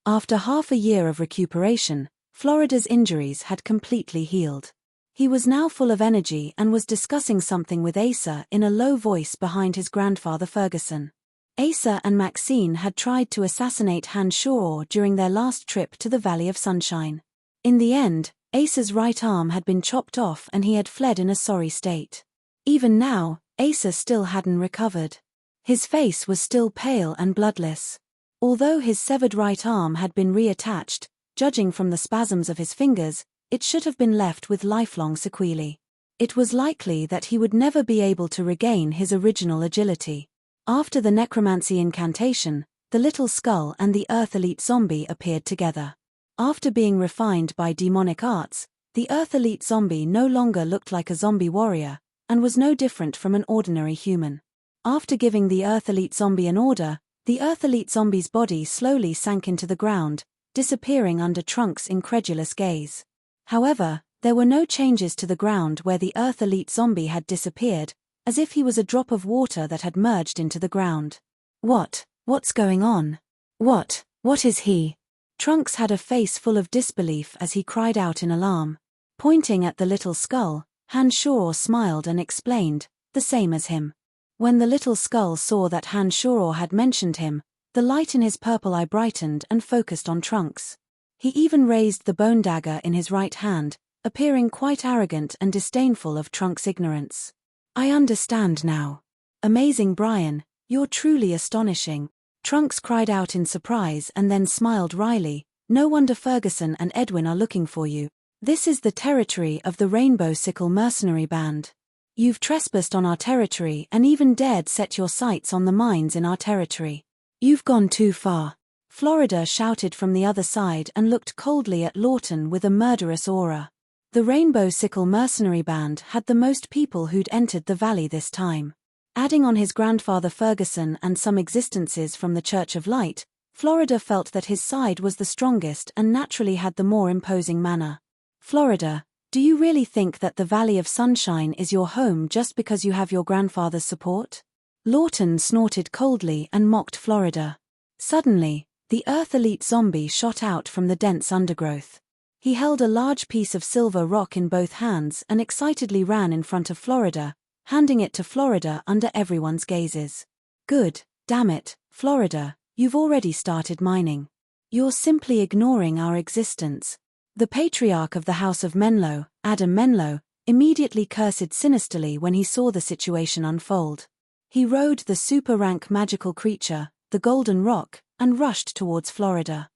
A: After half a year of recuperation, Florida's injuries had completely healed. He was now full of energy and was discussing something with Asa in a low voice behind his grandfather Ferguson. Asa and Maxine had tried to assassinate Hanshaw during their last trip to the Valley of Sunshine. In the end, Asa's right arm had been chopped off and he had fled in a sorry state. Even now, Asa still hadn't recovered. His face was still pale and bloodless. Although his severed right arm had been reattached, judging from the spasms of his fingers, it should have been left with lifelong sequelae. It was likely that he would never be able to regain his original agility. After the necromancy incantation, the little skull and the Earth Elite zombie appeared together. After being refined by demonic arts, the Earth Elite zombie no longer looked like a zombie warrior, and was no different from an ordinary human. After giving the Earth Elite zombie an order, the Earth Elite zombie's body slowly sank into the ground, disappearing under Trunks' incredulous gaze. However, there were no changes to the ground where the Earth Elite zombie had disappeared, as if he was a drop of water that had merged into the ground. What's going on? What is he? Trunks had a face full of disbelief as he cried out in alarm. Pointing at the little skull, Hanshaw smiled and explained, the same as him. When the little skull saw that Hanshaw had mentioned him, the light in his purple eye brightened and focused on Trunks. He even raised the bone dagger in his right hand, appearing quite arrogant and disdainful of Trunks' ignorance. I understand now. Amazing Brian, you're truly astonishing. Trunks cried out in surprise and then smiled wryly. No wonder Ferguson and Edwin are looking for you. This is the territory of the Rainbow Sickle Mercenary Band. You've trespassed on our territory and even dared set your sights on the mines in our territory. You've gone too far. Florida shouted from the other side and looked coldly at Lawton with a murderous aura. The Rainbow Sickle Mercenary Band had the most people who'd entered the valley this time. Adding on his grandfather Ferguson and some existences from the Church of Light, Florida felt that his side was the strongest and naturally had the more imposing manner. Florida, do you really think that the Valley of Sunshine is your home just because you have your grandfather's support? Lawton snorted coldly and mocked Florida. Suddenly, the Earth Elite zombie shot out from the dense undergrowth. He held a large piece of silver rock in both hands and excitedly ran in front of Florida, handing it to Florida under everyone's gazes. Good, damn it, Florida, you've already started mining. You're simply ignoring our existence. The patriarch of the House of Menlo, Adam Menlo, immediately cursed sinisterly when he saw the situation unfold. He rode the super-rank magical creature, the Golden Rock, and rushed towards Florida.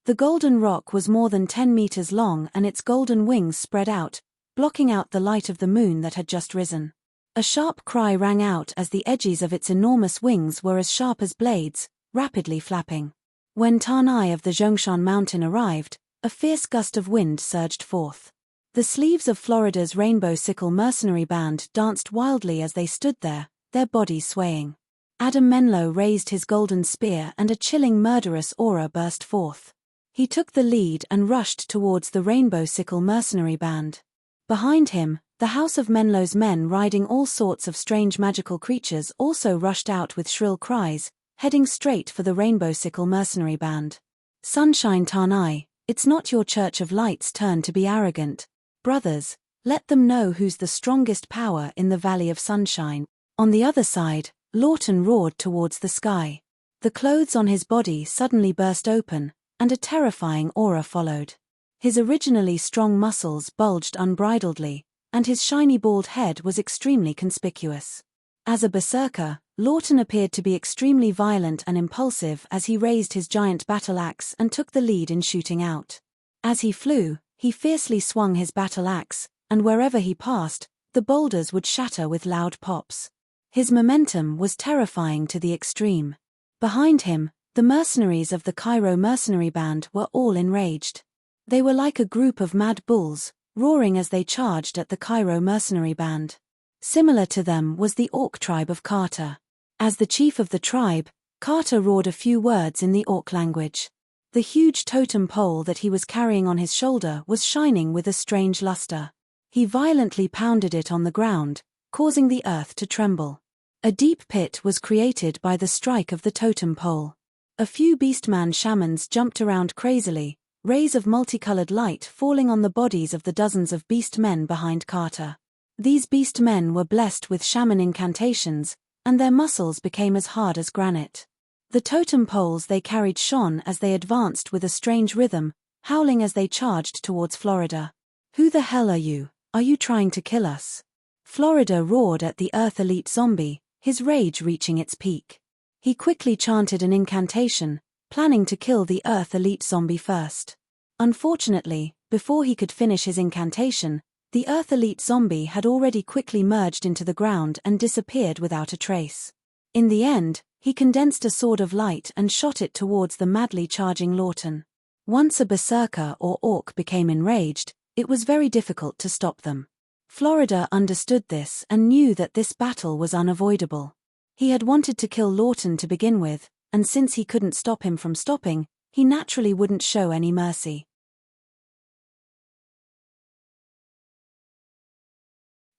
A: The golden rock was more than 10 meters long and its golden wings spread out, blocking out the light of the moon that had just risen. A sharp cry rang out as the edges of its enormous wings were as sharp as blades, rapidly flapping. When Tanai of the Zhongshan mountain arrived, a fierce gust of wind surged forth. The sleeves of Florida's rainbow sickle mercenary band danced wildly as they stood there, their bodies swaying. Adam Menlo raised his golden spear and a chilling murderous aura burst forth. He took the lead and rushed towards the rainbow sickle mercenary band. Behind him, the House of Menlo's men riding all sorts of strange magical creatures also rushed out with shrill cries, heading straight for the rainbow sickle mercenary band. Sunshine Tanai, it's not your Church of Light's turn to be arrogant. Brothers, let them know who's the strongest power in the Valley of Sunshine. On the other side, Lawton roared towards the sky. The clothes on his body suddenly burst open, and a terrifying aura followed. His originally strong muscles bulged unbridledly, and his shiny bald head was extremely conspicuous. As a berserker, Lawton appeared to be extremely violent and impulsive as he raised his giant battle axe and took the lead in shooting out. As he flew, he fiercely swung his battle axe, and wherever he passed, the boulders would shatter with loud pops. His momentum was terrifying to the extreme. Behind him, the mercenaries of the Cairo mercenary band were all enraged. They were like a group of mad bulls, roaring as they charged at the Cairo mercenary band. Similar to them was the Orc tribe of Carter. As the chief of the tribe, Carter roared a few words in the Orc language. The huge totem pole that he was carrying on his shoulder was shining with a strange luster. He violently pounded it on the ground, causing the earth to tremble. A deep pit was created by the strike of the totem pole. A few beastman shamans jumped around crazily, rays of multicolored light falling on the bodies of the dozens of beast men behind Carter. These beast men were blessed with shaman incantations, and their muscles became as hard as granite. The totem poles they carried shone as they advanced with a strange rhythm, howling as they charged towards Florida. "Who the hell are you? Are you trying to kill us?" Florida roared at the Earth Elite zombie, his rage reaching its peak. He quickly chanted an incantation, planning to kill the Earth Elite zombie first. Unfortunately, before he could finish his incantation, the Earth Elite zombie had already quickly merged into the ground and disappeared without a trace. In the end, he condensed a sword of light and shot it towards the madly charging Lawton. Once a berserker or orc became enraged, it was very difficult to stop them. Florida understood this and knew that this battle was unavoidable. He had wanted to kill Lawton to begin with, and since he couldn't stop him from stopping, he naturally wouldn't show any mercy.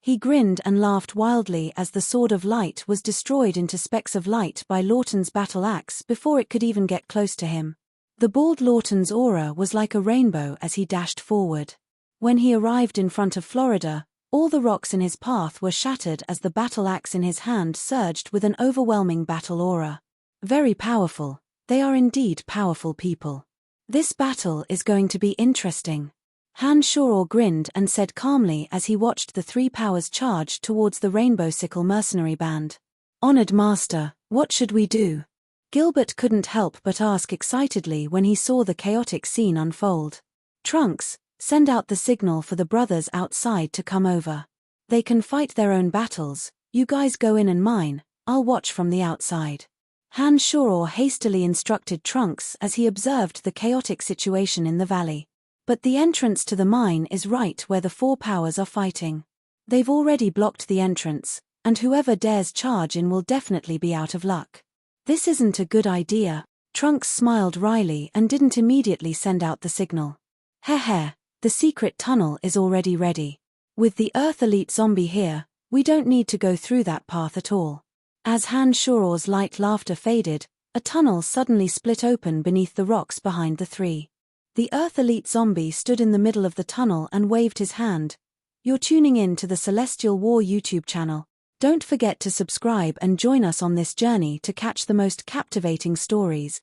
A: He grinned and laughed wildly as the sword of light was destroyed into specks of light by Lawton's battle axe before it could even get close to him. The bald Lawton's aura was like a rainbow as he dashed forward. When he arrived in front of Florida, all the rocks in his path were shattered as the battle axe in his hand surged with an overwhelming battle aura. Very powerful. They are indeed powerful people. This battle is going to be interesting. Han Shoror grinned and said calmly as he watched the three powers charge towards the Rainbow Sickle mercenary band. "Honored Master, what should we do?" Gilbert couldn't help but ask excitedly when he saw the chaotic scene unfold. "Trunks, send out the signal for the brothers outside to come over. They can fight their own battles, you guys go in and mine, I'll watch from the outside." Han Shoror hastily instructed Trunks as he observed the chaotic situation in the valley. But the entrance to the mine is right where the four powers are fighting. They've already blocked the entrance, and whoever dares charge in will definitely be out of luck. This isn't a good idea. Trunks smiled wryly and didn't immediately send out the signal. Heh, the secret tunnel is already ready. With the Earth Elite zombie here, we don't need to go through that path at all. As Han Shoror's light laughter faded, a tunnel suddenly split open beneath the rocks behind the three. The Earth Elite zombie stood in the middle of the tunnel and waved his hand. "You're tuning in to the Celestial War YouTube channel. Don't forget to subscribe and join us on this journey to catch the most captivating stories,